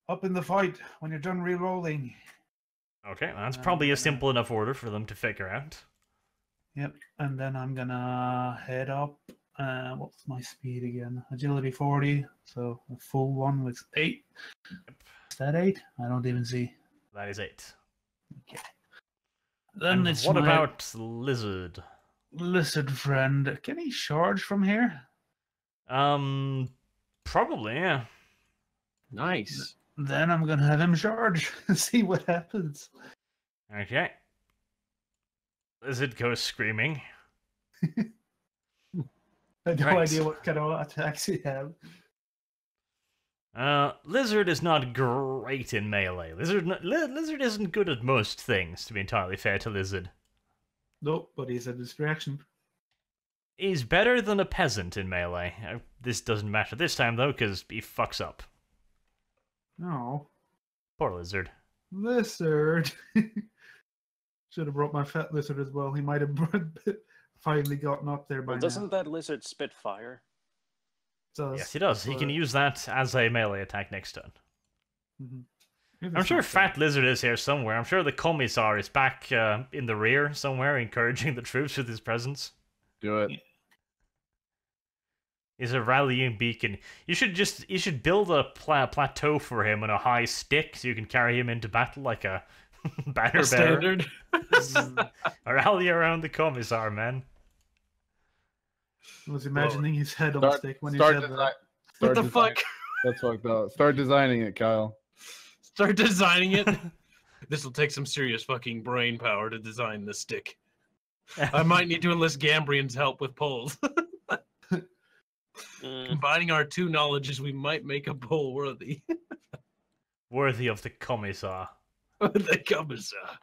up in the fight when you're done re-rolling.
Okay, that's probably a simple enough order for them to figure out.
Yep. And then I'm gonna head up. What's my speed again? Agility 40. So a full one with 8. Is that 8? I don't even see.
That is 8.
Okay. Then
And
it's
what
my
about Lizard?
lizard friend. Can he charge from here?
Probably, yeah.
Nice.
Then I'm gonna have him charge and see what happens.
Okay. Lizard goes screaming.
I have no
Right.
idea what kind of attacks he have.
Lizard is not great in melee. Lizard isn't good at most things, to be entirely fair to Lizard.
Nope, but he's a distraction.
He's better than a peasant in melee. This doesn't matter this time, though, because he fucks up.
No.
Poor Lizard.
Lizard. Should have brought my fat lizard as well. He might have finally gotten up there by
Well, doesn't that lizard spit fire?
now.
Yes, he does. He can use that as a melee attack next turn.
Mm-hmm.
I'm sure Fat Lizard is here somewhere. I'm sure the Commissar is back in the rear somewhere, encouraging the troops with his presence.
do it.
He's a rallying beacon. You should build a plateau for him on a high stick so you can carry him into battle like a banner bearer.
Standard.
A rally around the Commissar, man.
I was imagining his head on the stick when he
start
said
desi-
that.
What
start
the
design-
fuck?
That's fucked up. Start designing it, Kyle.
Start designing it. This will take some serious fucking brain power to design this stick. I might need to enlist Gambrian's help with polls. Combining our 2 knowledges, we might make a poll worthy.
Worthy of the Commissar.
The commissar.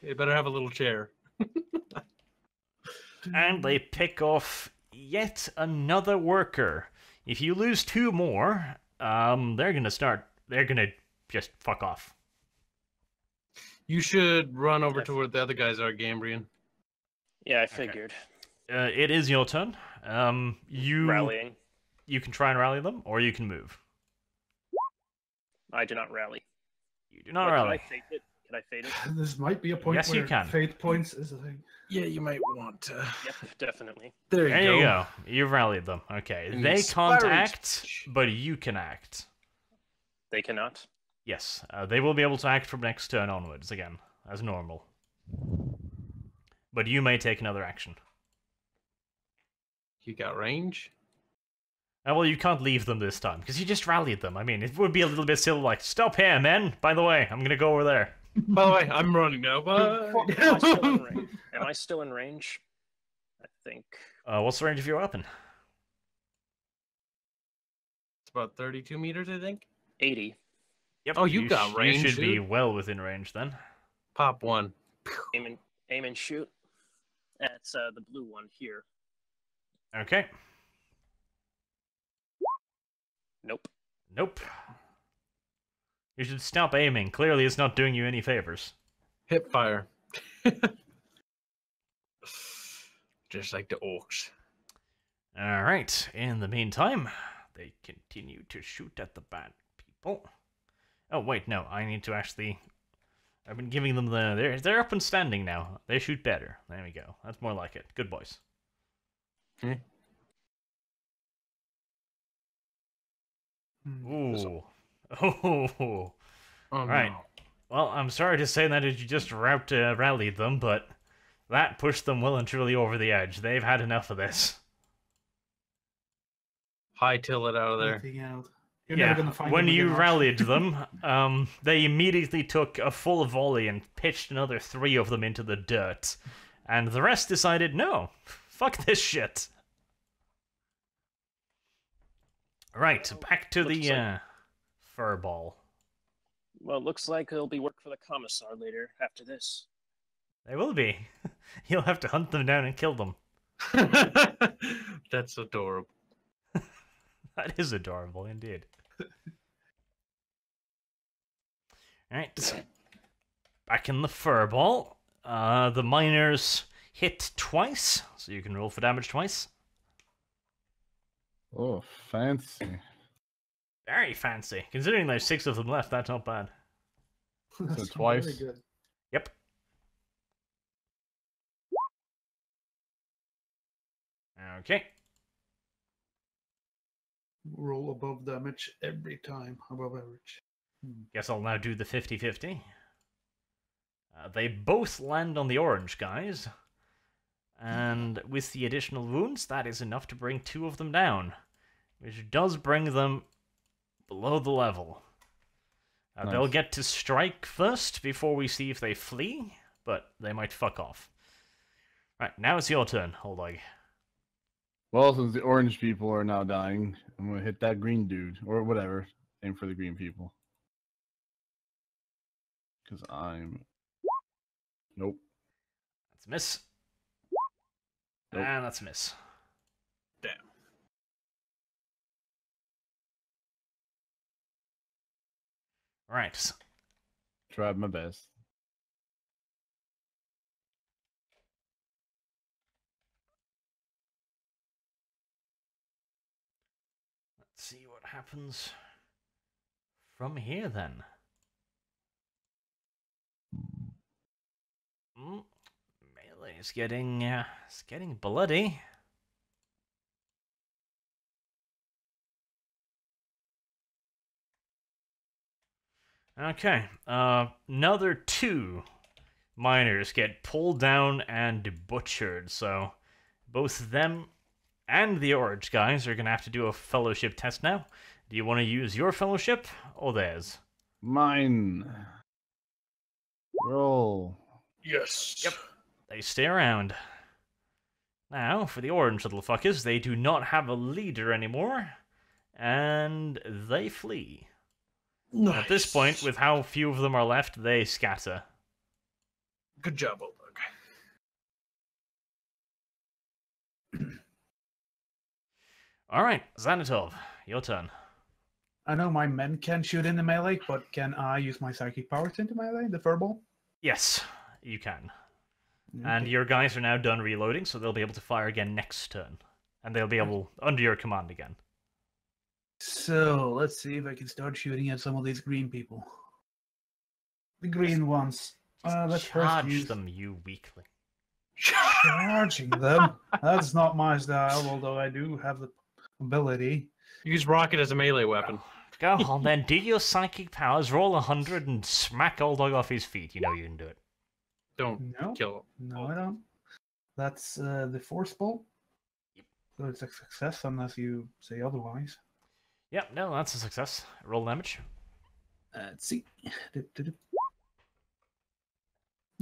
You better have a little chair.
And they pick off yet another worker. If you lose 2 more, they're gonna just fuck off.
You should run over to where the other guys are, Gambrian.
Yeah, I figured.
It is your turn.
Rallying.
You can try and rally them, or you can move.
I do not rally.
You do not
Wait,
rally.
Can I fade it? Can I fade it?
This might be a point
Yes, you
where
can.
fate points is a thing.
Yeah, you might want to.
Yep, definitely.
There
There you go. You rallied them. Okay.
And
They can't
inspiring
act,
speech.
but you can act.
They cannot.
Yes, they will be able to act from next turn onwards again, as normal. But you may take another action.
You got range?
Well, you can't leave them this time, because you just rallied them. I mean, it would be a little bit silly, like, stop here, men! By the way, I'm gonna go over there.
By the way, I'm running now. Bye.
Am I still in range? Am I still in range? I think.
What's the range of your weapon?
It's about 32 meters, I think.
80.
Yep.
Oh, you got range,
You should be
dude.
well within range then.
Pop one.
Aim and shoot. That's the blue one here.
Okay.
Nope.
Nope. You should stop aiming. Clearly, it's not doing you any favors.
Hip fire. Just like the orcs.
Alright, in the meantime, they continue to shoot at the bad people. Oh, wait, no, I need to actually... I've been giving them the... They're up and standing now. They shoot better. There we go. That's more like it. Good boys.
Hmm.
Ooh. Oh.
Oh,
Right.
no.
Well, I'm sorry to say that you just rallied them, but that pushed them well and truly over the edge. They've had enough of this.
Hightail it out of there.
Anything out. You're never gonna
Yeah,
find
when
them
you
again,
rallied them, they immediately took a full volley and pitched another 3 of them into the dirt. And the rest decided, no, fuck this shit. Right, back to
Looks
the
like-
furball.
Well, it looks like it'll be work for the commissar later after this.
They will be. You'll have to hunt them down and kill them.
That's adorable.
That is adorable, indeed. Alright. Back in the furball. The miners hit twice, so you can roll for damage twice.
Oh, fancy.
Very fancy. Considering there's 6 of them left, that's not bad.
That's
twice?
very good.
Yep. Okay.
Roll above damage every time, above average.
Guess I'll now do the 50-50. They both land on the orange guys. And with the additional wounds, that is enough to bring 2 of them down. Which does bring them below the level. They'll
Nice.
get to strike first before we see if they flee, but they might fuck off. Right, now it's your turn, Holdog.
Well, since the orange people are now dying, I'm gonna hit that green dude or whatever. Aim for the green people. Because I'm. Nope.
That's a miss.
Nope.
And that's a miss.
Damn.
Right.
Tried my best.
Let's see what happens from here then. Melee is it's getting bloody. Okay, another 2 miners get pulled down and butchered, so both them and the orange guys are going to have to do a fellowship test now. Do you want to use your fellowship or theirs?
Mine. Roll.
Yes.
Yep. They stay around. Now, for the orange little fuckers, they do not have a leader anymore, and they flee.
Nice.
At this point, with how few of them are left, they scatter.
Good job, Bulldog.
Alright, Xanatov, your turn.
I know my men can shoot in the melee, but can I use my psychic powers into melee, the furball?
Yes, you can. And
Okay.
your guys are now done reloading, so they'll be able to fire again next turn. And they'll be able, under your command again.
So let's see if I can start shooting at some of these green people. The green ones. Let's first
Charge
use
them, you weakling.
charging them. That's not my style, although I do have the ability.
Use rocket as a melee weapon.
Go on then, do your psychic powers, roll 100 and smack Old Dog off his feet. You know you can do it.
Don't
No,
kill him.
no, I don't. That's the force ball. So it's a success unless you say otherwise.
Yep, no, that's a success. Roll damage.
Let's see.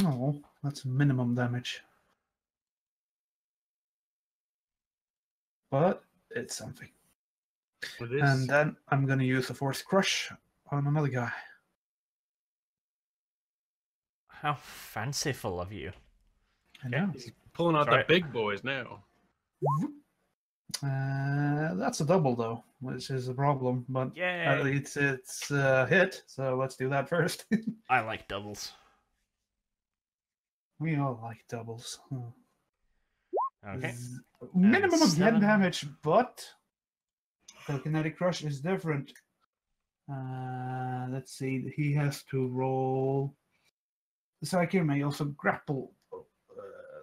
Oh, that's minimum damage. But it's something.
It is.
And then I'm going to use a Force Crush on another guy.
How fanciful of you.
I know.
He's pulling out
Sorry.
the big boys now.
That's a double, though, which is a problem. But at
Yay!
least it's a hit, so let's do that first.
I like doubles.
We all like doubles.
Okay.
Minimum of 10
7.
damage, but the kinetic crush is different. Let's see. He has to roll. The Psyker may also grapple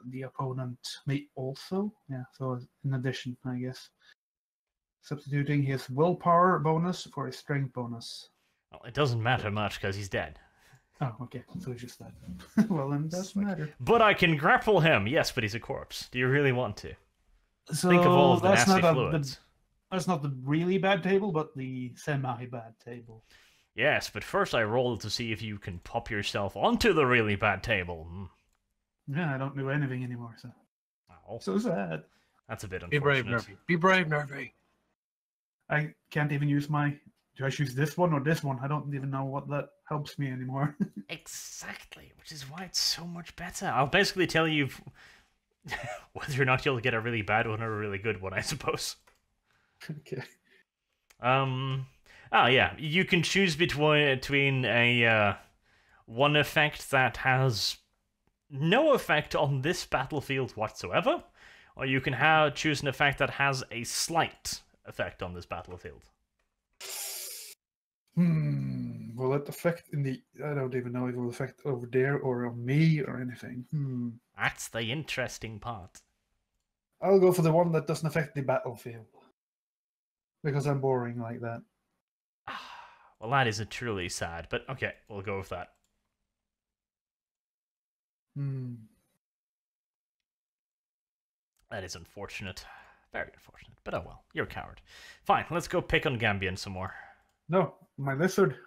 the opponent. May also, yeah. So in addition, I guess, substituting his willpower bonus for his strength bonus.
Well, it doesn't matter much because he's dead.
Oh, okay. So it's just that. Well, then it doesn't matter.
But I can grapple him. Yes, but he's a corpse. Do you really want to?
So
Think of all of the
that's
nasty
not
fluids.
that's not the really bad table, but the semi-bad table.
Yes, but first I roll to see if you can pop yourself onto the really bad table.
Yeah, I don't do anything anymore, so
Oh,
so sad.
that's a bit
Be brave,
unfortunate.
Nervy. Be brave, Nervy.
I can't even use my. Do I choose this one or this one? I don't even know what that helps me anymore.
Exactly, which is why it's so much better. I'll basically tell you whether or not you'll get a really bad one or a really good one, I suppose.
Okay.
Oh yeah, you can choose between a one effect that has no effect on this battlefield whatsoever, or you can choose an effect that has a slight effect on this battlefield.
Will it affect in the? I don't even know if it will affect over there or on me or anything.
That's the interesting part.
I'll go for the one that doesn't affect the battlefield because I'm boring like that.
Well, that is truly sad, but okay, we'll go with that. That is unfortunate. Very unfortunate, but oh well, you're a coward. Fine, let's go pick on Gambian some more.
No, my lizard.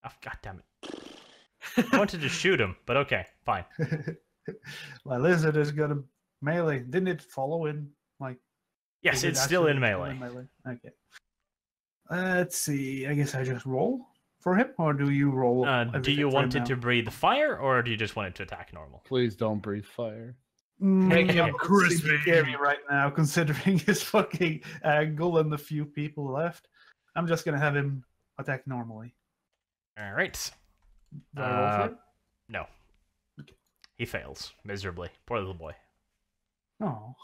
Oh, God damn it. I wanted to shoot him, but okay, fine.
My lizard is gonna melee. Didn't it follow in like?
Yes,
is it
it's still
actually
in melee.
Okay. Let's see. I guess I just roll for him, or do you roll?
Do
everything
you
for
want
him
it to breathe fire, or do you just want it to attack normal?
Please don't breathe fire.
Make him
It's
crispy.
scary right now, considering his fucking angle and the few people left. I'm just gonna have him attack normally.
All right.
Do I roll for it?
No.
Okay.
He fails miserably. Poor little boy.
Oh,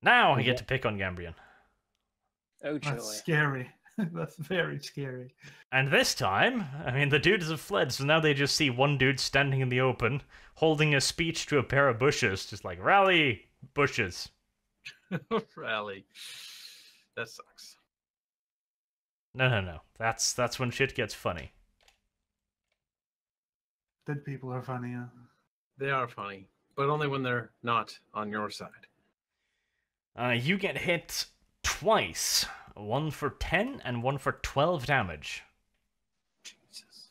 Now I get to pick on Gambian.
Oh, joy.
that's scary. That's very scary.
And this time, I mean, the dudes have fled, so now they just see one dude standing in the open, holding a speech to a pair of bushes, just like, rally, bushes.
Rally. That sucks.
No. That's when shit gets funny.
Dead people are funny.
They are funny, but only when they're not on your side.
You get hit twice. One for 10 and one for 12 damage.
Jesus.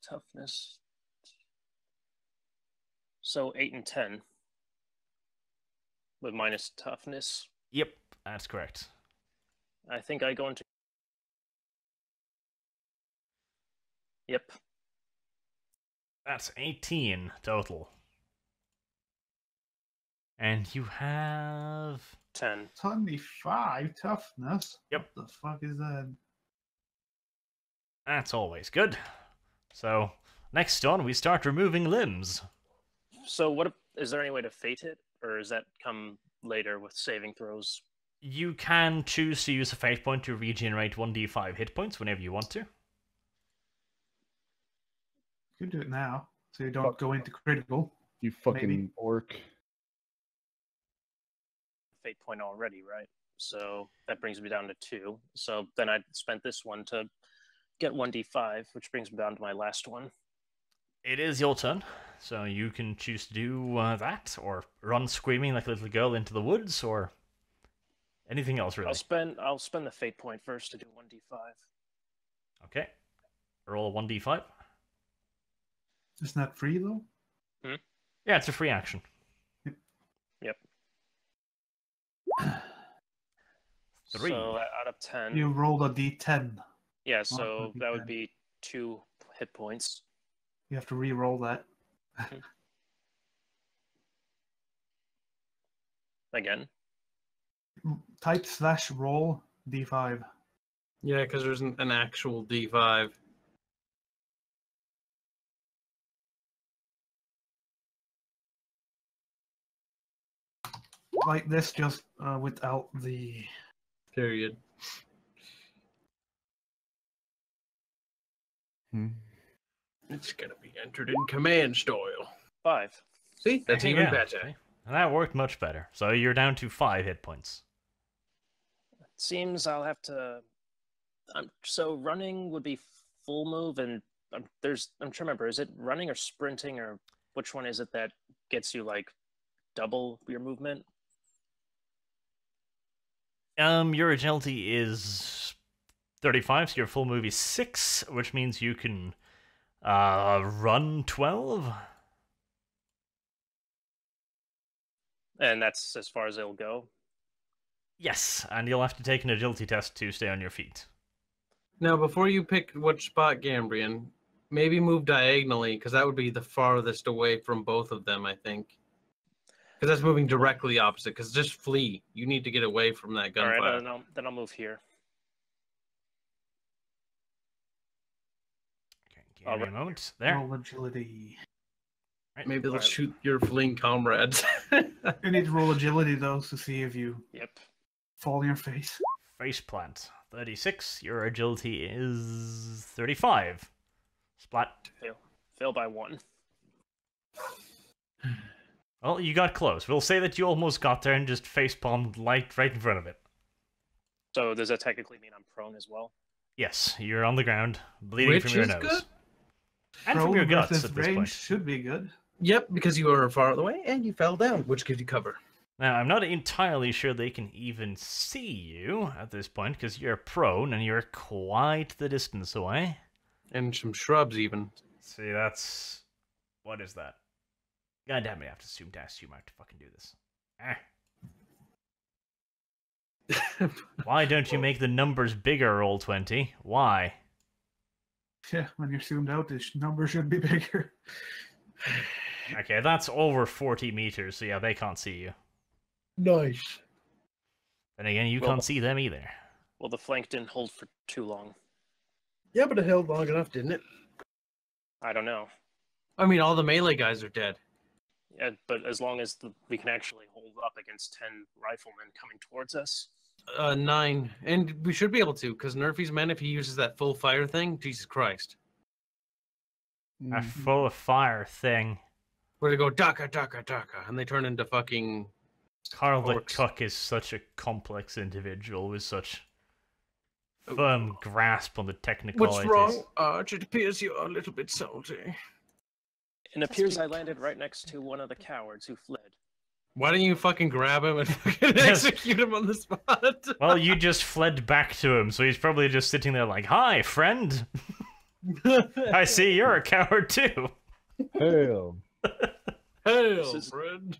Toughness. So 8 and 10. With minus toughness.
Yep, that's correct.
I think I go into. Yep.
That's 18 total. And you have
10.
25 toughness.
Yep.
What the fuck is that?
That's always good. So, next on, we start removing limbs.
So what is there any way to fate it? Or does that come later with saving throws?
You can choose to use a fate point to regenerate 1d5 hit points whenever you want to.
You can do it now, so you don't go into critical.
You fucking
Maybe.
orc.
Fate point already, right? So that brings me down to 2. So then I spent this one to get 1d5, which brings me down to my last one.
It is your turn, so you can choose to do that, or run screaming like a little girl into the woods, or anything else really.
I'll spend the fate point first to do 1d5.
Okay. Roll a 1d5.
Isn't that free though?
Yeah, it's a free action.
Yep.
3.
So out of 10.
You rolled a d10.
Yeah, so
a
that would
D10.
be 2 hit points.
You have to re-roll that.
Again.
Type /roll d5.
Yeah, because there's an actual D5.
Like this, just without the...
Period. It's gonna be entered in command style.
5.
See, that's even
Yeah,
better.
see? And that worked much better. So you're down to 5 hit points.
Seems I'll have to. So running would be full move, and I'm trying to remember. Is it running or sprinting, or which one is it that gets you like double your movement?
Your agility is 35, so your full move is 6, which means you can run 12.
And that's as far as it'll go.
Yes, and you'll have to take an agility test to stay on your feet.
Now, before you pick which spot, Gambrian, maybe move diagonally, because that would be the farthest away from both of them, I think. Because that's moving directly opposite, because just flee. You need to get away from that
All
gunfire.
right, then I'll move here.
Okay, give me a moment. There.
Roll agility.
Right.
Maybe they'll
Alright.
shoot your fleeing comrades.
You need to roll agility though to see if you
Yep.
fall on your face.
Face plant. 36. Your agility is 35. Splat.
Fail by 1.
Well, you got close. We'll say that you almost got there and just face palmed right in front of it.
So does that technically mean I'm prone as well?
Yes, you're on the ground, bleeding
Which
from your
is
nose.
good.
And from your
Prone
guts
versus
at this
range
point.
should be good.
Yep, because you were far away and you fell down, which gives you cover.
Now, I'm not entirely sure they can even see you at this point, because you're prone and you're quite the distance away.
And some shrubs, even.
See, that's... What is that? God damn it, I have to assume I have to fucking do this. Why don't you make the numbers bigger, Roll20? Why?
Yeah, when you're zoomed out, the number should be bigger.
Okay, that's over 40 meters, so yeah, they can't see you.
Nice.
Then again, you
Well,
can't see them either.
Well, the flank didn't hold for too long.
Yeah, but it held long enough, didn't it?
I don't know.
I mean, all the melee guys are dead.
Yeah, but as long as we can actually hold up against 10 riflemen coming towards us.
9. And we should be able to, because Nerfy's men, if he uses that full fire thing, Jesus Christ.
A full of fire thing.
Where they go, daka, daka, daka, and they turn into fucking...
Carl the
Orcs.
Cook is such a complex individual with such firm grasp on the technicalities.
What's wrong, Arch? It appears you're a little bit salty.
It appears I landed right next to one of the cowards who fled.
Why don't you fucking grab him and fucking
Yes.
execute him on the spot?
Well, you just fled back to him, so he's probably just sitting there like, "Hi, friend. I see you're a coward too."
Hail.
Hail,
is-
friend.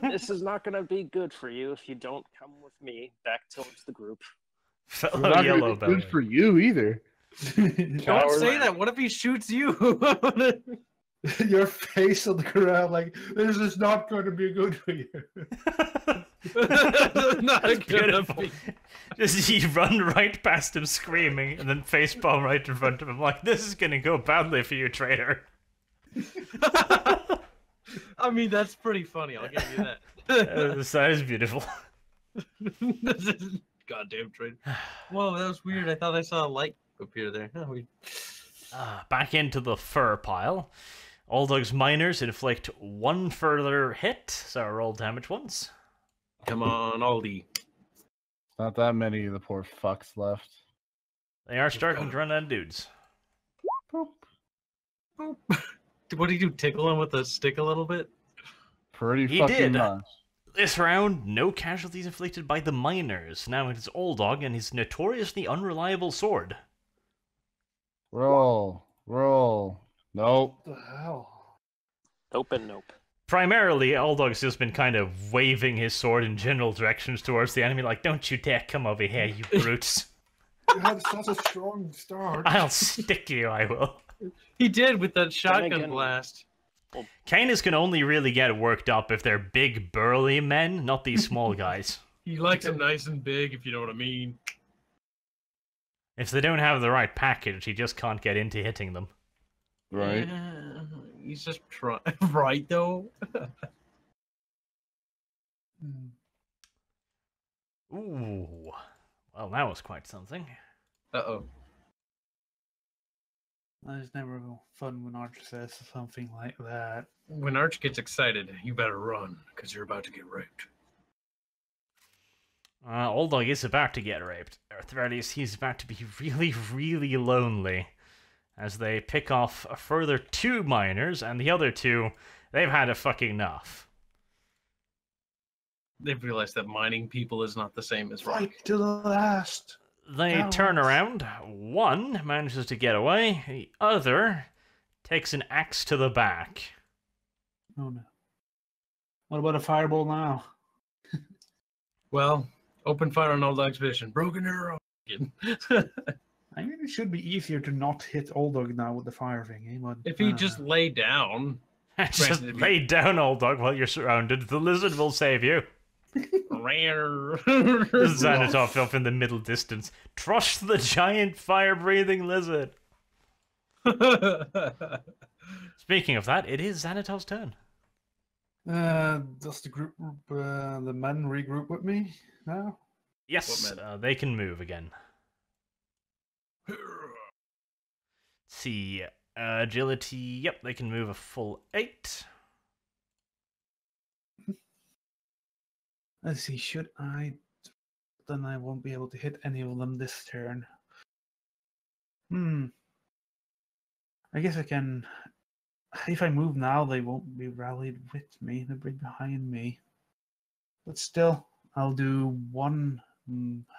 This is not going to be good for you if you don't come with me back towards the group.
It's
Fellow
not gonna
yellow
be
belly.
good for you either.
Don't say that. What if he shoots you?
Your face on the ground, like, this is not going to be good for you.
Not
That's
good
beautiful. Just you run right past him screaming, and then facepalm right in front of him, like, "This is gonna go badly for you, traitor."
I mean, that's pretty funny. I'll give you that.
That is beautiful.
Goddamn trade. Whoa, that was weird. I thought I saw a light appear there. Oh, we...
Back into the fur pile. Aldog's miners inflict 1 further hit, so roll damage once.
Come on, Aldi.
Not that many of the poor fucks left.
They are starting to run out of dudes.
Boop.
Boop. What did you tickle him with a stick a little bit?
Pretty
He
fucking
did.
much.
This round, no casualties inflicted by the miners. Now it's Old Dog and his notoriously unreliable sword.
Roll. Nope.
What the hell?
Nope and nope.
Primarily, Old Dog's just been kind of waving his sword in general directions towards the enemy, like, don't you dare come over here, you brutes.
You had such a strong start.
I'll stick you, I will.
He did with that shotgun
again-
blast.
Canis can only really get worked up if they're big, burly men, not these small guys.
He likes them nice and big, if you know what I mean.
If they don't have the right package, he just can't get into hitting them.
Right.
Yeah, he's just trying. Right, though?
Hmm.
Ooh. Well, that was quite something.
Uh-oh.
It's never fun when Archer says something like that.
When Arch gets excited, you better run, because you're about to get raped.
Old Dog is about to get raped. Or at the very least, he's about to be really, really lonely. As they pick off a further 2 miners, and the other 2, they've had a fucking enough.
They've realized that mining people is not the same as rock.
Fight to the last.
They
Balance.
turn around. One manages to get away. The other takes an axe to the back.
Oh no. What about a fireball now?
Well, open fire on Old Dog's vision. Broken arrow.
I mean, it should be easier to not hit Old Dog now with the fire thing, but
If he just lay down,
Just
Granted, if you-
lay down, Old Dog, while you're surrounded. The lizard will save you. Xanatov up in the middle distance. Trust the giant fire-breathing lizard. Speaking of that, it is Xanatov's turn.
does the group, the men regroup with me now?
Yes,
What
they can move again. Let's see, agility, yep, they can move a full 8.
Let's see, should I? Then I won't be able to hit any of them this turn. I guess I can. If I move now, they won't be rallied with me. They'll be behind me. But still, I'll do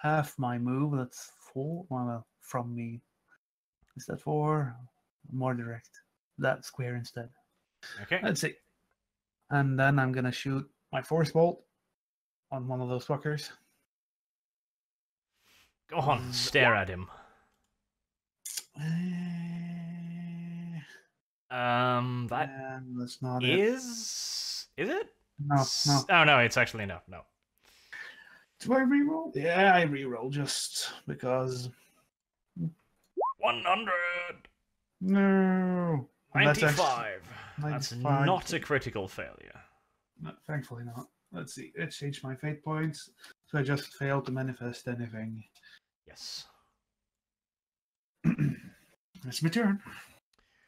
half my move. That's 4. Well, from me. Is that 4? More direct. That square instead.
Okay.
Let's see. And then I'm gonna shoot my force bolt on one of those fuckers.
Go on, stare at him. That
And that's not it.
is it?
No.
Oh, no, it's actually no.
Do I reroll? Yeah, I reroll just because.
100!
No. That's
95.
actually-
That's
95.
not a critical failure.
No, thankfully not. Let's see. Let's change my fate points. So I just failed to manifest anything.
Yes.
It's my turn.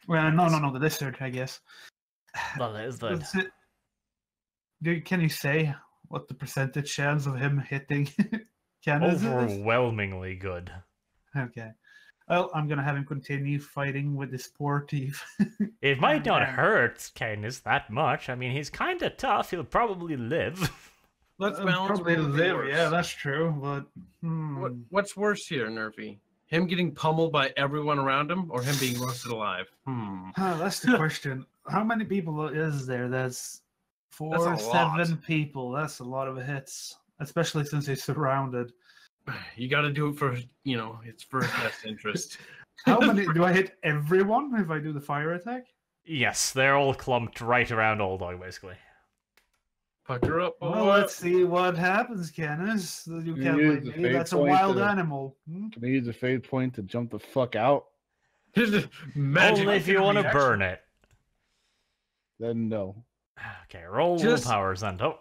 Well, no. This turn, I guess.
Well, there's that.
That's it. Can you say what the percentage chance of him hitting Candace is?
Overwhelmingly good.
Okay. Well, I'm gonna have him continue fighting with this poor thief.
It might not
Yeah.
hurt Canis that much. I mean, he's kind of tough. He'll probably live.
Let's balance.
Probably
what would be
live.
worse.
Yeah, that's true. But
What's worse here, Nerfy? Him getting pummeled by everyone around him, or him being roasted alive?
That's the question. How many people is there? That's 4,
That's a lot.
7 people. That's a lot of hits, especially since he's surrounded.
You got to do it for, it's for his best interest.
How many do I hit? Everyone if I do the fire attack?
Yes, they're all clumped right around Old Dog, basically.
Pucker up.
Well,
boy.
let's see what happens, Canis. You
You
can't
use
blame
the
me.
fate
That's a
point
wild
to-
animal.
Can I use a fade point to jump the fuck out?
Magic.
Only if you want to burn it.
Then no.
Okay, roll
Just-
willpower, Xanto.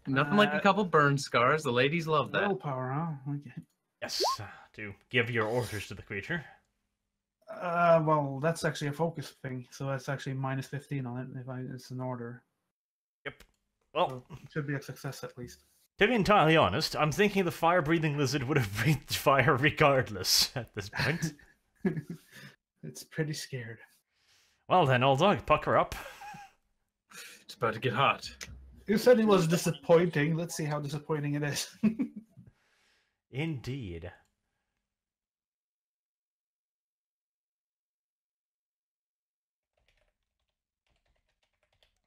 Nothing like a couple burn scars. The ladies love that.
Willpower, huh? Okay.
Yes, to give your orders to the creature.
Well, that's actually a focus thing, so that's actually minus 15 on it if it's an order.
Well,
It should be a success at least.
to be entirely honest, I'm thinking the fire-breathing lizard would have breathed fire regardless at this point.
It's pretty scared.
Well then, old dog, pucker up.
It's about to get hot.
You said it was disappointing. Let's see how disappointing it is.
Indeed.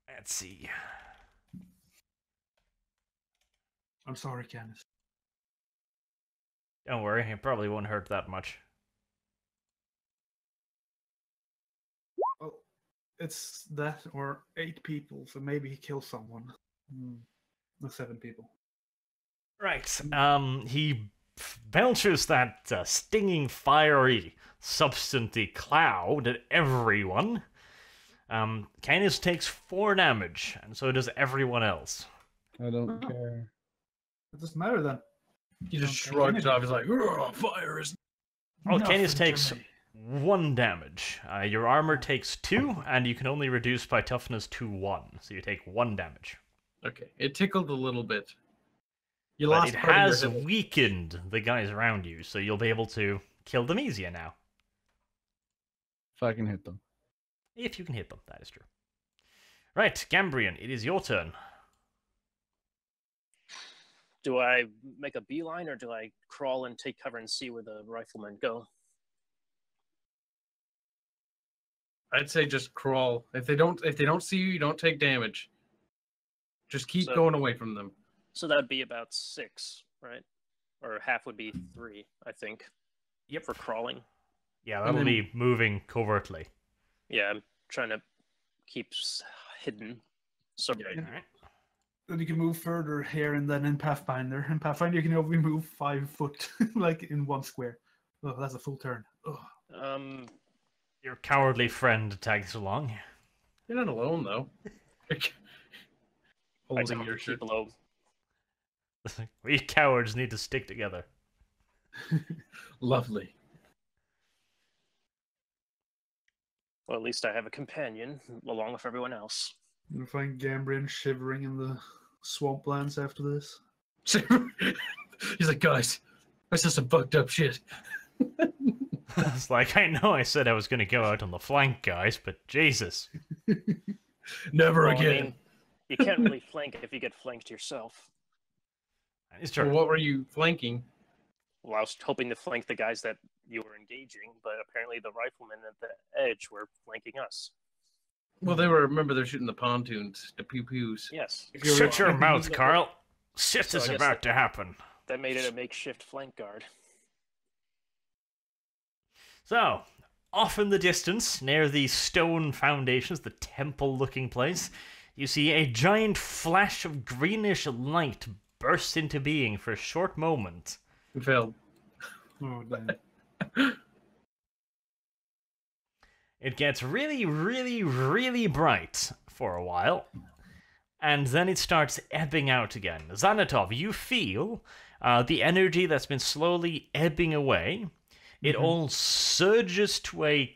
Let's see.
I'm sorry, Candace.
Don't worry, it probably won't hurt that much.
Well, it's that or 8 people, so maybe he kills someone. Or 7 people.
Right. He belches that stinging, fiery, substancy cloud at everyone. Canis takes 4 damage, and so does everyone else.
I don't care.
It doesn't matter then.
He just
Okay.
shrugs off. He's like, fire is.
Well, Canis
Nothing to
takes
me.
1 damage. Your armor takes 2, and you can only reduce by toughness to 1, so you take 1 damage.
Okay, it tickled a little bit. You
But
lost
it
part of
has
your hit.
weakened the guys around you, so you'll be able to kill them easier now.
If I can hit them.
If you can hit them, that is true. Right, Gambrian, it is your turn.
Do I make a beeline or do I crawl and take cover and see where the riflemen go?
I'd say just crawl. If they don't see you, you don't take damage. Just keep
So-
going away from them.
So that would be about 6, right? Or half would be 3, I think.
Yep.
For crawling.
Yeah,
And
that'll
then-
be moving covertly.
Yeah, I'm trying to keep hidden. So
Yeah,
Alright.
Then you can move further here and then in Pathfinder. In Pathfinder, you can only move 5 foot, like in 1 square. Oh, that's a full turn. Oh.
Your cowardly friend tags along.
You're not alone though.
I
Holding
don't
your
keep
shirt.
below.
We cowards need to stick together.
Lovely.
Well, at least I have a companion along with everyone else.
You'll find Gambrian shivering in the swamplands after this.
He's like, guys, I saw some fucked up shit.
It's like, I know I said I was going to go out on the flank, guys, but Jesus.
Never
Well, I
again.
mean, you can't really flank if you get flanked yourself.
It's
Well,
true.
what were you flanking?
Well, I was hoping to flank the guys that you were engaging, but apparently the riflemen at the edge were flanking us.
Well, they're shooting the pontoons, the pew pews.
Yes,
Shut your mouth, Carl. Shit
So I
is
guess
about to happen.
that made it a makeshift flank guard.
So, off in the distance, near the stone foundations, the temple-looking place, you see a giant flash of greenish light burst into being for a short moment.
We failed.
Oh, damn.
It gets really, really, really bright for a while, and then it starts ebbing out again. Xanatov, you feel the energy that's been slowly ebbing away. It all surges to a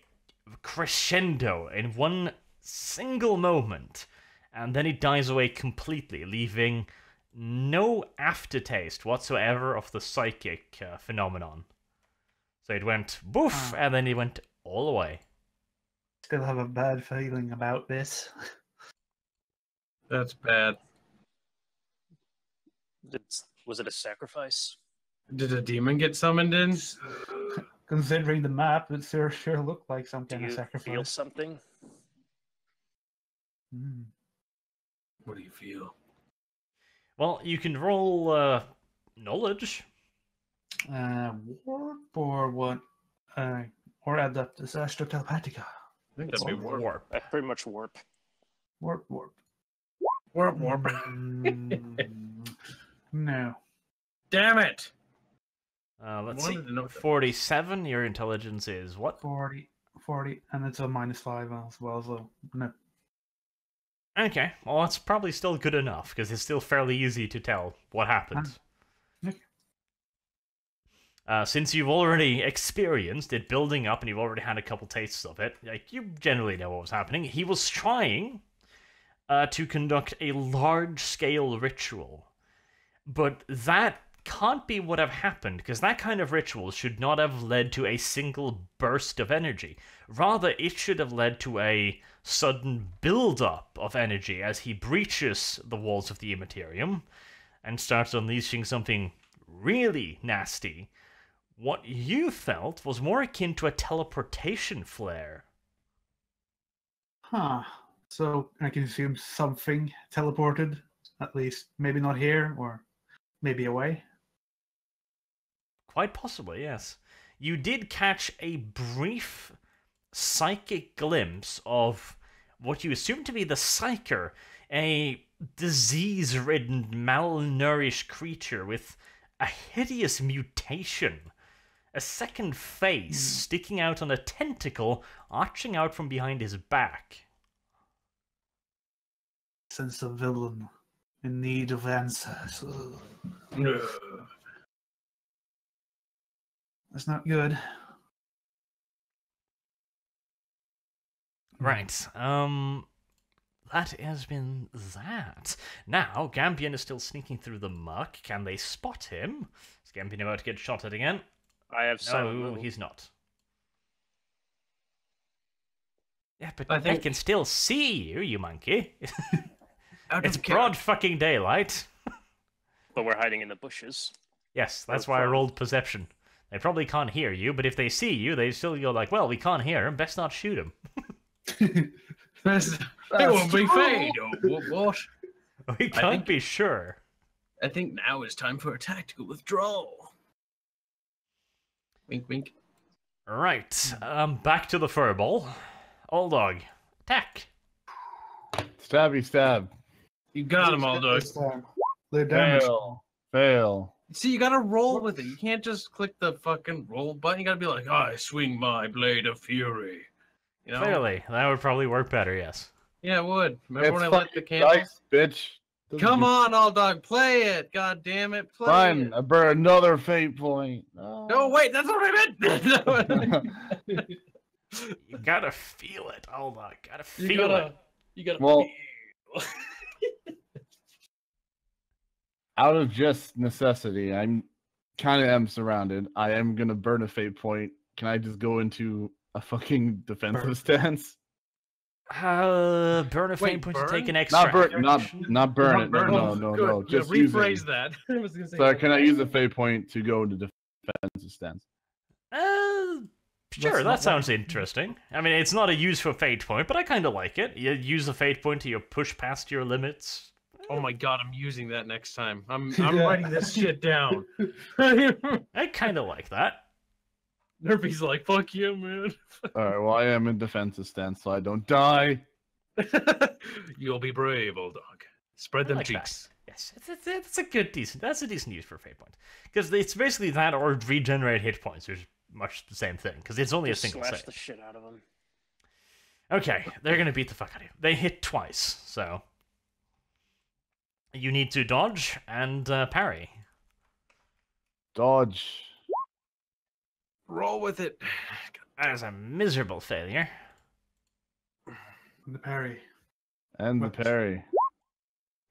crescendo in one single moment, and then it dies away completely, leaving no aftertaste whatsoever of the psychic phenomenon. So it went boof, and then it went all away.
Still have a bad feeling about this.
That's bad.
Was it a sacrifice?
Did a demon get summoned in?
Considering the map, it sure looked like some
Do
kind of
you feel
sacrifice.
something?
Mm.
What do you feel?
Well, you can roll knowledge.
Warp or what? Or Adeptus Astro Telepathica.
I think that'd be warp.
Pretty much warp.
Warp.
Warp, warp.
No.
Damn it!
Let's see.
Wanted to know that.
47, your intelligence is what?
40, and it's a -5 as well, so no.
Okay, well, it's probably still good enough, because it's still fairly easy to tell what happened.
Okay.
Since you've already experienced it building up and you've already had a couple tastes of it, like, you generally know what was happening. He was trying to conduct a large-scale ritual, but that can't be what have happened, because that kind of ritual should not have led to a single burst of energy. Rather, it should have led to a sudden build-up of energy as he breaches the walls of the Immaterium and starts unleashing something really nasty. What you felt was more akin to a teleportation flare.
Huh. So I can assume something teleported, at least. Maybe not here, or maybe away.
Quite possibly, yes. You did catch a brief psychic glimpse of what you assume to be the Psyker, a disease-ridden, malnourished creature with a hideous mutation. A second face sticking out on a tentacle, arching out from behind his back.
Sense of villain in need of answers. Ugh. That's not good.
Right, that has been that. Now, Gambian is still sneaking through the muck. Can they spot him? Is Gambian about to get shot at again?
I have silent
No,
move.
he's not. Yeah, but
I
they
think-
can still see you, you monkey.
Out
It's
of
broad fucking daylight.
But we're hiding in the bushes.
Yes, that's
Or
why I
from-
rolled perception. They probably can't hear you, but if they see you, they still go like, well, we can't hear him, best not shoot him.
It won't be fade. What?
We can't
think-
be sure.
I think now is time for a tactical withdrawal. Wink, wink.
Right, back to the furball. Old dog, attack.
Stabby stab.
You got him, all dog.
This time. They're damaged.
Fail.
See, you gotta roll with it. You can't just click the fucking roll button. You gotta be like, I swing my blade of fury. You know?
Clearly, that would probably work better, yes.
Yeah, it would. Remember
It's
when I lit the
fucking
candle?
dice, bitch. Doesn't
Come
do-
on, all dog, play it. God damn it, play
Fine,
it.
I burn another fate point.
No, wait, that's what I meant.
You gotta feel it, old dog, gotta
you
feel
gotta,
it.
you gotta.
Well-
feel.
Out of just necessity, I'm kind of am surrounded. I am gonna burn a fate point. Can I just go into a fucking defensive
Burn.
stance?
Burn a flame
Wait,
point to
burn?
take an extra
Not burn, not
action?
not burn it.
Burn.
No, no,
Good.
no.
Yeah,
Just
rephrase
using.
that. I was gonna say.
So can I use a fate point to go into defensive stance?
Sure,
That's
that
not
sounds interesting. I mean, it's not a use for fate point, but I kind of like it. You use a fate point to you push past your limits.
Oh my god, I'm using that next time. I'm
Yeah.
writing this shit down.
I kind of like that.
Nerfy's like, fuck you, man.
All right. Well, I am in defensive stance, so I don't die.
You'll be brave, old dog. Spread
I
them
like that.
cheeks.
Yes, it's a good, decent. That's a decent use for a fate point because it's basically that or regenerate hit points, which is much the same thing because it's only
Just
a single
slash
save.
the shit out of them.
Okay, they're gonna beat the fuck out of you. They hit twice, so you need to dodge and parry.
Dodge.
Roll with it.
That is a miserable failure.
The parry.
And the
What?
parry.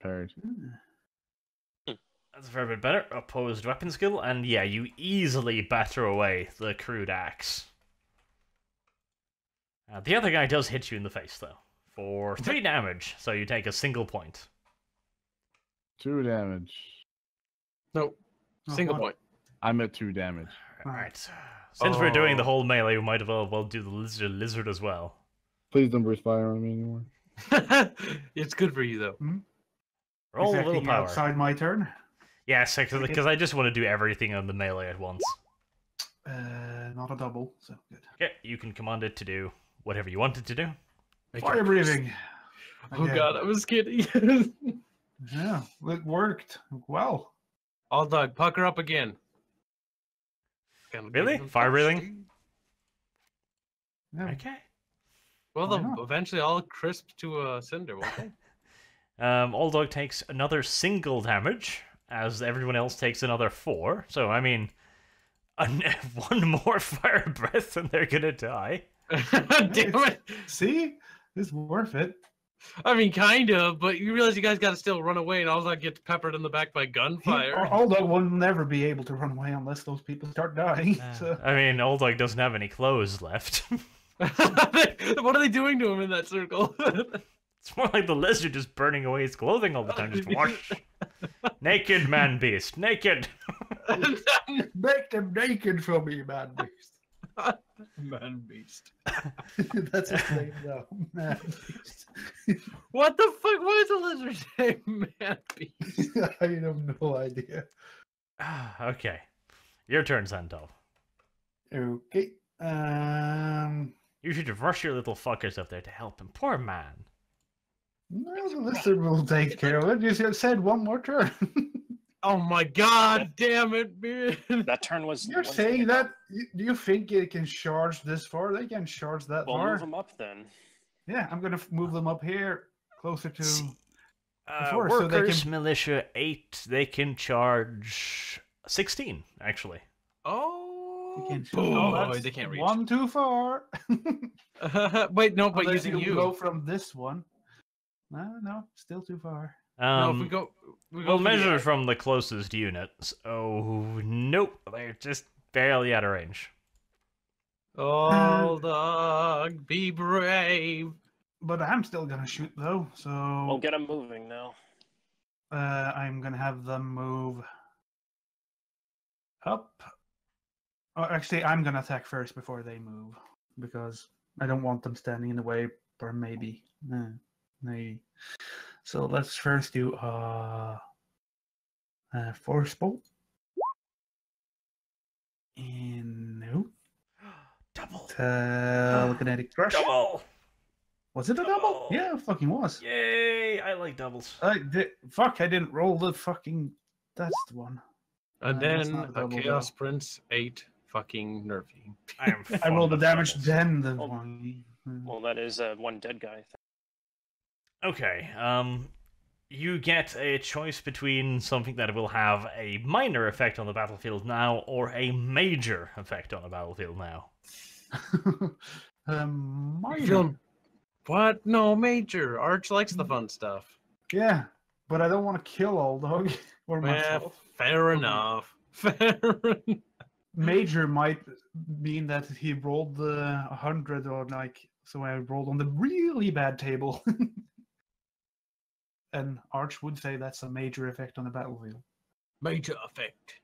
Parried.
That's a fair bit better. Opposed weapon skill, and yeah, you easily batter away the crude axe. The other guy does hit you in the face, though, for 3 damage, so you take a single point.
2 damage.
Nope.
Oh,
Single
one.
point.
I'm at 2 damage.
Alright. Since we're doing the
Oh.
whole melee, we might as well do the lizard as well.
Please don't breathe fire on me anymore.
It's good for you, though.
Roll a
Exactly
little power.
outside my turn.
Yes, because I just want to do everything on the melee at once.
Not a double, so good.
Okay, you can command it to do whatever you want it to do.
Make
Fire
your-
breathing.
Oh
Again.
god, I was kidding.
Yeah, it worked well.
All dog, pucker up again. Gonna give
Really?
them
Fire
touch.
breathing?
Yeah.
Okay.
Well,
Why
they'll
not?
eventually all crisp to a cinder, won't they?
Old Dog takes another single damage, as everyone else takes another 4. So, I mean, one more fire breath and they're gonna die.
Damn it!
See? It's worth it.
I mean, kind of, but you realize you guys got to still run away, and all that gets peppered in the back by gunfire.
Old Dog will never be able to run away unless those people start dying. So.
I mean, Old Dog doesn't have any clothes left.
What are they doing to him in that circle?
It's more like the lizard just burning away his clothing all the time. Just wash. Naked man beast. Naked.
Make them naked for me, man beast.
Man beast.
That's his name now, man beast.
What the fuck? What is a lizard name, man beast?
I have no idea.
Okay. Your turn, Santov.
Okay.
You should rush your little fuckers up there to help him. Poor man.
No, the lizard will take care of it. You said one more turn.
Oh my god, damn it, man.
That turn was.
You're saying that? Do you think it can charge this far? They can charge that
We'll
far.
move them up then.
Yeah, I'm gonna move them up here, closer to. Before,
Workers,
so they can...
militia 8, they can charge 16, actually.
Oh,
They
boy, they can't reach.
One too far.
Wait, no, but
Unless
using you.
go from this one. No, still too far.
No, if we go
We'll
for
measure
the-
from the closest unit. Oh, nope. They're just barely out of range.
Old dog, be brave.
But I'm still gonna shoot though, so
We'll get them moving now.
I'm gonna have them move up. Oh, actually, I'm gonna attack first before they move because I don't want them standing in the way. Or maybe, maybe. So let's first do force bolt. And no.
Double.
Telekinetic thrust.
Double.
Was it a double?
Double.
Yeah, it fucking was.
Yay! I like doubles.
I didn't roll the fucking. That's the one.
And
that's
then
not
a
double,
Chaos Prince 8 fucking nerfy.
I am.
I rolled the
fond of
damage,
doubles.
then the
Oh.
one.
Well, that is one dead guy.
Okay. You get a choice between something that will have a minor effect on the battlefield now, or a major effect on the battlefield now.
Minor.
Feeling- What? No, Major. Arch likes the fun stuff.
Yeah, but I don't want to kill Old Dog or
Yeah,
myself.
fair enough. Fair enough.
Major might mean that he rolled the 100 or like, so I rolled on the really bad table. And Arch would say that's a major effect on the battlefield.
Major effect.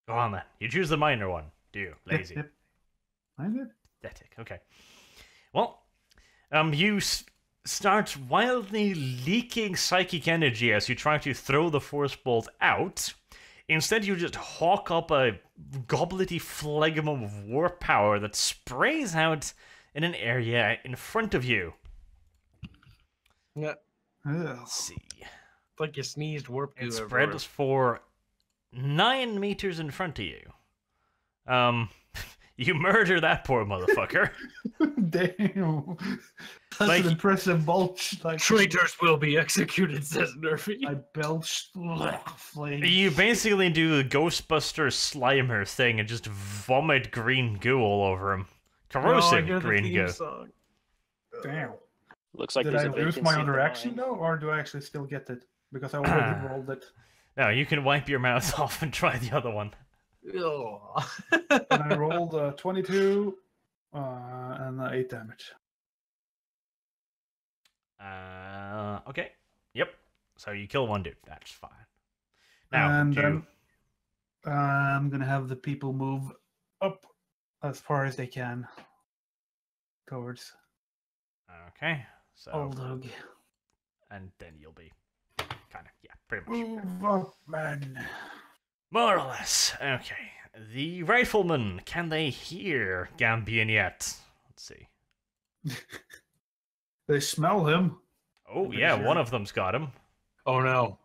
Go on then. You choose the minor one, do you? Lazy.
Yep. I did.
Pathetic. Okay. Well, you start wildly leaking psychic energy as you try to throw the force bolt out. Instead, you just hawk up a gobblety phlegm of warp power that sprays out in an area in front of you.
Yeah.
Ugh.
Let's see.
It's like you sneezed warp goo
It
everywhere.
spreads for 9 meters in front of you. You murder that poor motherfucker.
Damn. That's
Like-
an impressive bulge. Like,
Traitors will be executed, says Nerfy.
I belched flame.
You basically do the Ghostbuster Slimer thing and just vomit green goo all over him. Corrosive green goo.
Song.
Damn.
Looks like
Did
there's
I
a
lose
vacancy
my
at
other
the
action
mine.
though, or do I actually still get it? Because I already rolled it.
No, you can wipe your mouth off and try the other one.
Ugh.
And I rolled 22 and 8 damage.
Okay. Yep. So you kill one dude. That's fine. Now,
And
do you...
then I'm gonna have the people move up as far as they can towards
Okay. So,
Old Dog.
and then you'll be kind of, yeah, pretty much.
Move up, man.
More or less. Okay. The riflemen, can they hear Gambian yet? Let's see.
They smell him.
Oh,
Pretty
yeah,
sure.
one of them's got him.
Oh no.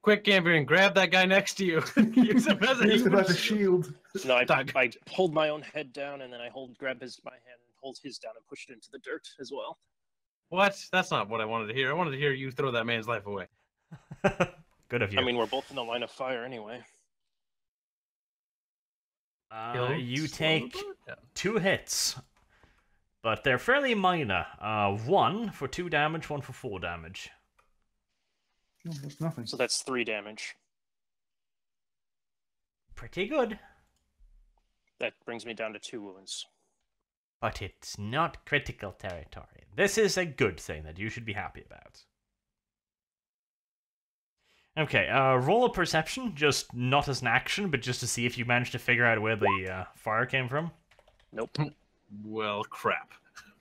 Quick, Gambian, grab that guy next to you. Use him as a
He's
human
about a
shield.
shield.
No, I
Doug.
hold my own head down, and then I grab my hand and hold his down and push it into the dirt as well.
What? That's not what I wanted to hear. I wanted to hear you throw that man's life away.
Good of you.
I mean, we're both in the line of fire anyway.
You take 2 hits. But they're fairly minor. 1 for 2 damage, 1 for 4 damage.
No, that's nothing.
So that's 3 damage.
Pretty good.
That brings me down to 2 wounds.
But it's not critical territory. This is a good thing that you should be happy about. Okay, roll a perception, just not as an action, but just to see if you manage to figure out where the fire came from.
Nope.
Well, crap.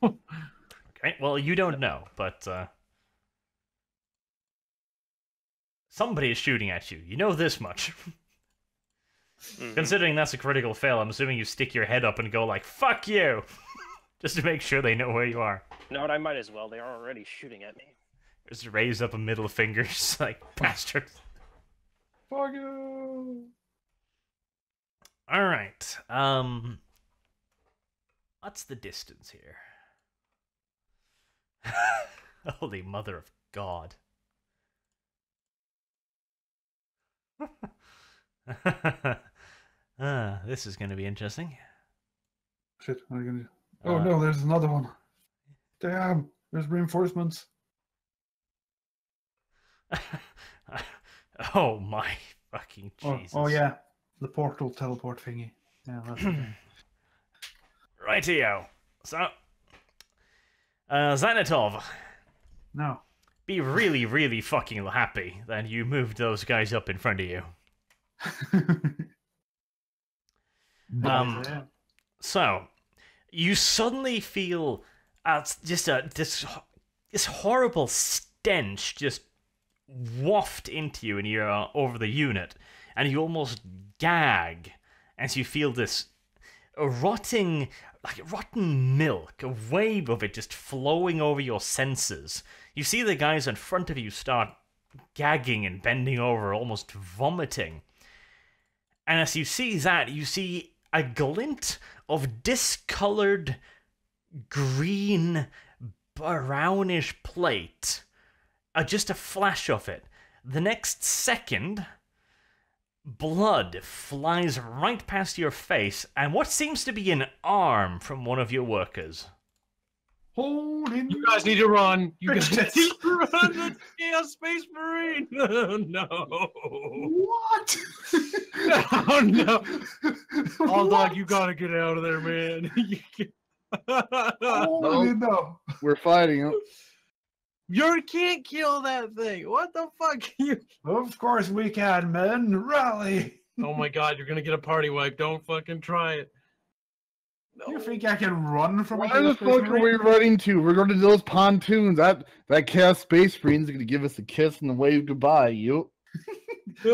Okay, well, you don't know, but somebody is shooting at you. You know this much.
Mhm.
Considering that's a critical fail, I'm assuming you stick your head up and go like, fuck you! Just to make sure they know where you are.
No, and I might as well. They are already shooting at me.
Just raise up a middle finger, just like, bastards.
Fuck you!
Alright, what's the distance here? Holy mother of God. This is going to be interesting.
Shit, what are you gonna do? Oh no, there's another one. Damn, there's reinforcements.
Oh my fucking Jesus.
Oh yeah, the portal teleport thingy. Yeah, that's okay.
Rightio. So, Zanitov,
No.
be really, really fucking happy that you moved those guys up in front of you.
Yeah.
So, you suddenly feel just this horrible stench just waft into you and you're over the unit, and you almost gag as you feel this rotting, like rotten milk, a wave of it just flowing over your senses. You see the guys in front of you start gagging and bending over, almost vomiting. And as you see that, you see a glint of discolored green, brownish plate. Just a flash of it. The next second, blood flies right past your face, and what seems to be an arm from one of your workers.
Holy
You guys need to run. You guys
Yes.
need to run. That's Chaos Space Marine. Oh, no.
What?
Oh, no. All dog, you gotta get out of there, man. You
Holy no.
We're fighting him.
can't kill that thing. What the fuck?
Of course we can, men. Rally.
Oh my god, you're gonna get a party wipe. Don't fucking try it. No.
You think I can run from a
Where the
Space
fuck are we
Marine?
running to? We're going to those pontoons. That Chaos Space Marine's going to give us a kiss and a wave goodbye. You.
He's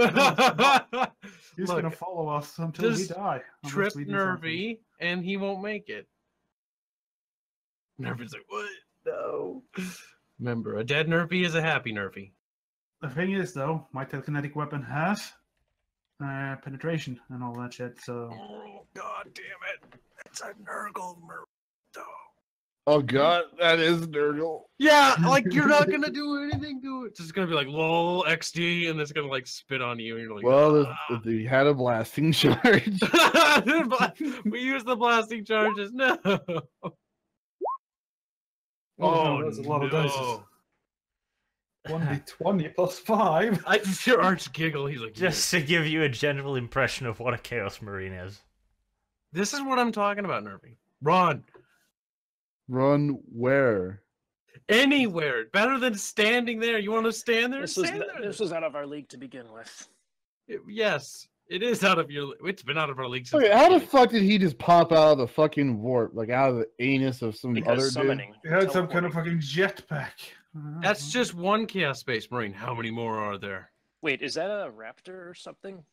Look,
gonna follow us until we
just
die. unless
trip
we do something.
Nervy, and he won't make it. Nervy's like, what? No. Remember, a dead Nervy is a happy Nervy.
The thing is, though, my telekinetic weapon has penetration and all that shit. So
Oh, god damn it. It's a Nurgle Merdo.
Oh god, that is Nurgle.
Yeah, like you're not gonna do anything to it. It's just gonna be like lol XD, and it's gonna like spit on you, and you're like,
Well,
"Ah."
if he had a blasting charge.
We use the blasting charges. No.
no, that's a lot of dice. 1d20 plus 5.
I just hear Arch giggle. He's like,
Just to give you a general impression of what a Chaos Marine is.
this is what I'm talking about, Nervy. Run.
Run where?
Anywhere. Better than standing there. You want to stand there?
This was
Stand there.
this was out of our league to begin with.
Yes. It is out of your... It's been out of our league since...
Okay, how the fuck did he just pop out of the fucking warp? Like out of the anus of some
Because
other
summoning.
He had some kind of
teleporting.
fucking jetpack.
That's just one Chaos Space Marine. How many more are there?
Wait, is that a raptor or something?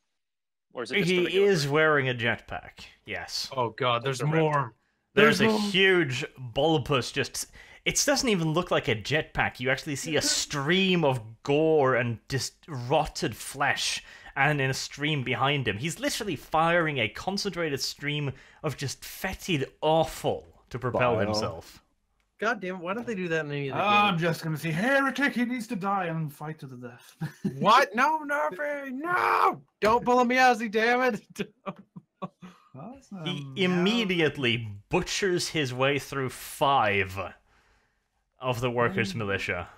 Or is it just a
He
regular
is
bird?
wearing a jetpack, yes.
Oh god, there's
There's a
more.
There's a
more.
huge bulbous just... It doesn't even look like a jetpack. You actually see a stream of gore and just rotted flesh, and in a stream behind him. He's literally firing a concentrated stream of just fetid offal to propel
Bile.
himself.
God damn, why don't they do that in any of the
I'm
games?
just gonna say, heretic, he needs to die and fight to the death.
What? No, Nervy! No! Don't pull a Meowsy, damn it!
He immediately butchers his way through 5 of the workers' militia.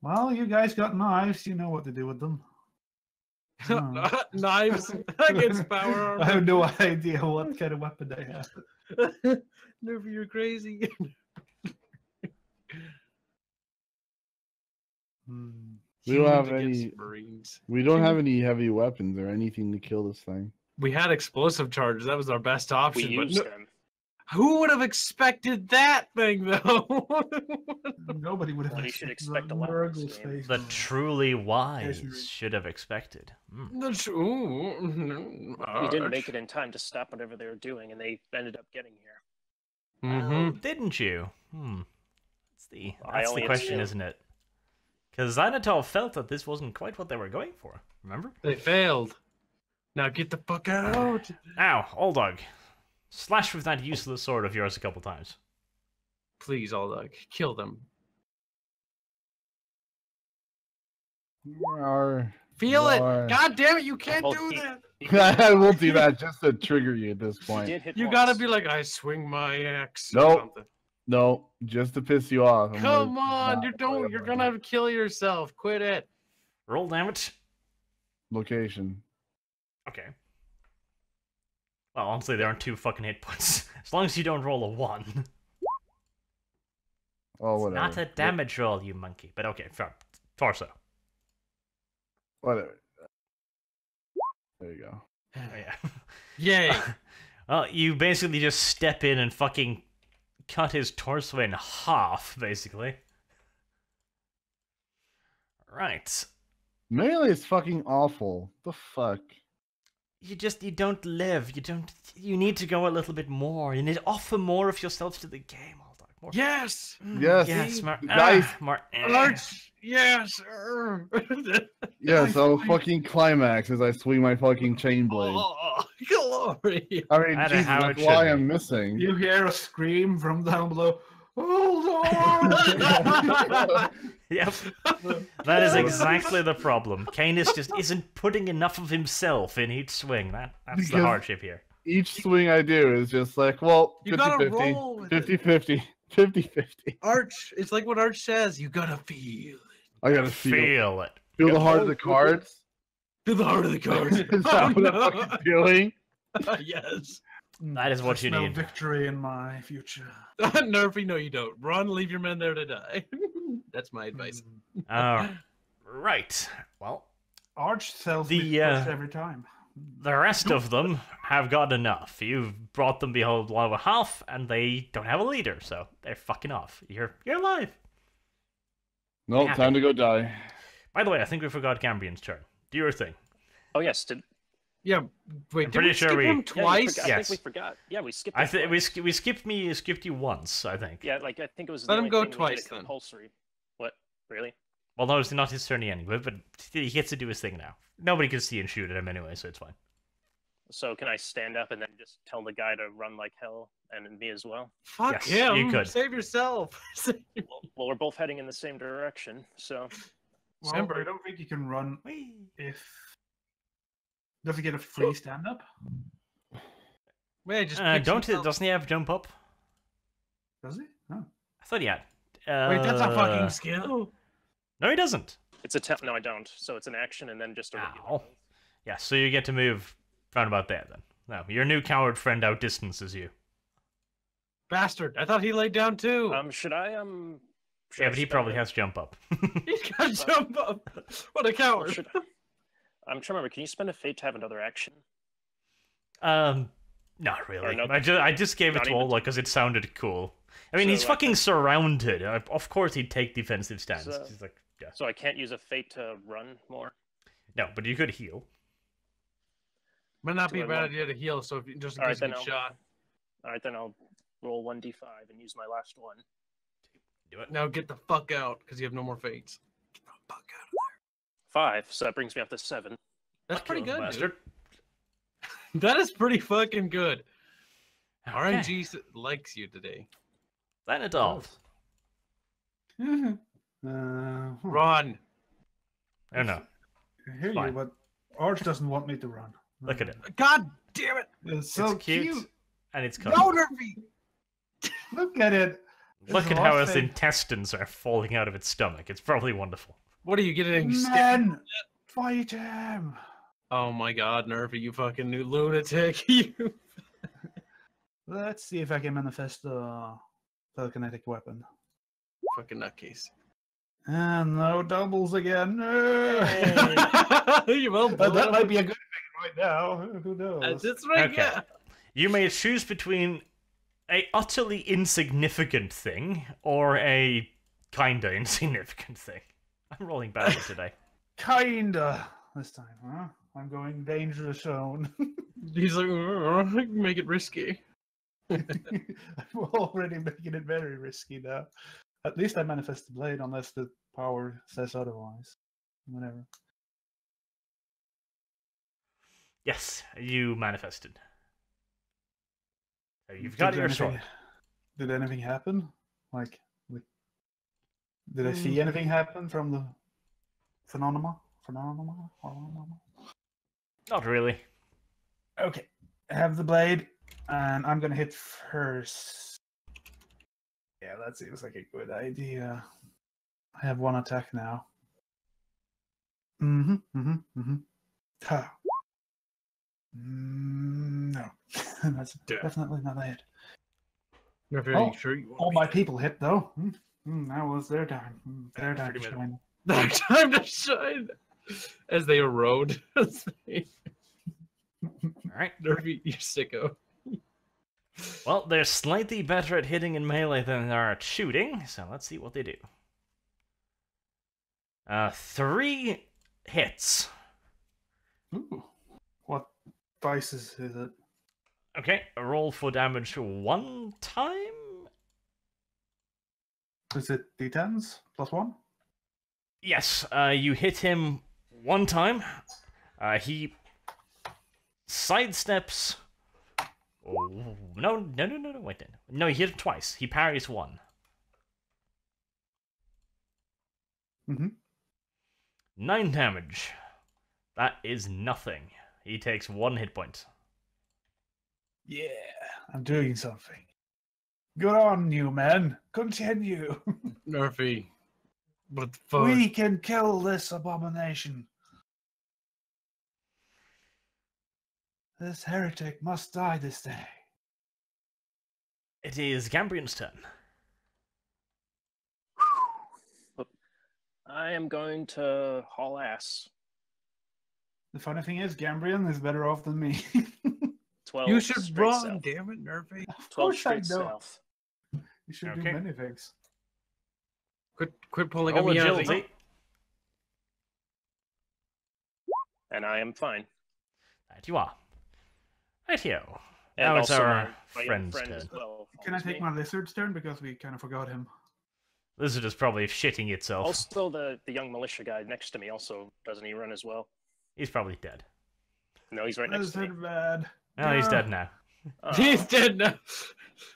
Well, you guys got knives. You know what to do with them.
Knives against power armor.
I have no idea what kind of weapon they have.
Nervy, you're crazy.
We don't have
Humans against
any.
Marines.
We don't have any heavy weapons or anything to kill this thing.
We had explosive charges. That was our best
We
option. But
used them.
who would have expected that thing, though?
Nobody would have.
Well, you should expect a
the
lot in this
Murgle's
game.
face.
The truly wise
Henrik.
should have expected.
We didn't make it in time to stop whatever they were doing, and they ended up getting here.
Oh, didn't you? That's the
I only had
question,
2.
isn't it? Because Anatol felt that this wasn't quite what they were going for. Remember?
They failed. Now get the fuck out.
Ow, old dog. Slash with that useless sword of yours a couple times.
Please, Aldog, kill them. Feel it. God damn it, you can't
Well,
do
he-
that.
I will do that just to trigger you at this
He
point.
did hit
You
once.
gotta be like, I swing my axe. or
Nope.
something.
No, just to piss you off. I'm
Come
gonna
on,
not
you
play
don't.
it
You're
right
gonna
now.
kill yourself. Quit it.
Roll damage.
Location.
Okay. Well, honestly, there aren't 2 fucking hit points. As long as you don't roll a 1.
Oh,
It's
whatever.
not a damage roll, you monkey. But okay, fair. Torso.
Whatever. There you go.
Oh, yeah.
Yay.
Well, you basically just step in and fucking cut his torso in half, basically. Right.
Melee is fucking awful. The fuck?
You don't live. You need to go a little bit more. You need to offer more of yourself to the game, Aldog. More.
Yes.
Yes.
Yes, more.
Guys.
More.
Arch. Yes.
Yes, I'll fucking climax as I swing my fucking chain blade.
Oh, glory.
I mean,
That's
Jesus,
how it
that's
should
why
be.
I'm missing.
You hear a scream from down below. Hold on!
Yep. That is exactly the problem. Canis just isn't putting enough of himself in each swing. That's the
Because-
hardship here.
Each swing I do is just like, well,
You gotta
50-50,
roll with it.
50-50, 50-50.
Arch. It's like what Arch says. You gotta feel.
I gotta feel
Feel it.
the heart of the cards.
Feel the heart of the cards.
Is that what I'm fucking feeling?
Yes.
That is what
I
you
smell
need.
victory in my future.
Nerfy, no, you don't. Run, leave your men there to die. That's my advice.
Right. Well,
Arch sells
The,
me first every time.
the rest of them have got enough. You've brought them below half, and they don't have a leader, so they're fucking off. You're alive.
No,
Happy.
time to go die.
By the way, I think we forgot Cambrian's turn. Do your thing.
Oh yes, did
Yeah, wait,
I'm
did
pretty
we
sure
skip
we-
him
yeah,
twice?
I
Yes.
think we forgot. Yeah, we skipped.
I
it
think
twice.
we skipped you once. I think.
Yeah, like I think it was.
Let
the
him
only
go
thing we did
twice,
it
then.
Compulsory. What? Really?
Well, no, it's not his turn anyway, but he gets to do his thing now. Nobody can see and shoot at him anyway, so it's fine.
So can I stand up and then just tell the guy to run like hell, and me as well?
Fuck
Yes, you
him.
could.
Save yourself.
Well, we're both heading in the same direction, so
Well,
Remember-
I don't think you can run
Whee!
if. Does he get a free stand up?
Wait, just
Doesn't he have jump up?
Does he? No.
I thought he had.
Wait, that's a fucking skill.
No, he doesn't.
it's a no, I don't. So it's an action and then just a regular
Ow.
move.
Yeah, so you get to move round about there then. No, your new coward friend outdistances you.
Bastard. I thought he laid down too.
Should I should
Yeah,
I
but he
spend
probably
it?
has jump up.
He's got to jump up. What a
Or
coward.
should I'm trying to remember. Can you spend a fate to have another action?
Not really.
no-
I just gave it
not
to
even-
Ola because it sounded cool. I mean,
So,
he's
like,
fucking surrounded. Of course he'd take defensive stance.
So-
He's like, yeah.
So I can't use a fate to run more.
No, but you could heal.
Might not be
Do
a
I
bad
want-
idea to heal, so if you just in
All
case
right,
you
then
get shot.
All right, then I'll roll 1d5 and use my last one.
Do it.
Now get the fuck out, because you have no more fates. Get the fuck out.
5, so that brings me up to 7.
That's
Fuck
pretty
you,
good,
bastard.
dude. That is pretty fucking good.
Okay.
RNG likes you today.
Then it all.
Run.
Oh no.
I hear
Fine.
you, but Arch doesn't want me to run.
Look at it.
God damn it!
It's so
It's cute. And it's
No,
covered.
Nerfy!
Look at it.
Look
It's
at how its
laughing.
intestines are falling out of its stomach. It's probably wonderful.
What are you getting?
Man, fight him.
Oh my God, Nerfy, you fucking new lunatic! You
Let's see if I can manifest the telekinetic weapon.
fucking nutcase.
And no doubles again.
You will.
That might be a good thing right now. Who knows?
That's right.
Okay.
Yeah.
You may choose between a utterly insignificant thing or a kinda insignificant thing. I'm rolling badly today.
Kinda this time, huh? I'm going danger zone.
He's like, make it risky.
I'm already making it very risky now. At least I manifest the blade, unless the power says otherwise. Whatever.
Yes, you manifested. So you've got your sword.
Did anything happen? Like, did I see anything happen from the phenomena?
Not really.
Okay, I have the blade, and I'm gonna hit first. Yeah, that seems like a good idea. I have one attack now. Ha. No, that's definitely not a hit.
Nerfy,
Oh,
are you sure you want
all
me
my
to-
people hit though. That was their time. Their time to
Pretty much.
shine.
Dark time to shine as they erode.
Alright.
Nerfy, you sicko.
Well, they're slightly better at hitting in melee than they are at shooting, so let's see what they do. 3 hits.
Ooh. What dice is it?
Okay, roll for damage 1 time?
Is it D10s plus 1?
Yes, you hit him 1 time. He sidesteps. Oh, no, wait. No, he hit him twice. He parries 1.
Mm-hmm.
9 damage. That is nothing. He takes 1 hit point.
Yeah, I'm doing something. Good on you, man. Continue.
Nerfy. What the fuck?
We can kill this abomination. This heretic must die this day.
It is Gambrian's turn.
I am going to haul ass.
The funny thing is, Gambrian is better off than me.
12
You should
straight
run,
south.
damn it, Nerfy.
12
course I
straight
know.
south.
You should
Okay.
do many things.
Quit pulling
Roll
on me.
agility.
And I am fine.
That you are. Rightio.
And
Now it's
also
our
my young
friend's
friend
turn.
as well.
Can I
follows
take
me.
my lizard's turn? Because we kind of forgot him.
Lizard is probably shitting itself.
Also, the young militia guy next to me also, doesn't he run as well?
He's probably dead.
No, he's right next to me.
Lizard bad.
Oh, he's
Yeah.
dead now.
He's dead now.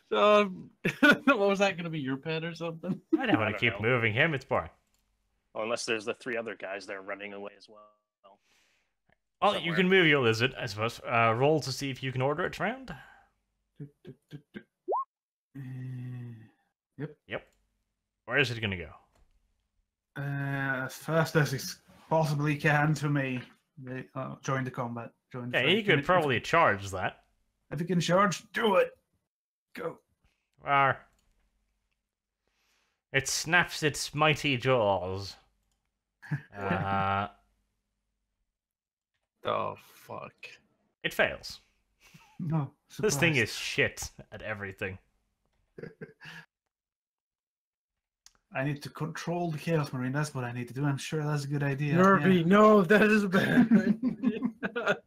What was that going to be? Your pet or something?
I don't want to
don't
keep
know.
moving him. It's boring.
Well, unless there's the 3 other guys there running away as well.
Well, you
Somewhere.
can move your lizard, I suppose. Roll to see if you can order it round.
Yep.
Where is it going to go?
As fast as it possibly can to me. Join the combat. Join the
Yeah,
fight.
you could probably charge that.
If you can charge, do it. Go.
Rawr. It snaps its mighty jaws.
Oh, fuck.
It fails.
No.
This thing
surprise.
is shit at everything.
I need to control the Chaos Marine. That's what I need to do. I'm sure that's a good idea.
Nerfy, no, that is a bad idea.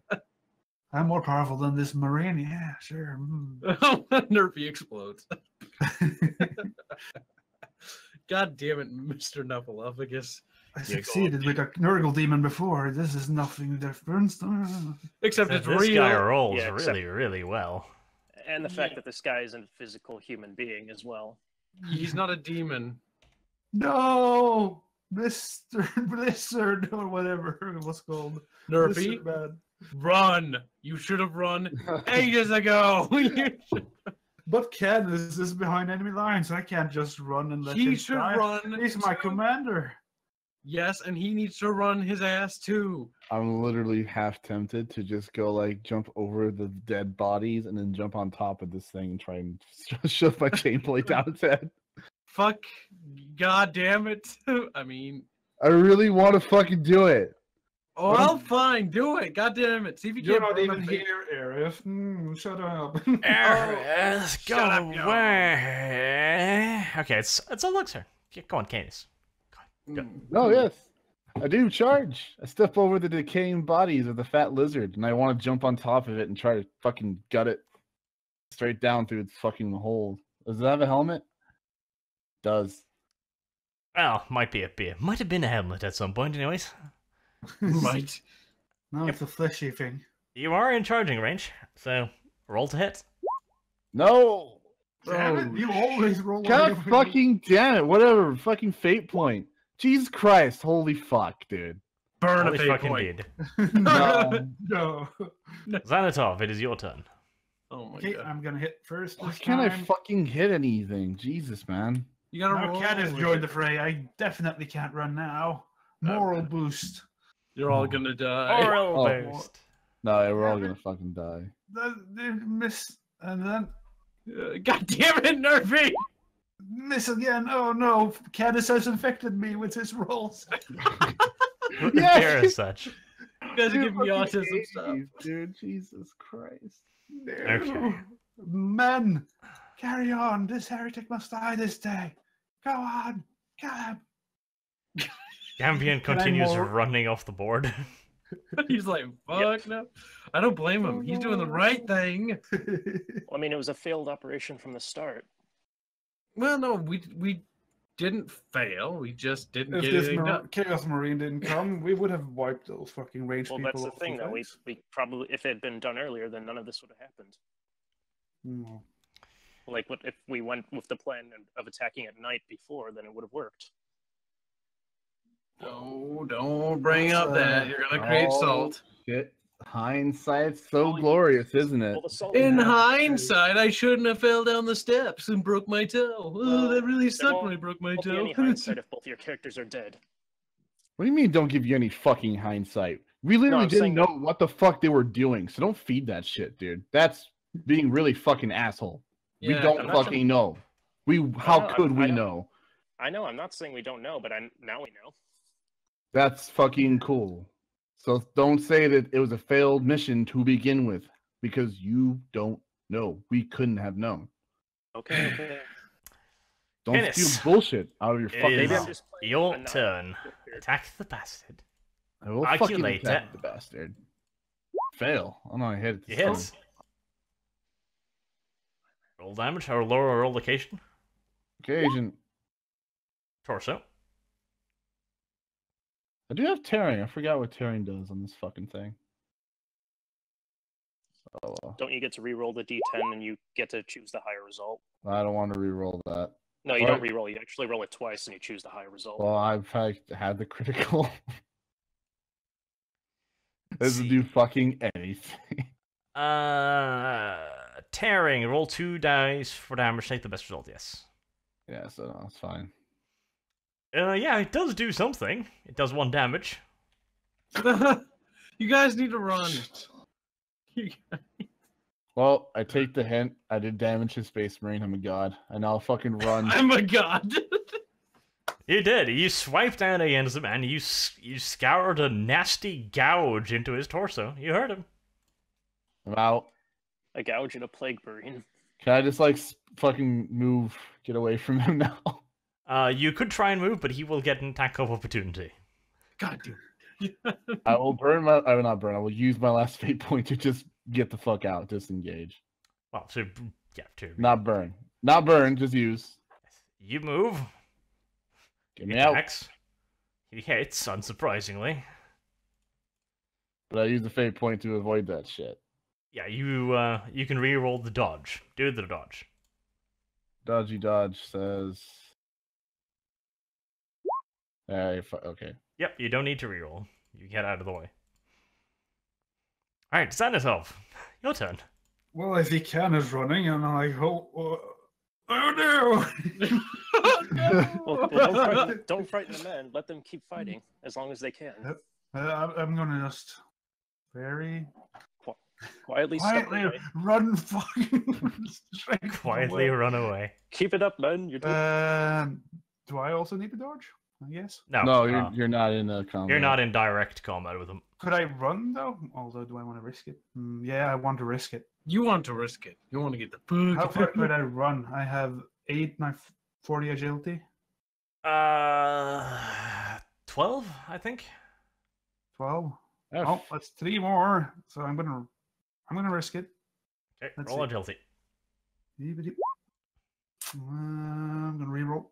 I'm more powerful than this Marine. Yeah, sure.
Nerfy explodes. God damn it, Mr. Nuffleupagus.
I
Yeah, go
succeeded with a Nurgle demon before. This is nothing different.
Except it's
This
real.
guy rolls
Yeah, except-
really well.
And the fact that this guy is a physical human being as well.
He's not a demon.
No, Mr. Blizzard or whatever it was called.
Nerfy,
Blizzard man.
Run! You should have run ages ago.
But Ken is behind enemy lines. I can't just run and let
He
him
should
die.
run.
He's my
too.
commander.
Yes, and he needs to run his ass too.
I'm literally half tempted to just go like jump over the dead bodies and then jump on top of this thing and try and shove my chain plate down its head.
Fuck. God damn it. I mean,
I really want to fucking do it.
oh, well, fine. Do it. God damn it. See if you
You're
can't
not
burn
even
my face.
here, Arius. Shut up.
Ares, go
shut up, you.
away. Okay, it's Elixir. Yeah, go on, Canis.
Oh yes, I do charge. I step over the decaying bodies of the fat lizard, and I want to jump on top of it and try to fucking gut it straight down through its fucking hole. Does it have a helmet? Does.
Well, might have been a helmet at some point, anyways.
Right.
No, it's a fleshy thing.
You are in charging range, so roll to hit.
No.
Damn it, you always roll
God
away from me.
fucking damn it! Whatever. Fucking fate point. Jesus Christ! Holy fuck, dude.
Burn
Holy
a fate
fucking
point.
did.
No.
No.
Xanatov, it is your turn.
Oh my
Okay,
god.
I'm gonna hit first
Why
this
can't I
time.
fucking hit anything? Jesus, man.
You gotta
Now
roll.
Cat has
with
joined
it.
the fray. I definitely can't run now. Moral boost.
You're all gonna die.
Oral
Oh.
boost.
No, we're all gonna fucking die.
They miss, and then
God damn it, Nervy!
miss again. Oh no, Caddis has infected me with his rolls.
Yes!
There is such.
You guys are giving me
Fucking
autism stuff.
80s, dude. Jesus Christ.
Okay.
Men, carry on. This heretic must die this day. Go on, kill him.
Gambian
Can I
continues
more-
running off the board.
He's like, fuck no. I don't blame him. He's doing the right thing.
Well, I mean, it was a failed operation from the start.
Well, no, we didn't fail. We just didn't
If
get
this
anything done.
Chaos Marine didn't come, we would have wiped those fucking ranged
Well,
people
that's the
off
thing, though.
face.
We probably, if it had been done earlier, then none of this would have happened.
No.
Like, what if we went with the plan of attacking at night before? Then it would have worked.
No, don't bring
That's,
up that. You're gonna create
oh,
salt.
Shit. Hindsight's so glorious, isn't it?
Well, the salt
In
yeah.
hindsight, I shouldn't have fell down the steps and broke my toe. Oh,
Well,
that really
there
sucked
won't-
when I broke my
won't be
toe.
any hindsight if both your characters are dead.
What do you mean don't give you any fucking hindsight? We literally
I'm
didn't
saying
know
that-
what the fuck they were doing, so don't feed that shit, dude. That's being really fucking asshole. We
Yeah,
don't
I'm not
fucking know. How
know,
could
I
we
don't-
know?
I know. I'm not saying we don't know, but now we know.
That's fucking cool. So don't say that it was a failed mission to begin with, because you don't know. We couldn't have known.
Okay. Okay.
Don't
Dennis.
steal bullshit out of your
It
fucking
is
Maybe I'm
mouth.
just playing
your
a non-
turn. Attack the bastard.
I will fucking
Arculate
attack
it.
the bastard. Fail. I'm not hit it
You
this time.
hit. Roll damage or lower roll location.
Occasion.
Torso.
I do have tearing. I forgot what tearing does on this fucking thing. Oh, well.
Don't you get to re-roll the d10 and you get to choose the higher result?
I don't want to re-roll that.
No, you
What?
don't re-roll. You actually roll it twice and you choose the higher result.
Well, I've had the critical.
Let's
Doesn't
see.
do fucking anything.
Tearing. Roll 2 dice for damage. Take the best result. Yes.
Yeah, so no, it's fine.
Yeah, it does do something. It does 1 damage.
You guys need to run.
Well, I take the hint. I did damage to Space Marine. I'm a god. I now fucking run.
I'm a god.
You did. You swiped down against him and you scoured a nasty gouge into his torso. You heard him.
I'm out.
A gouge and a plague marine.
Can I just like fucking move, get away from him now?
You could try and move, but he will get an attack of opportunity.
God damn.
I will burn my. I will not burn. I will use my last fate point to just get the fuck out, disengage.
Well, so yeah, to
Not burn. Not burn. Just use.
you move.
Get
He
me out.
attacks. He hits, unsurprisingly.
But I use the fate point to avoid that shit.
Yeah, you can re-roll the dodge. Do the dodge.
Dodgy dodge says. Okay.
Yep, you don't need to re-roll. You get out of the way. Alright, Xanatov, your turn.
Well, if he can is running, and I'm like, oh no!
Well, don't frighten the men. Let them keep fighting as long as they can.
I'm gonna just very
Quietly step away.
run fucking straight
Quietly
away.
run away.
Keep it up, men. You're doing
Do I also need to dodge? I guess.
No, you're not in a combat.
You're not in direct combat with them.
Could I run though? Although, do I want to risk it? Yeah, I want to risk it.
You want to risk it. You want to get the
How far
fuck.
could I run? I have 8, 40 agility.
12, I think.
12.
F.
Oh, that's 3 more. So I'm gonna risk it.
Okay,
Let's
roll
see.
agility.
I'm gonna reroll.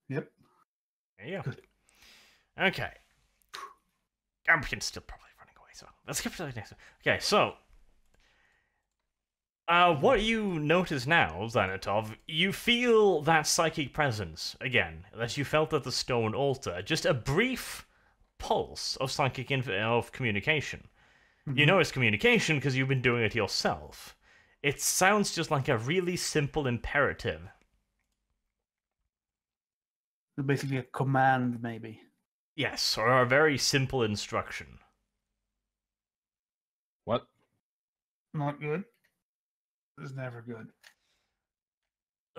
Yep.
There you go.
Good.
Okay. Gambian's still probably running away, so let's get to the next one. Okay, so what you notice now, Xanatov, you feel that psychic presence again, that you felt at the stone altar. Just a brief pulse of psychic of communication. You know it's communication because you've been doing it yourself. It sounds just like a really simple imperative.
Basically a command, maybe.
Yes, or a very simple instruction.
What?
Not good. It's never good.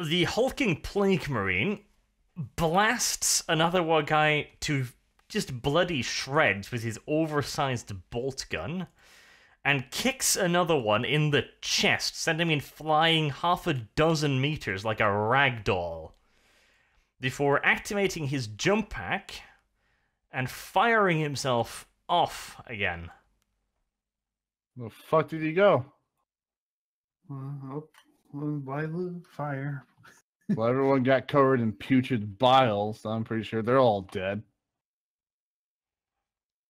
The hulking plague marine blasts another one guy to just bloody shreds with his oversized bolt gun, and kicks another one in the chest, sending him flying 6 meters like a rag doll, before activating his jump pack and firing himself off again.
Where the fuck did he go?
By the fire.
Well, everyone got covered in putrid bile, so I'm pretty sure they're all dead.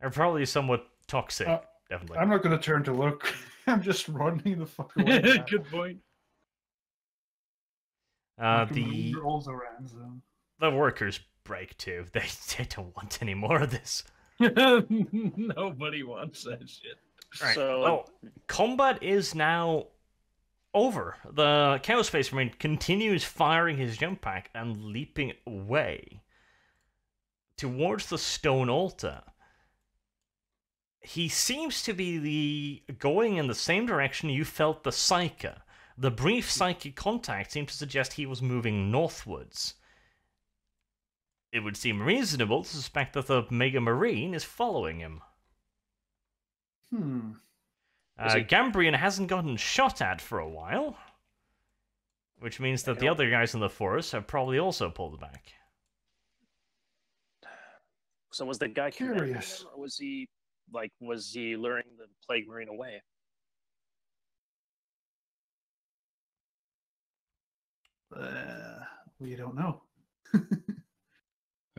They're probably somewhat toxic, definitely.
I'm not going to turn to look. I'm just running the fuck away.
Good point.
The
also ran, so.
the workers break too. They don't want any more of this.
Nobody wants that shit.
Right.
So-
well, combat is now over. The Chaos Space Marine continues firing his jump pack and leaping away towards the stone altar. He seems to be going in the same direction you felt the Psyker. The brief psychic contact seemed to suggest he was moving northwards. It would seem reasonable to suspect that the Mega Marine is following him. Gambrian hasn't gotten shot at for a while, which means that the other guys in the forest have probably also pulled back.
So was the guy commanding
Curious.
him, or was he luring the plague marine away?
We don't know.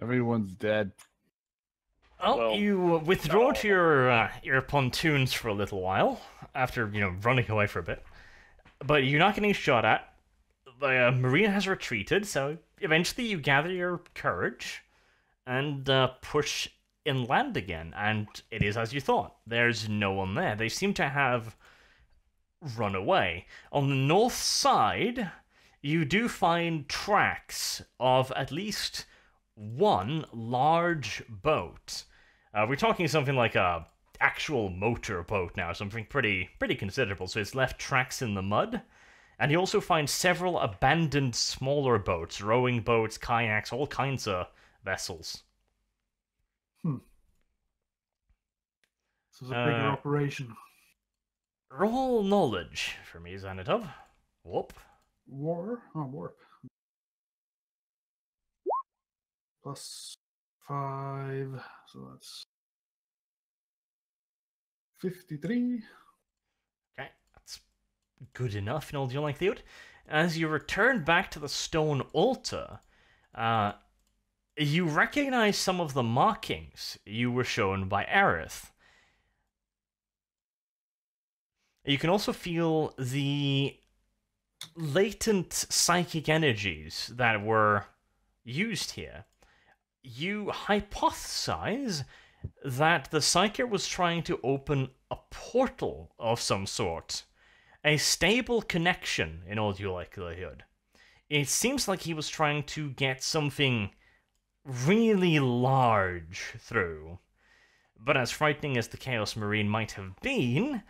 Everyone's dead.
Well, you withdraw to your pontoons for a little while after running away for a bit, but you're not getting shot at. The marine has retreated, so eventually you gather your courage and push inland again, and it is as you thought. There's no one there. They seem to have run away. On the north side, you do find tracks of at least one large boat. We're talking something like a actual motor boat now, something pretty considerable. So it's left tracks in the mud. And you also find several abandoned smaller boats, rowing boats, kayaks, all kinds of vessels.
So it's a bigger operation.
Roll knowledge for me, Xanatov. Whoop.
War? Oh, warp. Plus 5, so that's 53.
Okay, that's good enough in all due likelihood. As you return back to the stone altar, you recognize some of the markings you were shown by Aerith. You can also feel the latent psychic energies that were used here. You hypothesize that the Psyker was trying to open a portal of some sort. A stable connection, in all due likelihood. It seems like he was trying to get something really large through. But as frightening as the Chaos Marine might have been,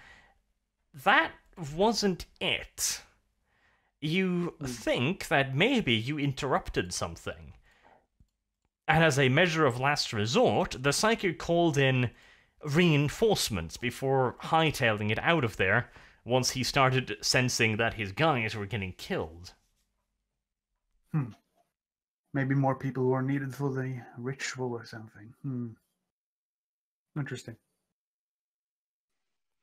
that wasn't it. You think that maybe you interrupted something. And as a measure of last resort, the Psyker called in reinforcements before hightailing it out of there once he started sensing that his guys were getting killed.
Maybe more people were needed for the ritual or something. Interesting.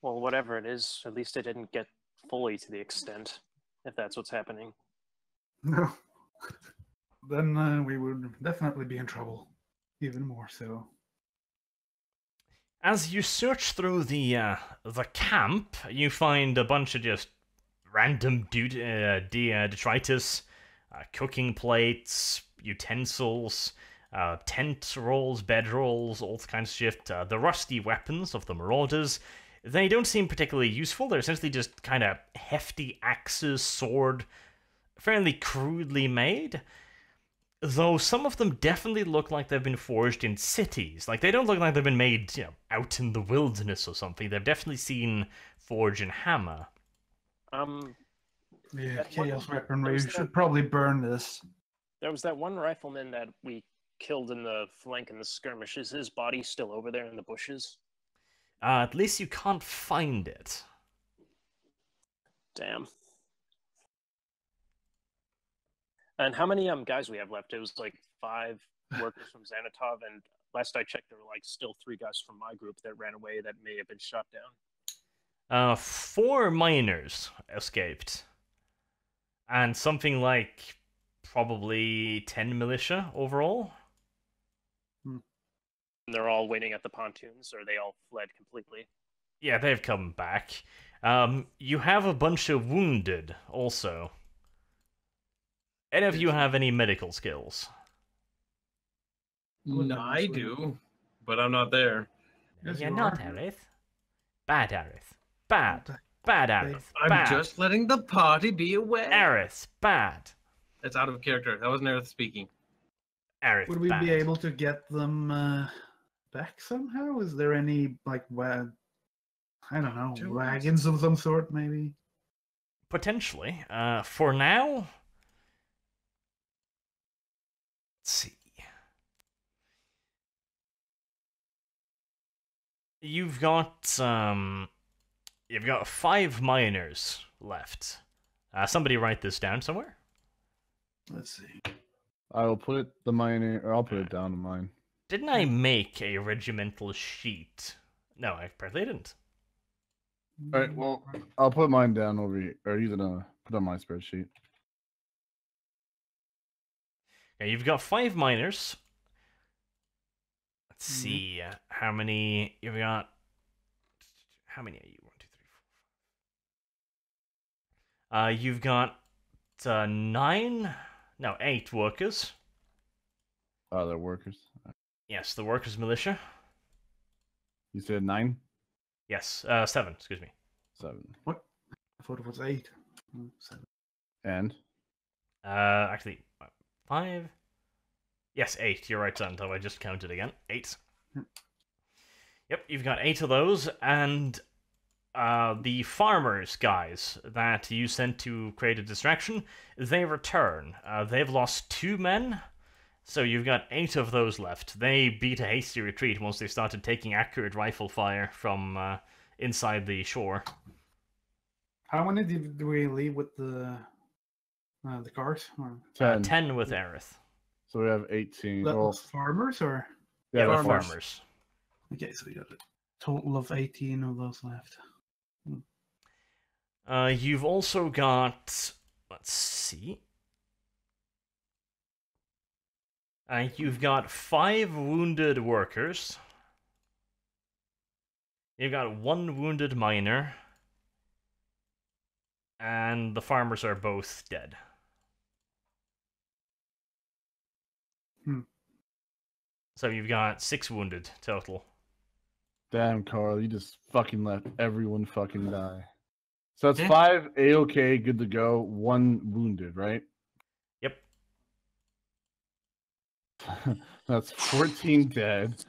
Well, whatever it is, at least it didn't get fully to the extent, if that's what's happening.
No. Then we would definitely be in trouble. Even more so.
As you search through the camp, you find a bunch of just random detritus, cooking plates, utensils, tent rolls, bed rolls, all kinds of shit. The rusty weapons of the marauders. They don't seem particularly useful. They're essentially just kind of hefty axes, sword, fairly crudely made. Though some of them definitely look like they've been forged in cities. Like, they don't look like they've been made, out in the wilderness or something. They've definitely seen forge and hammer.
Yeah, chaos weaponry. We should probably burn this.
There was that one rifleman that we killed in the flank in the skirmish. Is his body still over there in the bushes?
At least you can't find it.
Damn. And how many guys we have left? It was like 5 workers from Xanatov, and last I checked, there were like still 3 guys from my group that ran away that may have been shot down.
4 miners escaped. And something like probably 10 militia overall.
And they're all waiting at the pontoons, or they all fled completely?
Yeah, they've come back. You have a bunch of wounded also. Any of you have any medical skills?
I do, but I'm not there.
Yes,
You're
you
not,
are.
Aerith. Bad Aerith. Bad. Bad Aerith.
I'm
Bad.
just letting the party be aware.
Aerith. Bad.
It's out of character. That wasn't Aerith speaking.
Aerith.
Would we
bad.
be able to get them back somehow? Is there any, like, I don't know, wagons of some sort, maybe?
Potentially. For now... Let's see. You've got 5 miners left. Somebody write this down somewhere.
Let's see.
I will put I'll put it down in mine.
Didn't I make a regimental sheet? No, I apparently didn't.
All right, well, I'll put mine down over here, or you can put on my spreadsheet.
Okay, you've got 5 miners. Let's see how many you've got. How many are you? 1, 2, 3, 4. You've got 8 workers.
Oh, they're workers.
Yes, the workers' militia.
You said 9?
Yes, 7. Excuse me.
7.
What? I thought it was 8. 7.
And?
Actually, 5. Yes, 8. You're right, Santo. I just counted again. 8. Yep, you've got 8 of those, and the farmers guys that you sent to create a distraction, they return. They've lost 2 men, so you've got 8 of those left. They beat a hasty retreat once they started taking accurate rifle fire from inside the shore.
How many did we leave with the cars? Or...
10.
10 with Aerith.
So we have 18.
That
Well,
was farmers, or?
Yeah, the
farmers.
farmers.
Okay, so we got a total of 18 of those left.
You've also got... Let's see. You've got 5 wounded workers. You've got 1 wounded miner. And the farmers are both dead. So you've got 6 wounded total
Damn, Carl, you just fucking let everyone fucking die. So that's
Yeah.
5 A-OK, good to go, 1 wounded, right?
Yep.
That's 14 dead.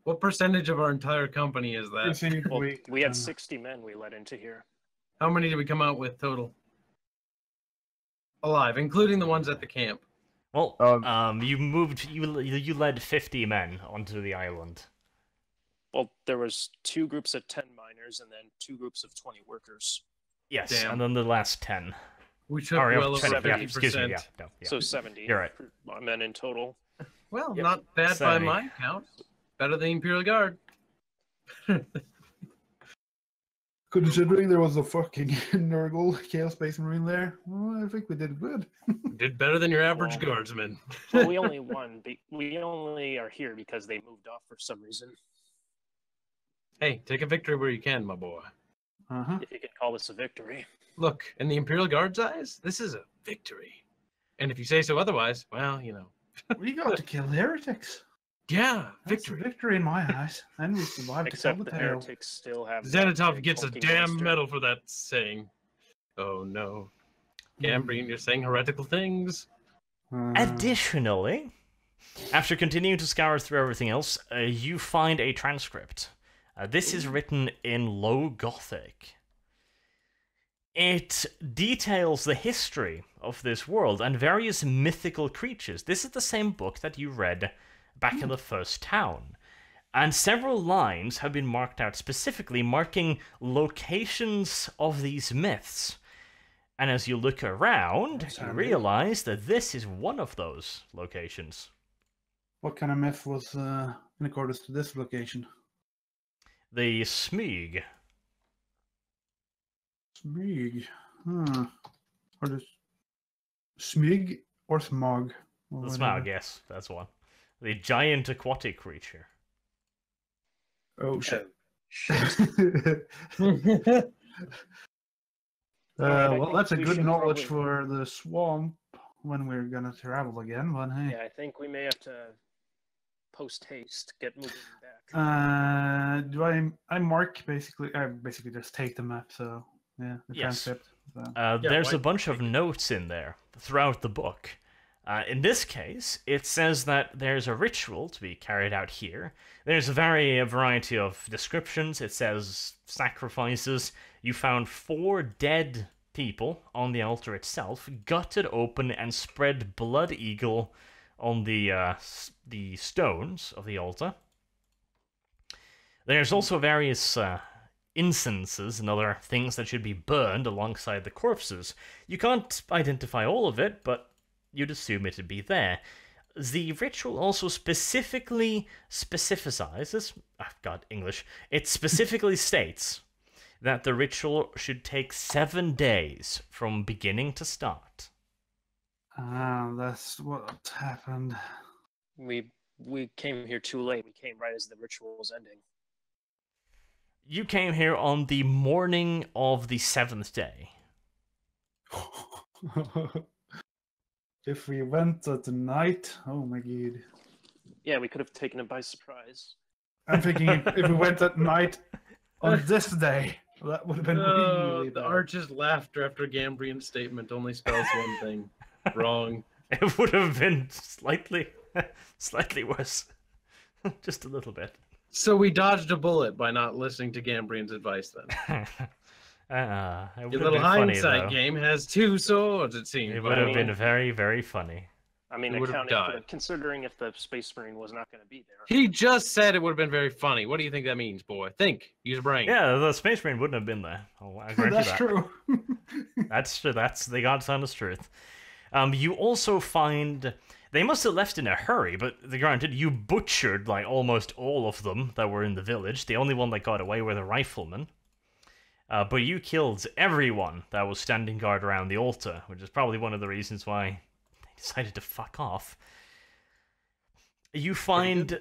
What percentage of our entire company is that?
Proceed,
Well,
wait,
we had 60 men we let into here.
How many did we come out with total? Alive, including the ones at the camp.
Well, you led 50 men onto the island.
Well, there was 2 groups of 10 miners and then 2 groups of 20 workers.
Yes,
Damn.
and then the last 10.
We took
Sorry,
well over
20, yeah,
50%.
excuse me, yeah, no, yeah.
So 70
You're right.
men in total.
Well,
Yep.
not bad by
70.
my count. Better than the Imperial Guard.
Considering there was a fucking Nurgle Chaos Space Marine there, well, I think we did good.
Did better than your average
Well,
guardsman.
Well, we only won. We only are here because they moved off for some reason.
Hey, take a victory where you can, my boy.
Uh-huh.
If you can call this a victory.
Look, in the Imperial Guard's eyes, this is a victory. And if you say so otherwise, well, you know.
We got to kill heretics.
Yeah,
That's a
victory.
victory in my eyes. And we survived to
Except
tell
the
the tale.
heretics still have. that
Xanatov
big
gets a
hulking
damn
monster.
medal for that saying. Oh no. Gambrian, you're saying heretical things.
Additionally, after continuing to scour through everything else, you find a transcript. This is written in Low Gothic. It details the history of this world and various mythical creatures. This is the same book that you read back in the first town. And several lines have been marked out specifically, marking locations of these myths. And as you look around,
That's
you
handy.
realize that this is one of those locations.
What kind of myth was in accordance to this location?
The Smyg.
Smyg. Huh. Or the Smyg or Smog? Or
The
whatever.
Smyg, yes, that's one. The giant aquatic creature.
Oh shit.
Alright, I
well,
think
that's a
we
good
should
knowledge
probably-
for the swamp when we're gonna travel again. But hey,
Yeah, I think we may have to post haste, get moving back.
do I mark basically? I basically just take the map. So yeah, the
Yes.
transcript. So.
There's
why-
a bunch of notes in there throughout the book. In this case, it says that there's a ritual to be carried out here. There's a variety of descriptions. It says sacrifices. You found 4 dead people on the altar itself, gutted open and spread blood eagle on the stones of the altar. There's also various incenses and other things that should be burned alongside the corpses. You can't identify all of it, but you'd assume it'd be there. The ritual also specifically specifies, I've got English, it specifically states that the ritual should take 7 days from beginning to start.
That's what happened.
We came here too late. We came right as the ritual was ending.
You came here on the morning of the 7th day.
If we went at night, oh my god.
Yeah, we could have taken it by surprise.
I'm thinking if we went at night on this day, that would have been really
The
bad.
Arch's laughter after Gambrian's statement only spells one thing. Wrong.
It would have been slightly worse. Just a little bit.
So we dodged a bullet by not listening to Gambrian's advice then.
It
Your
would have
little
been funny,
hindsight
though.
game has 2 swords, it seems.
It would have
I
been
mean-
very, very funny.
I mean,
We would have
accounting for,
died.
considering if the Space Marine was not going to be there.
He just said it would have been very funny. What do you think that means, boy? Think. Use your brain.
Yeah, the Space Marine wouldn't have been there. I grant you
That's
that.
true.
That's true. That's the God's honest truth. You also find they must have left in a hurry, but granted, you butchered like almost all of them that were in the village. The only one that got away were the riflemen. But you killed everyone that was standing guard around the altar, which is probably one of the reasons why they decided to fuck off. You find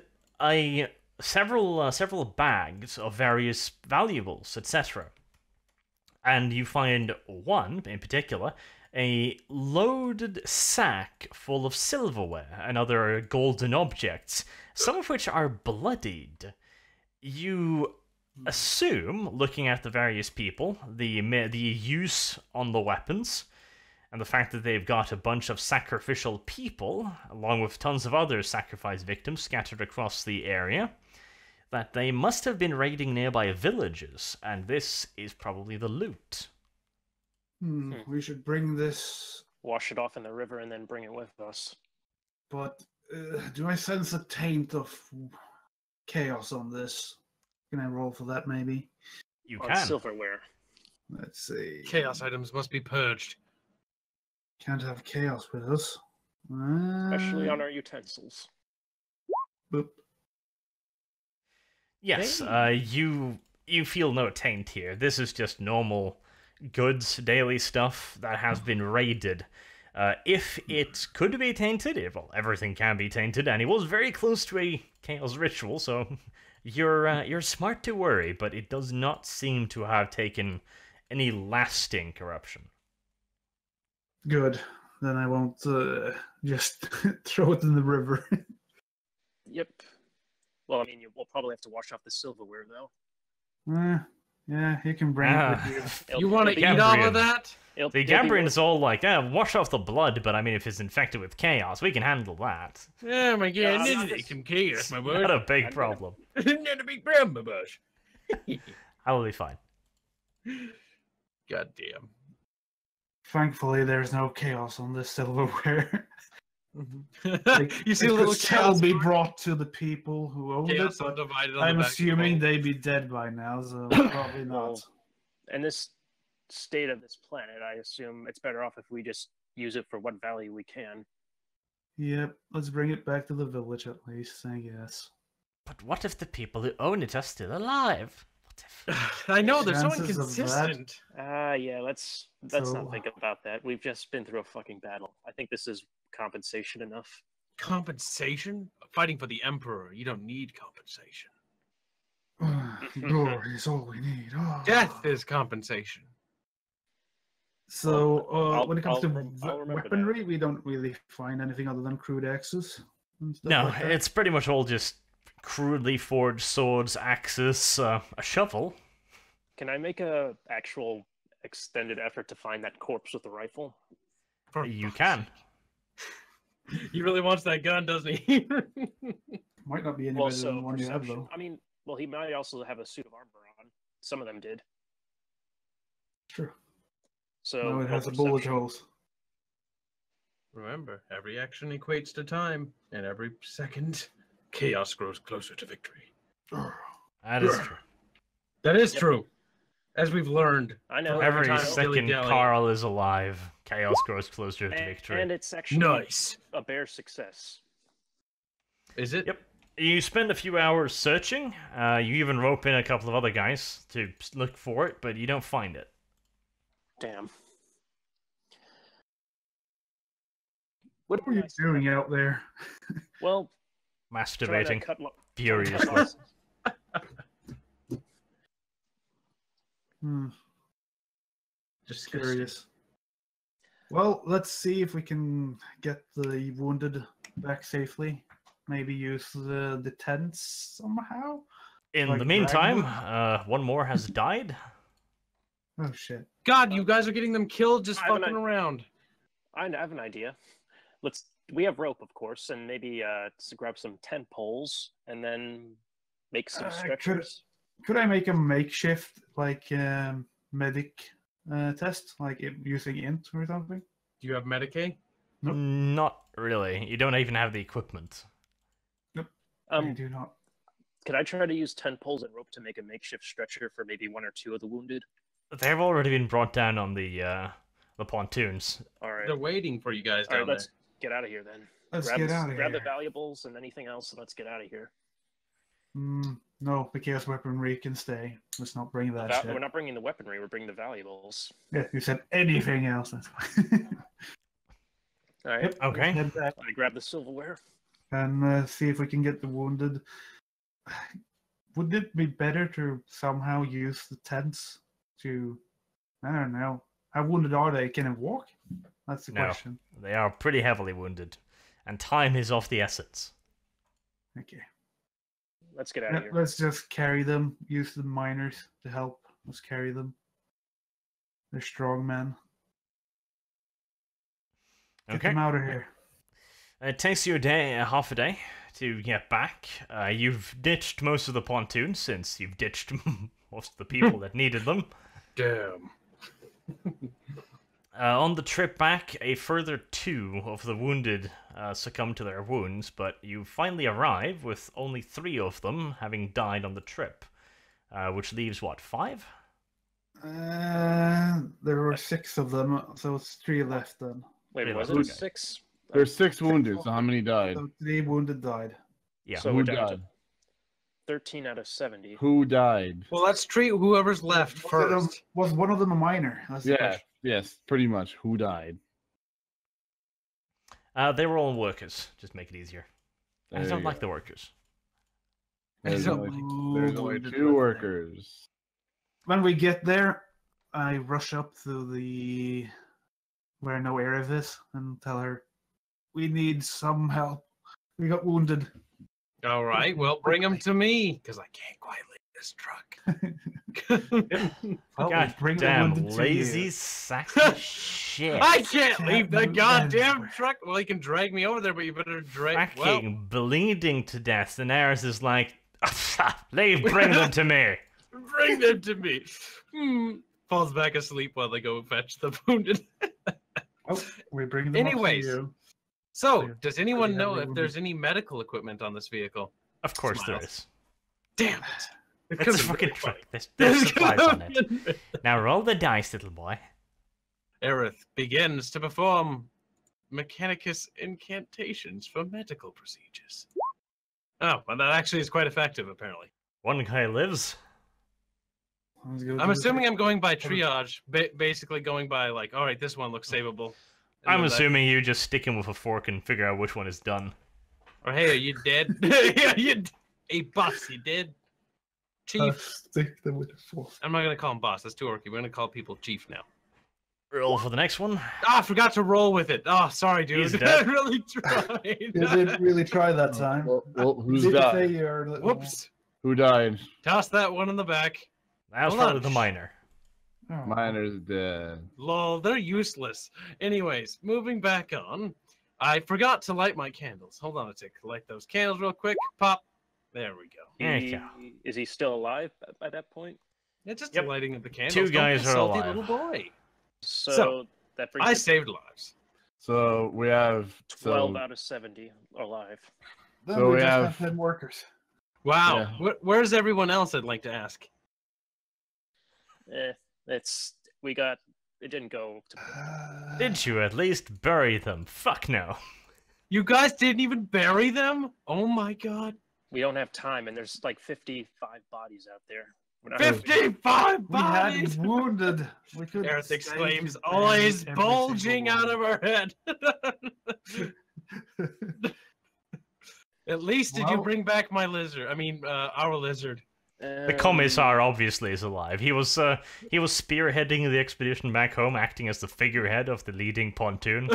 several bags of various valuables, etc. And you find one, in particular, a loaded sack full of silverware and other golden objects. some of which are bloodied. You assume, looking at the various people, the use on the weapons, and the fact that they've got a bunch of sacrificial people, along with tons of other sacrifice victims scattered across the area, that they must have been raiding nearby villages, and this is probably the loot.
We should bring this,
Wash it off in the river and then bring it with us.
but do I sense a taint of chaos on this? Can I roll for that, maybe?
You
On
can.
silverware.
Let's see.
Chaos items must be purged.
Can't have chaos with us.
Especially on our utensils.
Boop.
Yes, you feel no taint here. This is just normal goods, daily stuff that has been raided. If it could be tainted, well, everything can be tainted, and it was very close to a chaos ritual, so you're smart to worry, but it does not seem to have taken any lasting corruption.
Good. Then I won't just throw it in the river.
Yep. Well, I mean, we'll probably have to wash off the silverware, though.
Yeah, you can bring it with you.
You want to eat
Cambrian.
all of that?
The Gambrian is all like, wash off the blood, but I mean, if it's infected with chaos, we can handle that.
Oh my god,
No,
this
not
is some chaos, my boy.
Not a big problem.
Not a big problem, my bush.
I will be fine.
God damn.
Thankfully, there's no chaos on this silverware.
You see a
it
little
could still
chaos
be brought to the people who owned it,
chaos
but
divided on
I'm
the back of the
assuming
boat.
they'd be dead by now, so probably not.
Well, in this state of this planet, I assume it's better off if we just use it for what value we can.
Yep, let's bring it back to the village at least, I guess.
But what if the people who own it are still alive? What if...
I know, they're so
Chances of that.
inconsistent.
Yeah, let's
So-
not think about that. We've just been through a fucking battle. I think this is compensation enough.
Compensation? Fighting for the Emperor, you don't need compensation.
Glory is all we need.
Death is compensation.
So,
I'll-
when it comes
I'll
to
remember that.
weaponry, we don't really find anything other than crude axes. and stuff
No,
like that.
it's pretty much all just crudely forged swords, axes, a shovel.
Can I make a actual extended effort to find that corpse with the rifle?
For
You
fuck's
can.
sake. He really wants that gun, doesn't he?
Might not be any
Well,
better than the
so
one you have,
perception.
though.
I mean, well, he might also have a suit of armor on. Some of them did.
True.
So
No, it
roll
has a bullet
perception.
holes.
Remember, every action equates to time, and every second, chaos grows closer to victory.
That is true.
That is
Yep.
true. As we've learned.
I know.
Every
time
second
dilly-dally.
Carl is alive, chaos grows closer to
and,
victory.
and it's actually
Nice.
a bare success.
Is it?
Yep. You spend a few hours searching. You even rope in a couple of other guys to look for it, but you don't find it.
Damn.
What were you doing out there?
Well, trying to
Masturbating
cut
furiously.
Just
Curious. Well, let's see if we can get the wounded back safely. Maybe use the tents somehow.
In
Like
the meantime,
Ragnar?
one more has died.
Oh shit!
God, you guys are getting them killed just
I have an
fucking around.
I have an idea. We have rope, of course, and maybe grab some tent poles and then make some
could-
stretchers.
Could I make a makeshift medic test, like using int or something?
Do you have Medicaid?
Nope.
Not really. You don't even have the equipment.
I do not.
Could I try to use tent poles and rope to make a makeshift stretcher for maybe one or two of the wounded?
They've already been brought down on the pontoons.
All right.
They're waiting for you guys
All right,
down
let's get out of here then.
Let's
grab
get
the,
out of
grab
here.
the valuables and anything else, and let's get out of here.
No, the chaos weaponry can stay. Let's not bring that shit.
We're not bringing the weaponry. We're bringing the valuables.
Yeah, you said anything else. That's fine.
All right.
Yep,
Okay.
head back
I grab the silverware.
and see if we can get the wounded. Would it be better to somehow use the tents to, I don't know, how wounded are they? Can they walk? That's the
No.
question.
They are pretty heavily wounded, and time is of the essence.
Okay.
Let's get out of here.
Let's just carry them. Use the miners to help. Let's carry them. They're strong men. Get
Okay.
them out of here.
It takes you half a day to get back. You've ditched most of the pontoons since you've ditched most of the people that needed them.
Damn.
On the trip back, a further 2 of the wounded succumb to their wounds, but you finally arrive with only 3 of them having died on the trip, which leaves, what, 5?
There were 6 of them, so it's 3 left then.
Wait,
Yeah,
was
okay.
it 6?
There's 6 wounded, so how many died?
So 3 wounded died.
Yeah.
So
Who
we're down to
died?
13 out of 70.
Who died?
Well, let's treat whoever's left first.
Was one of them a miner? That's the
Yeah,
question.
yes, pretty much. Who died?
They were all workers, just make it easier. I
There
don't
you
like
go.
the workers.
There's
don't
only
like-
2 workers.
When we get there, I rush up to the where no Aerith is and tell her, we need some help. We got wounded.
All right, well, bring them to me, because I can't quite leave this truck.
Well,
God
bring the
damn,
wounded to
lazy
you.
sack of shit.
I can't leave the
move
goddamn
anywhere.
truck. Well, you can drag me over there, but you better drag.
Fucking bleeding to death, and Aris is like, bring them to me.
Well, bring them to me. Falls back asleep while they go fetch the wounded.
Oh, we bring them
Anyways.
up to you.
So,
Clear.
does anyone
Pretty
know
heavily
if
wounded.
there's any medical equipment on this vehicle?
Of course there
Smiles.
is.
Damn it!
It's a fucking truck. There's supplies on it. Now roll the dice, little boy.
Aerith begins to perform Mechanicus incantations for medical procedures. Oh, well, that actually is quite effective, apparently.
One guy lives.
Let's go
I'm
do
assuming
it.
I'm going by triage, basically going by like, all right, this one looks savable. And
I'm
then that-
assuming you just stick him with a fork and figure out which one is done.
Or hey, are you dead? Yeah, hey, boss, you dead? Chief.
Stick them with the fork.
I'm not gonna call him boss. That's too orky. We're gonna call people chief now.
Roll for the next one.
Ah, I forgot to roll with it. Oh, sorry, dude.
He's
I
dead.
really tried.
You didn't really try that time.
Well, who's
Did say
died?
you're a little-
Whoops.
Who died?
Toss that one in the back.
That was
Hold
probably
on.
the minor.
Oh.
Miner's dead.
Lol, they're useless. Anyways, moving back on. I forgot to light my candles. Hold on a tick. Light those candles real quick. Pop. There we go.
There you go.
Is he still alive by that point?
Yeah, just
Yep.
the lighting of the candles.
Two
Don't be
guys
a
are
salty
alive.
little boy.
So, that brings
I
it
saved lives.
So we have
12
so,
out of 70 alive.
Then
So
we
we
just
have-
have 10 workers.
Wow.
Yeah.
Where's everyone else? I'd like to ask.
It didn't go to
Did you at least bury them? Fuck no.
You guys didn't even bury them? Oh my god.
we don't have time, and there's like 55 bodies out there. We're not
55
We had
bodies!
wounded. We could
Aerith
save
exclaims,
and bury
always
every
bulging
single
out
one.
of her head. At least did you
Well-
bring back my lizard? I mean, our lizard.
The commissar obviously is alive. He was spearheading the expedition back home, acting as the figurehead of the leading pontoon.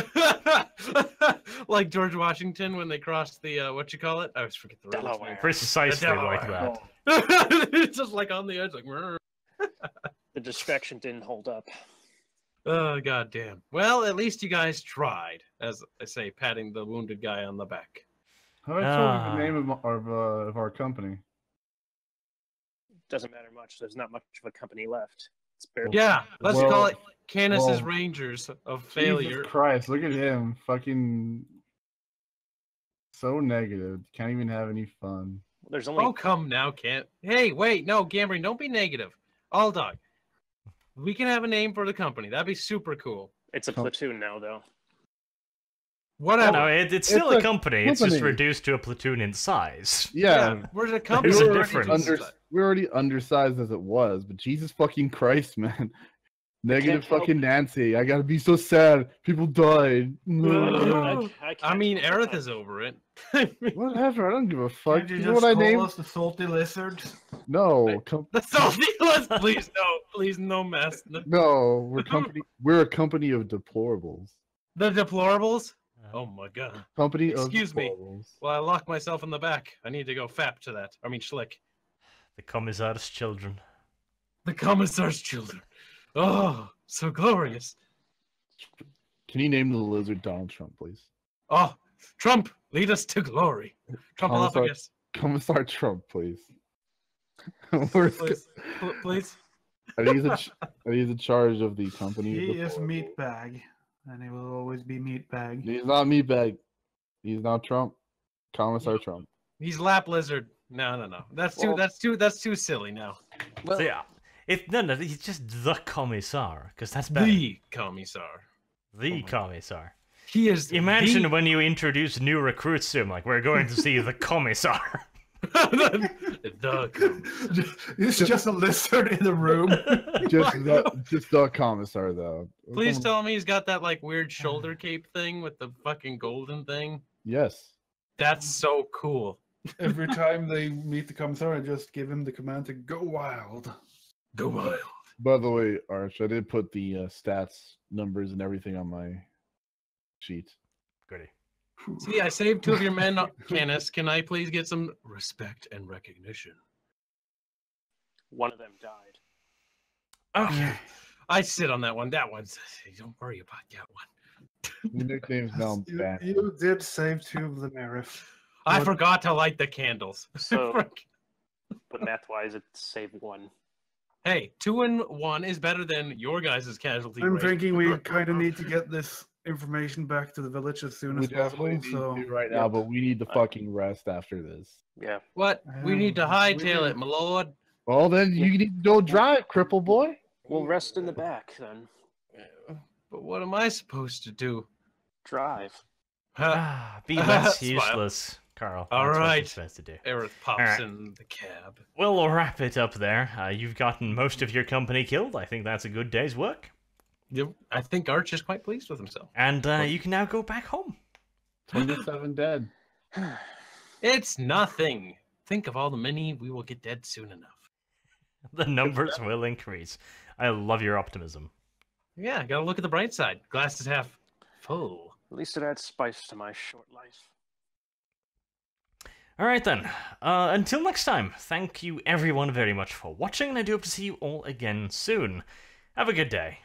Like George Washington when they crossed the, what you call it? I always forget the river's
Delaware.
name.
Precisely like
Delaware.
that.
It's just like on the edge, like, "Rrr."
The distraction didn't hold up.
Oh, goddamn. Well, at least you guys tried, as I say, patting the wounded guy on the back.
how do I tell you the name of our company?
Doesn't matter much. There's not much of a company left. It's barely.
Yeah, let's
Well-
call it Canis's
well,
Rangers of Failure.
Jesus Christ, look at him. Fucking so negative. Can't even have any fun.
There's only
Oh, come now, Kent. Hey, wait, no, Gambring, don't be negative. All dog. We can have a name for the company. That'd be super cool.
it's a platoon now, though.
Whatever.
No, it's still
It's
a
a
company. It's just
company.
reduced to a platoon in size.
Yeah,
we're a
There's
company.
a
we
We're
were
difference.
we're already undersized as it was, but Jesus fucking Christ, man. Negative
help-
fucking Nancy. I gotta be so sad. People died.
I mean, Aerith is over it.
Whatever. I don't give a fuck.
Can't you
You know
just
what I
call
named?
us the salty lizard?
No,
That's all. Please, no. Please, no mess.
no. We're a company of deplorables.
The deplorables? Oh my god.
Company of
Excuse me.
Squirrels.
Well, I locked myself in the back. I need to go fap to that. I mean, schlick.
The Commissar's children.
The Commissar's children. Oh, so glorious.
Can you name the lizard Donald Trump, please?
Oh, Trump, lead us to glory. Trumpalophagus.
Commissar Trump, please. Where's-
Please.
Are these in charge of the company?
He
of the
is
Squirrels?
meatbag, and he will always be meatbag.
He's not meatbag. He's not Trump. Commissar Trump.
He's lap lizard. No. That's too silly now.
So, yeah, no, he's just the Commissar, because that's better.
The Commissar.
The Commissar.
He is
Imagine
the...
when you introduce new recruits to him, like, we're going to see the Commissar.
the Commissar.
It's just a lizard in the room.
just the Commissar, though.
Please tell me he's got that like weird shoulder cape thing with the fucking golden thing.
Yes.
That's so cool.
Every time they meet the commissar, I just give him the command to go wild.
Go wild.
By the way, Arch, I did put the stats, numbers, and everything on my sheet.
Goody.
See, I saved 2 of your men, Canis. Can I please get some respect and recognition?
One of them died.
Okay.
I sit on that one. That one's... Don't worry about that one.
The nickname's now back.
You did save 2 of the Merif.
I
What?
forgot to light the candles.
So, but math-wise, it saved 1.
Hey, 2 and 1 is better than your guys' casualty
I'm
rate.
thinking we kind of need to get this information back to the village as soon
We
as possible.
definitely need
So
to right now, but we need to fucking rest after this.
Yeah.
What? We need to hightail
we-
it, my lord.
Well, then you need to go drive, cripple boy.
We'll rest in the back then.
But what am I supposed to do?
Drive.
Be less
Smile.
useless, Carl.
All
That's what
right.
you're supposed to do.
Aerith pops
Alright.
in the cab.
We'll wrap it up there. You've gotten most of your company killed. I think that's a good day's work.
Yep, I think Arch is quite pleased with himself.
And you can now go back home.
27 dead.
It's nothing. Think of all the many we will get dead soon enough.
The numbers will increase. I love your optimism.
Yeah, gotta look at the bright side. Glass is half full.
At least it adds spice to my short life.
All right then. Until next time, thank you everyone very much for watching, and I do hope to see you all again soon. Have a good day.